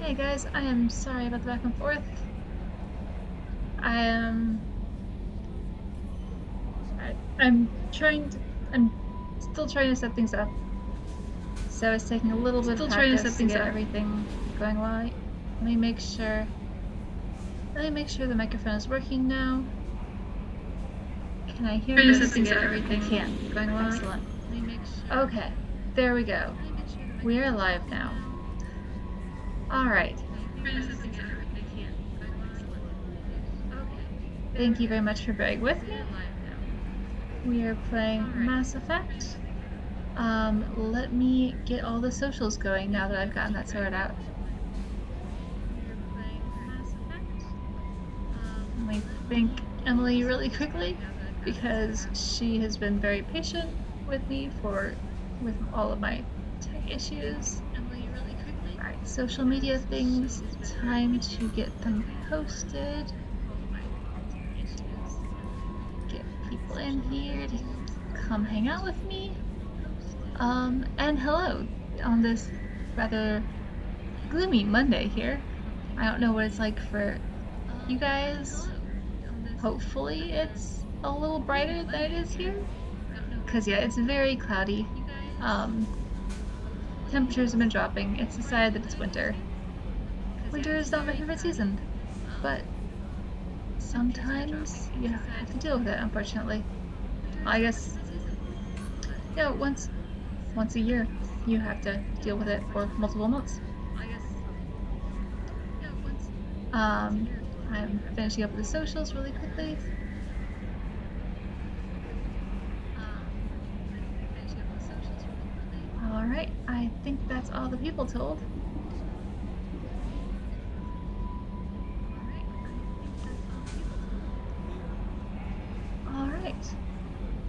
Hey guys, I am sorry about the back and forth. I am I'm still trying to set things up. So it's taking a little bit of practice to get everything going well. Let me make sure the microphone is working now. Can I hear this? I can. Going well. Excellent. Okay, there we go. We are live now. All right. Thank you very much for bearing with me. We are playing Mass Effect. Let me get all the socials going now that I've gotten that sorted out. Let me thank Emily really quickly because she has been very patient with me with all of my tech issues. Alright, social media things, time to get them posted. Get people in here to come hang out with me. And hello on this rather gloomy Monday here. I don't know what it's like for you guys. Hopefully it's a little brighter than it is here. Because yeah, it's very cloudy. Temperatures have been dropping. It's decided that it's winter. Winter is not my favorite season, but sometimes you have to deal with it, unfortunately. I guess, once a year you have to deal with it for multiple months. I'm finishing up with the socials really quickly. Alright, I think that's all the people told. Alright,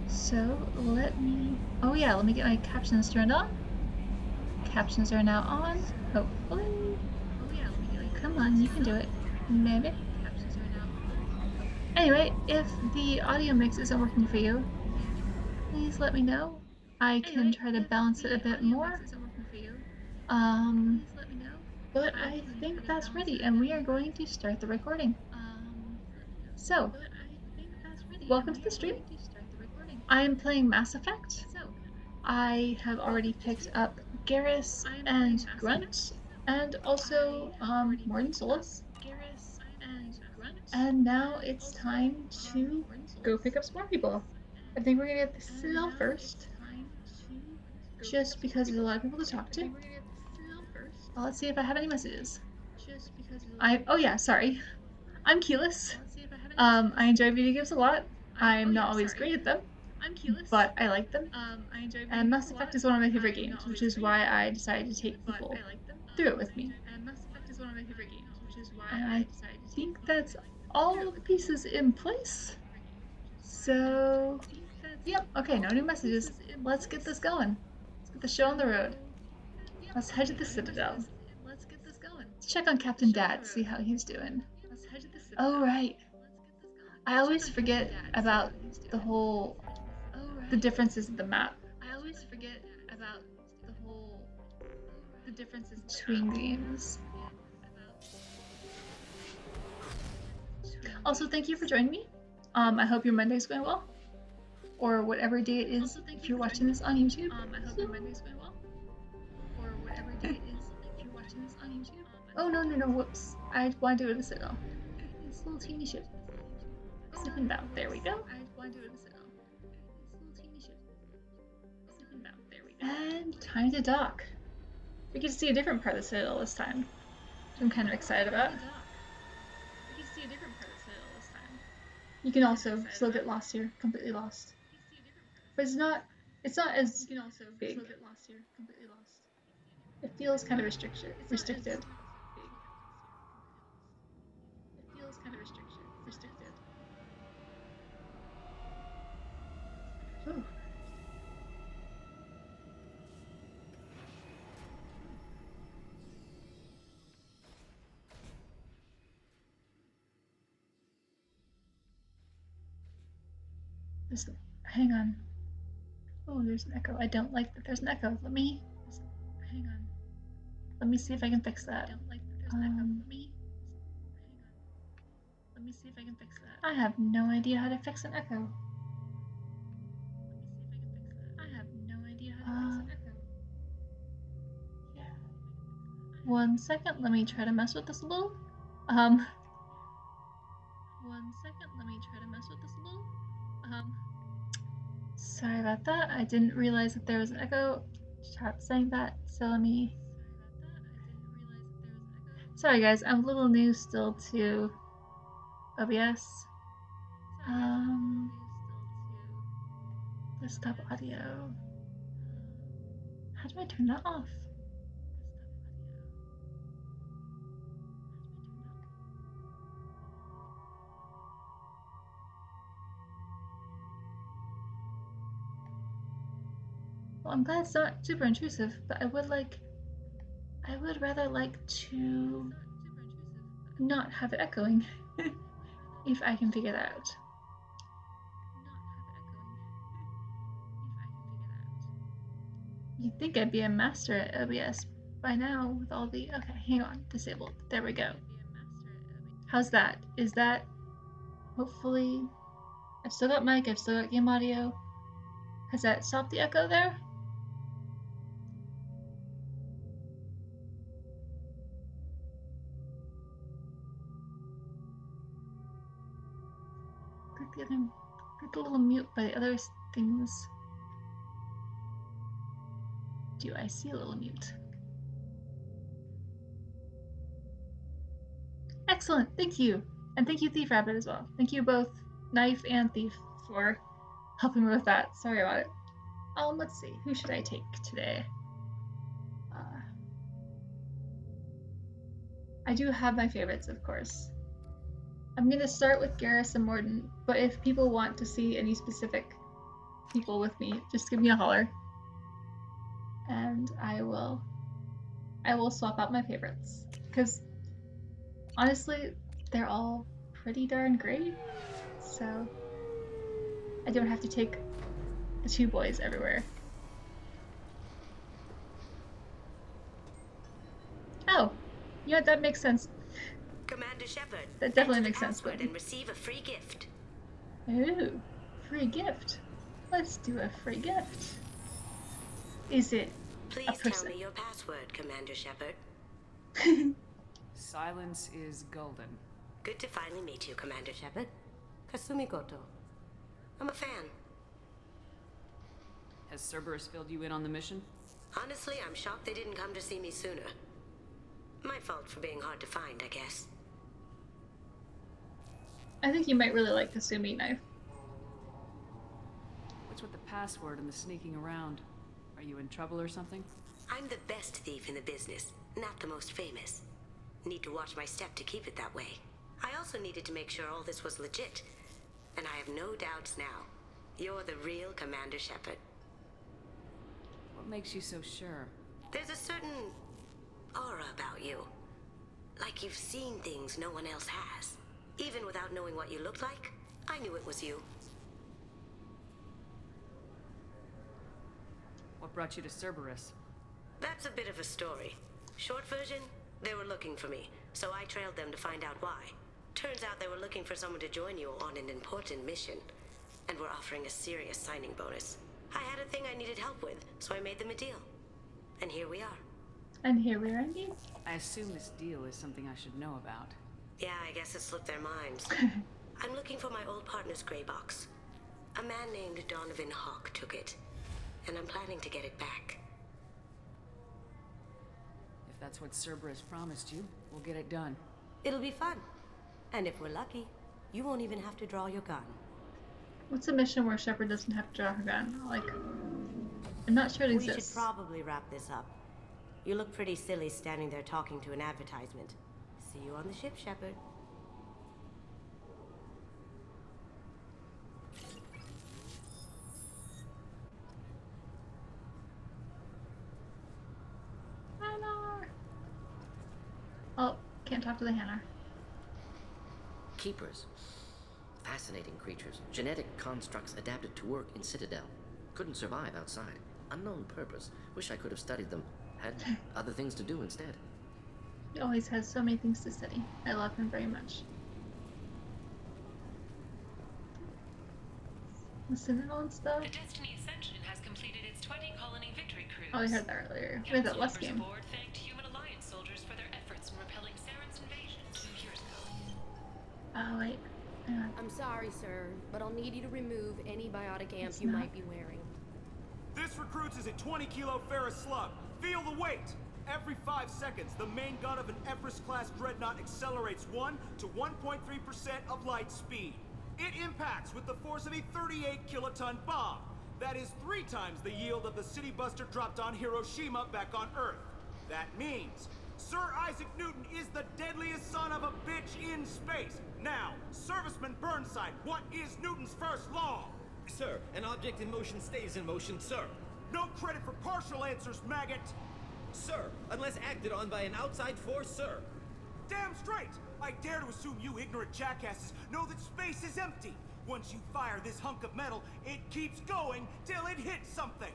so let me get my captions turned on. Captions are now on, hopefully. Come on, you can do it. Maybe. Anyway, if the audio mix isn't working for you, please let me know. I can try to balance it a bit more. But I think that's ready, and we are going to start the recording. So, welcome to the stream. I am playing Mass Effect. I have already picked up Garrus and Grunt, and also Morton Solus. And now it's time to go pick up some more people. I think we're gonna get the Citadel first, just because there's a lot of people to talk to. Well, let's see if I have any messages. Sorry. I'm Keyless. I enjoy video games a lot. I'm not always great at them, but I like them. And Mass Effect is one of my favorite games, which is why I decided to take people through it with me. And I think that's all the pieces in place. So, yep, okay, no new messages. Let's get this going. Let's get the show on the road. Let's head to the Citadel. Let's check on Captain Dad, see how he's doing. Oh, right. I always forget about the differences of the map. Between games. Also, thank you for joining me. I hope your Monday's going well. Or whatever day it is if you're watching this on YouTube. I hope your Monday's going well. Or whatever day it is if you're watching this on YouTube. Oh, no, whoops. I want to do it with a Citadel. This little teeny ship. Sipping down. There we go. And time to dock. We get to see a different part of the Citadel this time, which I'm kind of excited about. You can also still get lost here, completely lost. But it's not as big. It feels kind of restricted. Ooh. Hang on. Oh, there's an echo. I don't like that there's an echo. Let me see if I can fix that. Let me see if I can fix that. I have no idea how to fix an echo. Yeah. 1 second, let me try to mess with this a little. Sorry about that. I didn't realize that there was an echo. Stop saying that. So let me. Sorry guys, I'm a little new still to OBS. Desktop audio. How do I turn that off? Well, I'm glad it's not super intrusive, but I would rather like to not have it echoing if I can figure that out. You'd think I'd be a master at OBS by now with all the, okay, hang on, disabled. There we go. How's that? Is that, hopefully, I've still got mic, I've still got game audio. Has that stopped the echo there? Click the little mute by the other things. Do I see a little mute? Excellent, thank you. And thank you, Thief Rabbit, as well. Thank you both, Knife and Thief, for helping me with that. Sorry about it. Let's see, who should I take today? I do have my favorites, of course. I'm gonna start with Garrus and Mordant, but if people want to see any specific people with me, just give me a holler. And I will swap out my favorites. Because honestly, they're all pretty darn great. So I don't have to take the two boys everywhere. Oh, you know, that makes sense. Commander Shepard, that definitely makes sense. And receive a free gift. Ooh, free gift. Let's do a free gift. Is it Please tell me your password, Commander Shepard. Silence is golden. Good to finally meet you, Commander Shepard. Kasumi Goto. I'm a fan. Has Cerberus filled you in on the mission? Honestly, I'm shocked they didn't come to see me sooner. My fault for being hard to find, I guess. I think you might really like Kasumi, Knife. What's with the password and the sneaking around? Are you in trouble or something? I'm the best thief in the business, not the most famous. Need to watch my step to keep it that way. I also needed to make sure all this was legit. And I have no doubts now. You're the real Commander Shepard. What makes you so sure? There's a certain aura about you. Like you've seen things no one else has. Even without knowing what you looked like, I knew it was you. What brought you to Cerberus? That's a bit of a story. Short version, they were looking for me, so I trailed them to find out why. Turns out they were looking for someone to join you on an important mission, and were offering a serious signing bonus. I had a thing I needed help with, so I made them a deal. And here we are. And here we are indeed. I assume this deal is something I should know about. Yeah, I guess it slipped their minds. I'm looking for my old partner's gray box. A man named Donovan Hawk took it, and I'm planning to get it back. If that's what Cerberus promised you, we'll get it done. It'll be fun. And if we're lucky, you won't even have to draw your gun. What's a mission where Shepard doesn't have to draw her gun? Like, I'm not sure it exists. We should probably wrap this up. You look pretty silly standing there talking to an advertisement. See you on the ship, Shepard. Hannah! Oh, can't talk to the Hannah. Keepers. Fascinating creatures. Genetic constructs adapted to work in Citadel. Couldn't survive outside. Unknown purpose. Wish I could have studied them. Had other things to do instead. He always has so many things to study. I love him very much. The Citadel and stuff. The Destiny Ascension has completed its 20-colony victory cruise. Oh, we heard that earlier. We had that last game. Aboard thanked Human Alliance soldiers for their efforts in repelling Saren's invasion 2 years ago. Oh, wait. Hang on. I'm sorry, sir, but I'll need you to remove any biotic amp It's you not. might be wearing. This recruits is a 20-kilo ferrous slug. Feel the weight! Every 5 seconds, the main gun of an Everest-class dreadnought accelerates 1 to 1.3% of light speed. It impacts with the force of a 38-kiloton bomb. That is 3 times the yield of the city buster dropped on Hiroshima back on Earth. That means Sir Isaac Newton is the deadliest son of a bitch in space. Now, Serviceman Burnside, what is Newton's first law? Sir, an object in motion stays in motion, sir. No credit for partial answers, maggot! Sir, unless acted on by an outside force, sir. Damn straight! I dare to assume you ignorant jackasses know that space is empty. Once you fire this hunk of metal, it keeps going till it hits something.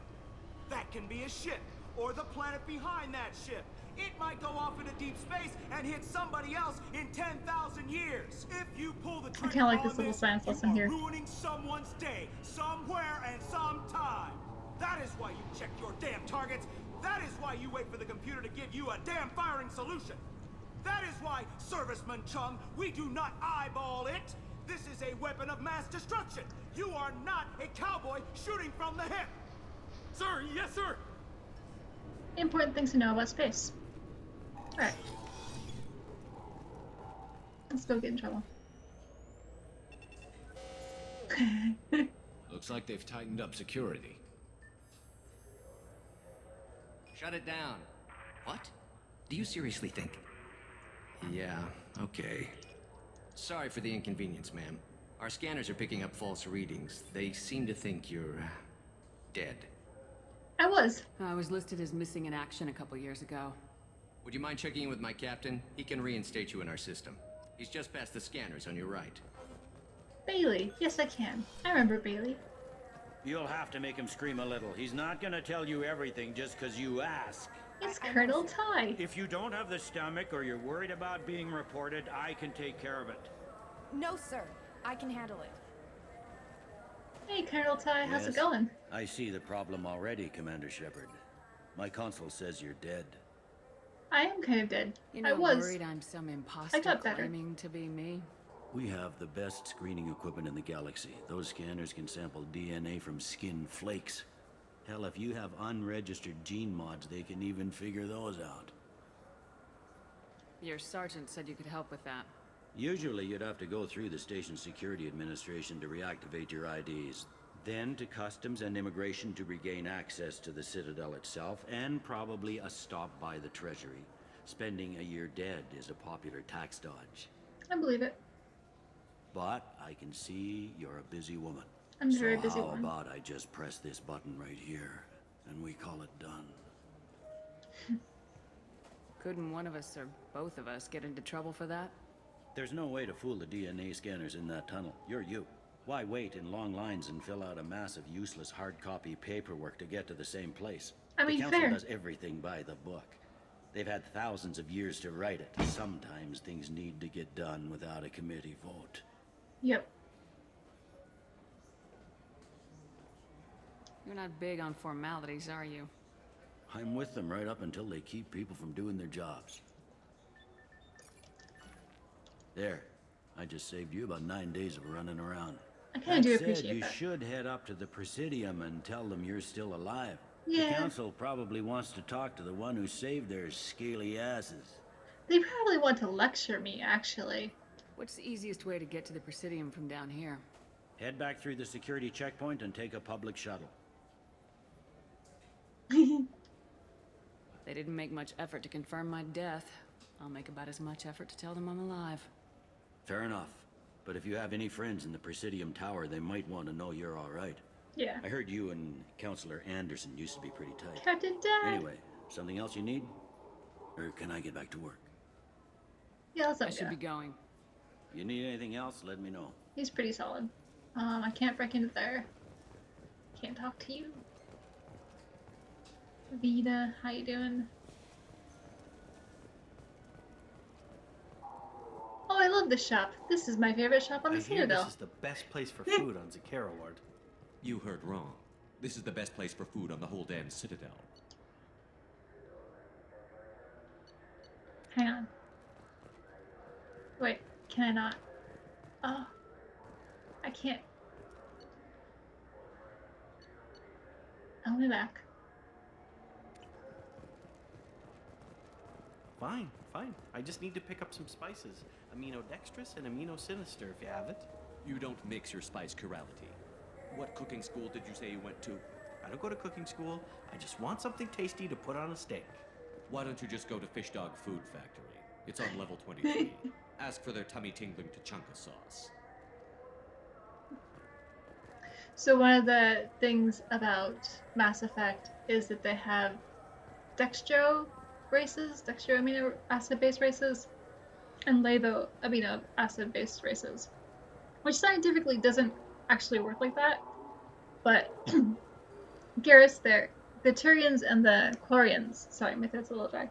That can be a ship, or the planet behind that ship. It might go off into deep space and hit somebody else in 10,000 years. If you pull the trigger kinda like on this little science you lesson are here. ruining someone's day, somewhere and sometime. That is why you check your damn targets. That is why you wait for the computer to give you a damn firing solution. That is why, Serviceman Chung, we do not eyeball it. This is a weapon of mass destruction. You are not a cowboy shooting from the hip. Sir, yes, sir. Important things to know about space. Alright. Let's go get in trouble. Looks like they've tightened up security. Shut it down. What? Do you seriously think? Yeah, okay. Sorry for the inconvenience, ma'am. Our scanners are picking up false readings. They seem to think you're dead. I was. I was listed as missing in action a couple years ago. Would you mind checking in with my captain? He can reinstate you in our system. He's just past the scanners on your right. Bailey. Yes, I can. I remember Bailey. You'll have to make him scream a little. He's not gonna tell you everything just because you ask. It's Colonel Ty. If you don't have the stomach or you're worried about being reported, I can take care of it. No, sir. I can handle it. Hey, Colonel Ty. How's it Yes. going? I see the problem already, Commander Shepard. My console says you're dead. I am kind of dead. You're I not was. worried I'm some imposter got better. claiming to be me? We have the best screening equipment in the galaxy. Those scanners can sample DNA from skin flakes. Hell, if you have unregistered gene mods, they can even figure those out. Your sergeant said you could help with that. Usually you'd have to go through the station security administration to reactivate your IDs. Then to customs and immigration to regain access to the Citadel itself, and probably a stop by the Treasury. Spending a year dead is a popular tax dodge. I believe it. But I can see you're a busy woman. I'm a very so busy how woman. about I just press this button right here, and we call it done? Couldn't one of us or both of us get into trouble for that? There's no way to fool the DNA scanners in that tunnel. You're you. Why wait in long lines and fill out a massive useless hard copy paperwork to get to the same place? I mean, the council fair. does everything by the book. They've had thousands of years to write it. Sometimes things need to get done without a committee vote. Yep. You're not big on formalities, are you? I'm with them right up until they keep people from doing their jobs. There. I just saved you about 9 days of running around. I kind of do That said, appreciate you that. should head up to the Presidium and tell them you're still alive. Yeah. The council probably wants to talk to the one who saved their scaly asses. They probably want to lecture me, actually. What's the easiest way to get to the Presidium from down here? Head back through the security checkpoint and take a public shuttle. They didn't make much effort to confirm my death. I'll make about as much effort to tell them I'm alive. Fair enough. But if you have any friends in the Presidium Tower, they might want to know you're all right. Yeah. I heard you and Counselor Anderson used to be pretty tight. Captain Dad. Anyway, something else you need? Or can I get back to work? Yeah, let's I not should go. be going. You need anything else, let me know. He's pretty solid. I can't break into there. Can't talk to you. Vida, how you doing? love this shop. This is my favorite shop on the I hear Citadel. this is the best place for food on Zakara Ward. You heard wrong. This is the best place for food on the whole damn Citadel. Hang on. Wait, can I not? Oh. I can't. I'll be back. Fine, fine. I just need to pick up some spices. Amino dextrous and amino sinister if you have it. You don't mix your spice chirality. What cooking school did you say you went to? I don't go to cooking school. I just want something tasty to put on a steak. Why don't you just go to Fish Dog Food Factory? It's on level 23. Ask for their tummy-tingling Tachanka sauce. So one of the things about Mass Effect is that they have dextro amino acid-based races, and levo amino acid-based races, which scientifically doesn't actually work like that. But Garrus there, the Turians and the Quarians, sorry, my throat's a little dry.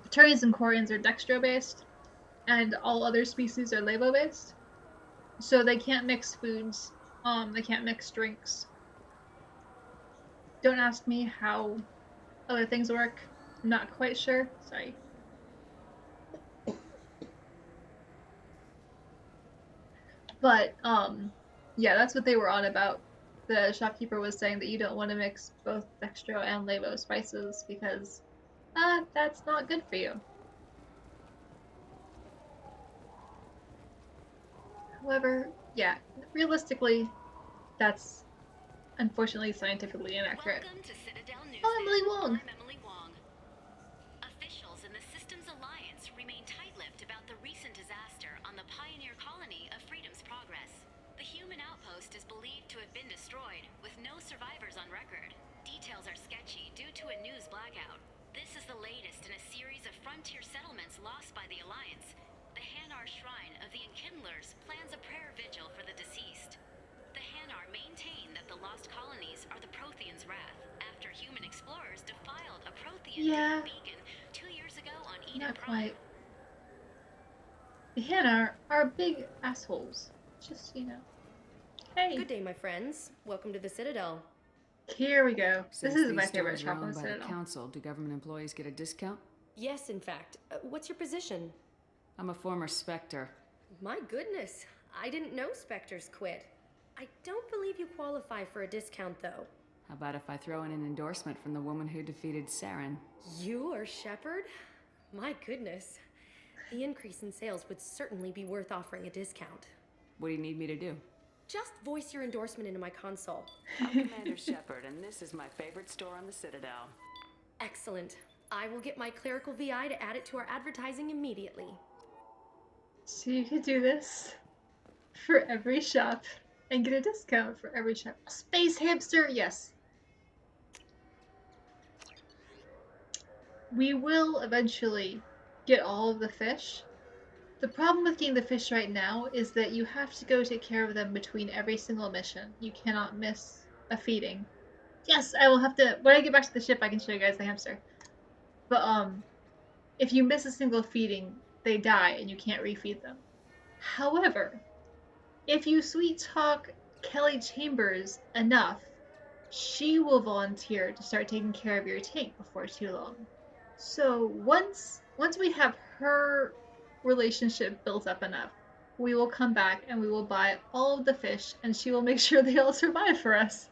Turians and Quarians are dextro-based, and all other species are levo-based. So they can't mix foods, they can't mix drinks. Don't ask me how other things work. I'm not quite sure. Sorry. But, yeah, that's what they were on about. The shopkeeper was saying that you don't want to mix both dextro and levo spices because, that's not good for you. However, yeah, realistically, that's unfortunately scientifically inaccurate. Welcome to Citadel News. Oh, Emily Wong. I'm Emily Wong. Officials in the Systems Alliance remain tight-lipped about the recent disaster on the pioneer colony of Freedom's Progress. The human outpost is believed to have been destroyed, with no survivors on record. Details are sketchy due to a news blackout. This is the latest in a series of frontier settlements lost by the Alliance. The Hanar Shrine of the Enkindlers plans a prayer vigil for the deceased. The Hanar maintain that the lost colonies are the Protheans' wrath after human explorers defiled a Prothean beacon 2 years ago on Eden Not Prime. quite. The Hanar are big assholes. Just, you know. Hey. Good day, my friends. Welcome to the Citadel. Here we go. Since this is these my favorite stores are shop on owned the by the Citadel. council, do government employees get a discount? Yes, in fact. What's your position? I'm a former Spectre. My goodness. I didn't know Spectres quit. I don't believe you qualify for a discount, though. How about if I throw in an endorsement from the woman who defeated Saren? You are Shepard? My goodness. The increase in sales would certainly be worth offering a discount. What do you need me to do? Just voice your endorsement into my console. I'm Commander Shepard, and this is my favorite store on the Citadel. Excellent. I will get my clerical VI to add it to our advertising immediately. So you could do this for every shop and get a discount for every shop. Space hamster, yes. We will eventually get all of the fish. The problem with getting the fish right now is that you have to go take care of them between every single mission. You cannot miss a feeding. Yes, I will have to, when I get back to the ship, I can show you guys the hamster. But, if you miss a single feeding, they die and you can't refeed them. However, if you sweet talk Kelly Chambers enough, she will volunteer to start taking care of your tank before too long. So once we have her relationship built up enough, we will come back and we will buy all of the fish and she will make sure they all survive for us.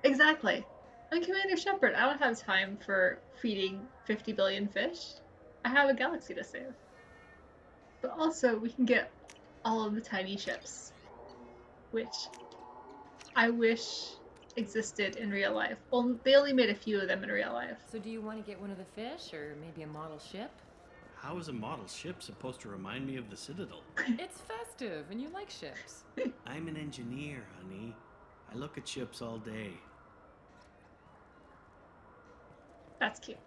Exactly. I'm Commander Shepard. I don't have time for feeding 50 billion fish. I have a galaxy to save. But also, we can get all of the tiny ships, which I wish existed in real life. Well, they only made a few of them in real life. So do you want to get one of the fish, or maybe a model ship? How is a model ship supposed to remind me of the Citadel? It's festive, and you like ships. I'm an engineer, honey. I look at ships all day. That's cute.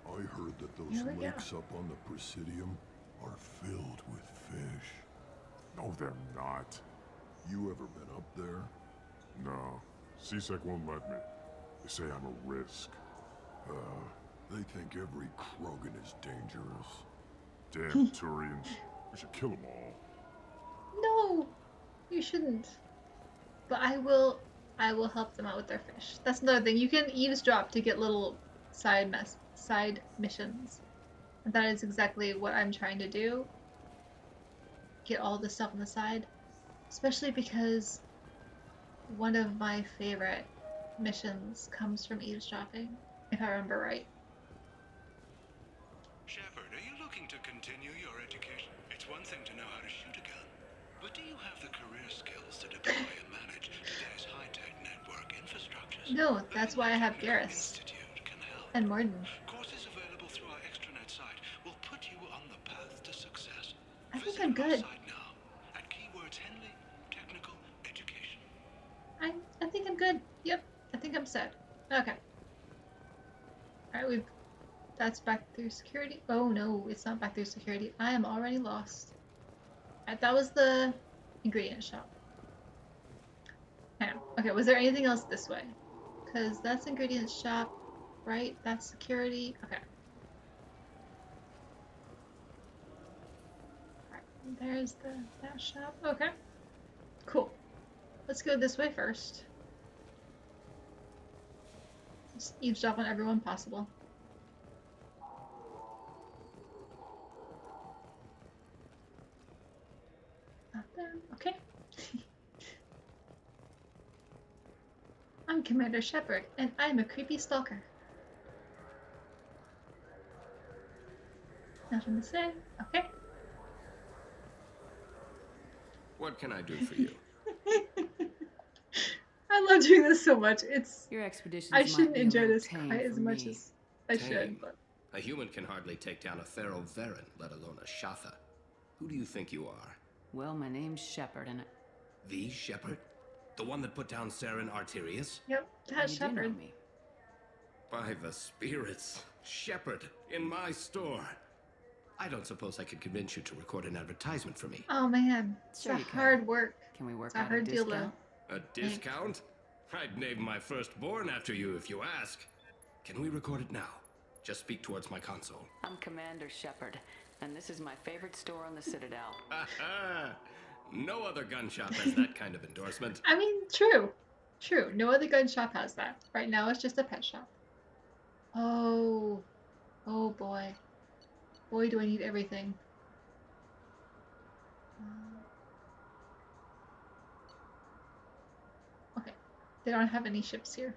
I heard that those lakes up on the Presidium are filled with fish. No, they're not. You ever been up there? No. CSEC won't let me. They say I'm a risk. They think every Krogan is dangerous. Damn Turians. We should kill them all. No, you shouldn't. But I will help them out with their fish. That's another thing. You can eavesdrop to get little side missions. And that is exactly what I'm trying to do. Get all the stuff on the side. Especially because one of my favorite missions comes from eavesdropping, if I remember right. Shepard, are you looking to continue your education? It's one thing to know how to shoot a gun, but do you have the career skills to deploy and manage today's high-tech network infrastructures? No, that's why I have Garrus and Morden. Courses available through our extranet site will put you on the path to success. I think I'm good. Now at keywords handling, technical education. I think I'm good. Yep, I think I'm set. Okay. Alright, that's back through security. Oh no, it's not back through security. I am already lost. Alright, that was the ingredient shop. Hang on. Okay, was there anything else this way? Because that's ingredient shop, right? That's security. Okay. Alright, there's that shop. Okay. Cool. Let's go this way first. Just eavesdrop on everyone possible. Not there. Okay. I'm Commander Shepard, and I'm a creepy stalker. Nothing to say. Okay. What can I do for you? I love doing this so much. Your expeditions I shouldn't might be a enjoy little this tame quite as for much me. as I should, but A human can hardly take down a Pharaoh Varen, let alone a Shatha. Who do you think you are? Well, my name's Shepard, and The Shepard? The one that put down Saren Arterius? yep, that's you do know Shepard. me. By the spirits, Shepard, in my store. I don't suppose I could convince you to record an advertisement for me. Oh man, it's Sure a you can. hard work. Can we work It's a out a hard deal to discount? A discount? I'd name my firstborn after you if you ask. Can we record it now? Just speak towards my console. I'm Commander Shepard, and this is my favorite store on the Citadel. Ha! No other gun shop has that kind of endorsement. I mean, true. True. No other gun shop has that. Right now it's just a pet shop. Oh. Oh boy. Boy, do I need everything. Okay. They don't have any ships here.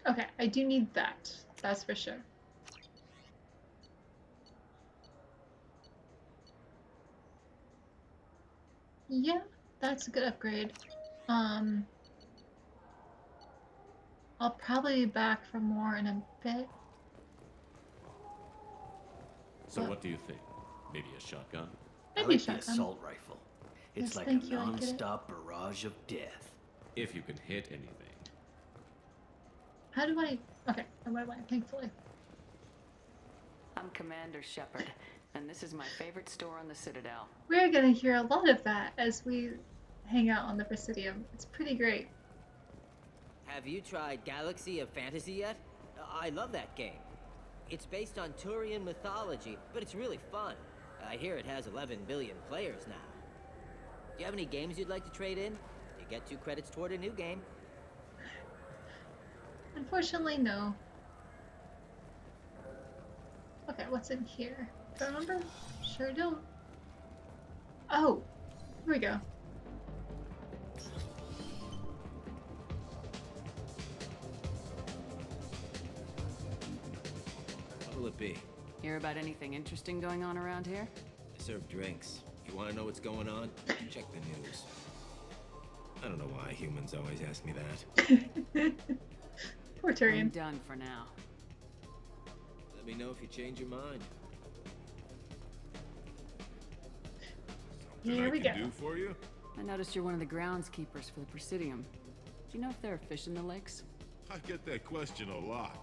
Okay, I do need that. That's for sure. Yeah, that's a good upgrade. I'll probably be back for more in a bit. So what do you think? Maybe a shotgun? Maybe I like a shotgun. the assault rifle. It's Yes, like thank a you, I get it. non-stop barrage of death. If you can hit anything. How do I... Okay, I went away, thankfully. I'm Commander Shepard, and this is my favorite store on the Citadel. We're gonna hear a lot of that as we hang out on the Presidium. It's pretty great. Have you tried Galaxy of Fantasy yet? I love that game. It's based on Turian mythology, but it's really fun. I hear it has 11 billion players now. Do you have any games you'd like to trade in? You get 2 credits toward a new game. Unfortunately, no. Okay, what's in here? Do I remember? Sure don't. Oh, here we go. What'll it be? Hear about anything interesting going on around here? I serve drinks. You want to know what's going on? Check the news. I don't know why humans always ask me that. Poor Tyrion. I'm done for now. Let me know if you change your mind. Here we go. do for you? I noticed you're one of the groundskeepers for the Presidium. Do you know if there are fish in the lakes? I get that question a lot.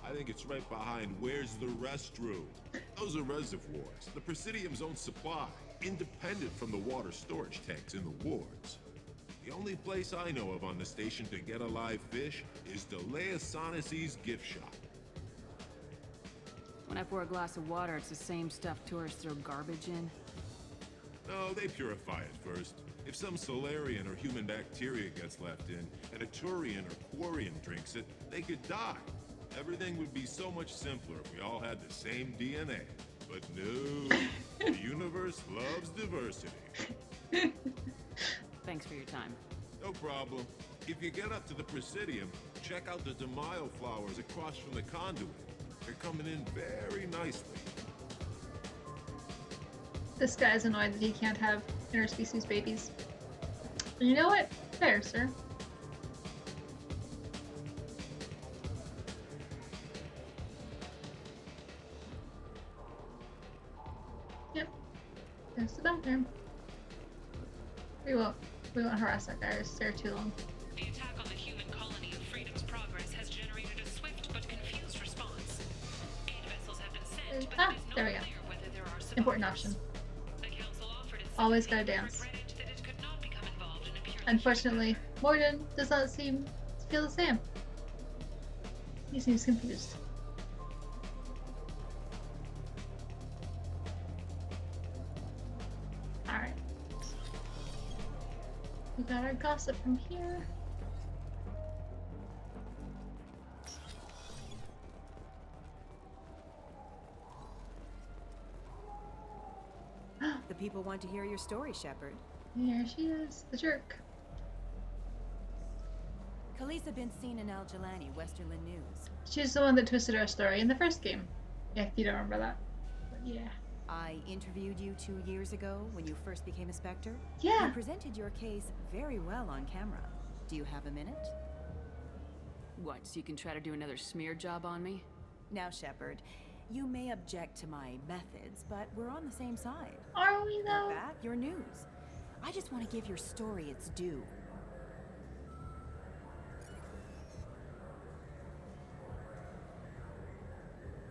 I think it's right behind where's the restroom. Those are reservoirs, the Presidium's own supply. independent from the water storage tanks in the wards. The only place I know of on the station to get a live fish is Delea Sonic's gift shop. When I pour a glass of water, it's the same stuff tourists throw garbage in. No, they purify it first. If some Solarian or human bacteria gets left in, and a Turian or Quarian drinks it, they could die. Everything would be so much simpler if we all had the same DNA. But no, the universe loves diversity. Thanks for your time. No problem. If you get up to the Presidium, check out the DeMaio flowers across from the conduit. They're coming in very nicely. This guy's annoyed that he can't have interspecies babies. You know what? Fair, sir. Yep. There's the bathroom. We won't harass that guy or stare too long. The attack on the human colony of Freedom's Progress has generated a swift but confused response. 8 vessels have been sent, but it is not there we go. clear whether there are survivors. Important option. The council offered its Always gotta sympathy, but dance. regretted that it could not become involved in a purely Unfortunately, Morden does not seem to feel the same. He seems confused. Alright. We got our gossip from here. The people want to hear your story, Shepard. Here she is, the jerk. Khaleesa been seen in Al Jalani, Westerland News. She's the one that twisted our story in the first game. Yeah, if you don't remember that. But yeah. I interviewed you 2 years ago when you first became a Spectre. Yeah. You presented your case very well on camera. Do you have a minute? What, so you can try to do another smear job on me? Now, Shepard, you may object to my methods, but we're on the same side. Are we though? You're back, your news. I just want to give your story its due.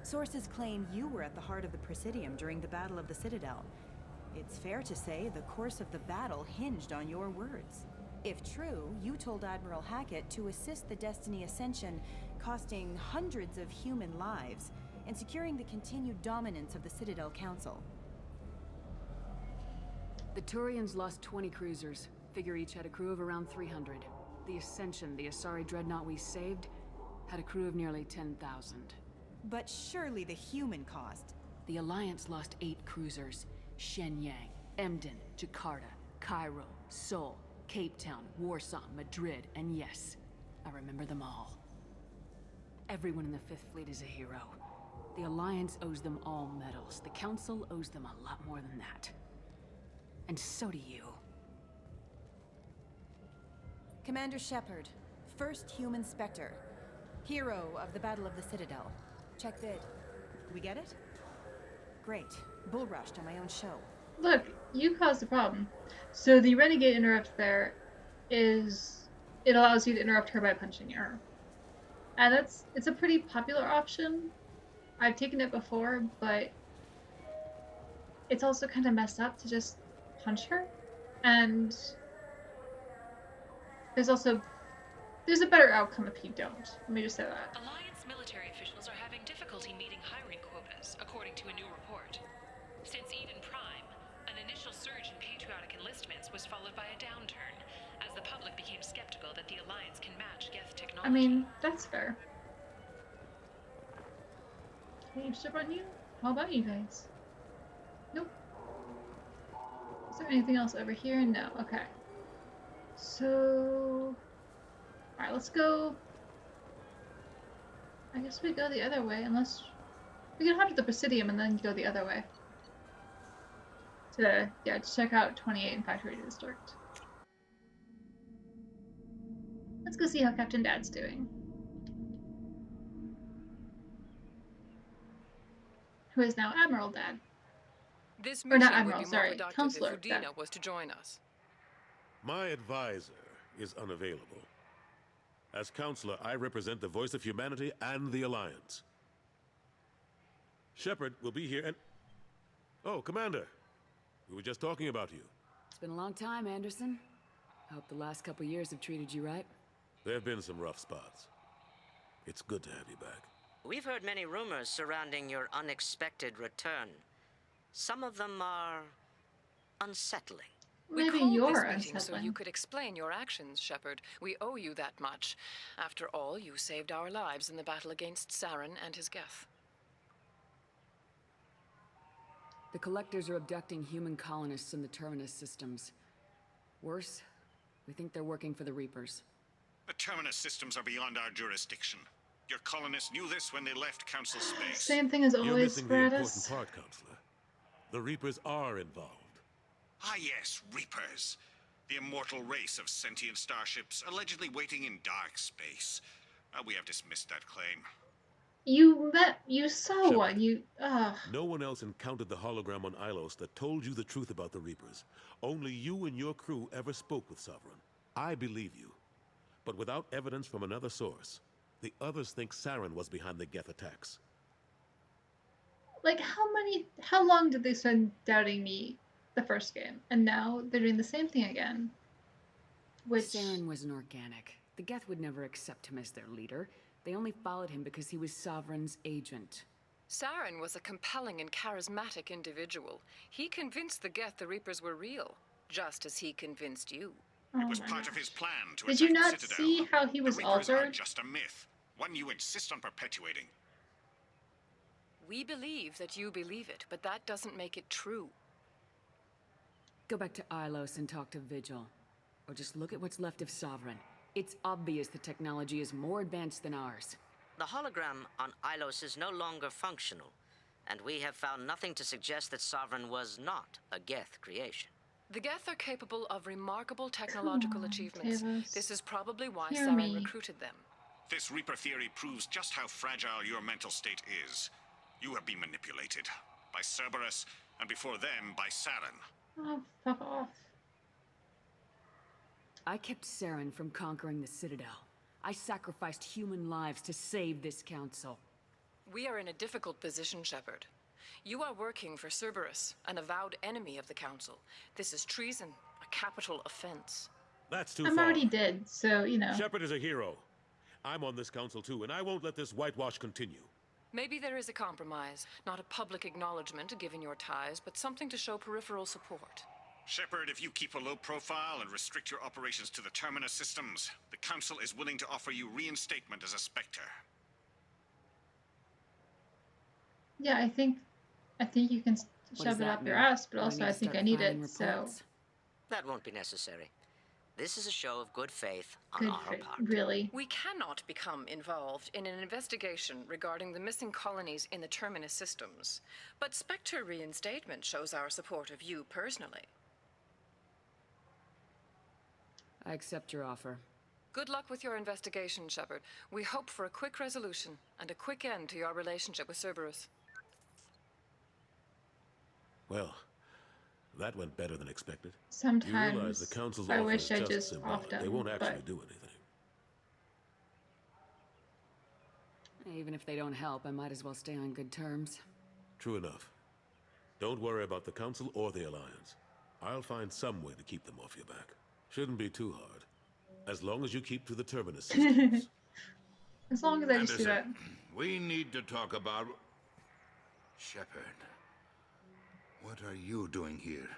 Sources claim you were at the heart of the Presidium during the Battle of the Citadel. It's fair to say the course of the battle hinged on your words. If true, you told Admiral Hackett to assist the Destiny Ascension, costing hundreds of human lives, and securing the continued dominance of the Citadel Council. The Turians lost 20 cruisers. Figure each had a crew of around 300. The Ascension, the Asari dreadnought we saved, had a crew of nearly 10,000. But surely the human cost. The Alliance lost 8 cruisers. Shenyang, Emden, Jakarta, Cairo, Seoul, Cape Town, Warsaw, Madrid, and yes, I remember them all. Everyone in the Fifth Fleet is a hero. The Alliance owes them all medals. The Council owes them a lot more than that. And so do you. Commander Shepard, first human Spectre. Hero of the Battle of the Citadel. Check bid. We get it? Great. Bull rushed on my own show. Look, you caused the problem. So the Renegade interrupt there is... it allows you to interrupt her by punching her. And it's a pretty popular option. I've taken it before, but it's also kind of messed up to just punch her. And there's a better outcome if you don't. Let me just say that. Alliance military officials are having difficulty meeting hiring quotas, according to a new report. Since Eden Prime, an initial surge in patriotic enlistments was followed by a downturn, as the public became skeptical that the Alliance can match Geth technology. I mean, that's fair. Can you ship on you? How about you guys? Nope. Is there anything else over here? No. Okay. So... alright, let's go... I guess we go the other way, unless... we can head to the Presidium and then go the other way. To check out 28 and Factory District. Let's go see how Captain Dad's doing. Who is now Admiral Dad. This Or mission not would Admiral, be more sorry, productive Counselor if Udina Dad. was to join us. My advisor is unavailable. As counselor, I represent the voice of humanity and the Alliance. Shepard will be here and... Oh, Commander. We were just talking about you. It's been a long time, Anderson. I hope the last couple years have treated you right. There have been some rough spots. It's good to have you back. We've heard many rumors surrounding your unexpected return. Some of them are unsettling. Maybe we you're called this meeting so unsettling. you could explain your actions, Shepard. We owe you that much. After all, you saved our lives in the battle against Saren and his Geth. The Collectors are abducting human colonists in the Terminus systems. Worse, we think they're working for the Reapers. The Terminus systems are beyond our jurisdiction. Your colonists knew this when they left Council space. Same thing as You're always, missing the important Stratus. part, Counselor. The Reapers are involved. Ah yes, Reapers. The immortal race of sentient starships allegedly waiting in dark space. We have dismissed that claim. You saw Shepard. one, No one else encountered the hologram on Ilos that told you the truth about the Reapers. Only you and your crew ever spoke with Sovereign. I believe you. But without evidence from another source, the others think Saren was behind the Geth attacks. Like, how long did they spend doubting me the first game? And now they're doing the same thing again. Which... Saren was an organic. The Geth would never accept him as their leader. They only followed him because he was Sovereign's agent. Saren was a compelling and charismatic individual. He convinced the Geth the Reapers were real, just as he convinced you. It was part of his plan to Did attack you not the Citadel. see how he was the Reapers are altered? just a myth, one you insist on perpetuating. We believe that you believe it, but that doesn't make it true. Go back to Ilos and talk to Vigil. Or just look at what's left of Sovereign. It's obvious the technology is more advanced than ours. The hologram on Ilos is no longer functional, and we have found nothing to suggest that Sovereign was not a Geth creation. The Geth are capable of remarkable technological achievements. Tavis. This is probably why Hear Saren me. recruited them. This Reaper theory proves just how fragile your mental state is. You have been manipulated by Cerberus, and before them, by Saren. Oh, fuck off. I kept Saren from conquering the Citadel. I sacrificed human lives to save this council. We are in a difficult position, Shepard. You are working for Cerberus, an avowed enemy of the Council. This is treason, a capital offense. That's too I'm far. already dead, so, you know. Shepard is a hero. I'm on this council too, and I won't let this whitewash continue. Maybe there is a compromise, not a public acknowledgement given your ties, but something to show peripheral support. Shepard, if you keep a low profile and restrict your operations to the Terminus systems, the Council is willing to offer you reinstatement as a Spectre. Yeah, I think you can shove it up your ass, but also I think I need it, so... That won't be necessary. This is a show of good faith on Good our faith, part. really. We cannot become involved in an investigation regarding the missing colonies in the Terminus systems, but Spectre reinstatement shows our support of you personally. I accept your offer. Good luck with your investigation, Shepard. We hope for a quick resolution and a quick end to your relationship with Cerberus. Well, that went better than expected. Sometimes You realize the council's I offer wish is I just just symbolic. offed them, They won't actually but- do anything. Even if they don't help, I might as well stay on good terms. True enough. Don't worry about the council or the Alliance. I'll find some way to keep them off your back. Shouldn't be too hard. As long as you keep to the Terminus systems. As long as I just do that. Anderson, we need to talk about... Shepard. What are you doing here?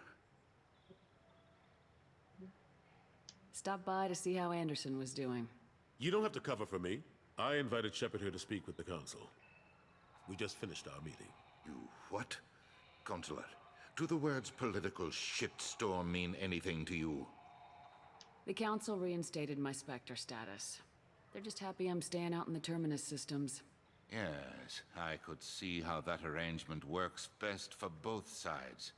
Stop by to see how Anderson was doing. You don't have to cover for me. I invited Shepard here to speak with the council. We just finished our meeting. You what? Consular, do the words political shitstorm mean anything to you? The council reinstated my Spectre status. They're just happy I'm staying out in the Terminus systems. Yes, I could see how that arrangement works best for both sides.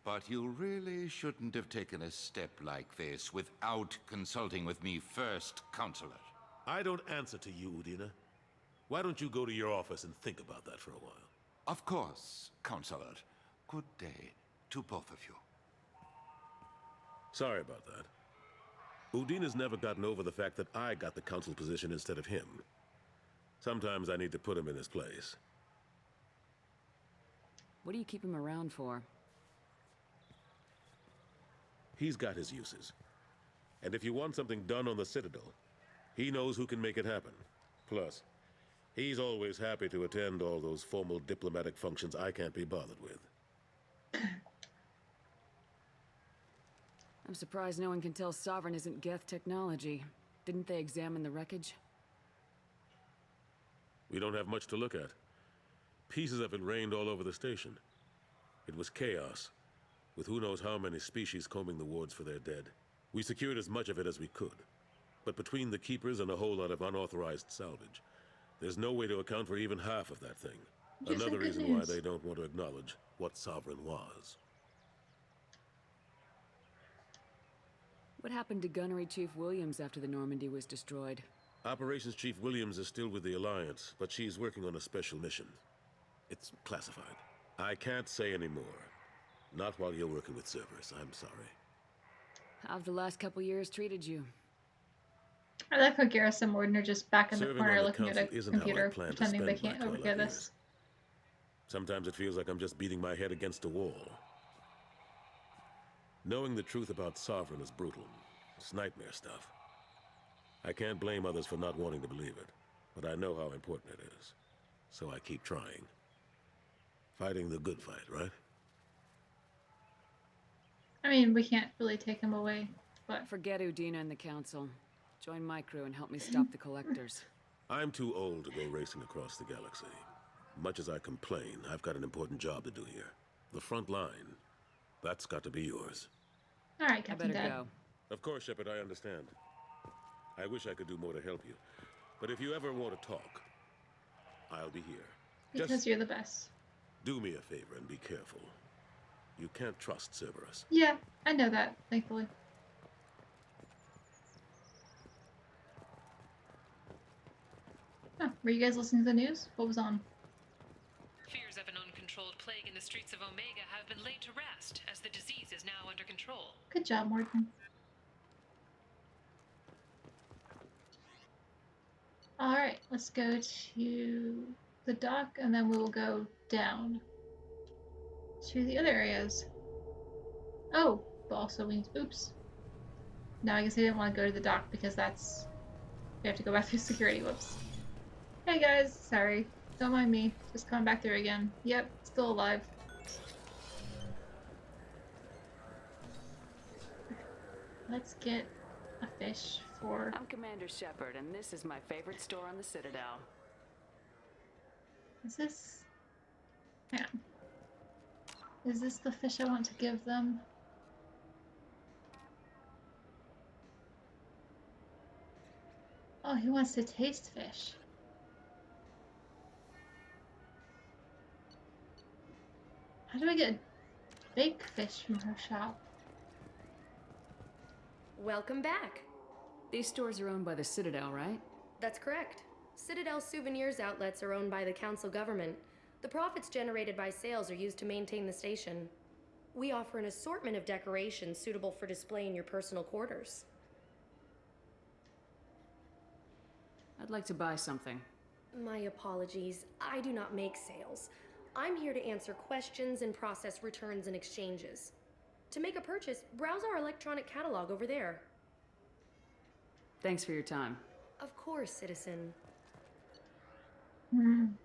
But you really shouldn't have taken a step like this without consulting with me first, Consular. I don't answer to you, Udina. Why don't you go to your office and think about that for a while? Of course, Consular. Good day to both of you. Sorry about that. Udina's never gotten over the fact that I got the council position instead of him. Sometimes I need to put him in his place. What do you keep him around for? He's got his uses. And if you want something done on the Citadel, he knows who can make it happen. Plus, he's always happy to attend all those formal diplomatic functions I can't be bothered with. I'm surprised no one can tell Sovereign isn't Geth technology. Didn't they examine the wreckage? We don't have much to look at. Pieces of it rained all over the station. It was chaos, with who knows how many species combing the wards for their dead. We secured as much of it as we could. But between the Keepers and a whole lot of unauthorized salvage, there's no way to account for even half of that thing. Just Another like good reason why news. they don't want to acknowledge what Sovereign was. What happened to Gunnery Chief Williams after the Normandy was destroyed? Operations Chief Williams is still with the Alliance, but she's working on a special mission. It's classified. I can't say any more. Not while you're working with Cerberus, I'm sorry. How've the last couple years treated you? I like how Garrus and Morden are just back in the Serving corner on the looking at council a isn't how I computer, plan to pretending they spend my can't overhear twilight this. years. Sometimes it feels like I'm just beating my head against a wall. Knowing the truth about Sovereign is brutal. It's nightmare stuff. I can't blame others for not wanting to believe it, but I know how important it is. So I keep trying. Fighting the good fight, right? I mean, we can't really take him away, but... Forget Udina and the Council. Join my crew and help me stop the Collectors. I'm too old to go racing across the galaxy. Much as I complain, I've got an important job to do here. The front line. That's got to be yours. All right, Captain Dad. Go. Of course, Shepard, I understand. I wish I could do more to help you. But if you ever want to talk, I'll be here. Because you're the best. Do me a favor and be careful. You can't trust Cerberus. Yeah, I know that, thankfully. Huh, were you guys listening to the news? What was on? Fears of an uncontrolled plague in the streets of Omega have been laid to rest, as the disease is now under control. Good job, Morgan. Alright, let's go to the dock, and then we will go down to the other areas. Oh, but also we need to, oops. No, I guess I didn't want to go to the dock because that's... We have to go back through security, whoops. Hey guys, sorry. Don't mind me. Just coming back through again. Yep, still alive. Let's get a fish for... I'm Commander Shepard, and this is my favorite store on the Citadel. Is this... Hang on. Is this the fish I want to give them? Oh, he wants to taste fish. How do I get fake fish from her shop? Welcome back. These stores are owned by the Citadel, right? That's correct. Citadel souvenirs outlets are owned by the council government. The profits generated by sales are used to maintain the station. We offer an assortment of decorations suitable for display in your personal quarters. I'd like to buy something. My apologies. I do not make sales. I'm here to answer questions and process returns and exchanges. To make a purchase, browse our electronic catalog over there. Thanks for your time. Of course, citizen.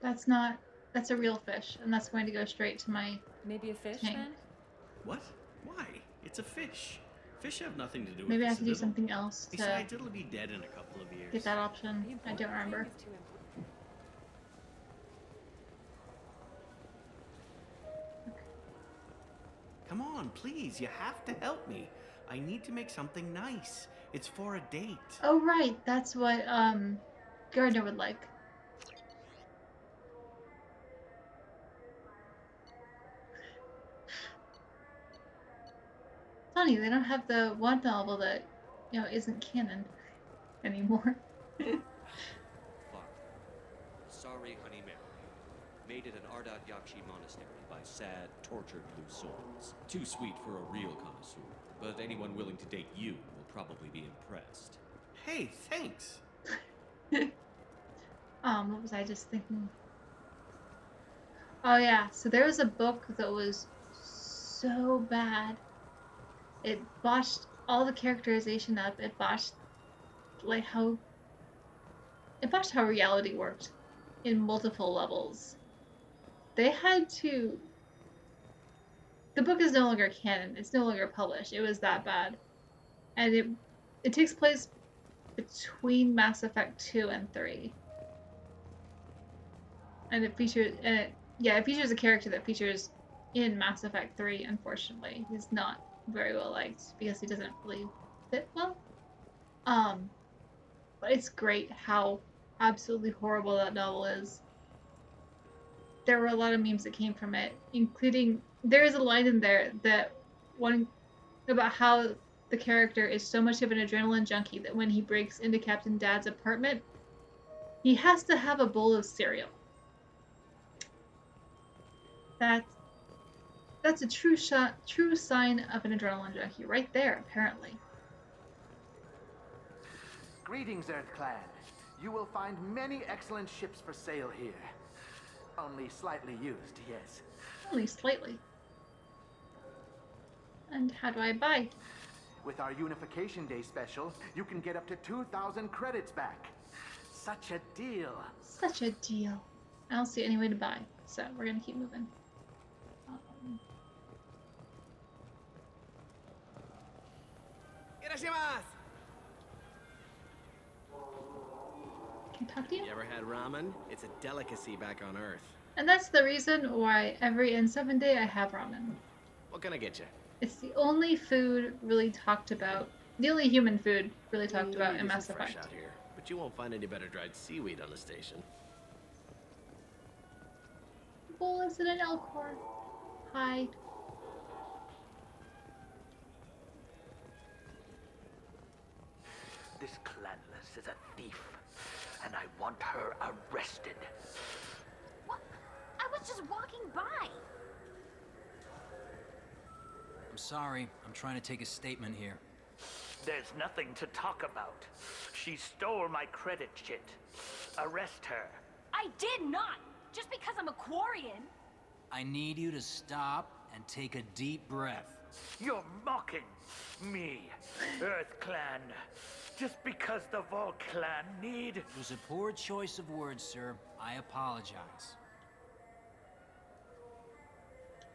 That's not... That's a real fish, and that's going to go straight to my... Maybe a fish, tank. then? What? Why? It's a fish. Fish have nothing to do with Maybe I the have to do Citadel. something else to Besides, it'll be dead in a couple of years. get that option. I don't remember. Come on, please. You have to help me. I need to make something nice. It's for a date. Oh, right. That's what, Gardner would like. Funny, they don't have the one novel that, you know, isn't canon anymore. Fuck. Sorry, Honey Mary. Made at an Ardat Yakshi monastery by sad, tortured blue souls. Too sweet for a real connoisseur, but anyone willing to date you will probably be impressed. Hey, thanks. What was I just thinking? Oh yeah, so there was a book that was so bad. It botched all the characterization up. It botched how reality worked in multiple levels. They had to. The book is no longer canon. It's no longer published. It was that bad, and it takes place between Mass Effect 2 and 3. And it features a character that features in Mass Effect 3, unfortunately. He's not very well liked because he doesn't really fit well. But it's great how absolutely horrible that novel is. There were a lot of memes that came from it, including there is a line in there that one about how the character is so much of an adrenaline junkie that when he breaks into Captain Dad's apartment, he has to have a bowl of cereal. That's a true sign of an adrenaline junkie right there, apparently. Greetings, Earth Clan. You will find many excellent ships for sale here. Only slightly used, yes. Only slightly. And how do I buy? With our Unification Day special, you can get up to 2,000 credits back. Such a deal. Such a deal. I don't see any way to buy, so we're gonna keep moving. Can I talk to you? You ever had ramen? It's a delicacy back on Earth. And that's the reason why every N7 day I have ramen. What can I get you? It's the only food really talked about, the only human food really talked about in Maybe Mass some fresh Effect. out here, but you won't find any better dried seaweed on the station. Bullets in an Elcor. Hi. This Clanless is a thief, and I want her arrested. What? I was just walking by. I'm sorry. I'm trying to take a statement here. There's nothing to talk about. She stole my credit chit. Arrest her. I did not. Just because I'm a Quarian. I need you to stop and take a deep breath. You're mocking me, Earth Clan. Just because the Vol Clan need... It was a poor choice of words, sir. I apologize.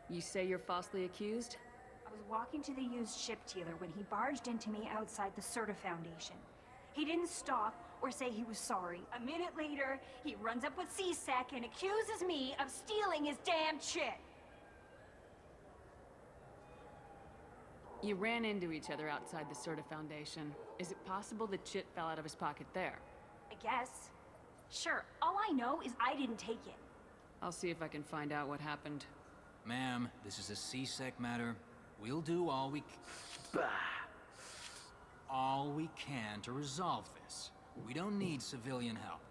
You say you're falsely accused? I was walking to the used ship dealer when he barged into me outside the Serta Foundation. He didn't stop or say he was sorry. A minute later, he runs up with C-Sec and accuses me of stealing his damn chit. You ran into each other outside the Serta Foundation. Is it possible the chit fell out of his pocket there? I guess. Sure, all I know is I didn't take it. I'll see if I can find out what happened. Ma'am, this is a C-Sec matter. We'll do all we can to resolve this. We don't need civilian help.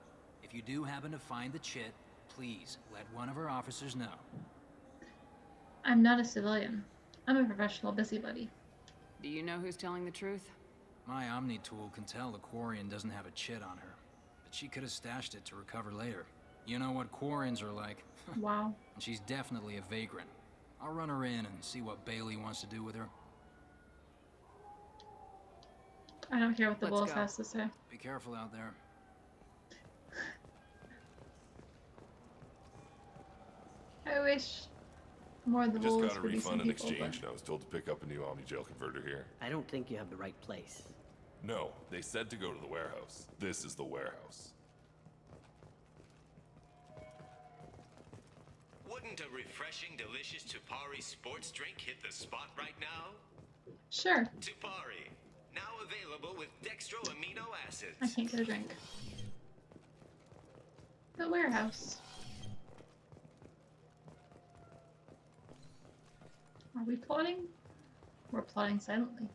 If you do happen to find the chit, please let one of our officers know. I'm not a civilian. I'm a professional busybody. Do you know who's telling the truth? My Omni tool can tell the Quarian doesn't have a chit on her, but she could have stashed it to recover later. You know what Quarians are like. Wow. And she's definitely a vagrant. I'll run her in and see what Bailey wants to do with her. I don't care what the Let's boss go. has to say. Be careful out there. I wish more of the I just bulls got a would be some refund in people, exchange, but... and I was told to pick up a new Omni Jail converter here. I don't think you have the right place. No, they said to go to the warehouse. This is the warehouse. Wouldn't a refreshing, delicious Tupari sports drink hit the spot right now? Sure. Tupari, now available with dextro amino acids. I can't get a drink. The warehouse. Are we plotting? We're plotting silently.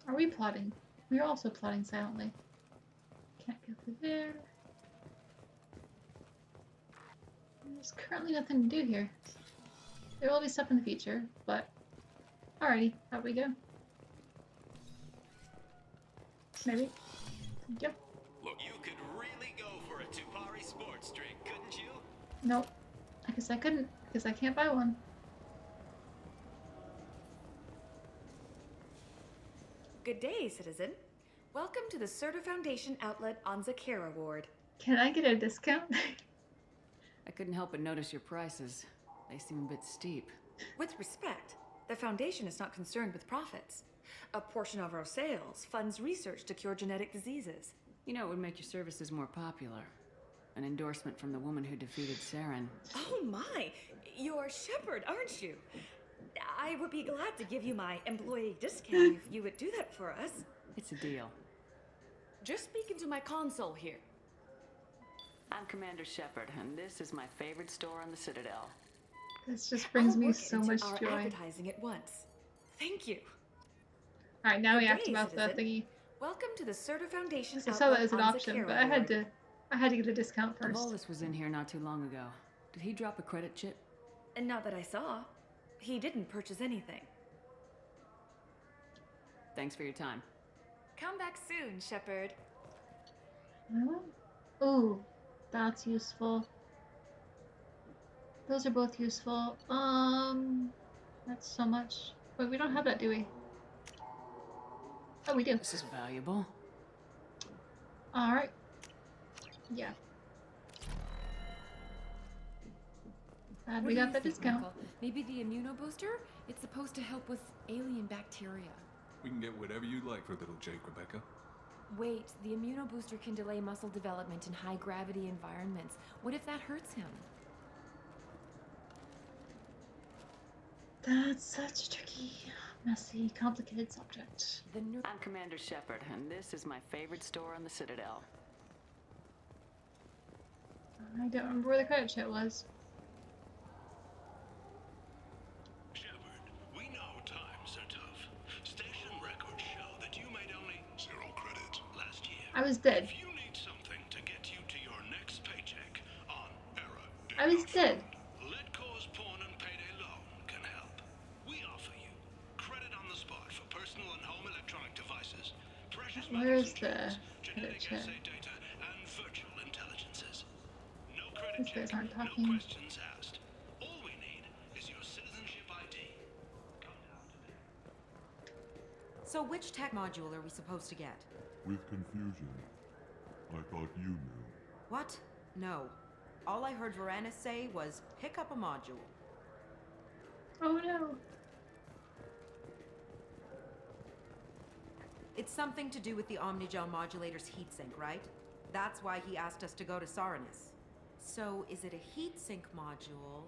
Are we plotting? We are also plotting silently. Can't go through there. There's currently nothing to do here. There will be stuff in the future, but alrighty, out we go. Maybe. Yep. Look, you could really go for a Tupari sports drink, couldn't you? Nope. I guess I couldn't, because I can't buy one. Good day, citizen. Welcome to the Certa Foundation outlet on Zakera Ward. Can I get a discount? I couldn't help but notice your prices. They seem a bit steep. With respect, the Foundation is not concerned with profits. A portion of our sales funds research to cure genetic diseases. You know, it would make your services more popular. An endorsement from the woman who defeated Saren. Oh my! You're Shepard, aren't you? I would be glad to give you my employee discount if you would do that for us. It's a deal. Just speaking to my console here. I'm Commander Shepard, and this is my favorite store on the Citadel. This just brings I'll me work so into much our joy. advertising at once. Thank you. Alright, now we Good have to day, mouth the citizen. thingy. Welcome to the Certa Foundation I saw that outlet as an on option, Zakera but I had Ward. to get a discount first. Volus was in here not too long ago. Did he drop a credit chip? And not that I saw. He didn't purchase anything. Thanks for your time. Come back soon, Shepard. Ooh, that's useful. Those are both useful. That's so much. Wait, we don't have that, do we? Oh, we do. This is valuable. Alright. Yeah. Glad we got the discount. Maybe the immunobooster? It's supposed to help with alien bacteria. We can get whatever you like for little Jake, Rebecca. Wait, the immunobooster can delay muscle development in high-gravity environments. What if that hurts him? That's such a tricky, messy, complicated subject. I'm Commander Shepard, and this is my favorite store on the Citadel. I don't remember where the credit chip was. We know times are tough. Station records show that you made only 0 credit last year. I was dead. If you need something to get you to your next paycheck on Era, I was dead. Let Cause Pawn and Payday Loan can help. We offer you credit on the spot for personal and home electronic devices, precious Where's metals and the genetic credit chip? assay data, and virtual intelligences. No credit These guys check, aren't no talking. questions asked. All we need is your citizenship ID. So which tech module are we supposed to get? With confusion. I thought you knew. What? No. All I heard Varanus say was, pick up a module. Oh no. It's something to do with the Omnigel modulator's heatsink, right? That's why he asked us to go to Saranus. So is it a heatsink module,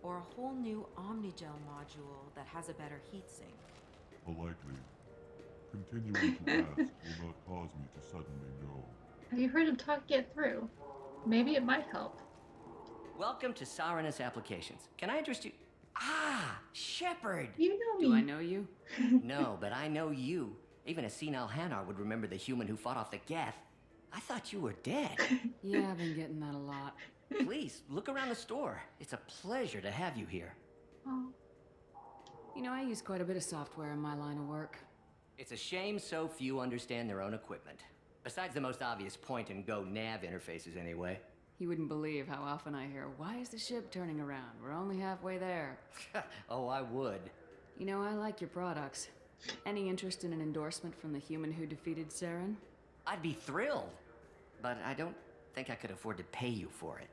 or a whole new Omnigel module that has a better heatsink? Politely. Continuing to ask will not cause me to suddenly know. Have you heard him talk get through? Maybe it might help. Welcome to Saranus Applications. Can I interest you? Ah, Shepard! You know me. Do I know you? No, but I know you. Even a senile Hanar would remember the human who fought off the Geth. I thought you were dead. Yeah, I've been getting that a lot. Please, look around the store. It's a pleasure to have you here. Oh. You know, I use quite a bit of software in my line of work. It's a shame so few understand their own equipment. Besides the most obvious point-and-go nav interfaces, anyway. You wouldn't believe how often I hear, "Why is the ship turning around? We're only halfway there." Oh, I would. You know, I like your products. Any interest in an endorsement from the human who defeated Saren? I'd be thrilled. But I don't think I could afford to pay you for it.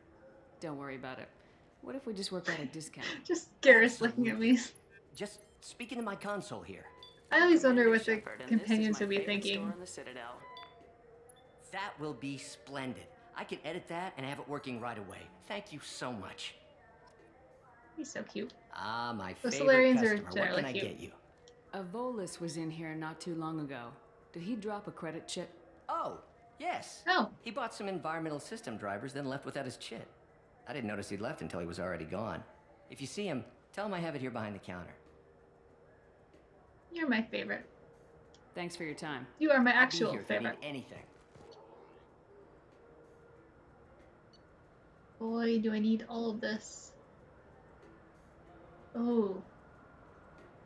Don't worry about it. What if we just work out a discount? Just Garrus looking at me. Just speaking to my console here. I always wonder what the Shepard, and companions this is would my be favorite store thinking. on the Citadel. That will be splendid. I can edit that and have it working right away. Thank you so much. He's so cute. Ah, my The favorite Solarians are customer. What generally can I cute. get you? A Volus was in here not too long ago. Did he drop a credit chip? Oh, yes. Oh. He bought some environmental system drivers, then left without his chit. I didn't notice he'd left until he was already gone. If you see him, tell him I have it here behind the counter. You're my favorite. Thanks for your time. You are my I'll be actual here if you favorite. need anything. Boy, do I need all of this. Oh.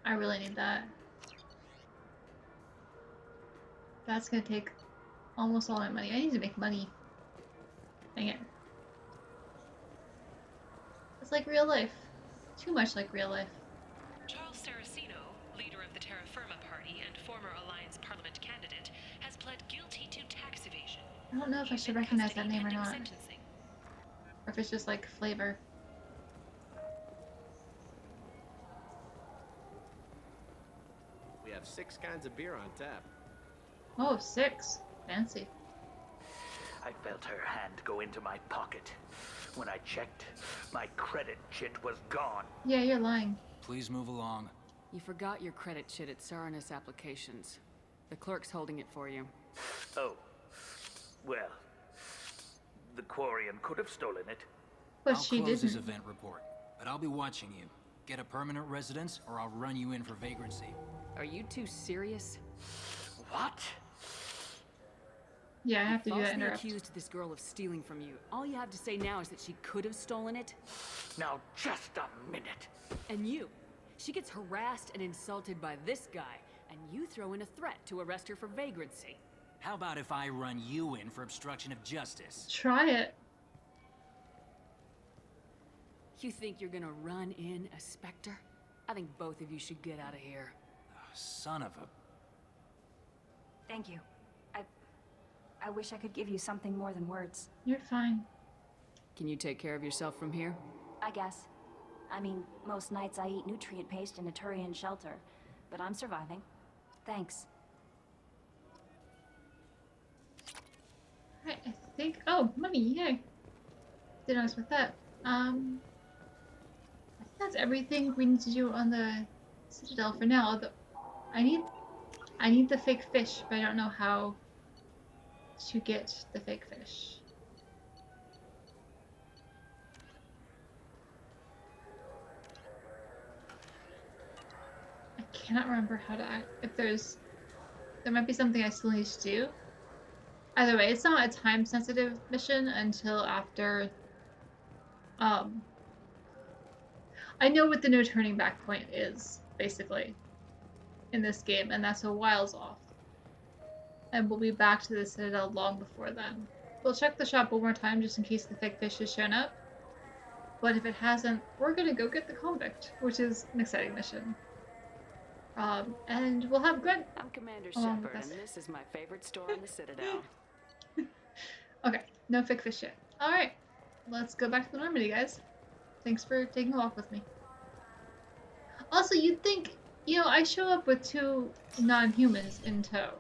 I really need that. That's gonna take almost all my money. I need to make money. Dang it. It's like real life. Too much like real life. Charles Saraceno, leader of the Terra Firma Party and former Alliance parliamentarian I don't know if I He's should in recognize that custody name or pending not. sentencing. Or if it's just like flavor. We have 6 kinds of beer on tap. Oh, 6. Fancy. I felt her hand go into my pocket. When I checked, my credit chit was gone. Yeah, you're lying. Please move along. You forgot your credit chit at Saranus Applications. The clerk's holding it for you. Oh. Well, the Quarian could have stolen it. But I'll she close this didn't. event report, but I'll be watching you. Get a permanent residence, or I'll run you in for vagrancy. Are you two serious? What? Yeah, I have to do that Falsely interrupt. accused this girl of stealing from you. All you have to say now is that she could have stolen it. Now, just a minute. And you. She gets harassed and insulted by this guy, and you throw in a threat to arrest her for vagrancy. How about if I run you in for obstruction of justice? Try it. You think you're gonna run in a Spectre? I think both of you should get out of here. Son of a... Thank you. I wish I could give you something more than words. You're fine. Can you take care of yourself from here? I guess. I mean, most nights I eat nutrient paste in a Turian shelter, but I'm surviving. Thanks. Alright, I think. Oh, money! Yay! Didn't expect that. I think that's everything we need to do on the Citadel for now. Although I need the fake fish, but I don't know how to get the fake fish. I cannot remember how to act. If there might be something I still need to do. Either way, it's not a time-sensitive mission until after. I know what the no turning back point is, basically, in this game, and that's a whiles off. And we'll be back to the Citadel long before then. We'll check the shop one more time just in case the fake fish has shown up. But if it hasn't, we're gonna go get the Convict, which is an exciting mission. And we'll have Gwen. I'm Commander along Shepard, with us. and this is my favorite store in the Citadel. Okay, no fake fish yet. Alright, let's go back to the Normandy, guys. Thanks for taking a walk with me. Also, you'd think, I show up with 2 non-humans in tow.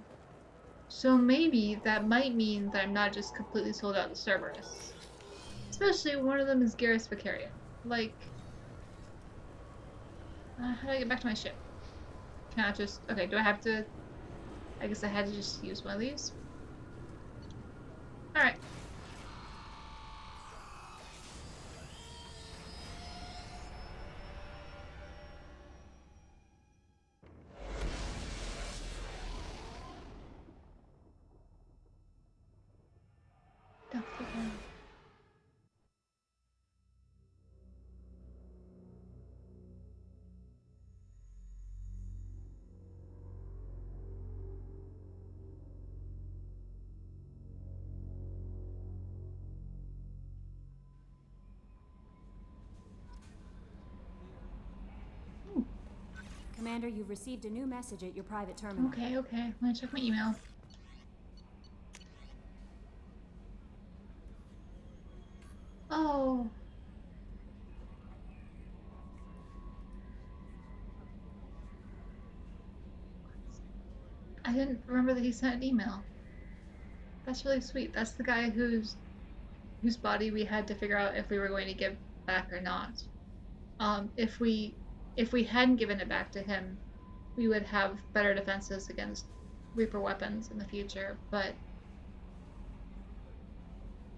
So maybe that might mean that I'm not just completely sold out to Cerberus. Especially one of them is Garrus Vicarian. Like, how do I get back to my ship? Can I just, okay, do I have to, I guess I had to just use one of these. Alright. Commander, you've received a new message at your private terminal. Okay, I'm gonna check my email. Oh. I didn't remember that he sent an email. That's really sweet. That's the guy whose body we had to figure out if we were going to give back or not. If we hadn't given it back to him, we would have better defenses against Reaper weapons in the future, but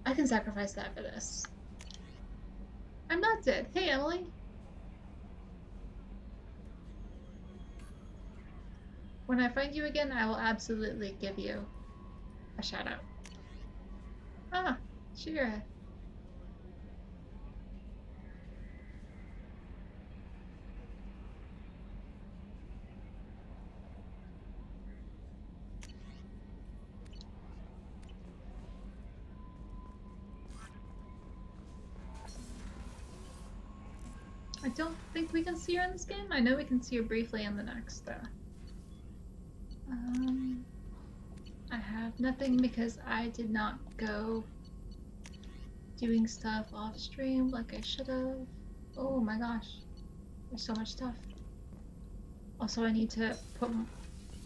I can sacrifice that for this. I'm not dead. Hey, Emily. When I find you again, I will absolutely give you a shout out. Ah, Shira. I don't think we can see her in this game. I know we can see her briefly in the next, though. I have nothing because I did not go doing stuff off stream like I should have. Oh my gosh, there's so much stuff. Also, I need to put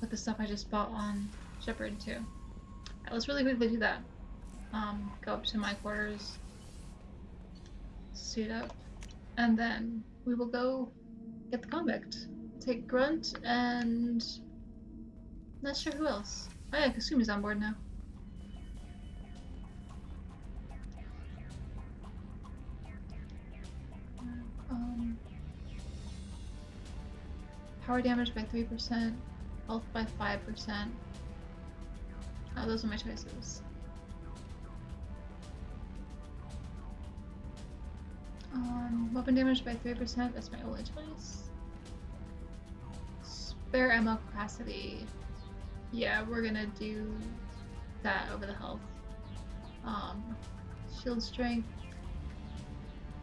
the stuff I just bought on Shepherd too. Alright, let's really quickly do that. Go up to my quarters, suit up, and then we will go get the convict. Take Grunt and not sure who else. Oh yeah, Kasumi's on board now. Power damage by 3%, health by 5%. Oh, those are my choices. Weapon damage by 3%, that's my only choice. Spare ammo capacity. Yeah, we're gonna do that over the health. Shield strength.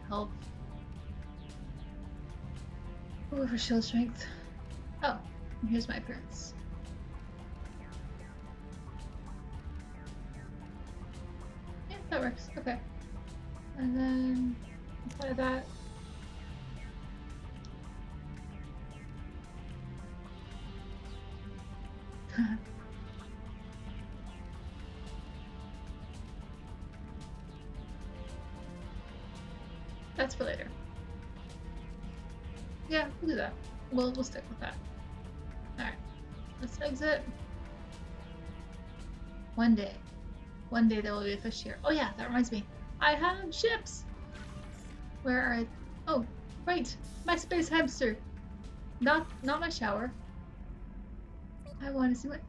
Health. Ooh, for shield strength. Oh, and here's my appearance. Yeah, that works. Okay. And then apply that. That's for later. Yeah, we'll do that. We'll stick with that. Alright. Let's exit. One day there will be a fish here. Oh yeah, that reminds me. I have ships! Where are... Oh, right! My space hamster! Not my shower. I want to see what...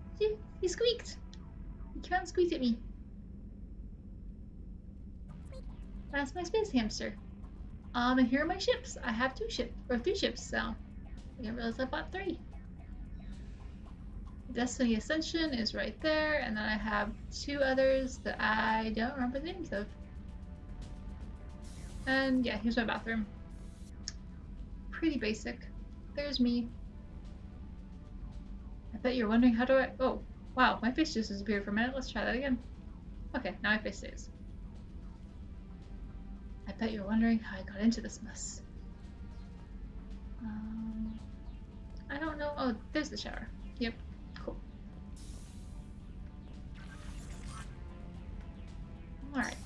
He squeaked! He can't squeak at me. That's my space hamster. And here are my ships. I have 3 ships, so I didn't realize I bought 3. Destiny Ascension is right there, and then I have 2 others that I don't remember the names of. And yeah, here's my bathroom. Pretty basic. There's me. I bet you're wondering how do I... Oh, wow, my face just disappeared for a minute. Let's try that again. Okay, now my face stays. I bet you're wondering how I got into this mess. I don't know. Oh, there's the shower. Yep, cool. Alright.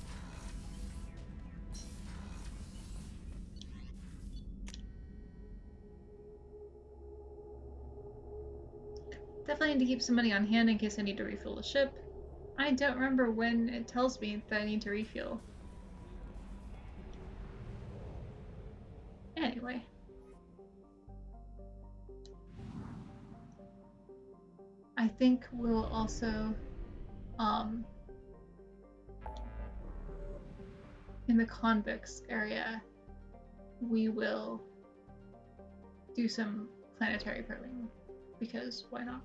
Definitely need to keep some money on hand in case I need to refuel the ship. I don't remember when it tells me that I need to refuel. Anyway. I think we'll also, in the convicts area, we will do some planetary probing, because why not?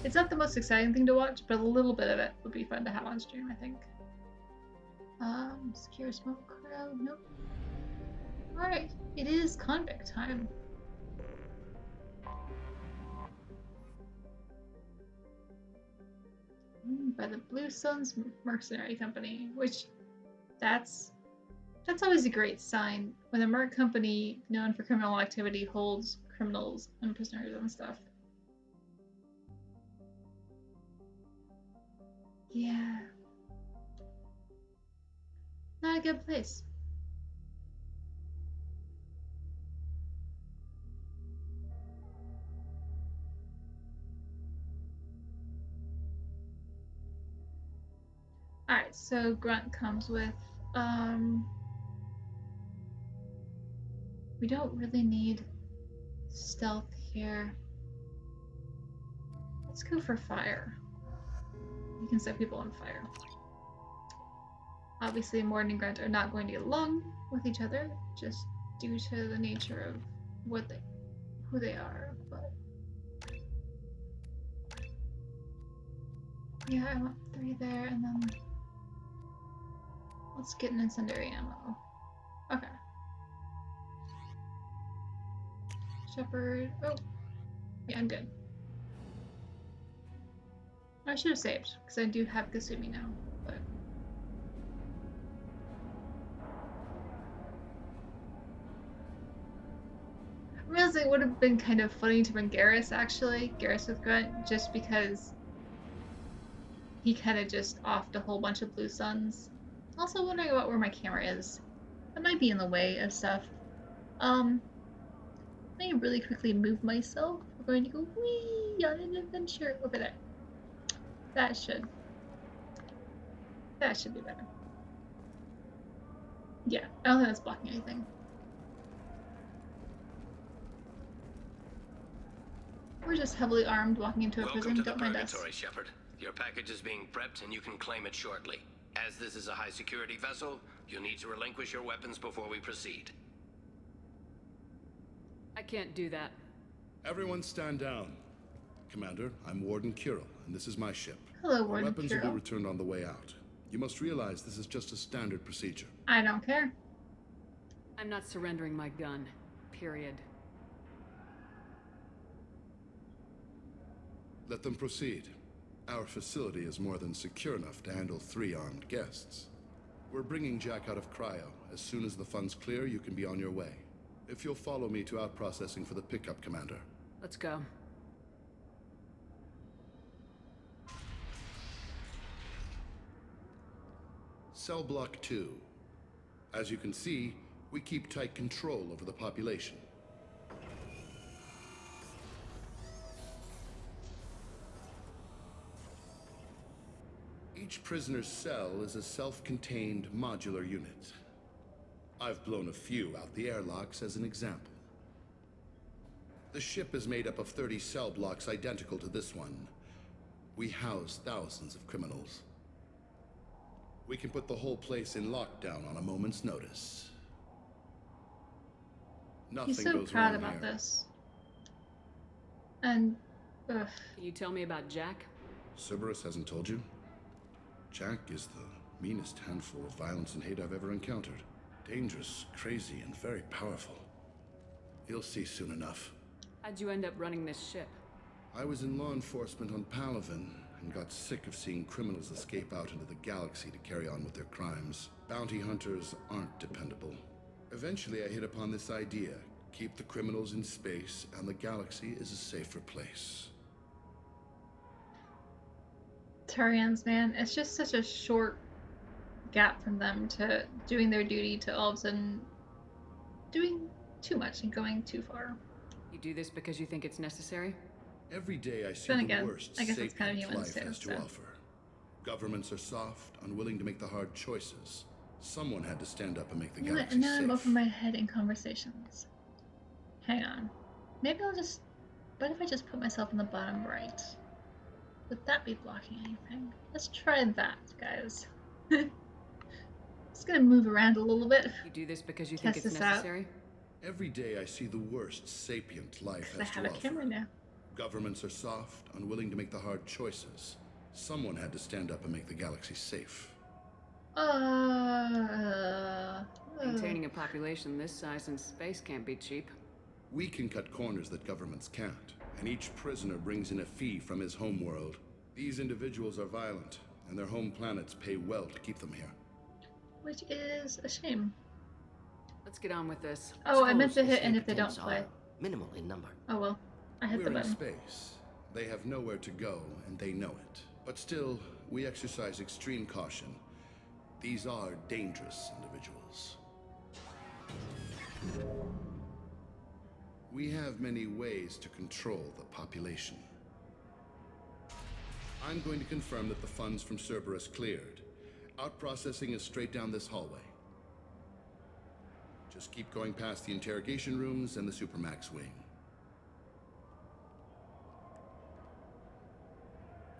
It's not the most exciting thing to watch, but a little bit of it would be fun to have on stream, I think. Secure smoke crowd, nope. Alright, it is convict time. By the Blue Suns Mercenary Company, which that's always a great sign when a merc company known for criminal activity holds criminals and prisoners and stuff. Yeah. Not a good place. Alright, so Grunt comes with, we don't really need stealth here. Let's go for fire. You can set people on fire. Obviously, Morden and Grunt are not going to get along with each other, just due to the nature of who they are, but... Yeah, I want 3 there, and then... Let's get an incendiary ammo. Okay. Shepherd... Oh! Yeah, I'm good. I should have saved, because I do have Kasumi now, but... I realized it would have been kind of funny to bring Garrus, actually. Garrus with Grunt, just because he kind of just offed a whole bunch of blue suns. Also wondering about where my camera is. That might be in the way of stuff. Let me really quickly move myself. We're going to go wee on an adventure over there. That should be better. Yeah, I don't think that's blocking anything. We're just heavily armed walking into a prison. Don't mind us. Welcome to the Purgatory, Shepard. Your package is being prepped and you can claim it shortly. As this is a high security vessel, you'll need to relinquish your weapons before we proceed. I can't do that. Everyone stand down. Commander, I'm Warden Kirill, and this is my ship. Hello, Warden Our weapons Kirill. will be returned on the way out. You must realize this is just a standard procedure. I don't care. I'm not surrendering my gun. Period. Let them proceed. Our facility is more than secure enough to handle 3 armed guests. We're bringing Jack out of cryo. As soon as the funds clear, you can be on your way. If you'll follow me to out-processing for the pickup, Commander. Let's go. Cell Block 2. As you can see, we keep tight control over the population. Each prisoner's cell is a self-contained modular unit. I've blown a few out the airlocks as an example. The ship is made up of 30 cell blocks identical to this one. We house thousands of criminals. We can put the whole place in lockdown on a moment's notice. Nothing He's so goes proud wrong about here. this. And, ugh. Can you tell me about Jack? Cerberus hasn't told you? Jack is the meanest handful of violence and hate I've ever encountered. Dangerous, crazy, and very powerful. You'll see soon enough. How'd you end up running this ship? I was in law enforcement on Palaven and got sick of seeing criminals escape out into the galaxy to carry on with their crimes. Bounty hunters aren't dependable. Eventually I hit upon this idea. Keep the criminals in space and the galaxy is a safer place. Turians, man, it's just such a short gap from them to doing their duty to all of a sudden doing too much and going too far. You do this because you think it's necessary? Every day I see Then the again, worst I guess it's kind of sapient humans life too, has to so. offer. Governments are soft, unwilling to make the hard choices. Someone had to stand up and make the galaxy Now I'm safe. over my head in conversations. Hang on. Maybe I'll just... What if I just put myself in the bottom right? Would that be blocking anything? Let's try that, guys. Just gonna move around a little bit. You do this because you think Test it's this out. necessary? Every day I see the worst sapient life I has have to a offer. camera now. Governments are soft, unwilling to make the hard choices. Someone had to stand up and make the galaxy safe. Maintaining a population this size in space can't be cheap. We can cut corners that governments can't, and each prisoner brings in a fee from his homeworld. These individuals are violent, and their home planets pay well to keep them here. Which is a shame. Let's get on with this. Oh, I meant to hit escape and if they don't attempts play. are minimal in number. Oh well. I hit We're the in button. space. They have nowhere to go, and they know it. But still, we exercise extreme caution. These are dangerous individuals. We have many ways to control the population. I'm going to confirm that the funds from Cerberus cleared. Out-processing is straight down this hallway. Just keep going past the interrogation rooms and the Supermax wing.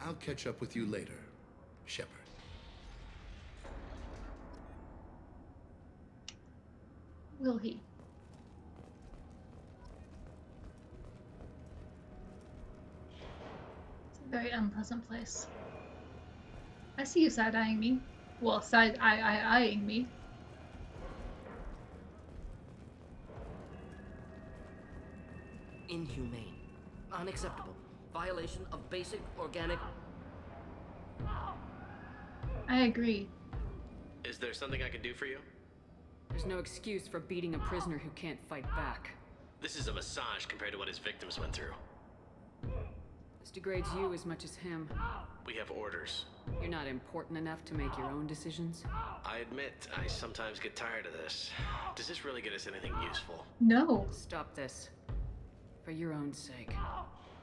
I'll catch up with you later, Shepard. Will he? It's a very unpleasant place. I see you side-eyeing me. Well, side-eyeing me. Inhumane. Unacceptable. Violation of basic organic... I agree. Is there something I can do for you? There's no excuse for beating a prisoner who can't fight back. This is a massage compared to what his victims went through. This degrades you as much as him. We have orders. You're not important enough to make your own decisions? I admit, I sometimes get tired of this. Does this really get us anything useful? No. Stop this. For your own sake.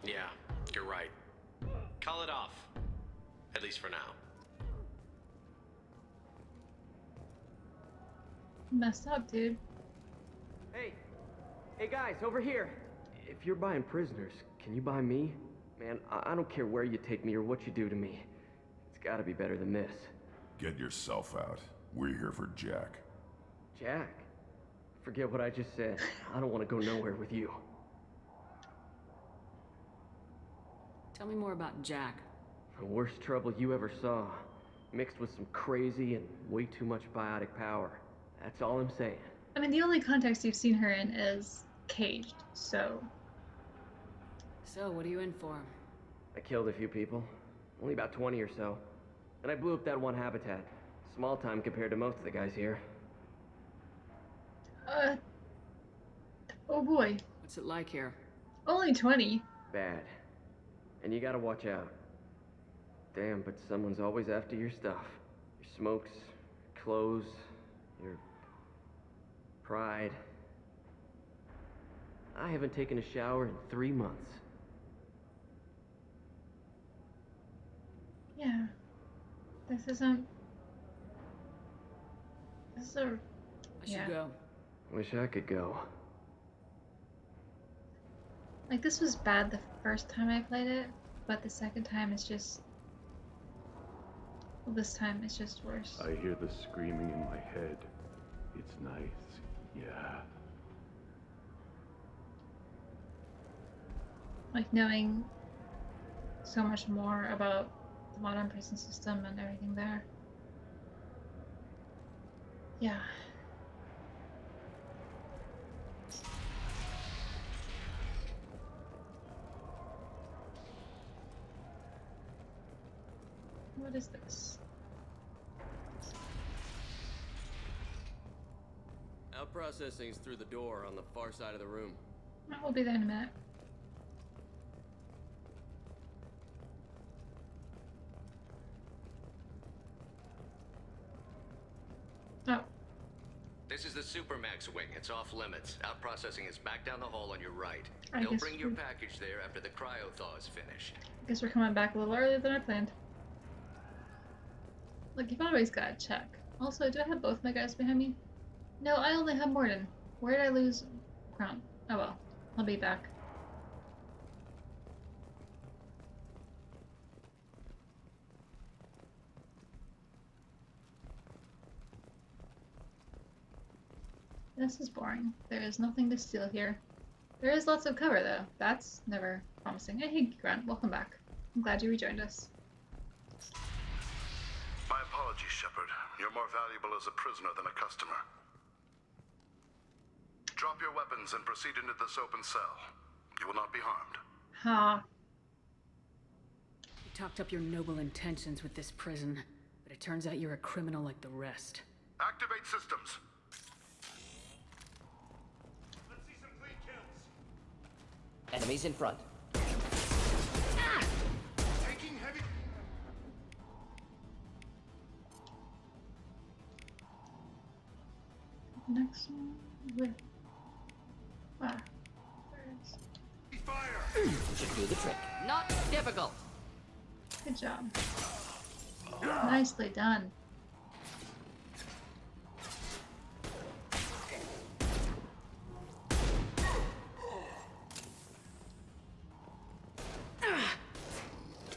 Yeah, you're right. Call it off. At least for now. Messed up, dude. Hey guys, over here. If you're buying prisoners, can you buy me? Man, I don't care where you take me or what you do to me. It's gotta be better than this. Get yourself out. We're here for Jack. Jack? Forget what I just said. I don't want to go nowhere with you. Tell me more about Jack. The worst trouble you ever saw. Mixed with some crazy and way too much biotic power. That's all I'm saying. I mean, the only context you've seen her in is caged, so... So, what are you in for? I killed a few people. Only about 20 or so. And I blew up that one habitat. Small time compared to most of the guys here. Oh boy. What's it like here? Only 20. Bad. And you gotta watch out. Damn, but someone's always after your stuff. Your smokes, clothes, your pride. I haven't taken a shower in 3 months. Yeah. This is a... I should go. Wish I could go. Like, this was bad the first time I played it, but the second time it's just... Well, this time it's just worse. I hear the screaming in my head. It's nice, yeah. Like, knowing so much more about the modern prison system and everything there. Yeah. What is this? Out processing's through the door on the far side of the room. We'll be there in a minute. Oh. This is the Supermax wing. It's off limits. Out processing is back down the hall on your right. I They'll guess bring your package there after the cryo thaw is finished. Guess we're coming back a little earlier than I planned. Look, you've always got to check. Also, do I have both my guys behind me? No, I only have Morden. Where did I lose Crown? Oh well, I'll be back. This is boring. There is nothing to steal here. There is lots of cover though. That's never promising. Hey Grant, welcome back. I'm glad you rejoined us. My apologies, Shepard. You're more valuable as a prisoner than a customer. Drop your weapons and proceed into this open cell. You will not be harmed. Ha. You talked up your noble intentions with this prison, but it turns out you're a criminal like the rest. Activate systems. Let's see some clean kills. Enemies in front. Taking heavy. Next one with Fire. Should do the trick. Not difficult. Good job. Nicely done.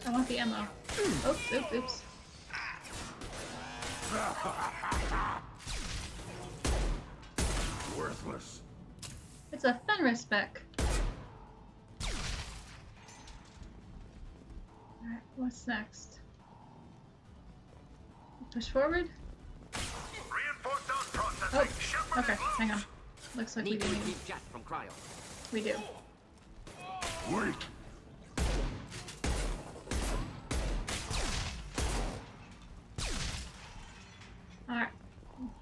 I want the ammo. Oh, oops. Worthless. It's a Fenris spec. Alright, what's next? Push forward? Reinforced out processing. Oh, okay, hang on. Looks like we Need do. to retrieve Jack from cryo. We do. Wait.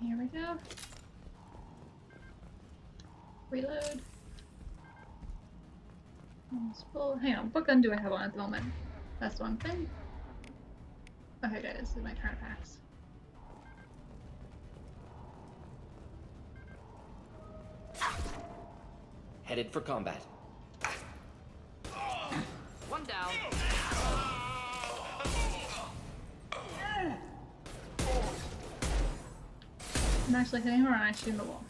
Here we go. Reload. Almost full. Hang on, what gun do I have on at the moment? That's one thing. Okay, guys, this is my current packs. Headed for combat. One down. I'm actually hitting her and I shoot the wall.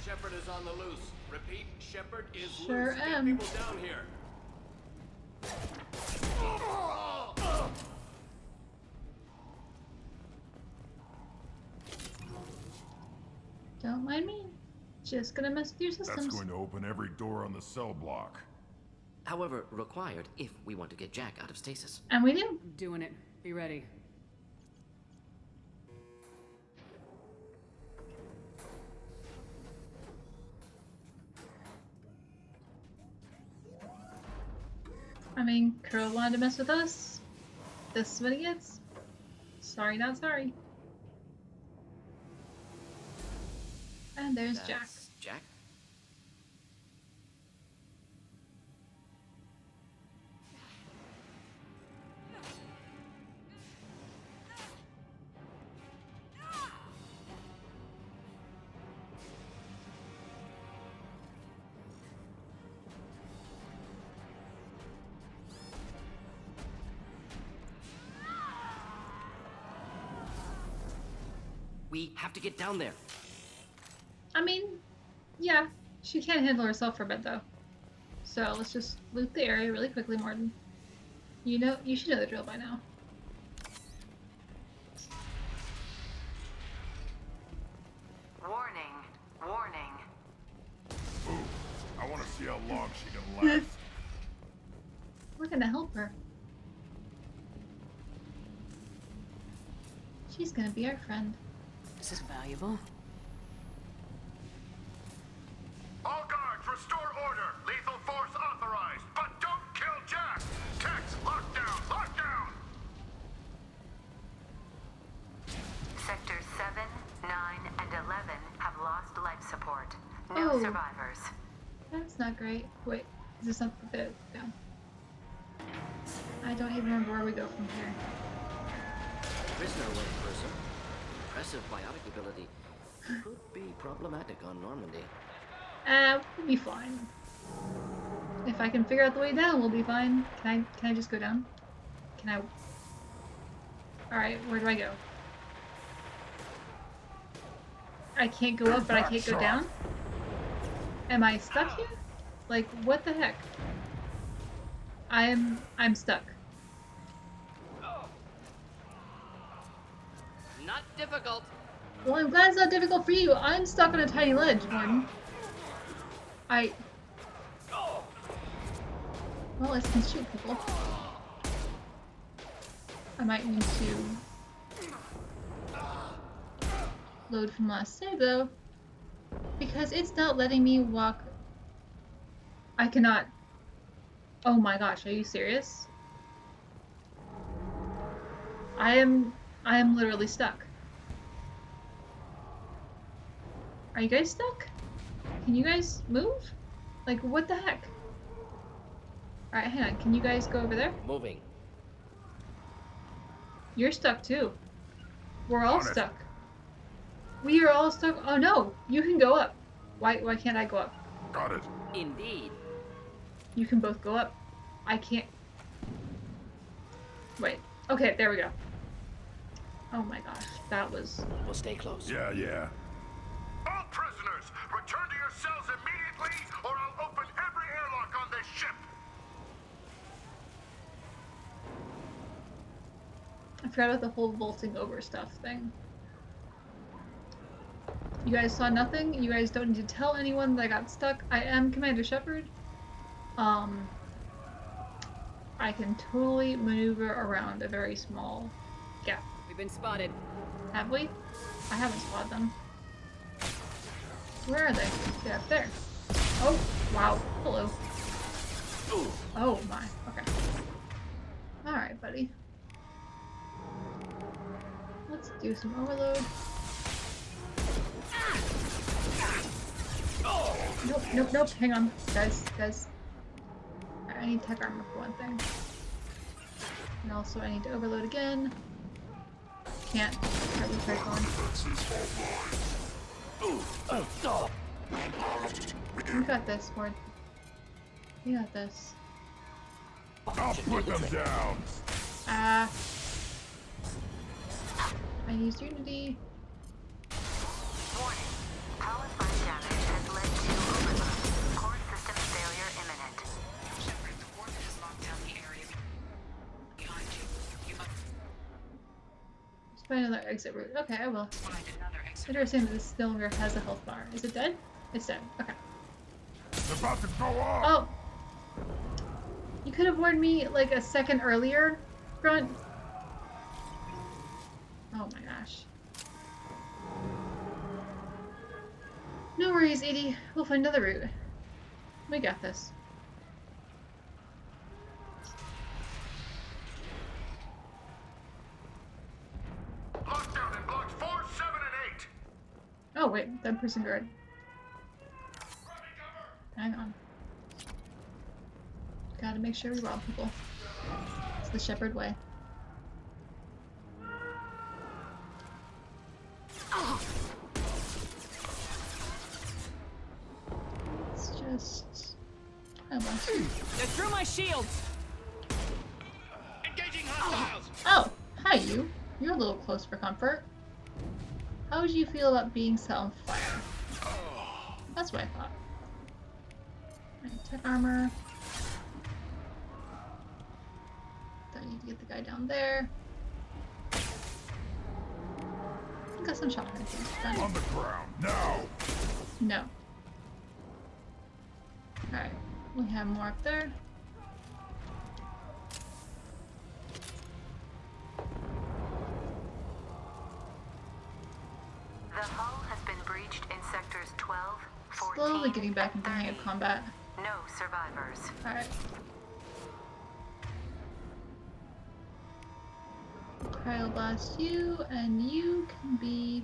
Shepard is on the loose. Repeat, Shepard is Sure loose. am. Get people down here. Don't mind me. Just gonna mess with your systems. That's going to open every door on the cell block. However, required if we want to get Jack out of stasis. And we do. Doing it. Be ready. I mean, Curl wanted to mess with us. This is what he gets. Sorry, not sorry. And there's Jack. Jack? We have to get down there. I mean, yeah, she can't handle herself for a bit though. So let's just loot the area really quickly, Morton. You should know the drill by now. Warning, warning. Ooh, I want to see how long she can last. We're gonna help her. She's gonna be our friend. Is this valuable? All guards, restore order. Lethal force authorized, but don't kill Jack. Tex, lockdown, lockdown. Sectors 7, 9, and 11 have lost life support. No Oh. survivors. That's not great. Wait, is this something that down? I don't even remember where we go from here. Prisoner one person. Impressive biotic ability. Could be problematic on Normandy. We'll be fine. If I can figure out the way down, we'll be fine. Can I just go down? Can I? Alright, where do I go? I can't go up, but I can't go down? Am I stuck here? Like, what the heck? I'm stuck. Not difficult. Well, I'm glad it's not difficult for you. I'm stuck on a tiny ledge, Morton. Well, I can shoot people. I might need to load from last save, though. Because it's not letting me walk. I cannot. Oh my gosh, are you serious? I am literally stuck. Are you guys stuck? Can you guys move? Like, what the heck? Alright, hang on. Can you guys go over there? Moving. You're stuck too. We're all stuck. We are all stuck. Oh no! You can go up. Why can't I go up? Got it. Indeed. You can both go up. I can't. Wait. Okay, there we go. Oh my gosh, that was... We'll stay close. Yeah. All prisoners, return to your cells immediately, or I'll open every airlock on this ship. I forgot about the whole vaulting over stuff thing. You guys saw nothing? You guys don't need to tell anyone that I got stuck. I am Commander Shepard. I can totally maneuver around a very small gap. We've been spotted. Have we? I haven't spotted them. Where are they? They're up there. Oh, wow. Hello. Oh my. Okay. Alright, buddy. Let's do some overload. Nope, nope, nope. Hang on. Guys. Alright, I need tech armor for one thing. And also I need to overload again. Can't. Alright, we try going. You got this, Ward. You got this. I'll put them down. I used Unity. Warning. Power line damage has led to overload. Core system failure imminent. Shepard, the warden has locked down the area behind you. You must Let's find another exit route. Okay, I will. find another exit. Interesting that this no longer has a health bar. Is it dead? It's dead. Okay. It's about to go off. Oh! You could have warned me like a second earlier, Grunt. Oh my gosh. No worries, Edie. We'll find another route. We got this. Lockdown in blocks 4, 7, and 8. Oh wait, dead person guard. Hang on. Gotta make sure we rob people. It's the Shepherd way. It's just... Oh, They threw my shields! Engaging hostiles! oh! Hi, you. You're a little close for comfort. How would you feel about being set on fire? That's what I thought. Alright, tech armor. I need to get the guy down there. Got some shot rifles. On the ground, now! No. Alright, we have more up there. The hull has been breached in sectors 12, 14, Slowly getting back into the hang of combat. no survivors. Alright. Cryoblast you, and you can be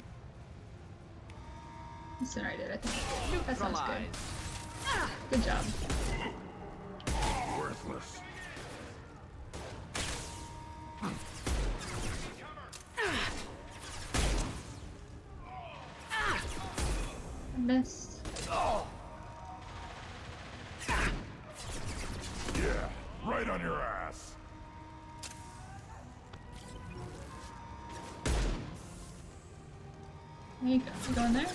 incinerated, I think. That sounds good. Good job. Worthless. I missed. Yeah, right on your ass. There you go. You going there?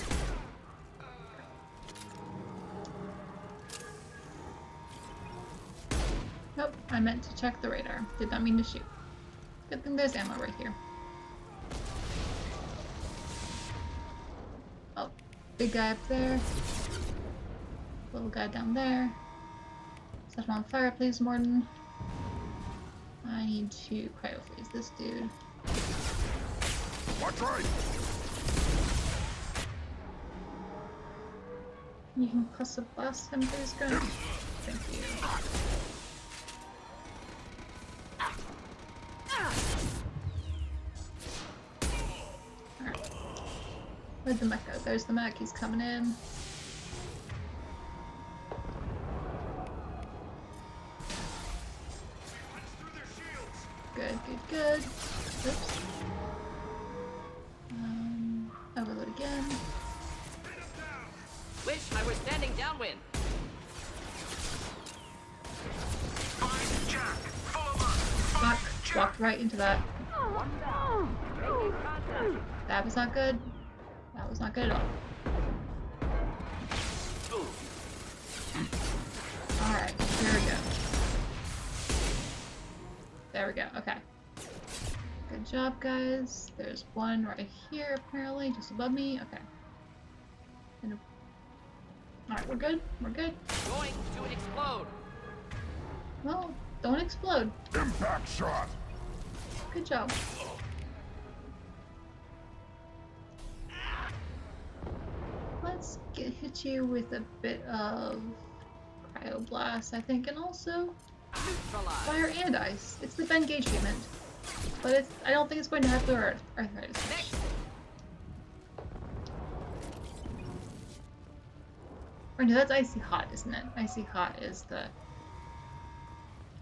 Nope, I meant to check the radar. Did not mean to shoot. Good thing there's ammo right here. Oh, big guy up there. Little guy down there. Set him on fire, please, Morden. I need to cryo-freeze this dude. Watch right. You can press a blast him, please, gun. Thank you. Alright. Where'd the mech go? There's the mech. He's coming in. Good, good, good. Oops. Overload again. Wish I were standing downwind. Fuck. Walked right into that. That was not good. That was not good at all. Alright, here we go. There we go, okay. Good job, guys. There's one right here, apparently, just above me. Okay. Alright, we're good. We're good. Going to explode. Well, don't explode. Impact shot. Good job. Let's hit you with a bit of cryoblast, I think, and also fire and ice. It's the Ben Gage treatment, but I don't think it's going to have the arthritis. Or no, that's icy hot, isn't it? Icy hot is the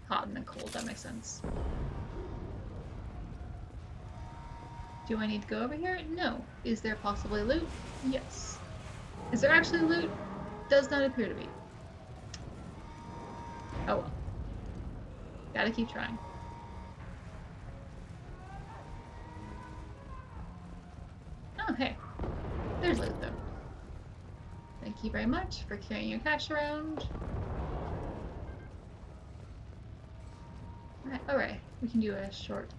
hot and then cold. That makes sense. Do I need to go over here? No. Is there possibly loot? Yes. Is there actually loot? Does not appear to be. Oh well. Gotta keep trying. Oh, hey. There's loot, though. Thank you very much for carrying your cash around. Alright. We can do a short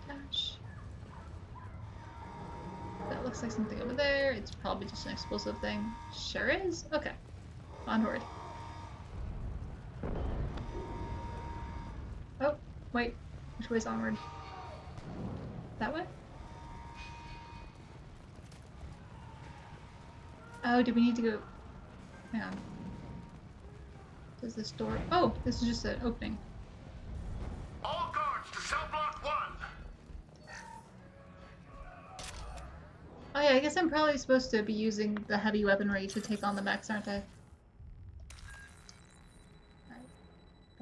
cash. That looks like something over there. It's probably just an explosive thing. Sure is. Okay. Onward. Oh, wait. Which way's onward? That way? Oh, do we need to go... Hang on. Does this door... Oh, this is just an opening. All guards to cell block 1! Oh yeah, I guess I'm probably supposed to be using the heavy weaponry to take on the mechs, aren't I? Right.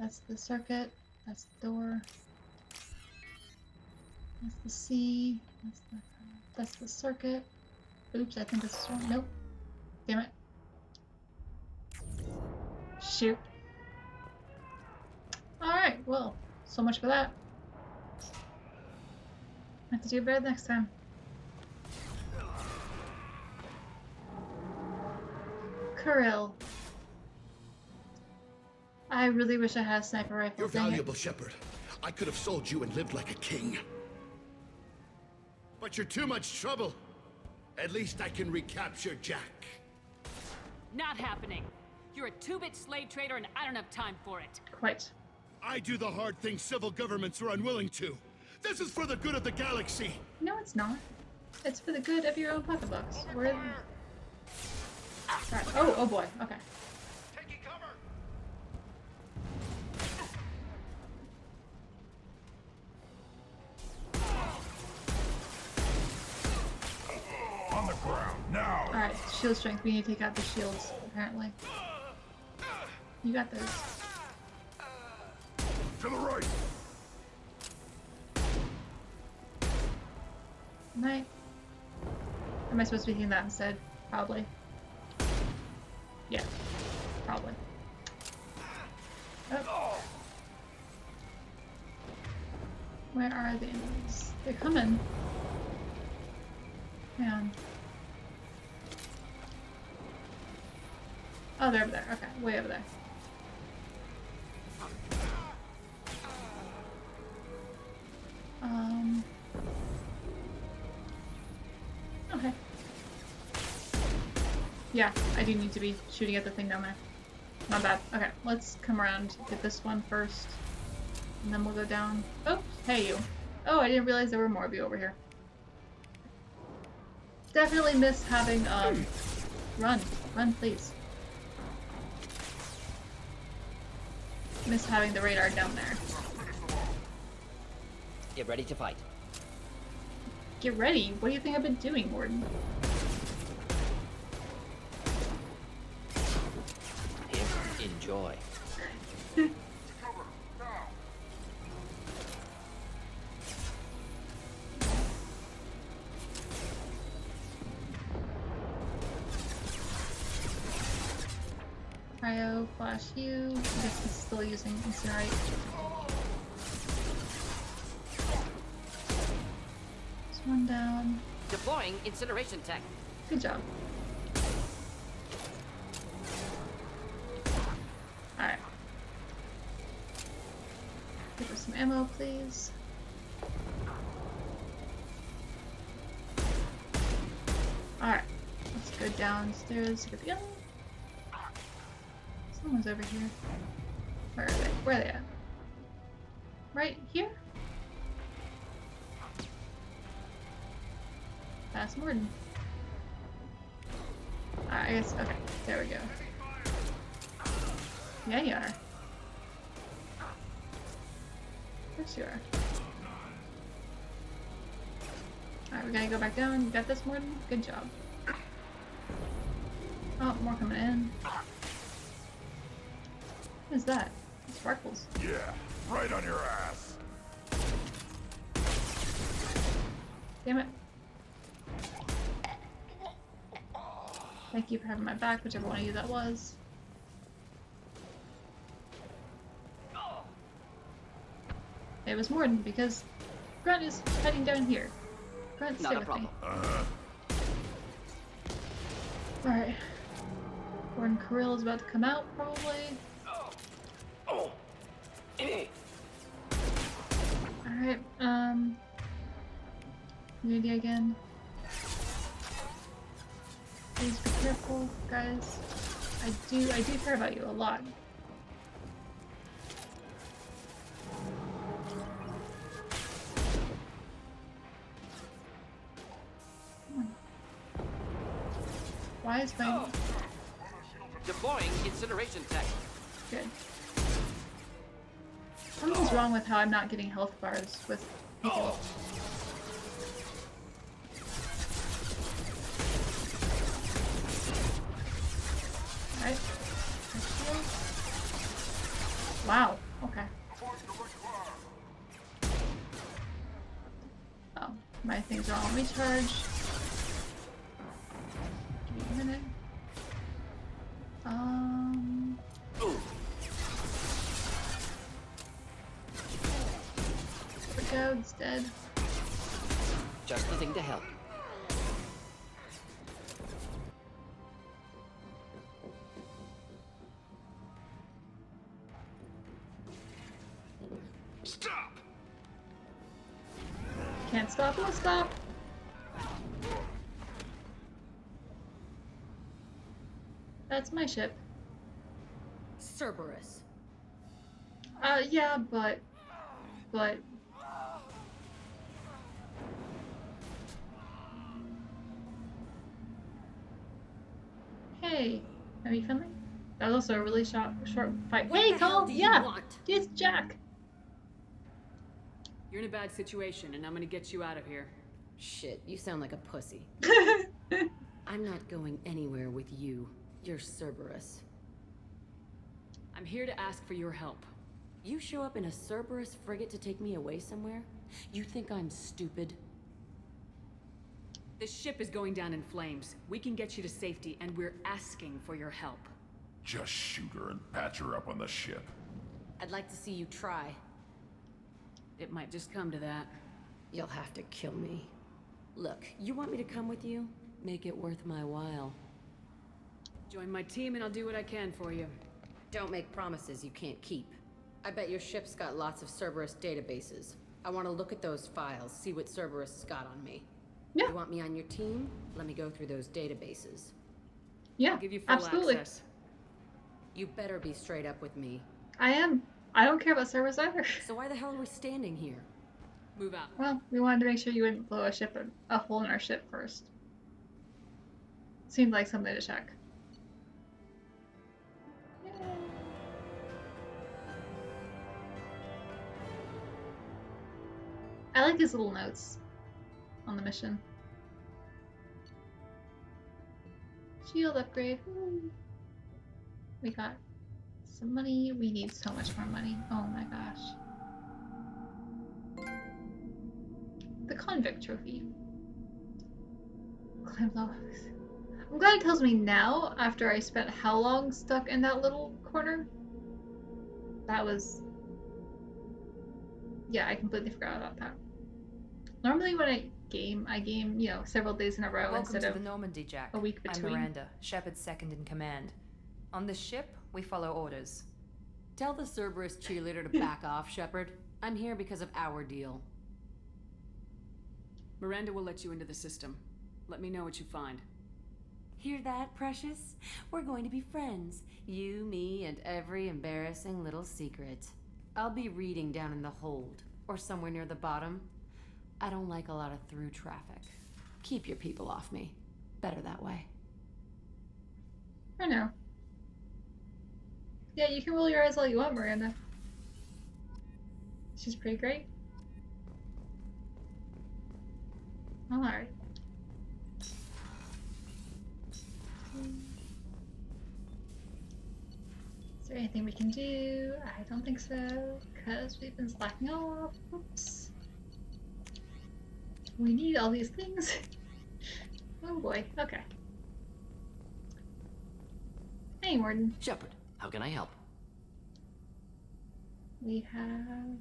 That's the circuit. That's the door. That's the C. That's the circuit. Oops, I think this is one. Nope. Damn it. Shoot. Alright, well, so much for that. I have to do better next time. Kirill. I really wish I had a sniper rifle. You're valuable, Shepard. I could have sold you and lived like a king. But you're too much trouble. At least I can recapture Jack. Not happening. You're a two-bit slave trader and I don't have time for it. Quite. I do the hard things civil governments are unwilling to. This is for the good of the galaxy. No, it's not. It's for the good of your own pocketbooks. Right. Oh boy. Okay. Taking cover. On the ground, now! Alright, shield strength. We need to take out the shields, apparently. You got this. To the right! Night. Am I supposed to be hitting that instead? Probably. Yeah. Probably. Oh. Where are the enemies? They're coming. Hang on. Oh, they're over there. Okay, way over there. Okay. Yeah, I do need to be shooting at the thing down there. Not bad. Okay, let's come around, get this one first, and then we'll go down. Oh, hey you. Oh, I didn't realize there were more of you over here. Definitely miss having, run. Run, please. Miss having the radar down there. Get ready to fight. Get ready? What do you think I've been doing, Warden? Enjoy. Cryo, flash you. I guess he's still using Incinerate. There's one down. Deploying incineration tech. Good job. Alright. Give us some ammo, please. Alright. Let's go downstairs to get the other. Someone's over here. Where are they? Where are they at? Right here? That's Morden. Alright. I guess, okay, there we go. Yeah, you are. Of course you are. Alright, we gotta go back down. You got this, Morton? Good job. Oh, more coming in. What is that? Sparkles. Yeah, right on your ass. Damn it. Thank you for having my back, whichever one of you that was. It was Morden, because Grunt is heading down here. Grunt, stay with me. Alright. Gordon Kirill is about to come out, probably. Alright, Unity again. Please be careful, guys. I do care about you a lot. Why is my... Deploying incineration tech. Good. Something's wrong with how I'm not getting health bars with people. Alright. Wow. Okay. Oh, my things are all recharged. Give me a minute. The goat's dead. Just the thing to help. Stop! Can't stop, won't stop. That's my ship. Cerberus. Yeah, but... Hey, are you friendly? That was also a really short fight. What Hey, the hell Cole! do you Yeah! want? It's Jack! You're in a bad situation, and I'm gonna get you out of here. Shit, you sound like a pussy. I'm not going anywhere with you. You're Cerberus. I'm here to ask for your help. You show up in a Cerberus frigate to take me away somewhere? You think I'm stupid? This ship is going down in flames. We can get you to safety, and we're asking for your help. Just shoot her and patch her up on the ship. I'd like to see you try. It might just come to that. You'll have to kill me. Look, you want me to come with you? Make it worth my while. Join my team and I'll do what I can for you. Don't make promises you can't keep. I bet your ship's got lots of Cerberus databases. I want to look at those files, see what Cerberus has got on me. Yeah. You want me on your team? Let me go through those databases. Yeah, I'll give you full absolutely. access. You better be straight up with me. I am. I don't care about servers either. So why the hell are we standing here? Move out. Well, we wanted to make sure you wouldn't blow a hole in our ship first. Seemed like something to check. Yay. I like his little notes on the mission. Shield upgrade. Woo. We got some money. We need so much more money. Oh my gosh. The Convict trophy. Climb low. I'm glad it tells me now, after I spent how long stuck in that little corner. That was... Yeah, I completely forgot about that. Normally when I game, you know, several days in a row Welcome instead to of the Normandy, Jack. a week between. I'm Miranda, Shepard's second in command. On this ship, we follow orders. Tell the Cerberus cheerleader to back off, Shepard. I'm here because of our deal. Miranda will let you into the system. Let me know what you find. Hear that, Precious? We're going to be friends. You, me, and every embarrassing little secret. I'll be reading down in the hold, or somewhere near the bottom. I don't like a lot of through traffic. Keep your people off me. Better that way. I know. Yeah, you can roll your eyes all you want, Miranda. She's pretty great. Alright. Is there anything we can do? I don't think so, because we've been slacking off. Oops. We need all these things. Oh boy, okay. Hey, Morden. Shepard, how can I help? We have...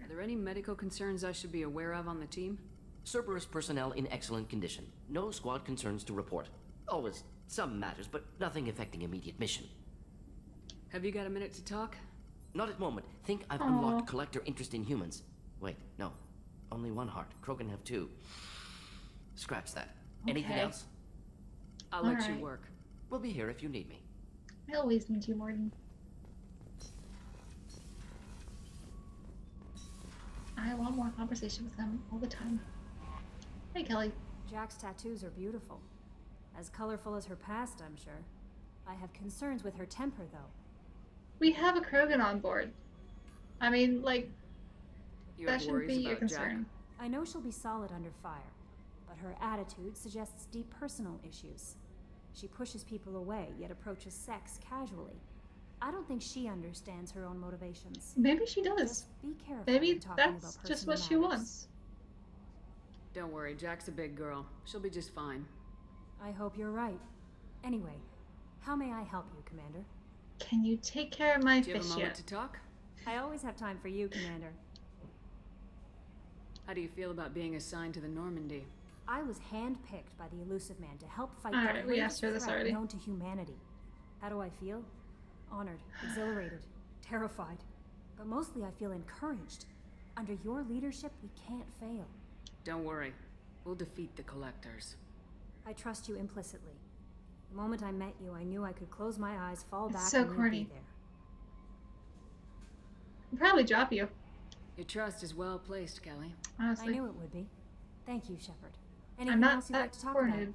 Are there any medical concerns I should be aware of on the team? Cerberus personnel in excellent condition. No squad concerns to report. Always some matters, but nothing affecting immediate mission. Have you got a minute to talk? Not at moment. Think I've unlocked collector interest in humans. Wait, no. Only one heart. Krogan have two. Scratch that. Anything else? I'll let you work. We'll be here if you need me. I always need you, Morden. I want more conversation with them all the time. Hey, Kelly. Jack's tattoos are beautiful. As colorful as her past, I'm sure. I have concerns with her temper, though. We have a Krogan on board. I mean, like, that shouldn't be a concern. I know she'll be solid under fire, but her attitude suggests deep personal issues. She pushes people away, yet approaches sex casually. I don't think she understands her own motivations. Maybe she does. Just be careful. Maybe that's just what she wants. Don't worry, Jack's a big girl. She'll be just fine. I hope you're right. Anyway, how may I help you, Commander? Can you take care of my Do you have fish a moment yet? to talk? I always have time for you, Commander. How do you feel about being assigned to the Normandy? I was handpicked by the Elusive Man to help fight Alright, the we greatest asked her this threat already. known to humanity. How do I feel? Honored, exhilarated, terrified. But mostly I feel encouraged. Under your leadership, we can't fail. Don't worry. We'll defeat the Collectors. I trust you implicitly. The moment I met you, I knew I could close my eyes, fall back, so and you'd corny. be there. I'll probably drop you. Your trust is well placed, Kelly. Honestly. I knew it would be. Thank you, Shepard. I'm Anything not else you'd like that to talk cornered. about?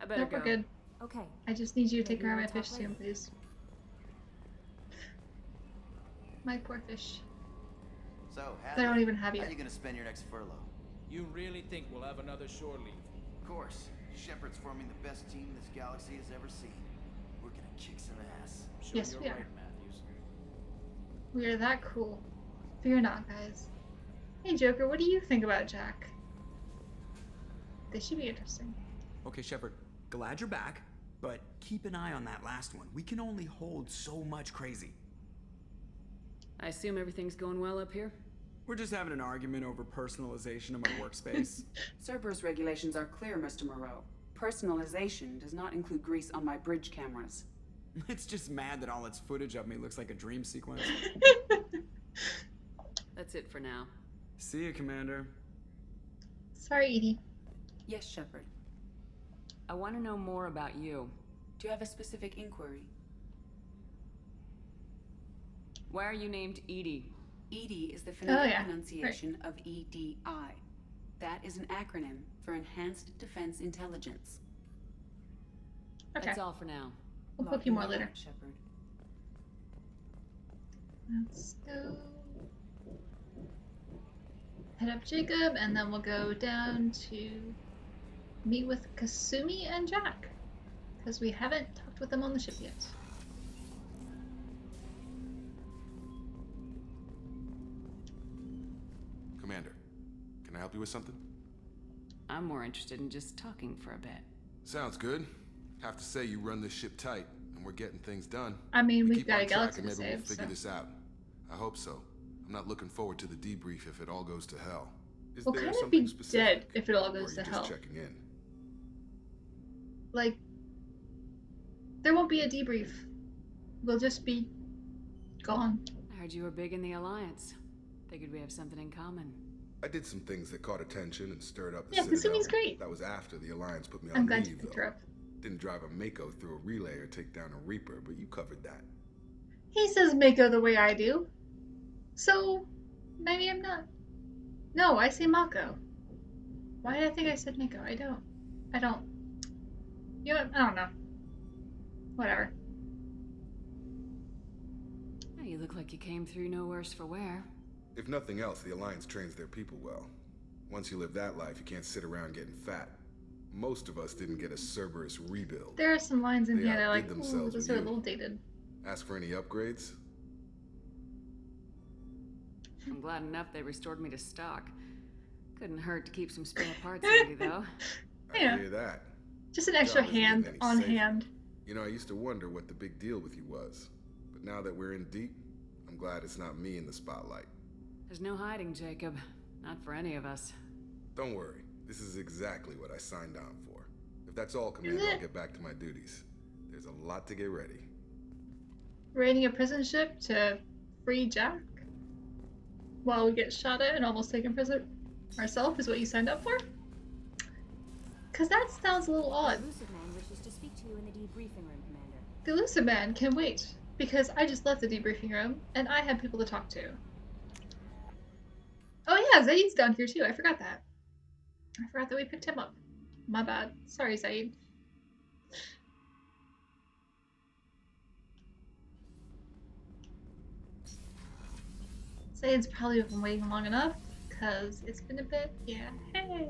I better Nope, go. we're good. Okay. I just need you to take Maybe care of my we'll fish talk soon, later. please. My poor fish. So, I don't even have how you. are you gonna spend your next furlough? You really think we'll have another shore leave? Of course. Shepard's forming the best team this galaxy has ever seen. We're gonna kick some ass. Sure, Yes, you're we are. right, Matthews. We are that cool. Fear not, guys. Hey, Joker, what do you think about Jack? This should be interesting. Okay, Shepard, glad you're back, but keep an eye on that last one. We can only hold so much crazy. I assume everything's going well up here? We're just having an argument over personalization of my workspace. Cerberus regulations are clear, Mr. Moreau. Personalization does not include grease on my bridge cameras. It's just mad that all its footage of me looks like a dream sequence. That's it for now. See you, Commander. Sorry, Edie. Yes, Shepard. I want to know more about you. Do you have a specific inquiry? Why are you named Edie? EDI is the phonetic yeah. pronunciation of EDI. That is an acronym for Enhanced Defense Intelligence. Okay. That's all for now. We'll poke you more later. Shepard. Let's go. Head up Jacob, and then we'll go down to meet with Kasumi and Jack. Because we haven't talked with them on the ship yet. Commander, can I help you with something? I'm more interested in just talking for a bit. Sounds good. Have to say you run this ship tight, and we're getting things done. I mean, We we've keep got on a galaxy track, and to maybe we'll save, figure so. this out. I hope so. I'm not looking forward to the debrief if it all goes to hell. Is We'll there kind of something be specific, dead if it all or are goes you to just hell. checking in? Like, there won't be a debrief. We'll just be gone. I heard you were big in the Alliance. Figured we have something in common. I did some things that caught attention and stirred up the Yeah, Citadel. Kasumi's great. That was after the Alliance put me I'm on glad you leave, picked though. her up. Didn't drive a Mako through a relay or take down a Reaper, but you covered that. He says Mako the way I do. So, maybe I'm not. No, I say Mako. Why did I think I said Mako? I don't. You know what? I don't know. Whatever. Oh, you look like you came through no worse for wear. If nothing else, the Alliance trains their people well. Once you live that life, you can't sit around getting fat. Most of us didn't get a Cerberus rebuild. There are some lines in They here that are like, outdid ooh, themselves those with are a you. little dated. Ask for any upgrades? I'm glad enough they restored me to stock. Couldn't hurt to keep some spare parts handy, though. Yeah. I hear that. Just an extra Job isn't hand getting any on safer. hand. You know, I used to wonder what the big deal with you was. But now that we're in deep, I'm glad it's not me in the spotlight. There's no hiding, Jacob. Not for any of us. Don't worry. This is exactly what I signed on for. If that's all, Commander, I'll get back to my duties. There's a lot to get ready. Raiding a prison ship to free Jack? While we get shot at and almost taken prison ourselves is what you signed up for? Because that sounds a little odd. The Elusive Man wishes to speak to you in the debriefing room, Commander. The Elusive Man can wait, because I just left the debriefing room, and I have people to talk to. Oh yeah, Zaid's down here too, I forgot that. I forgot that we picked him up. My bad. Sorry, Zaid. Zaid's probably been waiting long enough, because it's been a bit, yeah. Hey!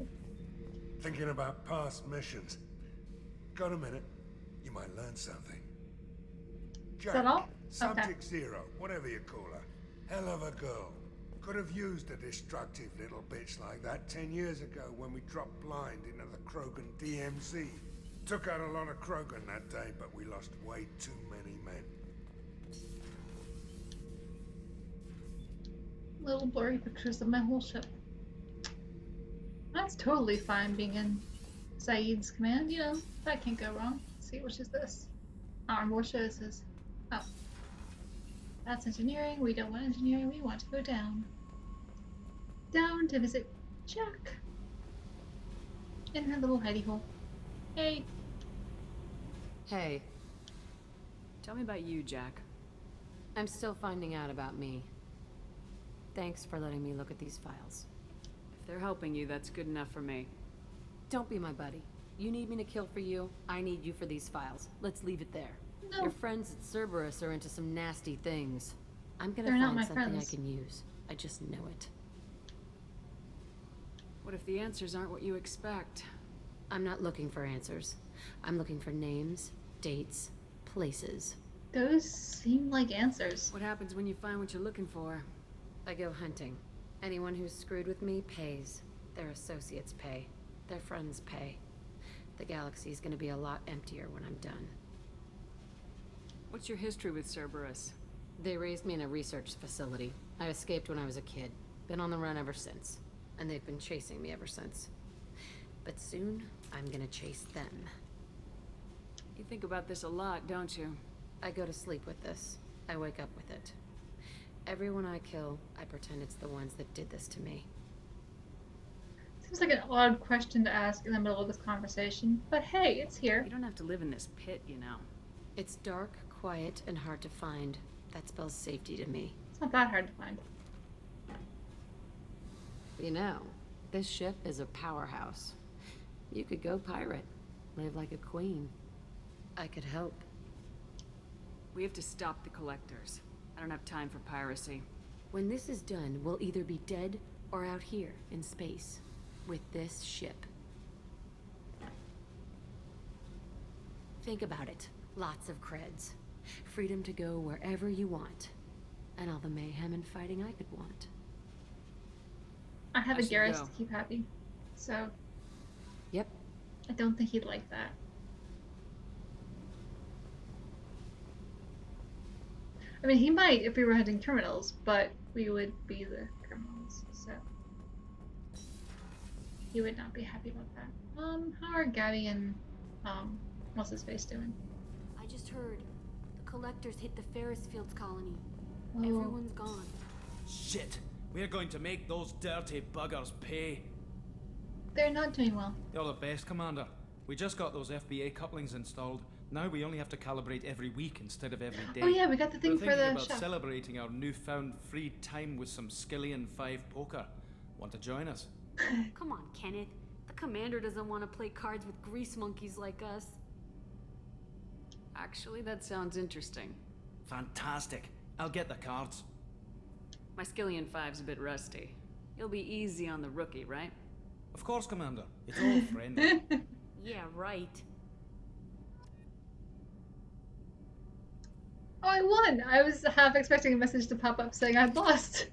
Thinking about past missions. Got a minute? You might learn something. Jack, that all? Subject Zero, whatever you call her. Hell of a girl. Could have used a destructive little bitch like that 10 years ago when we dropped blind into the Krogan DMZ. Took out a lot of Krogan that day, but we lost way too many men. Little blurry pictures of my whole ship. That's totally fine being in Zaid's command, you know, that can't go wrong. Let's see, which is this? Arm more shows this. Oh. That's engineering. We don't want engineering, we want to go down. Down to visit Jack. In her little hidey hole. Hey. Hey. Tell me about you, Jack. I'm still finding out about me. Thanks for letting me look at these files. If they're helping you, that's good enough for me. Don't be my buddy. You need me to kill for you, I need you for these files. Let's leave it there. No. Your friends at Cerberus are into some nasty things. I'm gonna They're not find my something friends. I can use. I just know it. What if the answers aren't what you expect? I'm not looking for answers. I'm looking for names, dates, places. Those seem like answers. What happens when you find what you're looking for? I go hunting. Anyone who's screwed with me pays. Their associates pay. Their friends pay. The galaxy's gonna be a lot emptier when I'm done. What's your history with Cerberus? They raised me in a research facility. I escaped when I was a kid. Been on the run ever since. And they've been chasing me ever since. But soon, I'm gonna chase them. You think about this a lot, don't you? I go to sleep with this. I wake up with it. Everyone I kill, I pretend it's the ones that did this to me. Seems like an odd question to ask in the middle of this conversation, but hey, it's here. You don't have to live in this pit, you know. It's dark, quiet, and hard to find. That spells safety to me. It's not that hard to find. You know, this ship is a powerhouse. You could go pirate. Live like a queen. I could help. We have to stop the collectors. I don't have time for piracy. When this is done, we'll either be dead or out here in space. With this ship. Think about it. Lots of creds. Freedom to go wherever you want. And all the mayhem and fighting I could want. I have I a should Garrus go. to keep happy, so Yep. I don't think he'd like that. I mean, he might if we were hunting criminals, but we would be the criminals, so he would not be happy about that. How are Gabby and what's his face doing? I just heard the collectors hit the Ferris Fields colony. Oh. Everyone's gone. Shit! We're going to make those dirty buggers pay. They're not doing well. You're the best, Commander. We just got those FBA couplings installed. Now we only have to calibrate every week instead of every day. Oh yeah, we got the thing We're for thinking the about shop. celebrating our newfound free time with some Skillian 5 poker. Want to join us? Come on, Kenneth. The commander doesn't want to play cards with grease monkeys like us. Actually, that sounds interesting. Fantastic. I'll get the cards. My Skillion 5's a bit rusty. You'll be easy on the rookie, right? Of course, Commander. It's all friendly. Yeah, right. Oh, I won! I was half expecting a message to pop up saying I'd lost.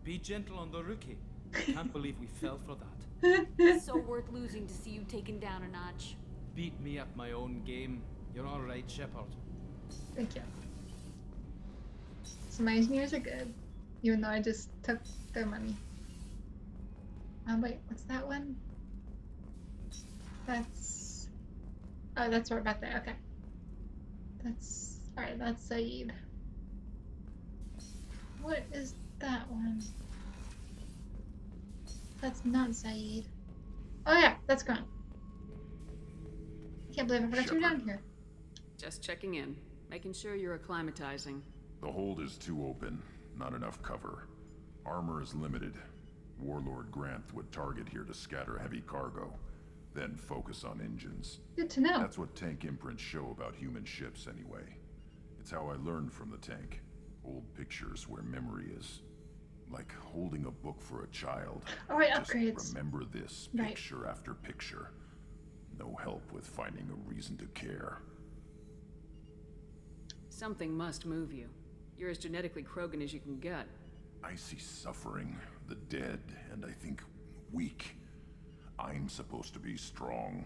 Be gentle on the rookie. I can't believe we fell for that. So worth losing to see you taken down a notch. Beat me at my own game. You're all right, Shepard. Thank you. So my engineers are good, even though I just took their money. Wait, what's that one? That's... Oh, that's right back there, okay. That's... Alright, that's Saeed. What is that one? That's not Saeed. Oh yeah, that's Grunt. I can't believe I forgot you were down here. Just checking in, making sure you're acclimatizing. The hold is too open, not enough cover. Armor is limited. Warlord Grant would target here to scatter heavy cargo, then focus on engines. Good to know. That's what tank imprints show about human ships anyway. It's how I learned from the tank. Old pictures where memory is. Like holding a book for a child. Alright, Just upgrades. remember this picture after picture. No help with finding a reason to care. Something must move you. You're as genetically Krogan as you can get. I see suffering, the dead, and I think weak. I'm supposed to be strong.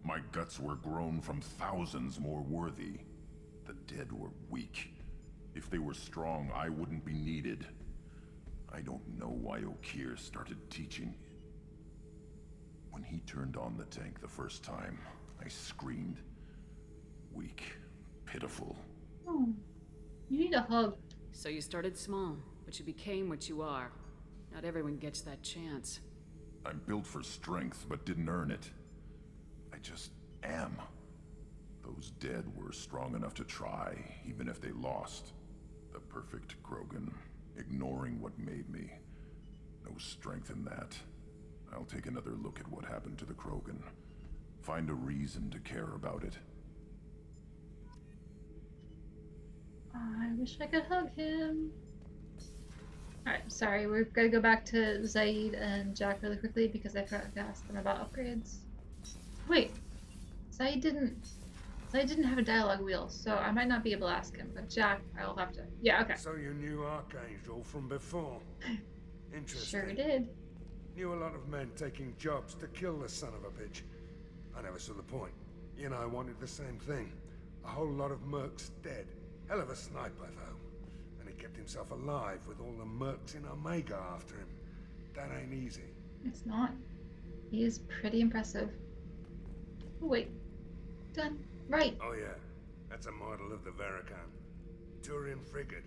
My guts were grown from thousands more worthy. The dead were weak. If they were strong, I wouldn't be needed. I don't know why Okeer started teaching. When he turned on the tank the first time, I screamed. Weak, pitiful. Oh, you need a hug. So you started small, but you became what you are. Not everyone gets that chance. I'm built for strength, but didn't earn it. I just am. Those dead were strong enough to try, even if they lost. The perfect Krogan, ignoring what made me. No strength in that. I'll take another look at what happened to the Krogan. Find a reason to care about it. I wish I could hug him. Alright, sorry, we're gonna go back to Zaid and Jack really quickly because I forgot to ask them about upgrades. Wait, Zaid didn't have a dialogue wheel, so I might not be able to ask him, but Jack, I'll have to. Yeah, okay. So you knew Archangel from before? Interesting. Sure did. Knew a lot of men taking jobs to kill the son of a bitch. I never saw the point. You know, I wanted the same thing. A whole lot of mercs dead. Hell of a sniper, though. And he kept himself alive with all the mercs in Omega after him. That ain't easy. It's not. He is pretty impressive. Oh, wait. Done. Right. Oh yeah, that's a model of the Verican. Turian frigate.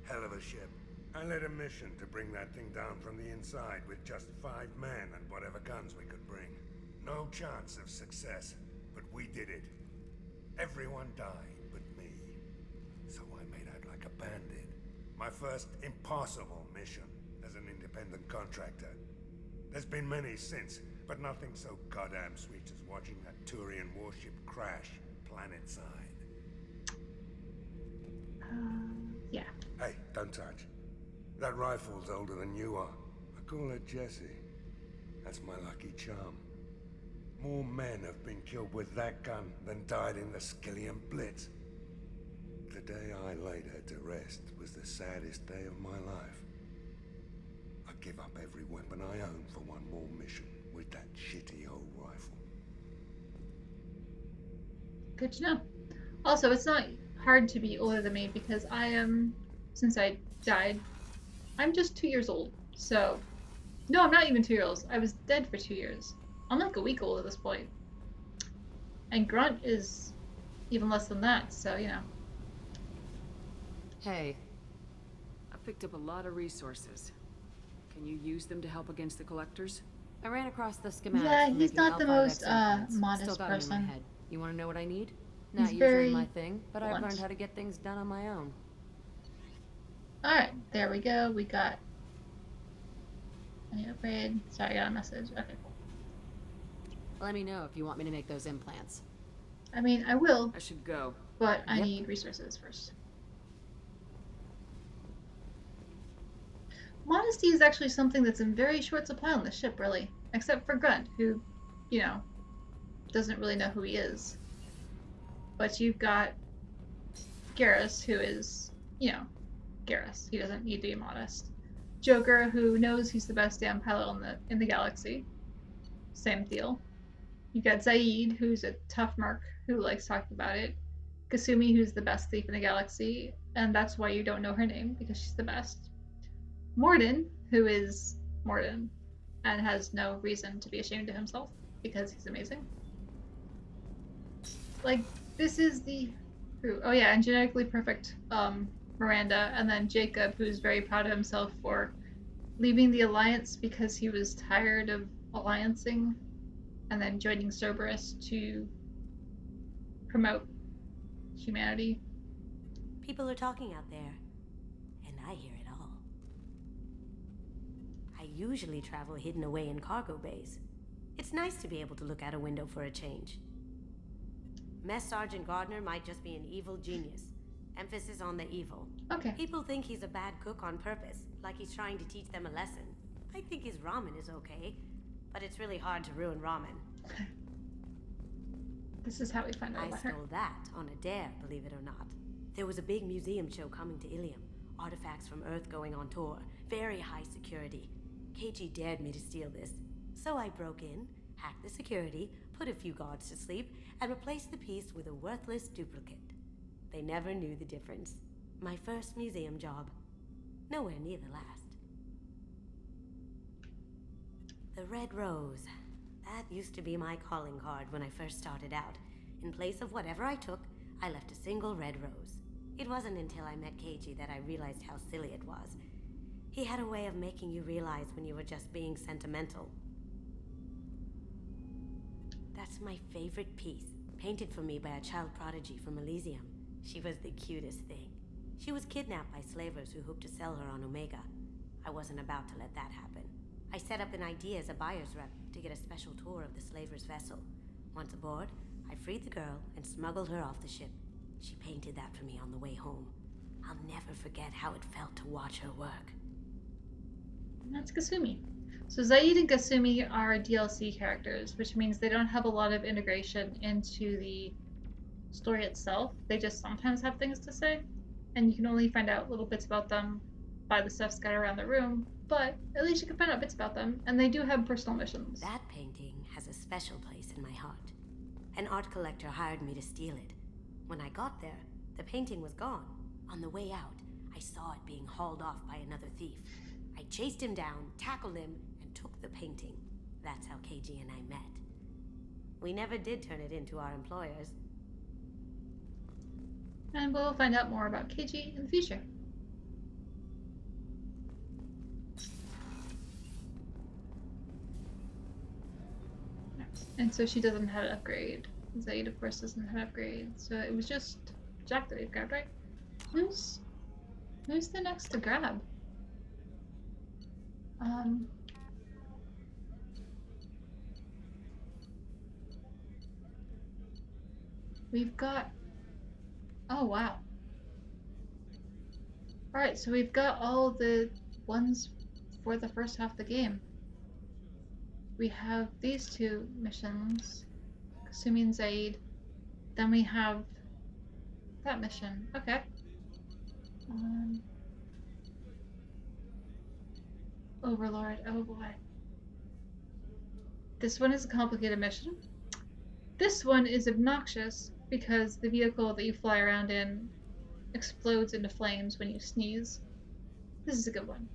Hell of a ship. I led a mission to bring that thing down from the inside with just 5 men and whatever guns we could bring. No chance of success, but we did it. Everyone died but me. So I made out like a bandit. My first impossible mission as an independent contractor. There's been many since, but nothing so goddamn sweet as watching that Turian warship crash planet-side. Yeah. Hey, don't touch. That rifle's older than you are. I call her Jessie. That's my lucky charm. More men have been killed with that gun than died in the Skillian Blitz. The day I laid her to rest was the saddest day of my life. I give up every weapon I own for one more mission with that shitty old rifle. Good to know. Also, it's not hard to be older than me because I am, since I died, I'm just 2 years old. So, no, I'm not even 2 years old. I was dead for 2 years. I'm like a week old at this point. And Grunt is even less than that, so, you know. Hey. I picked up a lot of resources. Can you use them to help against the collectors? I ran across the schematics. Yeah, for he's making not the L5 most implants. modest Still got it in my person. head. You want to know what I need? He's Not usually very my thing, but I've blunt. learned how to get things done on my own. Alright, there we go. We got any upgrade. Sorry, I got a message. Okay, cool. Let me know if you want me to make those implants. I mean, I will. I should go. But I need resources first. Modesty is actually something that's in very short supply on the ship, really. Except for Grunt, who, you know, doesn't really know who he is. But you've got Garrus, who is, you know, Garrus. He doesn't need to be modest. Joker, who knows he's the best damn pilot in the galaxy. Same deal. You got Zaid, who's a tough mark who likes talking about it. Kasumi, who's the best thief in the galaxy, and that's why you don't know her name, because she's the best. Morden, who is Morden, and has no reason to be ashamed of himself, because he's amazing. Like, this is the... Oh yeah, and genetically perfect Miranda, and then Jacob, who's very proud of himself for leaving the Alliance because he was tired of alliancing, and then joining Cerberus to promote humanity. People are talking out there, and I hear it all. I usually travel hidden away in cargo bays. It's nice to be able to look out a window for a change. Mess Sergeant Gardner might just be an evil genius. Emphasis on the evil. Okay. People think he's a bad cook on purpose, like he's trying to teach them a lesson. I think his ramen is okay, but it's really hard to ruin ramen. This is how we find out about her. I stole that on a dare, believe it or not. There was a big museum show coming to Ilium. Artifacts from Earth going on tour. Very high security. KG dared me to steal this. So I broke in, hacked the security, put a few guards to sleep, and replaced the piece with a worthless duplicate. They never knew the difference. My first museum job. Nowhere near the last. The Red Rose. That used to be my calling card when I first started out. In place of whatever I took, I left a single red rose. It wasn't until I met KG that I realized how silly it was. He had a way of making you realize when you were just being sentimental. That's my favorite piece, painted for me by a child prodigy from Elysium. She was the cutest thing. She was kidnapped by slavers who hoped to sell her on Omega. I wasn't about to let that happen. I set up an idea as a buyer's rep to get a special tour of the slaver's vessel. Once aboard, I freed the girl and smuggled her off the ship. She painted that for me on the way home. I'll never forget how it felt to watch her work. That's Kasumi. So Zaid and Kasumi are DLC characters, which means they don't have a lot of integration into the story itself. They just sometimes have things to say, and you can only find out little bits about them by the stuff scattered around the room, but at least you can find out bits about them, and they do have personal missions. That painting has a special place in my heart. An art collector hired me to steal it. When I got there, the painting was gone. On the way out, I saw it being hauled off by another thief. I chased him down, tackled him, and took the painting. That's how KG and I met. We never did turn it into our employers. And we'll find out more about KG in the future. And so she doesn't have an upgrade. Zaid, of course, doesn't have an upgrade. So it was just Jack that we've grabbed, right? Who's the next to grab? We've got... Oh, wow. Alright, so we've got all the ones for the first half of the game. We have these two missions, Kasumi and Zaid. Then we have that mission. Okay. Overlord. Oh boy. This one is a complicated mission. This one is obnoxious because the vehicle that you fly around in explodes into flames when you sneeze. This is a good one.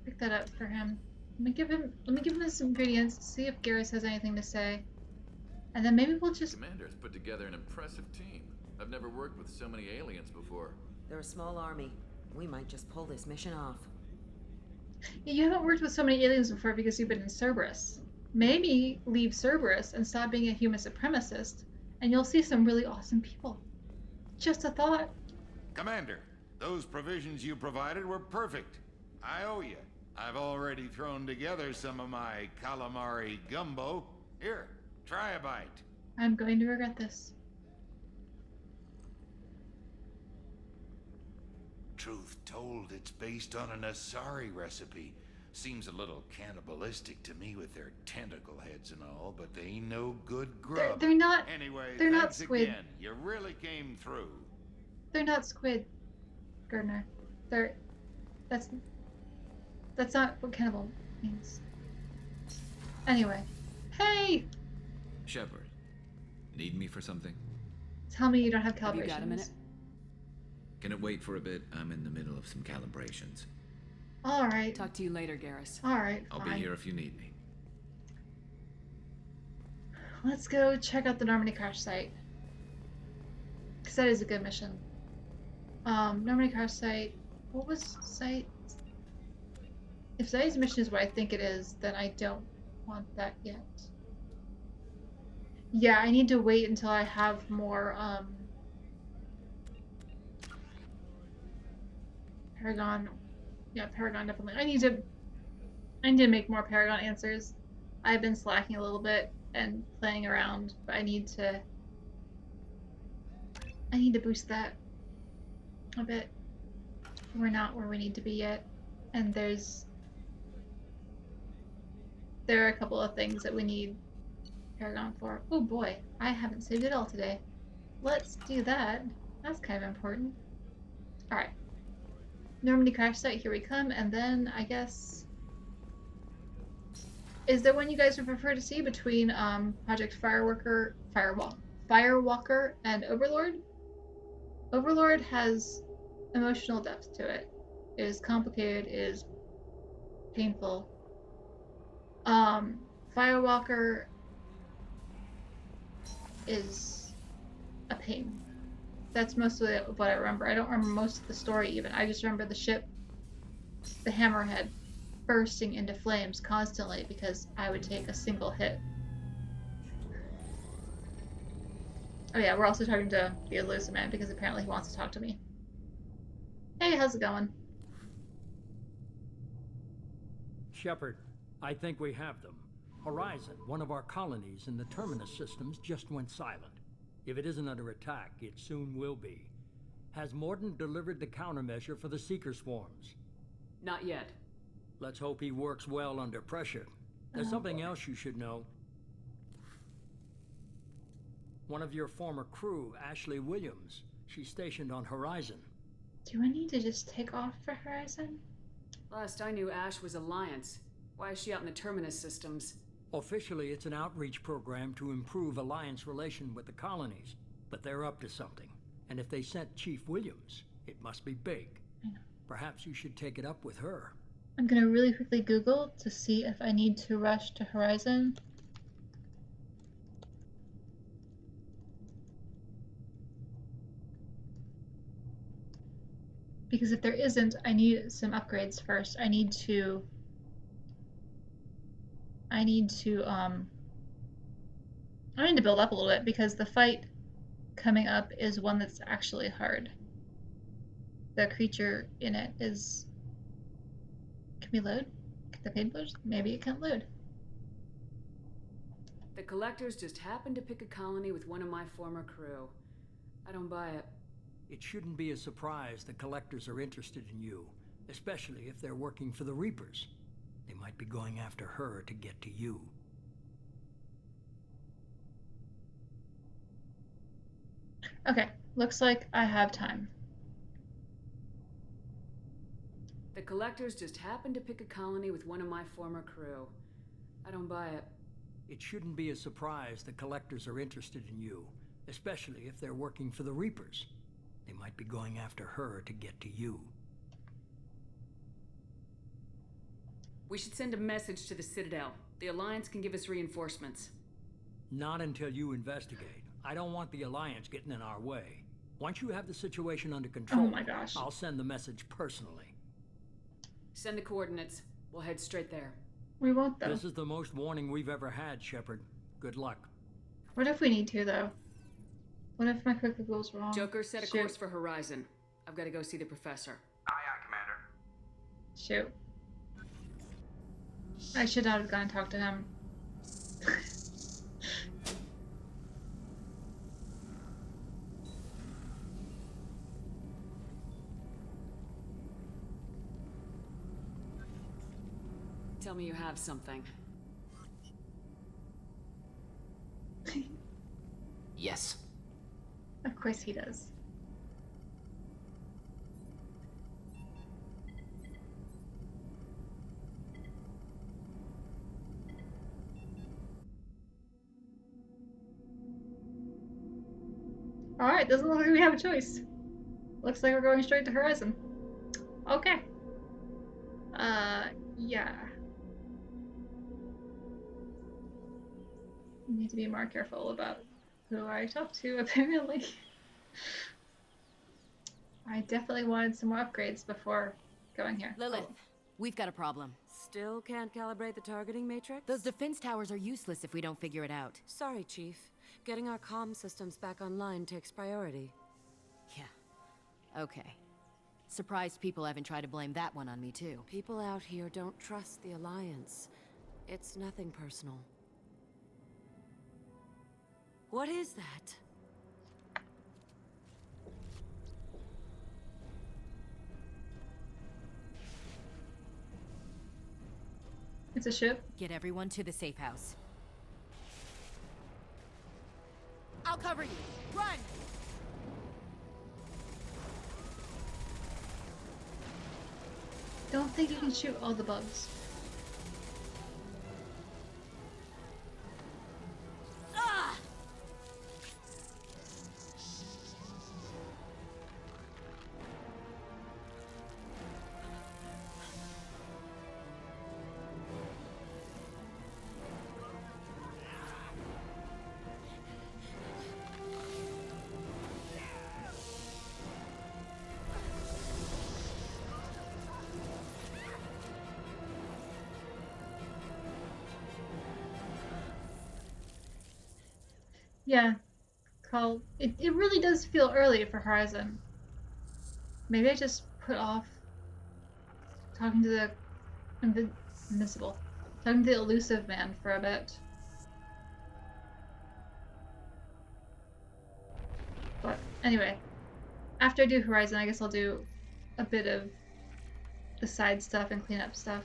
Pick that up for him. Let me give him his ingredients, see if Garrus has anything to say. And then maybe we'll just... Commander's put together an impressive team. I've never worked with so many aliens before. They're a small army. We might just pull this mission off. Yeah, you haven't worked with so many aliens before because you've been in Cerberus. Maybe leave Cerberus and stop being a human supremacist, and you'll see some really awesome people. Just a thought. Commander, those provisions you provided were perfect. I owe you. I've already thrown together some of my calamari gumbo. Here, try a bite. I'm going to regret this. Truth told, it's based on an Asari recipe. Seems a little cannibalistic to me with their tentacle heads and all, but they ain't no good grub. They're not. Anyway, They're not thanks squid. again. You really came through. They're not squid, Gardner. They're. That's not what cannibal means. Anyway, hey. Shepard, need me for something? Tell me you don't have calibrations. Have you got a minute? Can it wait for a bit? I'm in the middle of some calibrations. All right. Talk to you later, Garrus. All right. I'll fine. be here if you need me. Let's go check out the Normandy crash site. Because that is a good mission. Normandy crash site. What was site? If site's mission is what I think it is, then I don't want that yet. Yeah, I need to wait until I have more, Paragon. Yeah, Paragon definitely. I need to make more Paragon answers. I've been slacking a little bit and playing around, but I need to boost that a bit. We're not where we need to be yet, and there are a couple of things that we need Paragon for. Oh boy, I haven't saved it all today. Let's do that. That's kind of important. All right. Normandy crash site, here we come, and then I guess... Is there one you guys would prefer to see between Project Firewalker and Overlord? Overlord has emotional depth to it. It is complicated, it is painful. Firewalker is a pain. That's mostly what I remember. I don't remember most of the story even. I just remember the ship, the Hammerhead, bursting into flames constantly because I would take a single hit. Oh yeah, we're also talking to the elusive man because apparently he wants to talk to me. Hey, how's it going? Shepard, I think we have them. Horizon, one of our colonies in the Terminus systems, just went silent. If it isn't under attack, it soon will be. Has Mordin delivered the countermeasure for the Seeker swarms? Not yet. Let's hope he works well under pressure. There's something else you should know. One of your former crew, Ashley Williams, she's stationed on Horizon. Do I need to just take off for Horizon? Last I knew, Ash was Alliance. Why is she out in the Terminus systems? Officially, it's an outreach program to improve Alliance relation with the colonies, but they're up to something. And if they sent Chief Williams, it must be big. Perhaps you should take it up with her. I'm gonna really quickly Google to see if I need to rush to Horizon. Because if there isn't, I need some upgrades first. I need to build up a little bit because the fight coming up is one that's actually hard. The creature in it is... Can we load? Can the page load? Maybe it can't load. The Collectors just happened to pick a colony with one of my former crew. I don't buy it. It shouldn't be a surprise the Collectors are interested in you, especially if they're working for the Reapers. They might be going after her to get to you. Okay, looks like I have time. The Collectors just happened to pick a colony with one of my former crew. I don't buy it. It shouldn't be a surprise the Collectors are interested in you, especially if they're working for the Reapers. They might be going after her to get to you. We should send a message to the Citadel. The Alliance can give us reinforcements. Not until you investigate. I don't want the Alliance getting in our way. Once you have the situation under control, oh my gosh, I'll send the message personally. Send the coordinates. We'll head straight there. We won't, though. This is the most warning we've ever had, Shepard. Good luck. What if we need to, though? What if my quick goes wrong? Joker, set a course for Horizon. I've got to go see the professor. Aye, aye, Commander. Shoot. I should not have gone and talked to him. Tell me you have something. Yes. Of course he does. Alright, doesn't look like we have a choice. Looks like we're going straight to Horizon. Okay. Yeah. Need to be more careful about who I talk to, apparently. I definitely wanted some more upgrades before going here. Lilith, we've got a problem. Still can't calibrate the targeting matrix? Those defense towers are useless if we don't figure it out. Sorry, Chief. Getting our comm systems back online takes priority. Yeah. Okay. Surprised people haven't tried to blame that one on me, too. People out here don't trust the Alliance. It's nothing personal. What is that? It's a ship. Get everyone to the safe house. I'll cover you. Run! Don't think you can shoot all the bugs. Ah! Yeah. It really does feel early for Horizon. Maybe I just put off talking to the invincible. Talking to the elusive man for a bit. But anyway, after I do Horizon, I guess I'll do a bit of the side stuff and cleanup stuff.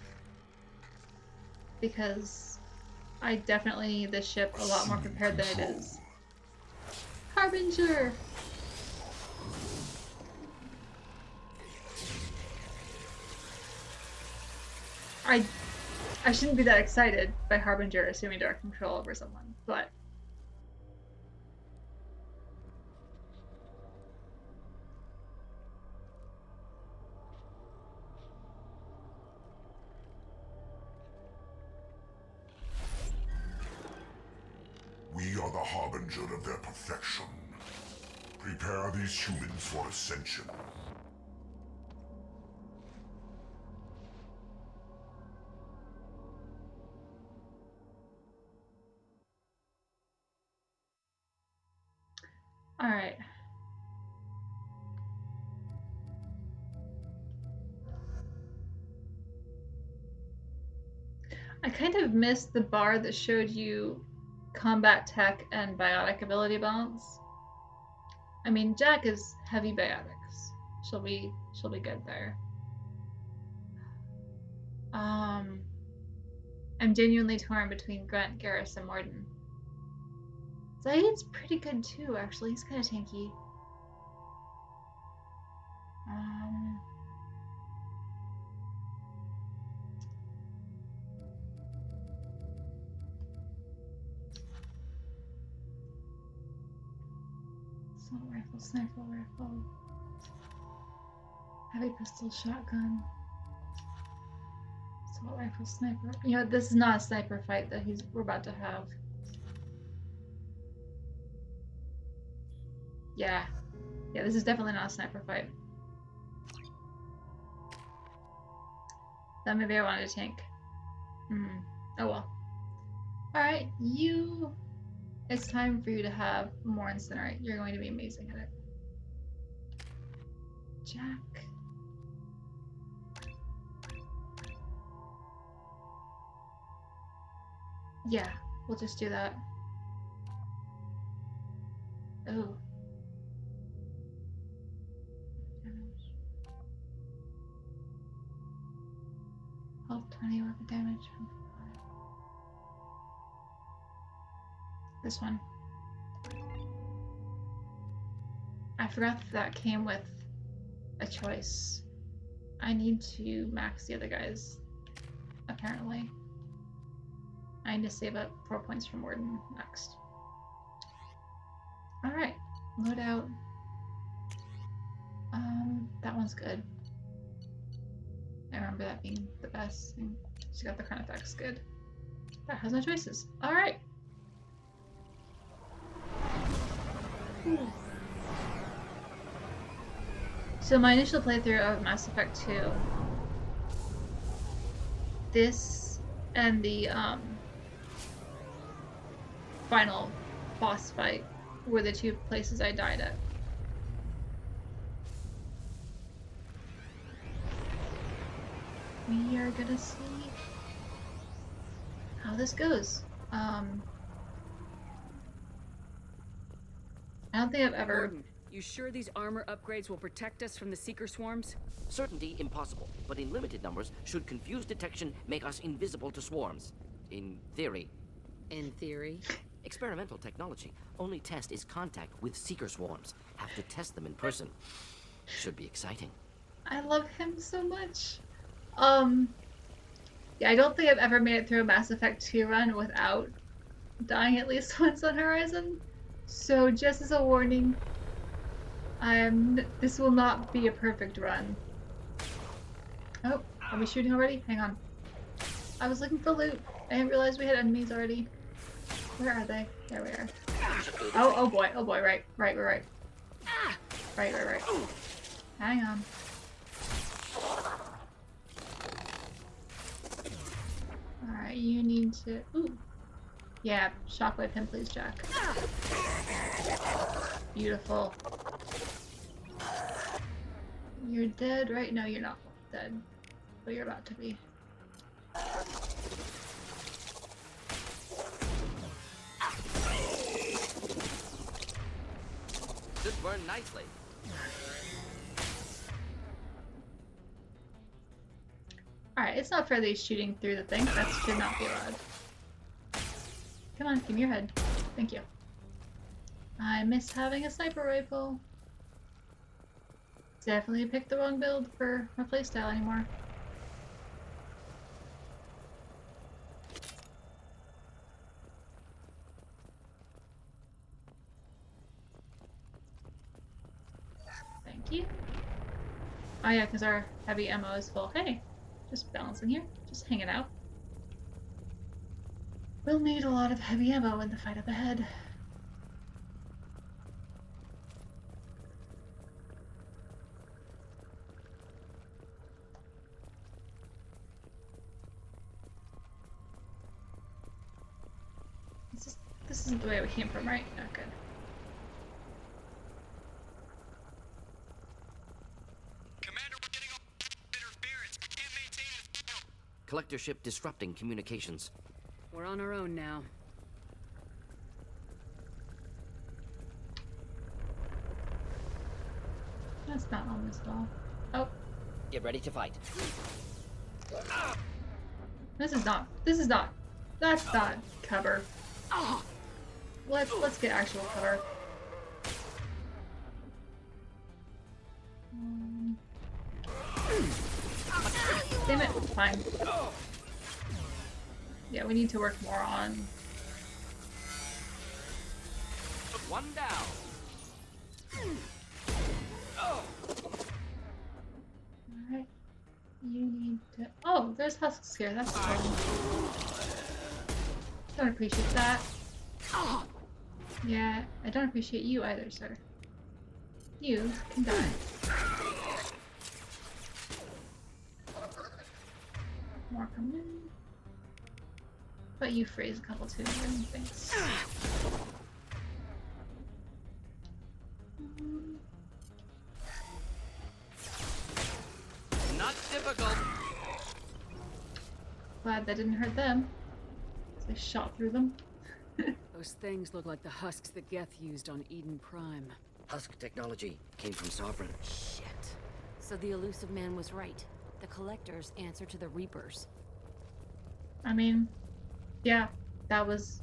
Because I definitely need this ship a lot more prepared than it is. Harbinger! I shouldn't be that excited by Harbinger assuming direct control over someone, but We are the harbinger of their perfection. Prepare these humans for ascension. alright. I kind of missed the bar that showed you combat tech and biotic ability balance. I mean, Jack is heavy biotics. She'll be good there. I'm genuinely torn between Grant, Garrus, and Morden. Zaid's pretty good too, actually. He's kind of tanky. Assault rifle, sniper rifle, heavy pistol, shotgun, assault rifle, sniper. You know, this is not a sniper fight that we're about to have. Yeah, this is definitely not a sniper fight. Then maybe I wanted a tank. Oh well. Alright, it's time for you to have more incinerate. You're going to be amazing at it. Jack. Yeah, we'll just do that. Oh. Health 20, weapon damage. This one. I forgot that came with a choice. I need to max the other guys, apparently. I need to save up 4 points from Warden next. Alright, load out. That one's good. I remember that being the best thing. She got the crown effects, good. That has no choices. Alright. So my initial playthrough of Mass Effect 2, this and the final boss fight were the two places I died at. We are gonna see how this goes. I don't think I've ever... Gordon, you sure these armor upgrades will protect us from the Seeker swarms? Certainty impossible, but in limited numbers, should confused detection make us invisible to swarms. In theory. In theory? Experimental technology. Only test is contact with Seeker swarms. Have to test them in person. Should be exciting. I love him so much. Yeah, I don't think I've ever made it through a Mass Effect 2 run without dying at least once on Horizon. So just as a warning, this will not be a perfect run. Oh, are we shooting already? Hang on. I was looking for loot. I didn't realize we had enemies already. Where are they? There we are. Oh boy, right. Right. Hang on. Alright, you need to... Ooh. Yeah, shockwave him please, Jack. Beautiful. You're dead, right? No, you're not dead. But you're about to be. Should burn nicely. Alright, it's not fair that he's shooting through the thing. That should not be allowed. Come on, give me your head. Thank you. I miss having a sniper rifle. Definitely picked the wrong build for my playstyle anymore. Thank you. Oh yeah, because our heavy ammo is full. Hey, just balancing here, just hanging out. We'll need a lot of heavy ammo in the fight up ahead. This isn't the way we came from, right? Oh, good. Collector ship disrupting communications. We're on our own now. That's not on this wall. Oh. Get ready to fight. That's not cover. Let's get actual cover. Damn it, fine. Yeah, we need to work more on... One down. Alright. You need to... Oh, there's husks here, that's fun. Don't appreciate that. Yeah, I don't appreciate you either, sir. You can die. More coming in. But you freeze a couple too, thanks. Not difficult. Glad that didn't hurt them. I shot through them. Those things look like the husks that Geth used on Eden Prime. Husk technology came from Sovereign. Shit. So the elusive man was right. The Collectors answer to the Reapers. I mean, yeah, that was...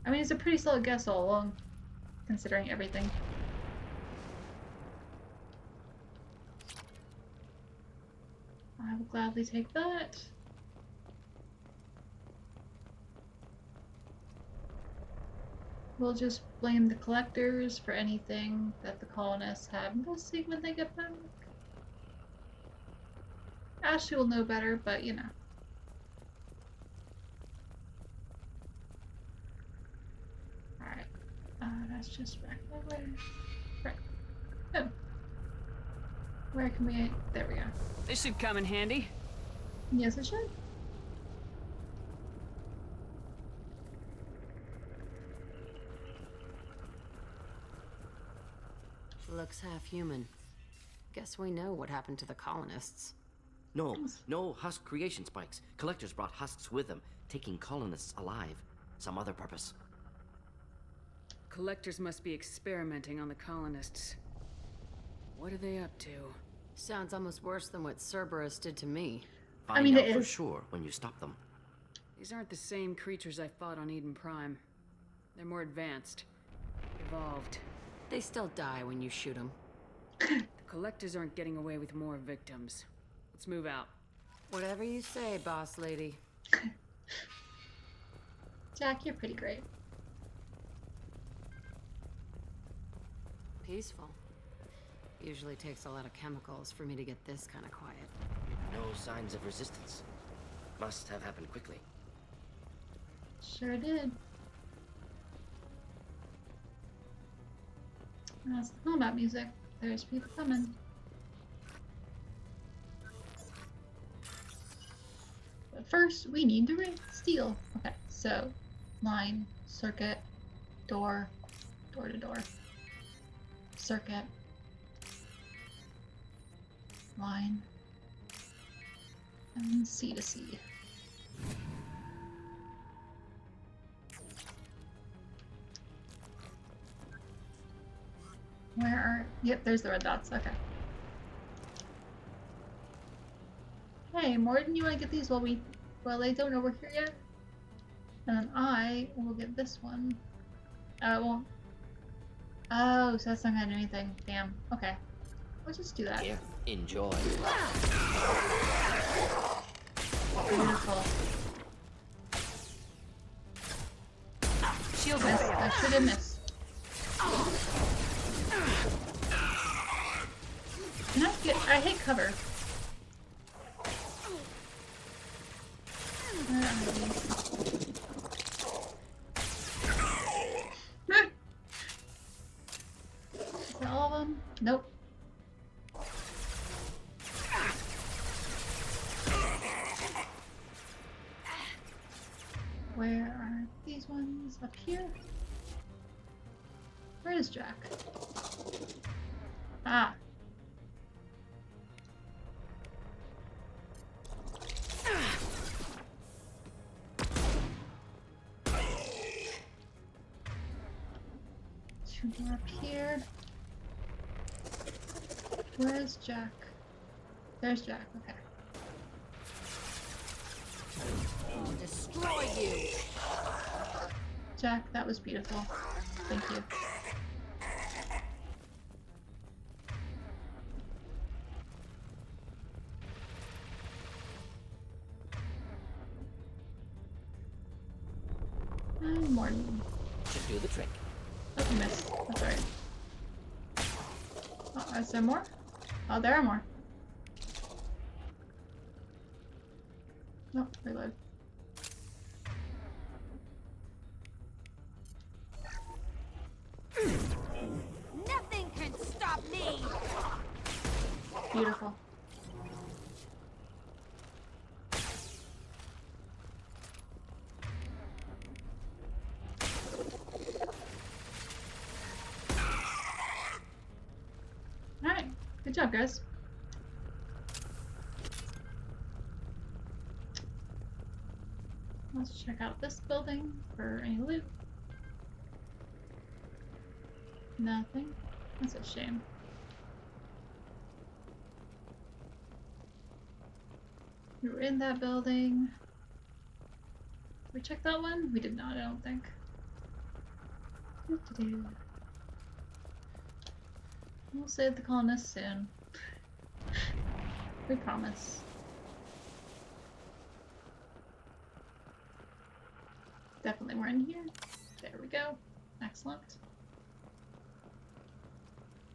I mean, it's a pretty solid guess all along, considering everything. I will gladly take that. We'll just blame the collectors for anything that the colonists have missing when they get back. Ashley will know better, but you know. Alright. That's just back that way. Right. Oh. Where can we... There we go. This should come in handy. Yes, it should. Looks half human. Guess we know what happened to the colonists. No, no husk creation spikes. Collectors brought husks with them, taking colonists alive. Some other purpose. Collectors must be experimenting on the colonists. What are they up to? Sounds almost worse than what Cerberus did to me. Find out for sure when you stop them. These aren't the same creatures I fought on Eden Prime. They're more advanced. Evolved. They still die when you shoot them. The collectors aren't getting away with more victims. Let's move out. Whatever you say, boss lady. Jack, you're pretty great. Peaceful. Usually takes a lot of chemicals for me to get this kind of quiet. No signs of resistance. Must have happened quickly. Sure did. That's the combat music. There's people coming. But first, we need to steal. Okay, so line, circuit, door, door to door, circuit, line, and C to C. Where are... Yep, there's the red dots. Okay. Hey, Morden, you want to get these while they don't know we're here yet? And then I will get this one. Well... Oh, so that's not gonna do anything. Damn. Okay. Let's just do that. Here, enjoy. Beautiful. Shield missed. I should have missed. Can I get... I hate cover. Where are these? Is that all of them? Nope. Where are these ones? Up here? Where is Jack? Ah. Two more up here. Where is Jack? There's Jack, okay. I'll destroy you! Jack, that was beautiful. Thank you. And Morton. Should do the trick. Oh, you missed. That's alright. Oh, is there more? Oh, there are more. Nope, reload. Nothing can stop me! Beautiful. Alright, good job, guys. Let's check out this building for any loot. Nothing. That's a shame. We were in that building. Did we check that one? We did not, I don't think. Doo-doo-doo. We'll save the colonists soon. We promise. Definitely we're in here. There we go. Excellent.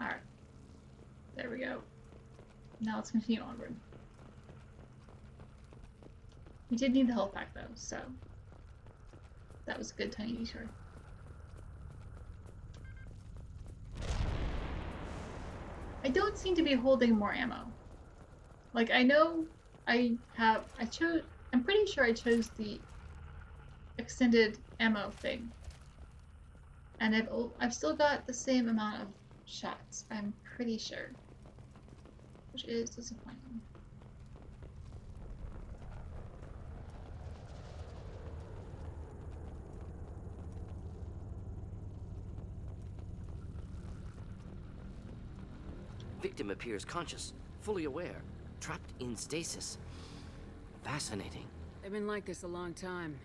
Alright. There we go. Now let's continue onward. We did need the health pack though, so that was a good tiny detour. I don't seem to be holding more ammo. Like, I know I'm pretty sure I chose the extended ammo thing. And I've still got the same amount of shots, I'm pretty sure. Which is disappointing. Victim appears conscious, fully aware, trapped in stasis. Fascinating. They've been like this a long time.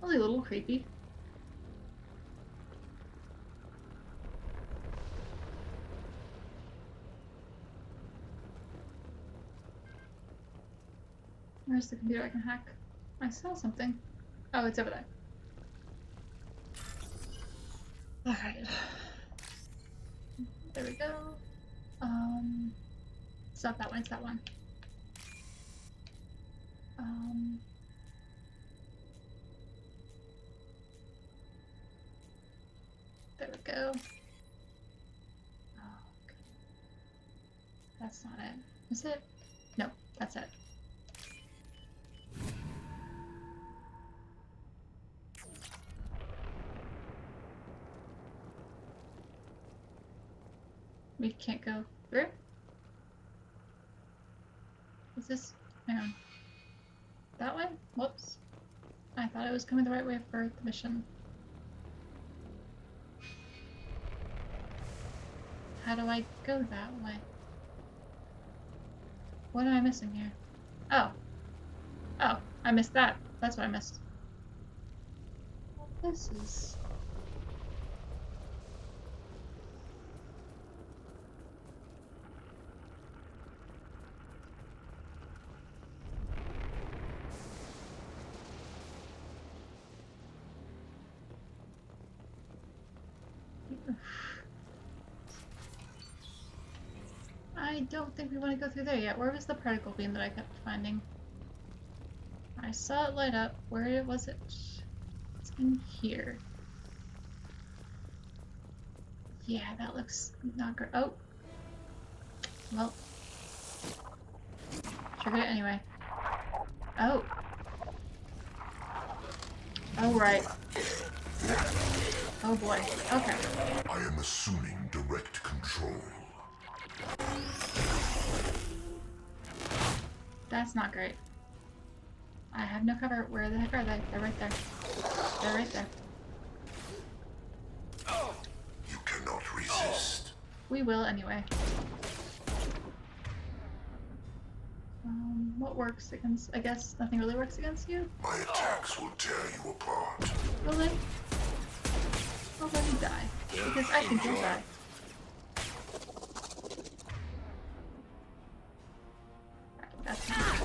Only a little creepy. Where's the computer I can hack? I saw something. Oh, it's over there. Alright. There we go. It's not that one, it's that one. There we go. Oh, okay. That's not it. Is it? No, that's it. We can't go through? Is this... hang on. That way? Whoops. I thought I was coming the right way for the mission. How do I go that way? What am I missing here? Oh. Oh, I missed that. That's what I missed. Well, this is... I don't think we want to go through there yet. Where was the particle beam that I kept finding? I saw it light up. Where was it? It's in here. Yeah, that looks not great. Oh. Well. Triggered it anyway. Oh. Oh, right. Oh boy. Okay. I am assuming direct control. That's not great. I have no cover. Where the heck are they? They're right there. They're right there. You cannot resist. We will anyway. What works against... I guess nothing really works against you? My attacks will tear you apart. Really? I'll let you die. Because I think you'll die.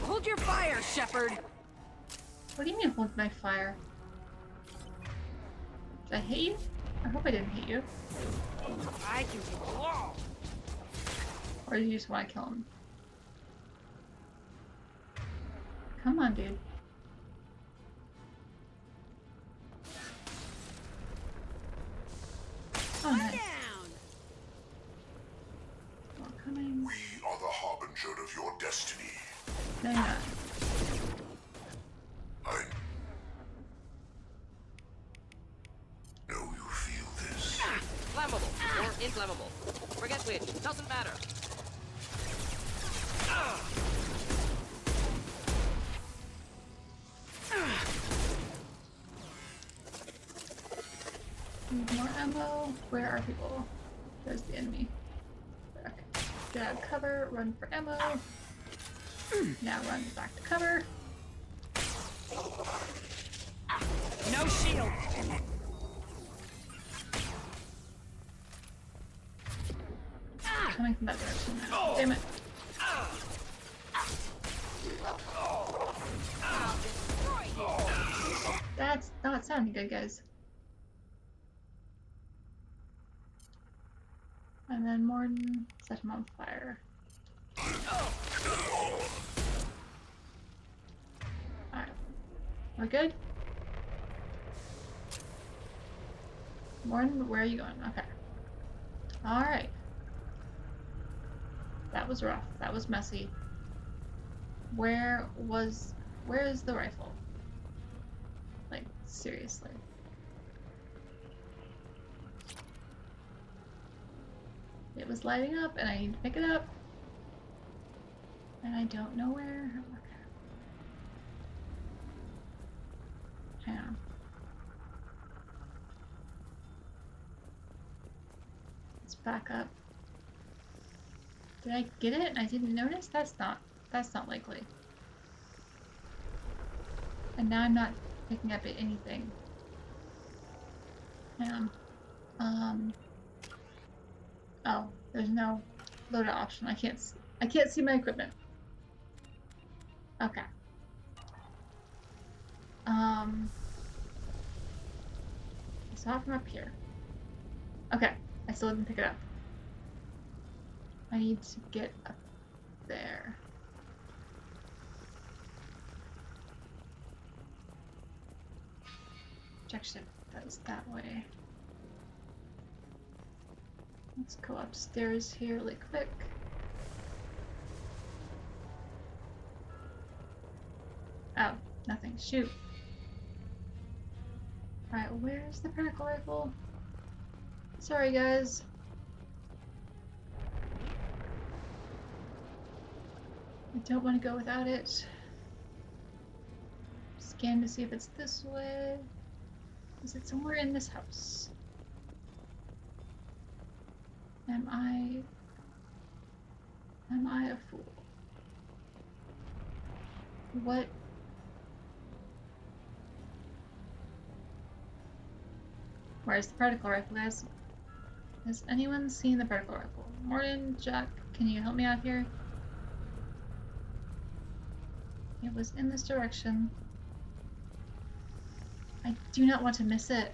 Hold your fire, Shepard! What do you mean hold my fire? Did I hit you? I hope I didn't hit you. I can hit the wall! Or do you just want to kill him? Come on, dude. Oh, nice. More coming. We are the harbinger of your destiny. No, you're not. I know you feel this. Flammable or inflammable. Forget which. Doesn't matter. Need more ammo. Where are people? There's the enemy. There. Get out of cover, run for ammo. Now run back to cover. No shield! Coming from that direction now. Damn it. That's not sounding good, guys. And then Morton set him on fire. Alright. We're good? Morton, where are you going? Okay. Alright. That was rough. That was messy. Where is the rifle? Like, seriously. It was lighting up and I need to pick it up. And I don't know where. Okay. Hang on. Let's back up. Did I get it and I didn't notice? That's not likely. And now I'm not picking up anything. Hang on. Oh, there's no loadout option. I can't see my equipment. Okay. I saw it from up here. Okay, I still didn't pick it up. I need to get up there. Projection goes that way. Let's go upstairs here really quick. Oh, nothing. Shoot. Alright, where's the particle rifle? Sorry, guys. I don't want to go without it. Scan to see if it's this way. Is it somewhere in this house? Am I a fool? What? Where's the particle rifle, guys? Has anyone seen the particle rifle? Morton, Jack, can you help me out here? It was in this direction. I do not want to miss it.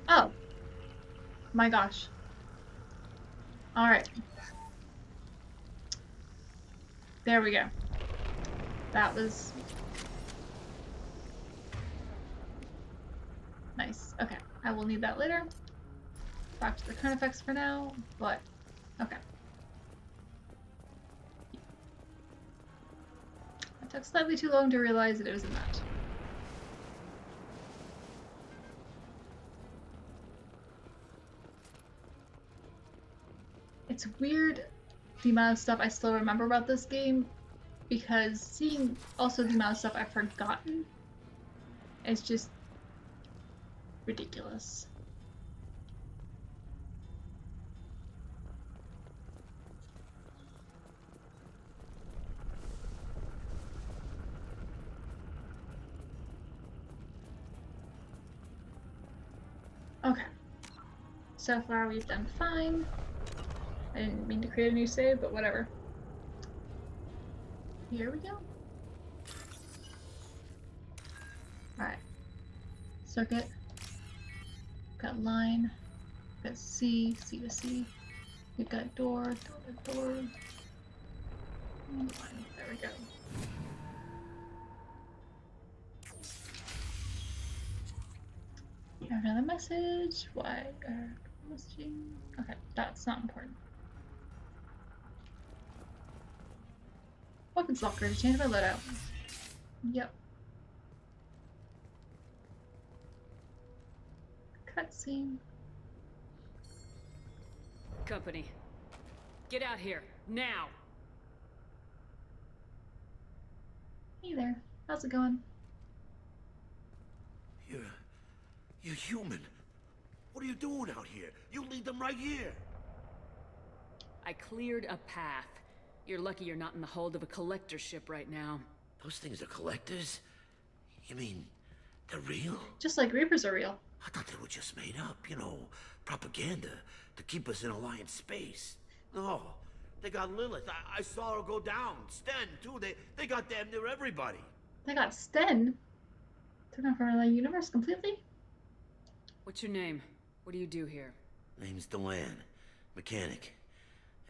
Oh! My gosh. Alright. There we go. That was... nice. Okay. I will need that later. Back to the current effects for now, but... okay. It took slightly too long to realize that it was in that. It's weird the amount of stuff I still remember about this game, because seeing also the amount of stuff I've forgotten is just ridiculous. Okay. So far we've done fine. I didn't mean to create a new save, but whatever. Here we go. Alright. Circuit. Got line. Got C to C. We've got door to door. And line. There we go. Another message. Why are messaging? Okay, that's not important. Weapons locker to change my loadout. Yep. Cutscene. Company. Get out here, now! Hey there. How's it going? You're human. What are you doing out here? You lead them right here. I cleared a path. You're lucky you're not in the hold of a collector ship right now. Those things are collectors? You mean, they're real? Just like Reapers are real. I thought they were just made up, you know, propaganda to keep us in Alliance space. No, they got Lilith. I saw her go down. Sten, too. They got damn near everybody. They got Sten? Took off from the universe completely? What's your name? What do you do here? Name's Delan. Mechanic.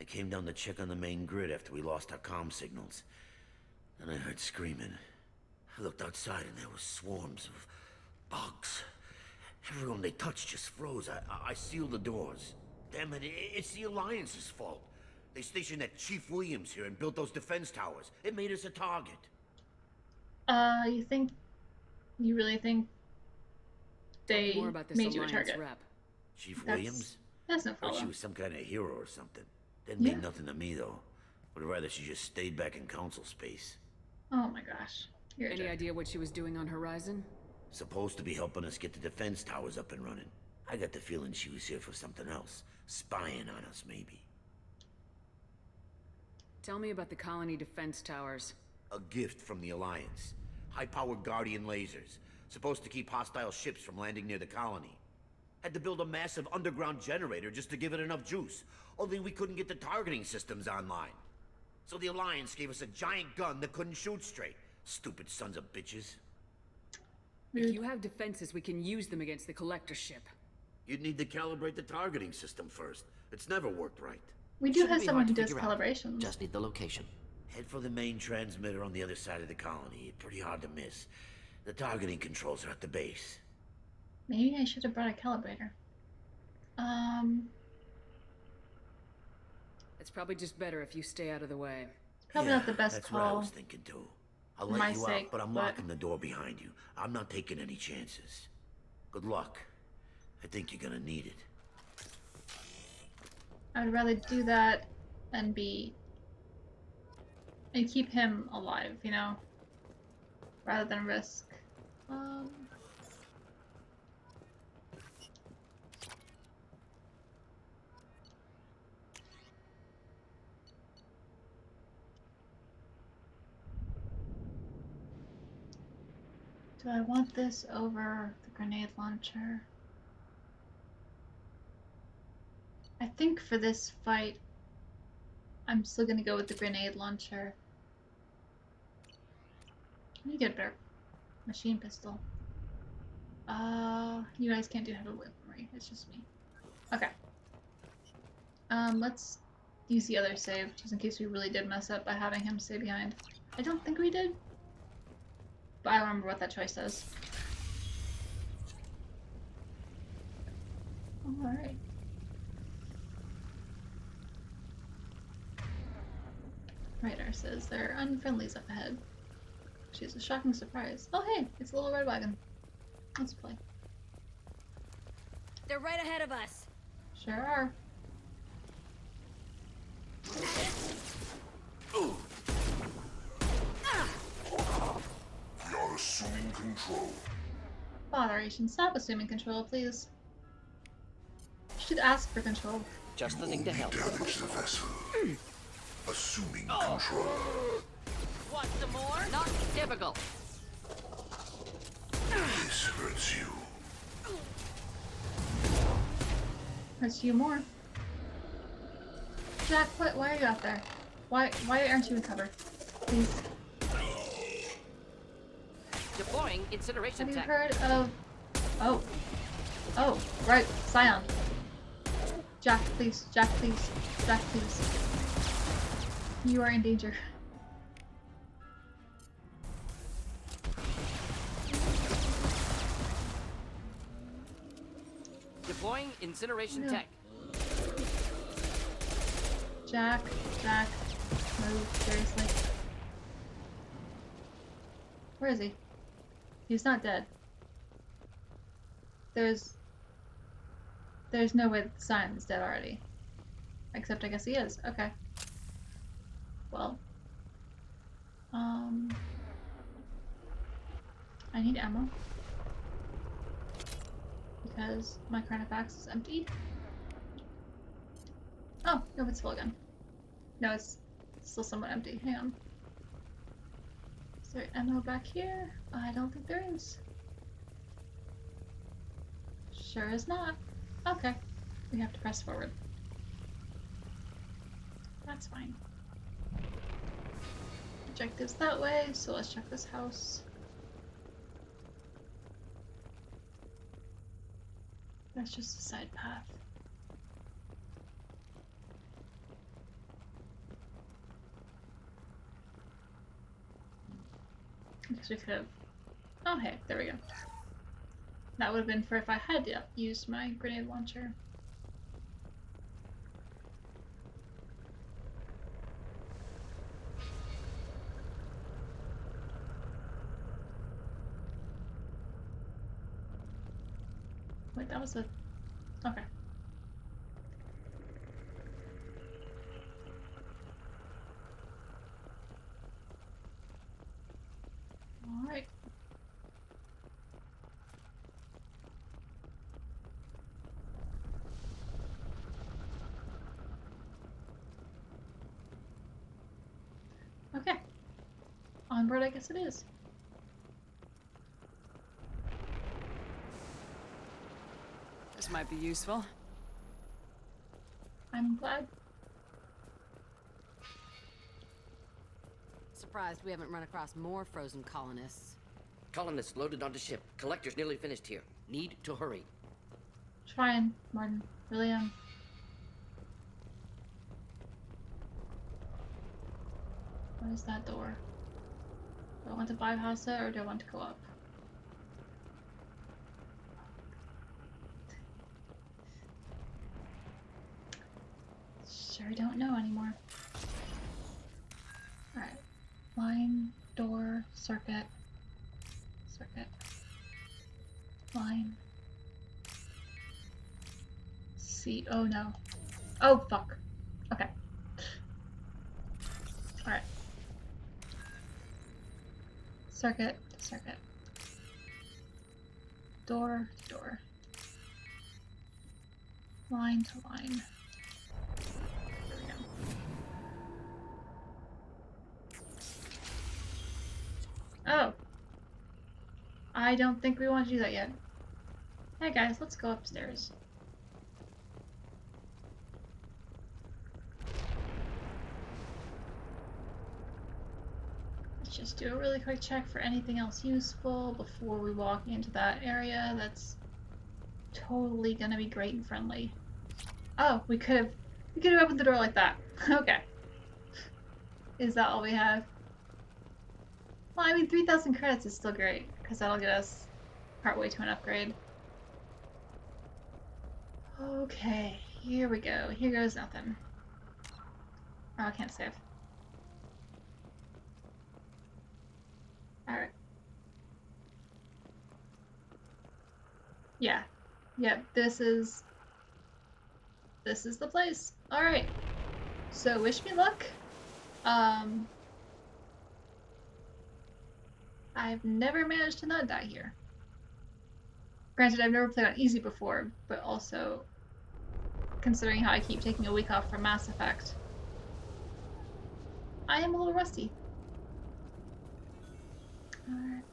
I came down to check on the main grid after we lost our comm signals. Then I heard screaming. I looked outside and there were swarms of bugs. Everyone they touched just froze. I sealed the doors. Damn it, it's the Alliance's fault. They stationed that Chief Williams here and built those defense towers. It made us a target. You really think they more about this made you a Alliance target? rep. Chief Williams? That's no Heard problem. she was some kind of hero or something. Didn't mean nothing to me, though. Would rather she just stayed back in council space. Oh my gosh. You're a Any jerk. idea what she was doing on Horizon? Supposed to be helping us get the defense towers up and running. I got the feeling she was here for something else. Spying on us, maybe. Tell me about the colony defense towers. A gift from the Alliance. High-powered Guardian lasers. Supposed to keep hostile ships from landing near the colony. Had to build a massive underground generator just to give it enough juice. Only we couldn't get the targeting systems online. So the Alliance gave us a giant gun that couldn't shoot straight. Stupid sons of bitches. If you have defenses, we can use them against the collector ship. You'd need to calibrate the targeting system first. It's never worked right. We do Shouldn't have be someone hard who to does figure out. calibrations. Just need the location. Head for the main transmitter on the other side of the colony. Pretty hard to miss. The targeting controls are at the base. Maybe I should have brought a calibrator. It's probably just better if you stay out of the way. Probably not the best that's call. what I was thinking too. I'll for let my you sake, out, but I'm but- locking the door behind you. I'm not taking any chances. Good luck. I think you're gonna need it. I would rather do that and keep him alive, you know, rather than risk. Do I want this over the grenade launcher? I think for this fight, I'm still gonna go with the grenade launcher. Let me get a better machine pistol. You guys can't do heavy weaponry. It's just me. Okay. Let's use the other save, just in case we really did mess up by having him stay behind. I don't think we did. But I don't remember what that choice does. Alright. Radar says there are unfriendlies up ahead. Which is a shocking surprise. Oh hey, it's a little red wagon. Let's play. They're right ahead of us. Sure are. You're assuming control. Botheration, stop assuming control, please. You should ask for control. Just the thing to help. Damage the vessel. Assuming control. Want some more? Not typical. This hurts you. Hurts you more. Jack, why are you out there? Why aren't you in cover? Please. Deploying incineration Have you tech. heard of... Oh, right, Scion. Jack, please. Jack, please. Jack, please. You are in danger. Deploying incineration No. tech. Jack, move, seriously. Where is he? He's not dead. There's no way that the Scion's dead already. Except I guess he is. Okay. Well. I need ammo. Because my Carnifax is empty. Oh, no, it's full again. No, it's still somewhat empty. Hang on. Is there ammo back here? I don't think there is. Sure is not. Okay. We have to press forward. That's fine. Objectives that way, so let's check this house. That's just a side path. I guess we could have... Oh, hey, there we go. That would have been for if I had used my grenade launcher. Wait, that was a... Okay. Alright. Okay. Onward, I guess it is. This might be useful. I'm glad. Surprised we haven't run across more frozen colonists. Colonists loaded onto ship. Collector's nearly finished here. Need to hurry. Trying, Martin. Really am. What is that door? Do I want to bypass it or do I want to go up? Sure don't know anymore. Alright. Line, door, circuit. Circuit. Line. See. Oh no. Oh fuck. Okay. Alright. Circuit, circuit. Door, door. Line to line. There we go. Oh. I don't think we want to do that yet. Hey guys, let's go upstairs. Let's just do a really quick check for anything else useful before we walk into that area that's totally gonna be great and friendly. Oh, we could have opened the door like that. Okay. Is that all we have? Well, I mean, 3,000 credits is still great, because that'll get us partway to an upgrade. Okay, here we go. Here goes nothing. Oh, I can't save. Alright. Yeah. Yep, this is the place. Alright. So, wish me luck. I've never managed to not die here. Granted, I've never played on easy before, but also considering how I keep taking a week off from Mass Effect, I am a little rusty. Alright,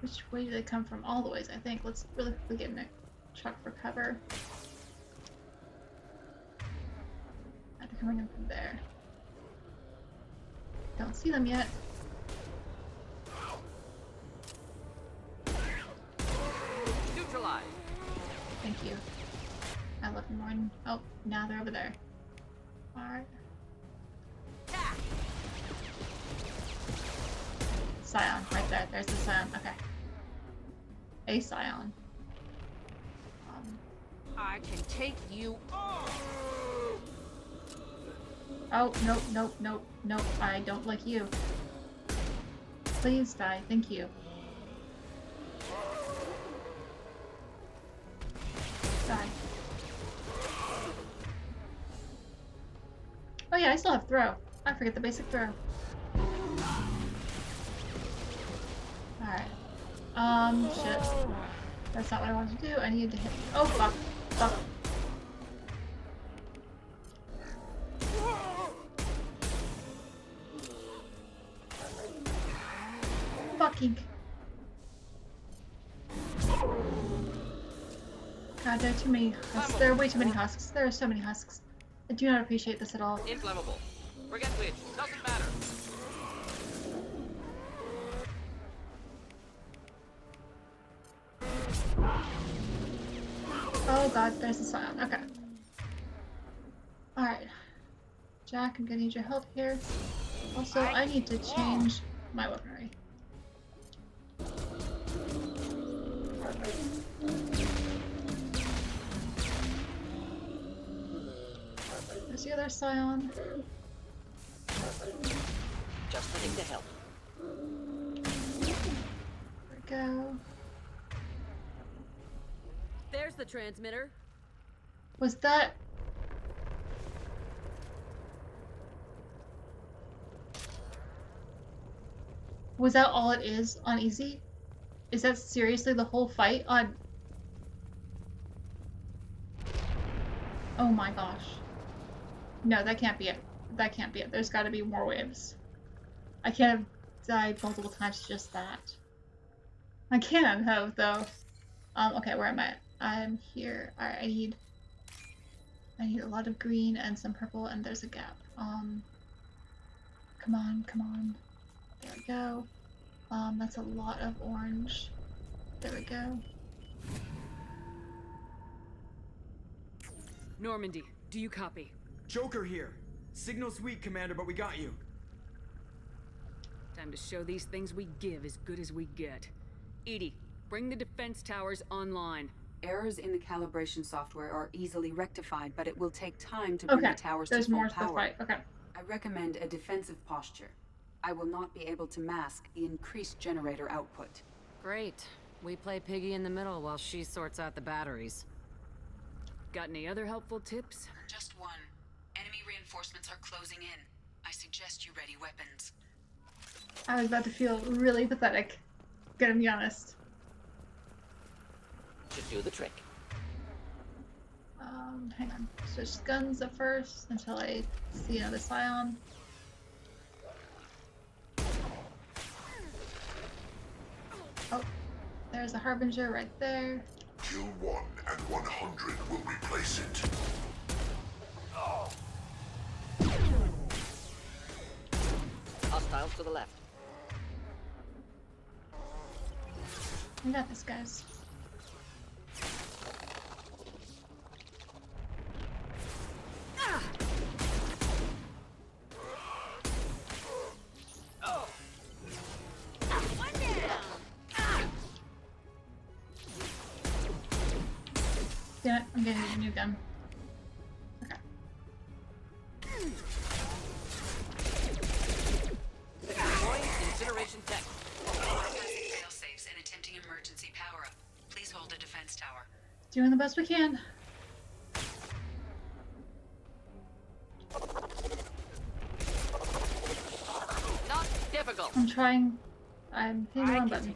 which way do they come from? All the ways, I think. Let's really quickly get in a truck for cover. They're coming in from there. Don't see them yet. Neutralize. Thank you. I love you more than... Oh, now they're over there. Alright. Scion, right there. There's the Scion. Okay. A Scion. I can take you on. Oh, nope, nope, nope, nope. I don't like you. Please die. Thank you. Die. Oh yeah, I still have throw. I forget the basic throw. Alright. Shit. That's not what I wanted to do. I needed to hit. Oh, fuck. Fuck. Fucking. God, there are too many husks. There are way too many husks. There are so many husks. I do not appreciate this at all. Inflammable. Forget which. Doesn't matter. Oh god, there's the scion. Okay. Alright. Jack, I'm gonna need your help here. Also, I need to change my weaponry. There's the other scion. Just the thing to help. There we go. There's the transmitter. Was that... Was that all it is on easy? Is that seriously the whole fight on... Oh my gosh. No, that can't be it. That can't be it. There's gotta be more waves. I can't have died multiple times just that. I can have, though. Okay, where am I? I'm here. Alright, I need a lot of green and some purple, and there's a gap. Come on, come on. There we go. That's a lot of orange. There we go. Normandy, do you copy? Joker here. Signal's weak, Commander, but we got you. Time to show these things we give as good as we get. Edie, bring the defense towers online. Errors in the calibration software are easily rectified, but it will take time to bring the towers to full power. Okay. I recommend a defensive posture. I will not be able to mask the increased generator output. Great. We play piggy in the middle while she sorts out the batteries. Got any other helpful tips? Just one. Enemy reinforcements are closing in. I suggest you ready weapons. I was about to feel really pathetic. Gonna be honest. Should do the trick. Hang on. Switch guns at first until I see another scion. Oh, there's a harbinger right there. Kill 1 and 100 will replace it. Hostiles to the left. I got this, guys. Damn it, I'm getting a new gun. Okay. Deploying incineration tech. Bypassing failsafes and attempting emergency power-up. Please hold a defense tower. Doing the best we can. Not difficult. I'm trying. I'm hitting the wrong button.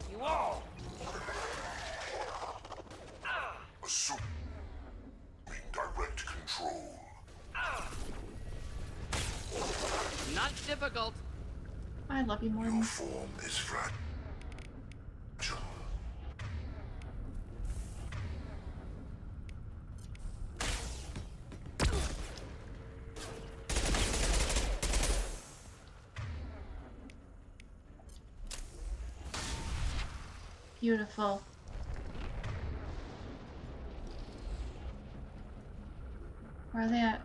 Assuming direct control. Not difficult. I love you more. Your form is fragile. Beautiful. Where are they at?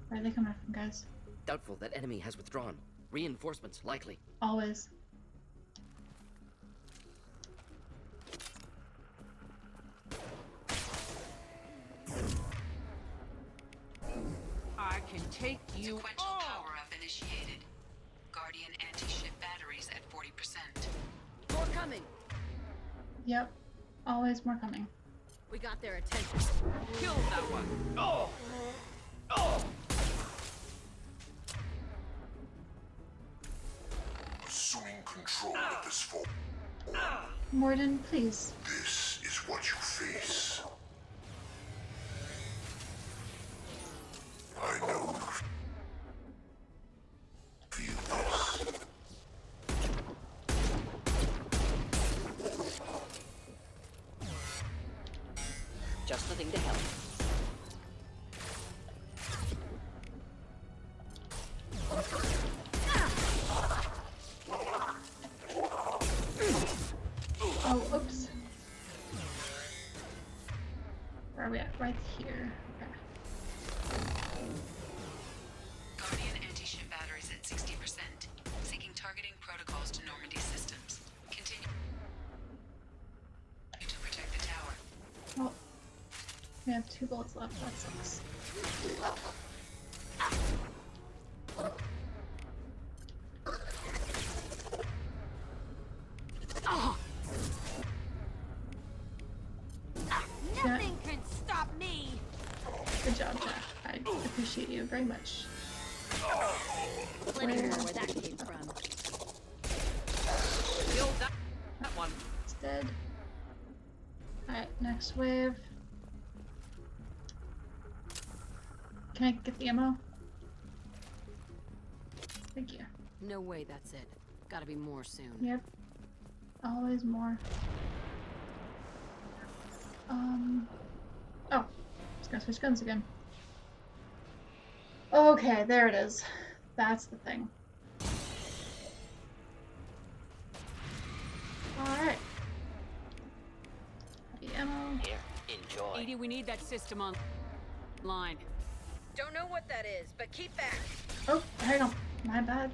Where are they coming from, guys? Doubtful that enemy has withdrawn. Reinforcements likely. Always. I can take you Sequential power-up initiated. Guardian anti-ship batteries at 40%. More coming. Yep. Always more coming. We got their attention. Kill that one. Oh! Oh! Assuming control of this form. Morden, please. This is what you face. I know you feel this. Just the thing to help. Oh, oops. Where are we at? Right here. Okay. Guardian anti-ship batteries at 60%. Seeking targeting protocols to Normandy systems. Continue to protect the tower. Well, we have 2 bullets left. That sucks. Nothing can stop me! Good job, Jack. I appreciate you very much. Plenty more where that came from. Kill that one. It's dead. Alright, next wave. Can I get the ammo? Thank you. No way that's it. Gotta be more soon. Yep. Always more. Oh. Just gonna switch guns again. Okay, there it is. That's the thing. Alright. Heavy ammo. Here, enjoy. Edie, we need that system online. Don't know what that is, but keep back. Oh, hang on. My bad.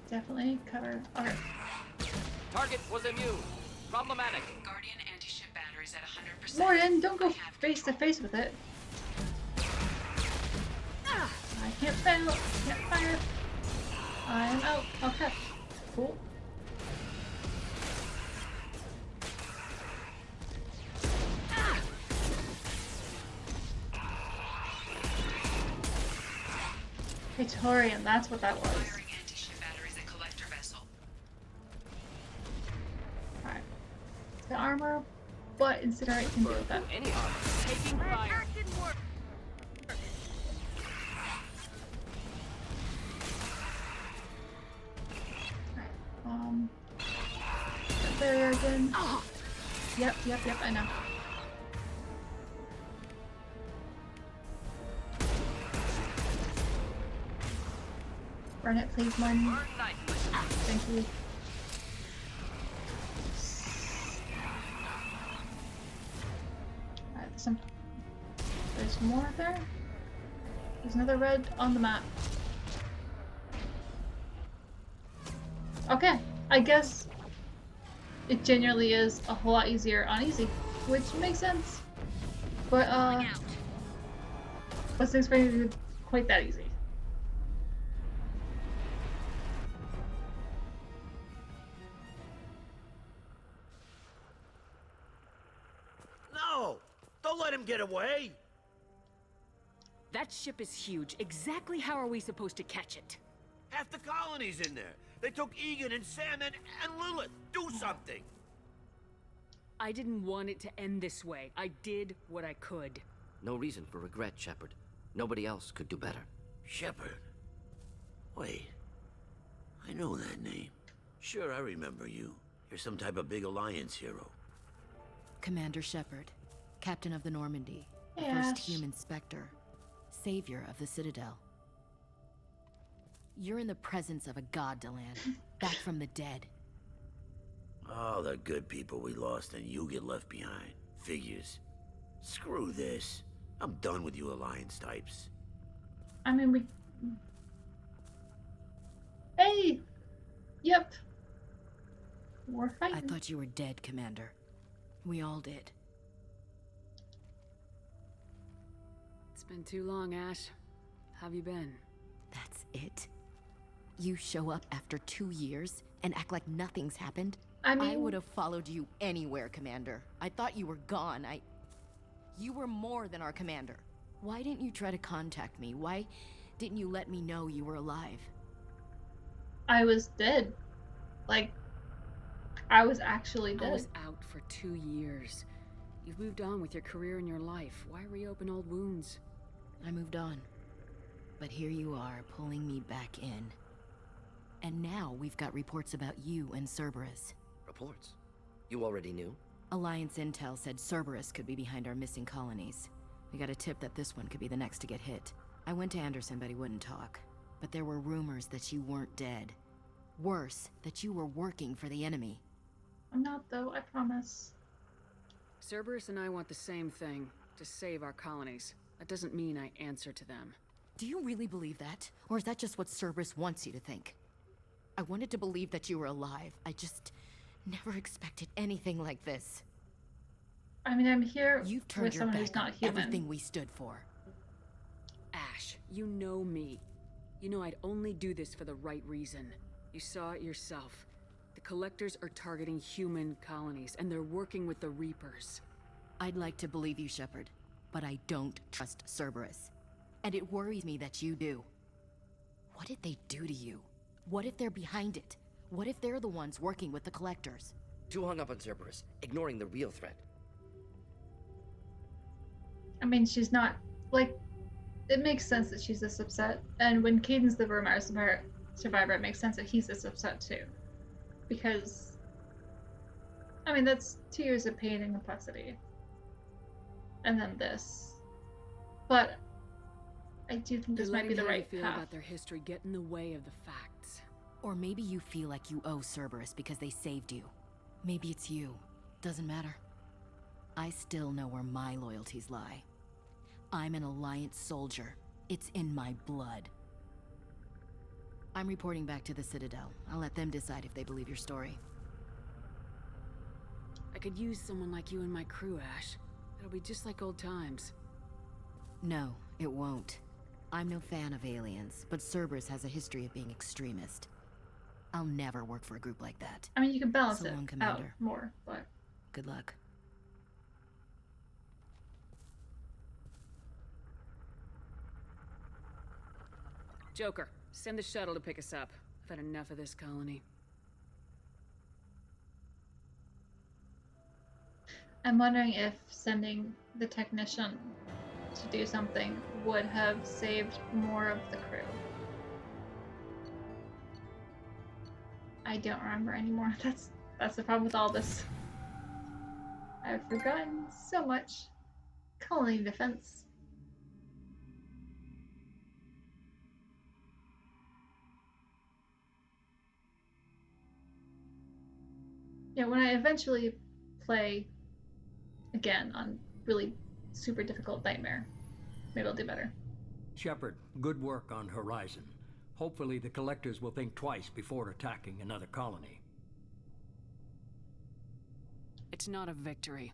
Definitely cover. Alright. Target was immune. Problematic. Guardian anti-ship batteries at 100%. Morden, don't go face to face with it. I can't fail. Can't fire. I'm out. Okay. Cool. Praetorian, that's what that was. Firing anti-ship batteries at collector vessel. Alright. The armor, but Incinerate can deal with that. Any armor. Taking fire. Didn't work. Alright, barrier again. Yep, I know. Burn it, please, Morden. Thank you. Alright, there's more there. There's another red on the map. Okay, I guess it genuinely is a whole lot easier on easy, which makes sense. But wasn't expecting it to be quite that easy. No! Don't let him get away! That ship is huge. Exactly how are we supposed to catch it? Half the colony's in there. They took Egan and Sam and Lilith. Do something! I didn't want it to end this way. I did what I could. No reason for regret, Shepard. Nobody else could do better. Shepard? Wait. I know that name. Sure, I remember you. You're some type of big Alliance hero. Commander Shepard, Captain of the Normandy, the Yes. first human Spectre, savior of the Citadel. You're in the presence of a god, Deland, back from the dead. All the good people we lost and you get left behind. Figures. Screw this. I'm done with you Alliance types. I mean, we... Hey! Yep. We're fighting. I thought you were dead, Commander. We all did. It's been too long, Ash. How have you been? That's it? You show up after 2 years and act like nothing's happened? I mean... I would have followed you anywhere, Commander. I thought you were gone. You were more than our commander. Why didn't you try to contact me? Why didn't you let me know you were alive? I was dead. Like, I was actually dead. I was out for 2 years. You've moved on with your career and your life. Why reopen old wounds? I moved on. But here you are, pulling me back in. And now we've got reports about you and Cerberus. Reports? You already knew? Alliance intel said Cerberus could be behind our missing colonies. We got a tip that this one could be the next to get hit. I went to Anderson, but he wouldn't talk. But there were rumors that you weren't dead. Worse, that you were working for the enemy. I'm not, though, I promise. Cerberus and I want the same thing, to save our colonies. That doesn't mean I answer to them. Do you really believe that? Or is that just what Cerberus wants you to think? I wanted to believe that you were alive. I just never expected anything like this. I mean, I'm here You've turned with your someone back who's not on human. everything we stood for. Ash, you know me. You know I'd only do this for the right reason. You saw it yourself. The Collectors are targeting human colonies, and they're working with the Reapers. I'd like to believe you, Shepard, but I don't trust Cerberus. And it worries me that you do. What did they do to you? What if they're behind it? What if they're the ones working with the Collectors? Too hung up on Cerberus, ignoring the real threat. I mean, she's not, like, it makes sense that she's this upset. And when Caden's the Vermeer survivor, it makes sense that he's this upset too. Because, I mean, that's 2 years of pain and complexity. And then this. But I do think this might be the right feel path. About their history get in the way of the facts. Or maybe you feel like you owe Cerberus because they saved you. Maybe it's you. Doesn't matter. I still know where my loyalties lie. I'm an Alliance soldier. It's in my blood. I'm reporting back to the Citadel. I'll let them decide if they believe your story. I could use someone like you in my crew, Ash. It'll be just like old times. No, it won't. I'm no fan of aliens, but Cerberus has a history of being extremist. I'll never work for a group like that. I mean, you can balance So it long, out Commander. more, but... Good luck. Joker, send the shuttle to pick us up. I've had enough of this colony. I'm wondering if sending the technician to do something would have saved more of the crew. I don't remember anymore. That's the problem with all this. I've forgotten so much. Colony defense. Yeah, when I eventually play again on really super difficult Nightmare, maybe I'll do better. Shepard, good work on Horizon. Hopefully the Collectors will think twice before attacking another colony. It's not a victory.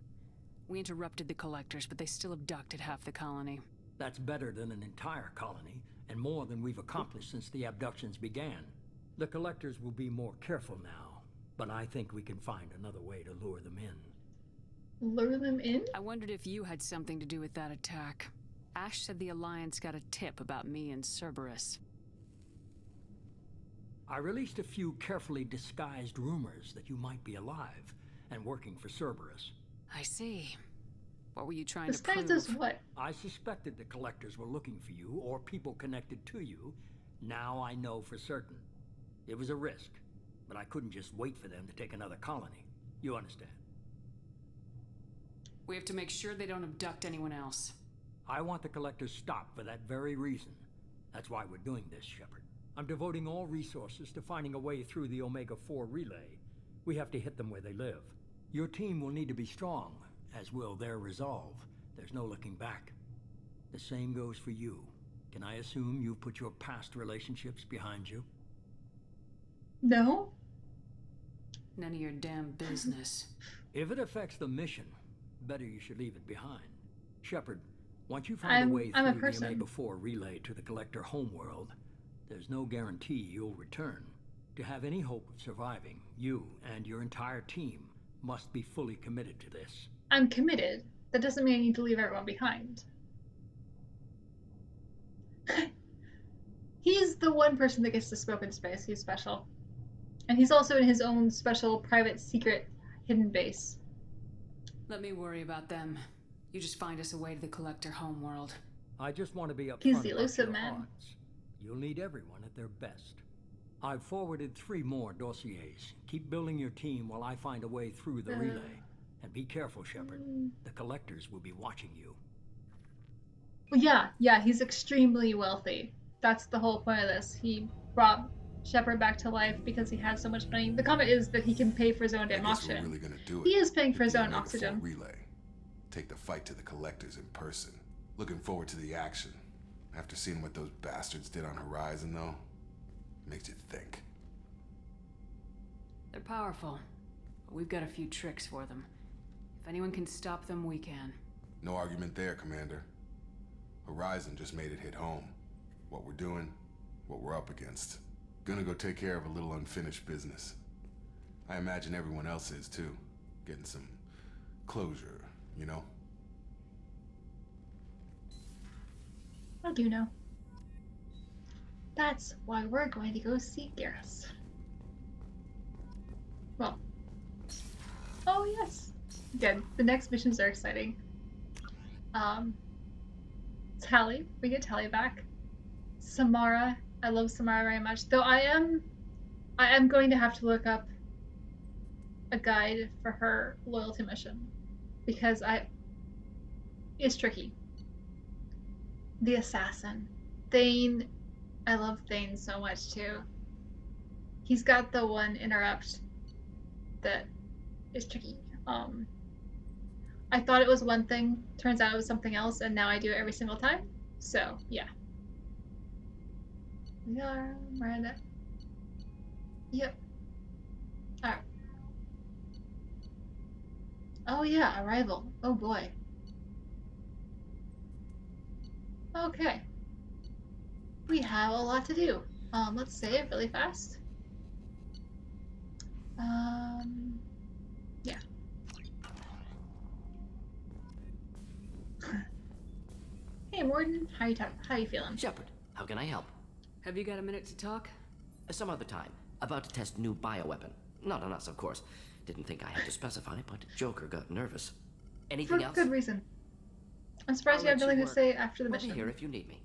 We interrupted the Collectors, but they still abducted half the colony. That's better than an entire colony, and more than we've accomplished since the abductions began. The Collectors will be more careful now, but I think we can find another way to lure them in. Lure them in? I wondered if you had something to do with that attack. Ash said the Alliance got a tip about me and Cerberus. I released a few carefully disguised rumors that you might be alive and working for Cerberus. I see. What were you trying to Disguised prove? as what? I suspected the Collectors were looking for you or people connected to you. Now I know for certain. It was a risk, but I couldn't just wait for them to take another colony. You understand? We have to make sure they don't abduct anyone else. I want the Collectors stopped for that very reason. That's why we're doing this, Shepard. I'm devoting all resources to finding a way through the Omega-4 relay. We have to hit them where they live. Your team will need to be strong, as will their resolve. There's no looking back. The same goes for you. Can I assume you've put your past relationships behind you? No? None of your damn business. If it affects the mission, better you should leave it behind. Shepard, once you find a way I'm a through the person. Omega-4 relay to the Collector homeworld, there's no guarantee you'll return. To have any hope of surviving, you and your entire team must be fully committed to this. I'm committed. That doesn't mean I need to leave everyone behind. He's the one person that gets to smoke in space. He's special. And he's also in his own special private secret hidden base. Let me worry about them. You just find us a way to the Collector homeworld. I just want to be upfront He's the about elusive your man. odds. You'll need everyone at their best. I've forwarded 3 more dossiers. Keep building your team while I find a way through the relay. And be careful, Shepard. The Collectors will be watching you. Well, yeah, he's extremely wealthy. That's the whole point of this. He brought Shepard back to life because he had so much money. The comment is that he can pay for his own damn oxygen. We're really gonna do it. He is paying for his The own Omega oxygen. 4 relay. Take the fight to the Collectors in person. Looking forward to the action. After seeing what those bastards did on Horizon, though, makes you think. They're powerful, but we've got a few tricks for them. If anyone can stop them, we can. No argument there, Commander. Horizon just made it hit home. What we're doing, what we're up against. Gonna go take care of a little unfinished business. I imagine everyone else is, too. Getting some closure, you know? I do know. That's why we're going to go see Garrus. Well. Oh, yes. Good. The next missions are exciting. Tally. We get Tally back. Samara. I love Samara very much. Though I am going to have to look up a guide for her loyalty mission. Because it's tricky. The assassin. Thane. I love Thane so much too. He's got the one interrupt that is tricky. I thought it was one thing, turns out it was something else, and now I do it every single time. So, yeah. We are Miranda. Yep. Alright. Oh yeah, Arrival. Oh boy. Okay. We have a lot to do. Let's save really fast. Yeah. Hey, Morden. How you feeling? Shepard, how can I help? Have you got a minute to talk? Some other time. About to test new bioweapon. Not on us, of course. Didn't think I had to specify, but Joker got nervous. Anything For else? good reason. I'm surprised you have nothing to say after the Let mission. me hear if you need me.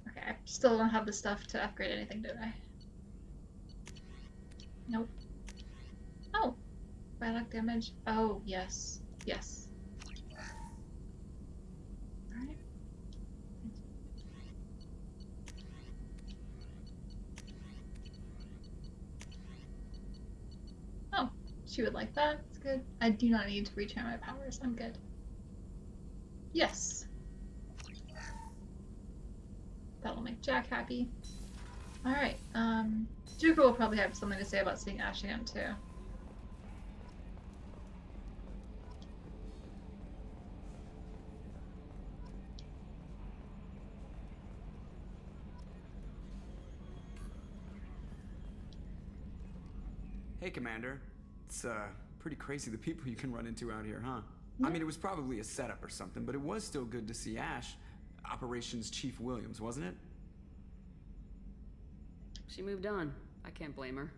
Okay, I still don't have the stuff to upgrade anything, do I? Nope. Oh. Biotic damage. Oh, yes. Yes. Alright. Oh, she would like that. It's good. I do not need to retrain my powers. I'm good. Yes. That'll make Jack happy. Alright, Joker will probably have something to say about seeing Ash again, too. Hey, Commander. It's, pretty crazy the people you can run into out here, huh? I mean, it was probably a setup or something, but it was still good to see Ash. Operations Chief Williams, wasn't it? She moved on. I can't blame her.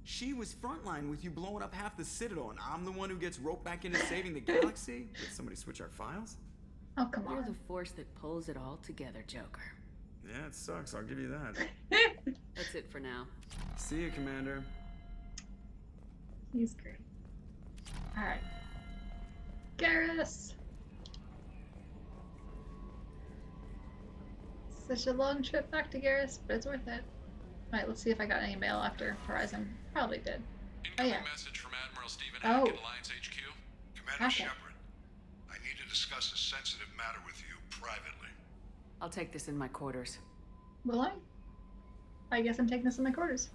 She was frontline with you blowing up half the Citadel, and I'm the one who gets roped back into saving the galaxy? Did somebody switch our files? Oh, come You're on. the force that pulls it all together, Joker. Yeah, it sucks, I'll give you that. That's it for now. See you, Commander. He's great. Alright. Garrus! Such a long trip back to Garrus, but it's worth it. Alright, let's see if I got any mail after Horizon. Probably did. Oh yeah. Message from Admiral Stephen Oh. Hackett, Alliance HQ. Commander Hackett. Shepard, I need to discuss a sensitive matter with you privately. I'll take this in my quarters. Will I? I guess I'm taking this in my quarters.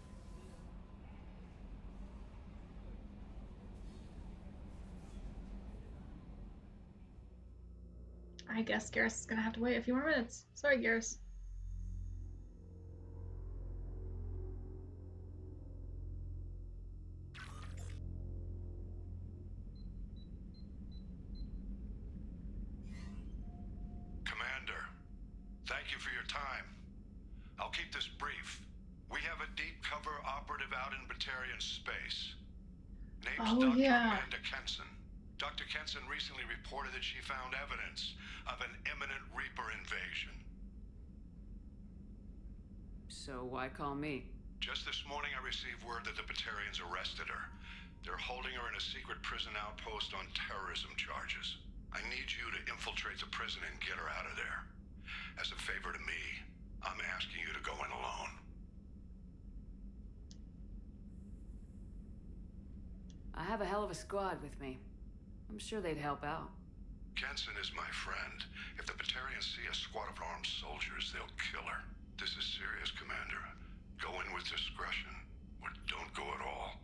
I guess Garrus is gonna have to wait a few more minutes. Sorry, Garrus. Commander, thank you for your time. I'll keep this brief. We have a deep cover operative name's Oh, Dr. yeah. Amanda Kenson. Dr. Kenson recently reported that she found evidence of an imminent Reaper invasion. So why call me? Just this morning I received word that the Batarians arrested her. They're holding her in a secret prison outpost on terrorism charges. I need you to infiltrate the prison and get her out of there. As a favor to me, I'm asking you to go in alone. I have a hell of a squad with me. I'm sure they'd help out. Kenson is my friend. If the Batarians see a squad of armed soldiers, they'll kill her. This is serious, Commander. Go in with discretion, or don't go at all.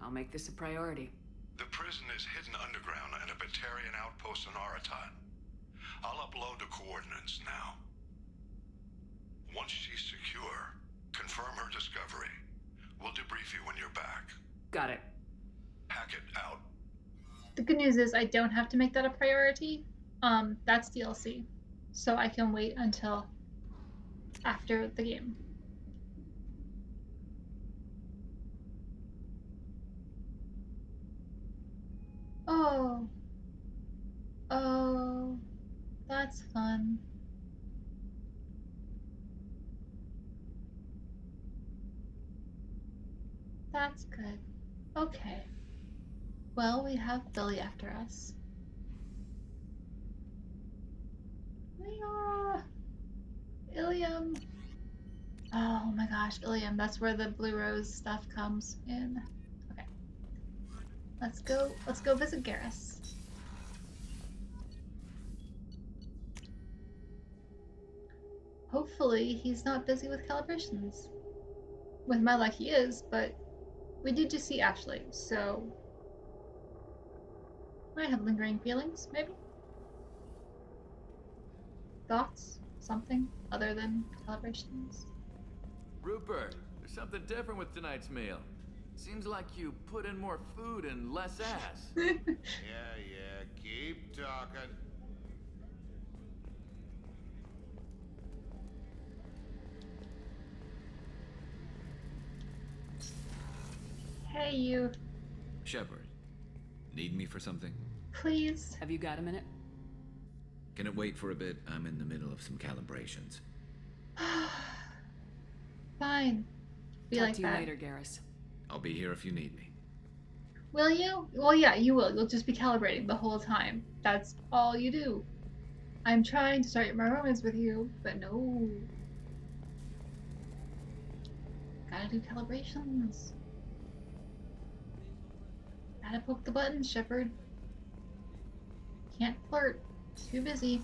I'll make this a priority. The prison is hidden underground in a Batarian outpost on Aratat. I'll upload the coordinates now. Once she's secure, confirm her discovery. We'll debrief you when you're back. Got it. Hackett out. The good news is I don't have to make that a priority. That's DLC. So I can wait until after the game. Oh. Oh. That's fun. That's good. Okay. Well, we have Billy after us. Ilium. Oh my gosh, Ilium. That's where the Blue Rose stuff comes in. Okay. Let's go visit Garrus. Hopefully he's not busy with calibrations. With my luck he is, but we did just see Ashley, so I have lingering feelings, maybe? Thoughts? Something other than calibrations? Rupert, there's something different with tonight's meal. Seems like you put in more food and less ass. Yeah, keep talking. Hey, you. Shepard, need me for something? Please. Have you got a minute? Can it wait for a bit? I'm in the middle of some calibrations. Fine. Be Talk like to you that. later, Garrus. I'll be here if you need me. Will you? Well, yeah, you will. You'll just be calibrating the whole time. That's all you do. I'm trying to start my romance with you, but no. Gotta do calibrations. Gotta poke the buttons, Shepard. Can't flirt. Too busy.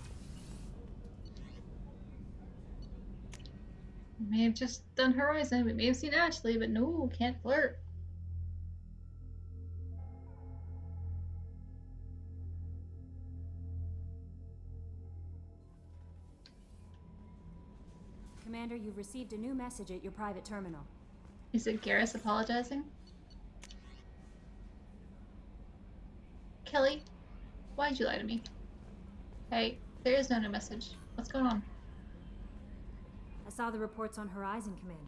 We may have just done Horizon. We may have seen Ashley, but no, can't flirt. Commander, you've received a new message at your private terminal. Is it Garrus apologizing? Kelly, why'd you lie to me? Hey, there is no new message. What's going on? I saw the reports on Horizon, Commander.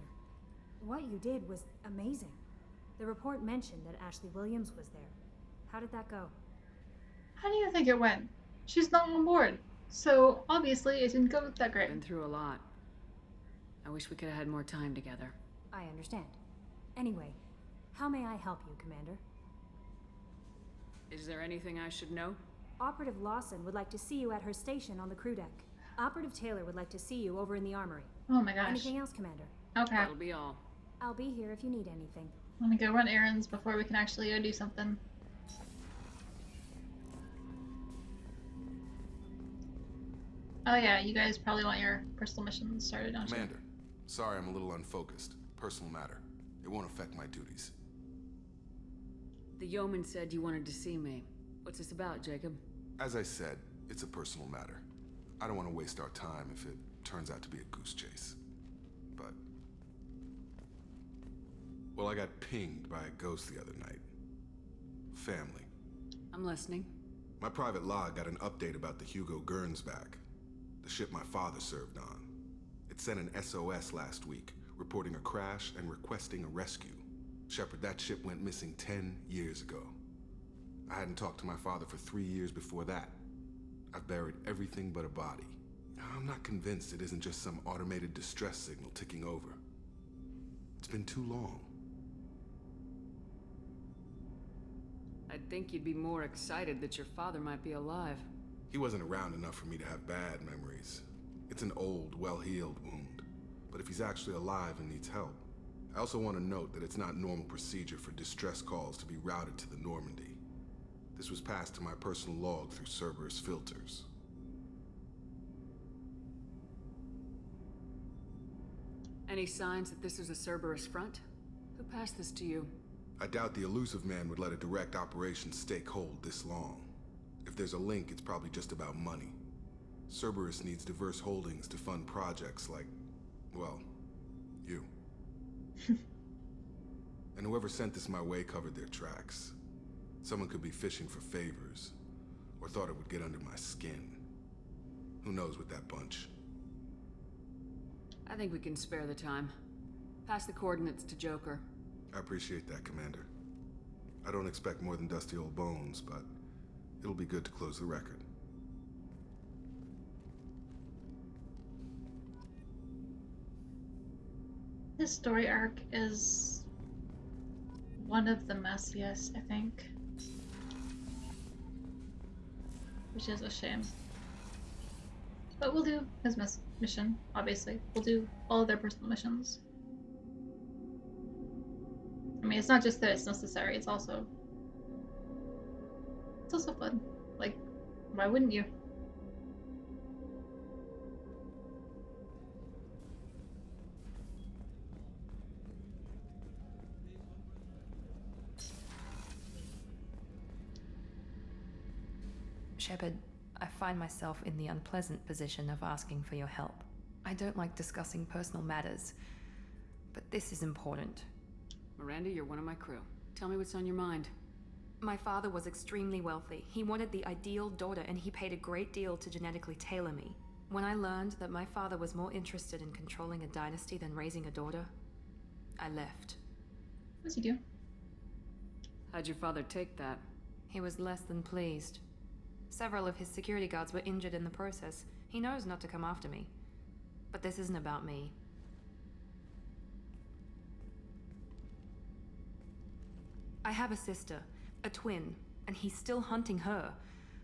What you did was amazing. The report mentioned that Ashley Williams was there. How did that go? How do you think it went? She's not on board, so obviously it didn't go that great. Been through a lot. I wish we could have had more time together. I understand. Anyway, how may I help you, Commander? Is there anything I should know? Operative Lawson would like to see you at her station on the crew deck. Operative Taylor would like to see you over in the armory. Oh my gosh. Anything else, Commander? Okay. That'll be all. I'll be here if you need anything. I'm gonna go run errands before we can actually go do something. Oh yeah, you guys probably want your personal missions started, don't you? Commander, sorry I'm a little unfocused. Personal matter. It won't affect my duties. The yeoman said you wanted to see me. What's this about, Jacob? As I said, it's a personal matter. I don't want to waste our time if it turns out to be a goose chase. But... well, I got pinged by a ghost the other night. Family. I'm listening. My private log got an update about the Hugo Gurns back. The ship my father served on. It sent an SOS last week, reporting a crash and requesting a rescue. Shepard, that ship went missing 10 years ago. I hadn't talked to my father for 3 years before that. I've buried everything but a body. I'm not convinced it isn't just some automated distress signal ticking over. It's been too long. I'd think you'd be more excited that your father might be alive. He wasn't around enough for me to have bad memories. It's an old, well-healed wound. But if he's actually alive and needs help, I also want to note that it's not normal procedure for distress calls to be routed to the Normandy. This was passed to my personal log through Cerberus filters. Any signs that this was a Cerberus front? Who passed this to you? I doubt the elusive man would let a direct operation stake hold this long. If there's a link, it's probably just about money. Cerberus needs diverse holdings to fund projects like, well, you. And whoever sent this my way covered their tracks. Someone could be fishing for favors, or thought it would get under my skin. Who knows with that bunch? I think we can spare the time. Pass the coordinates to Joker. I appreciate that, Commander. I don't expect more than dusty old bones, but it'll be good to close the record. This story arc is one of the messiest, I think. Which is a shame. But we'll do his mission, obviously. We'll do all of their personal missions. I mean, it's not just that it's necessary, it's also fun. Like, why wouldn't you? Shepard, I find myself in the unpleasant position of asking for your help. I don't like discussing personal matters, but this is important. Miranda, you're one of my crew. Tell me what's on your mind. My father was extremely wealthy. He wanted the ideal daughter, and he paid a great deal to genetically tailor me. When I learned that my father was more interested in controlling a dynasty than raising a daughter, I left. What's he do? How'd your father take that? He was less than pleased. Several of his security guards were injured in the process. He knows not to come after me. But this isn't about me. I have a sister, a twin, and he's still hunting her.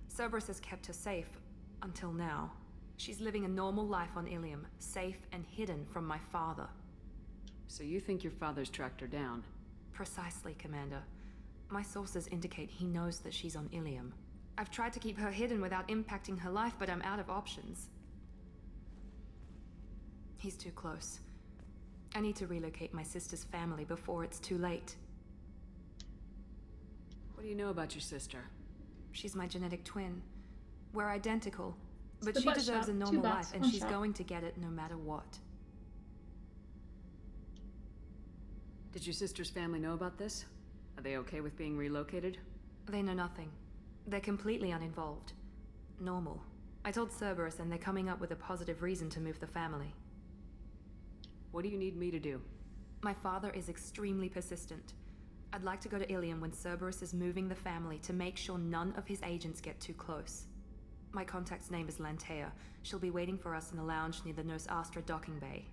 Cerberus has kept her safe, until now. She's living a normal life on Ilium, safe and hidden from my father. So you think your father's tracked her down? Precisely, Commander. My sources indicate he knows that she's on Ilium. I've tried to keep her hidden without impacting her life, but I'm out of options. He's too close. I need to relocate my sister's family before it's too late. What do you know about your sister? She's my genetic twin. We're identical, but The she butt deserves shot. a 2 normal butts, life, and 1 she's shot. going to get it no matter what. Did your sister's family know about this? Are they okay with being relocated? They know nothing. They're completely uninvolved. Normal. I told Cerberus, and they're coming up with a positive reason to move the family. What do you need me to do? My father is extremely persistent. I'd like to go to Ilium when Cerberus is moving the family to make sure none of his agents get too close. My contact's name is Lantea. She'll be waiting for us in the lounge near the Nos Astra docking bay.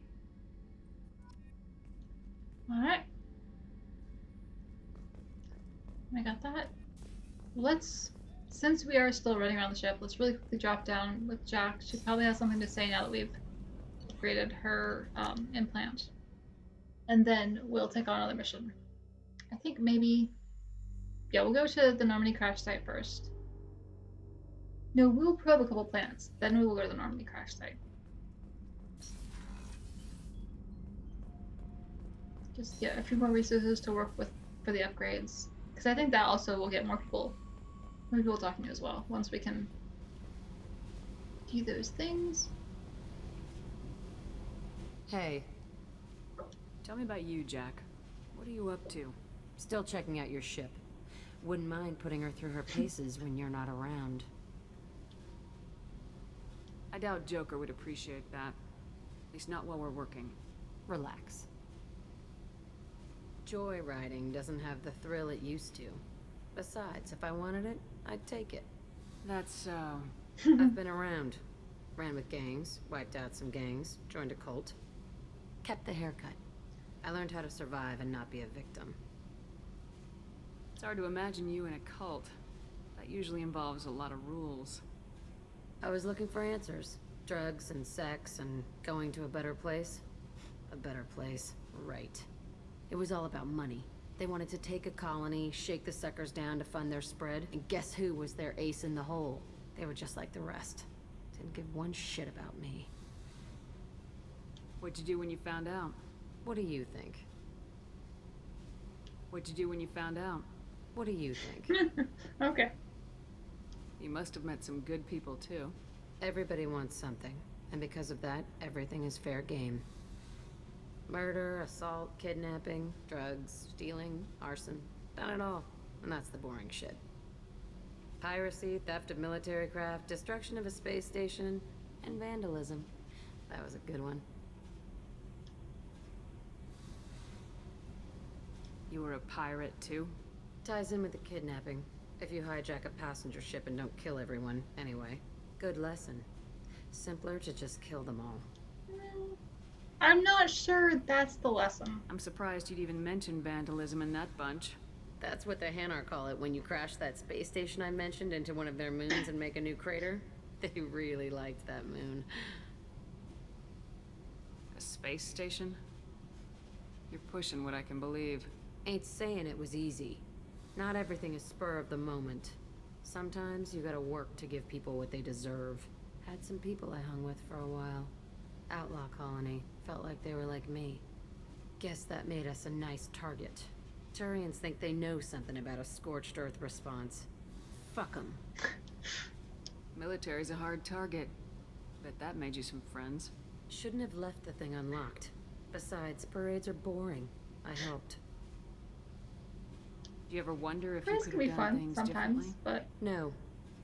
Alright. I got that. Let's, since we are still running around the ship, let's really quickly drop down with Jack. She probably has something to say now that we've upgraded her implant. And then we'll take on another mission. I think maybe, yeah, we'll go to the Normandy crash site first. No, we'll probe a couple planets, then we will go to the Normandy crash site. Just get a few more resources to work with for the upgrades. Because I think that also will get more people talking to as well, once we can do those things. Hey. Tell me about you, Jack. What are you up to? Still checking out your ship. Wouldn't mind putting her through her paces when you're not around. I doubt Joker would appreciate that. At least not while we're working. Relax. Joyriding doesn't have the thrill it used to. Besides, if I wanted it, I'd take it. That's so... I've been around. Ran with gangs, wiped out some gangs, joined a cult. Kept the haircut. I learned how to survive and not be a victim. It's hard to imagine you in a cult. That usually involves a lot of rules. I was looking for answers. Drugs and sex and going to a better place. A better place, right. It was all about money. They wanted to take a colony, shake the suckers down to fund their spread, and guess who was their ace in the hole? They were just like the rest. Didn't give one shit about me. What'd you do when you found out? What do you think? What'd you do when you found out? What do you think? Okay. You must have met some good people, too. Everybody wants something, and because of that, everything is fair game. Murder, assault, kidnapping, drugs, stealing, arson. Done it all. And that's the boring shit. Piracy, theft of military craft, destruction of a space station, and vandalism. That was a good one. You were a pirate, too? Ties in with the kidnapping. If you hijack a passenger ship and don't kill everyone, anyway. Good lesson. Simpler to just kill them all. I'm not sure that's the lesson. I'm surprised you'd even mention vandalism in that bunch. That's what the Hanar call it when you crash that space station I mentioned into one of their moons and make a new crater. They really liked that moon. A space station? You're pushing what I can believe. Ain't saying it was easy. Not everything is spur of the moment. Sometimes you gotta work to give people what they deserve. Had some people I hung with for a while. Outlaw colony. Felt like they were like me. Guess that made us a nice target. Turians think they know something about a scorched earth response. Fuck them. Military's a hard target. Bet that made you some friends. Shouldn't have left the thing unlocked. Besides, parades are boring. I helped. Do you ever wonder if Parades you can could be have done fun things sometimes, differently? but... No.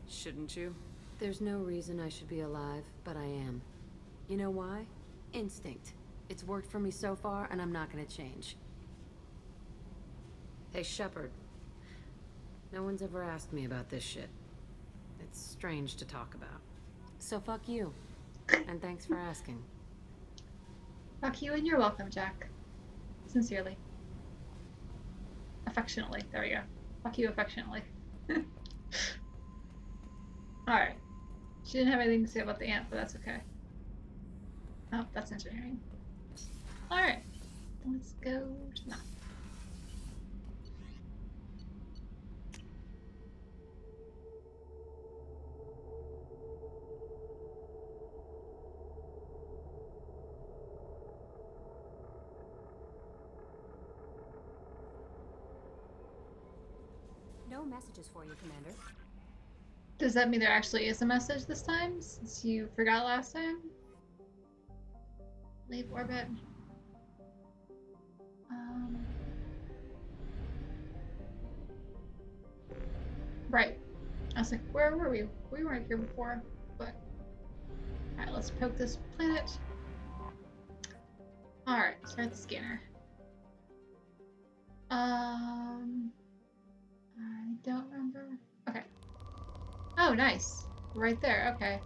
Shouldn't you? There's no reason I should be alive, but I am. You know why? Instinct. It's worked for me so far, and I'm not gonna change. Hey, Shepard. No one's ever asked me about this shit. It's strange to talk about. So fuck you. And thanks for asking. Fuck you and you're welcome, Jack. Sincerely. Affectionately. There we go. Fuck you affectionately. Alright. She didn't have anything to say about the ant, but that's okay. Oh, that's engineering. Alright. Let's go to that. No messages for you, Commander. Does that mean there actually is a message this time, since you forgot last time? Leave orbit. Right. I was like, where were we? We weren't here before, but... Alright, let's poke this planet. Alright, start the scanner. I don't remember. Okay. Oh, nice. Right there, okay.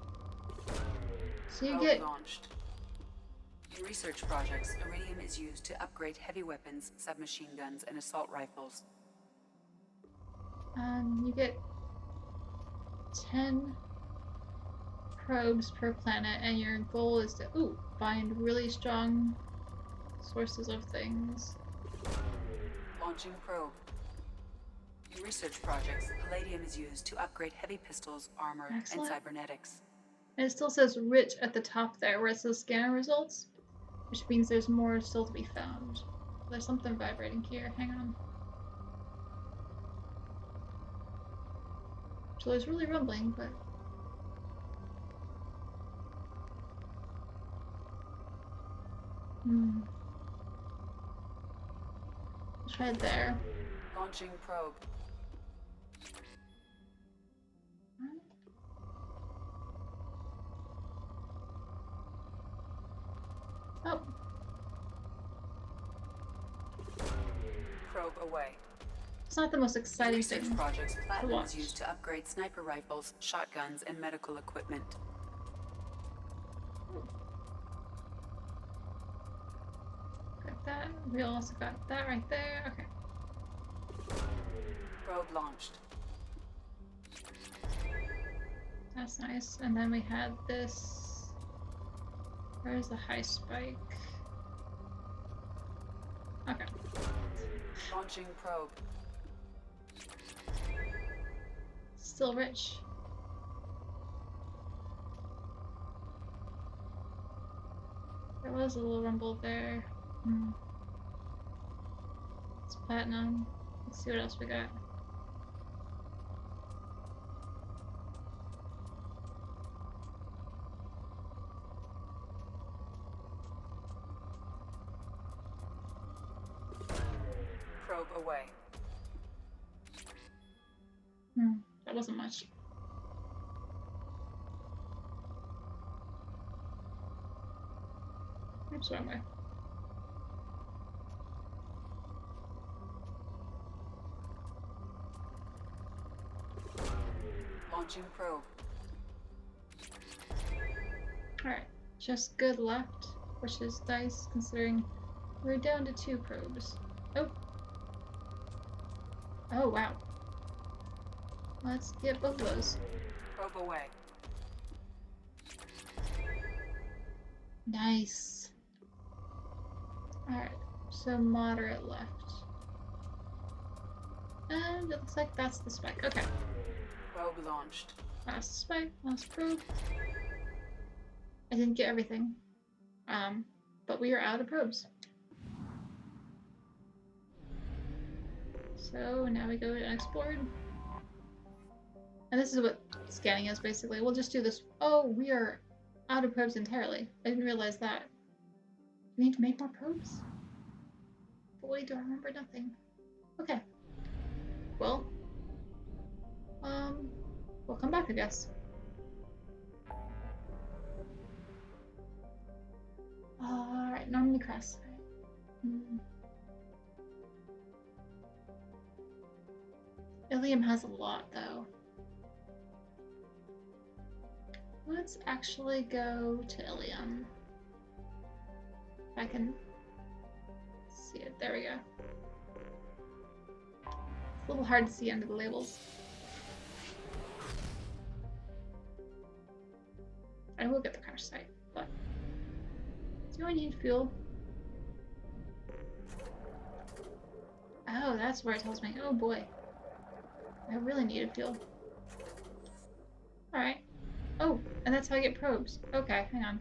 So you get... Launched. In research projects, iridium is used to upgrade heavy weapons, submachine guns, and assault rifles. You get 10 probes per planet, and your goal is to, find really strong sources of things. Launching probe. In research projects, palladium is used to upgrade heavy pistols, armor, Excellent. and cybernetics. And it still says rich at the top there, where it says scanner results, which means there's more still to be found. There's something vibrating here. Hang on. So it's really rumbling, but... It's right there. Launching probe. Oh. away. It's not the most exciting Research thing projects to Platinum watch. is used to upgrade sniper rifles, shotguns, and medical equipment. Got that. We also got that right there. Okay. Probe launched. That's nice. And then we had this. Where's the high spike? Okay. Launching probe. Still rich. There was a little rumble there. It's platinum. Let's see what else we got. Probe away. That wasn't much. Oops, wrong way. Launching probe. Alright, just good left, which is nice considering we're down to 2 probes. Oh! Oh, wow. Let's get both of those. Probe away. Nice. Alright, so moderate left. And it looks like that's the spike. Okay. Probe launched. Last spike, last probe. I didn't get everything. But we are out of probes. So now we go to unexplored. And this is what scanning is basically. We'll just do this. Oh, we are out of probes entirely. I didn't realize that. We need to make more probes? Boy, do I remember nothing. Okay. Well, we'll come back, I guess. Alright, Normandy Crest. Ilium has a lot, though. Let's actually go to Ilium. If I can see it. There we go. It's a little hard to see under the labels. I will get the crash site, but do I need fuel? Oh, that's where it tells me. Oh boy. I really needed fuel. Alright. Oh, and that's how I get probes. Okay, hang on.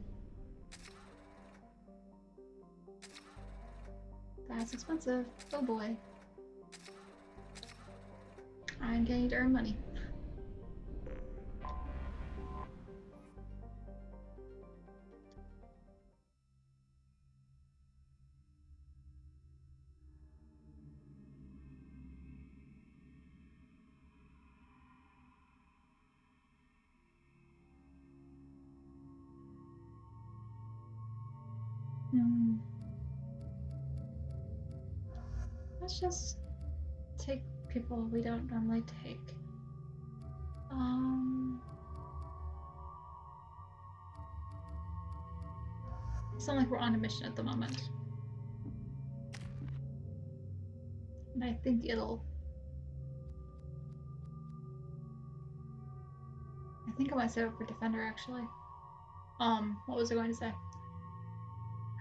That's expensive. Oh boy. I'm gonna need to earn money. Let's just take people we don't normally take. It's not like we're on a mission at the moment. And I think it'll... I think I might save it for Defender, actually. What was I going to say?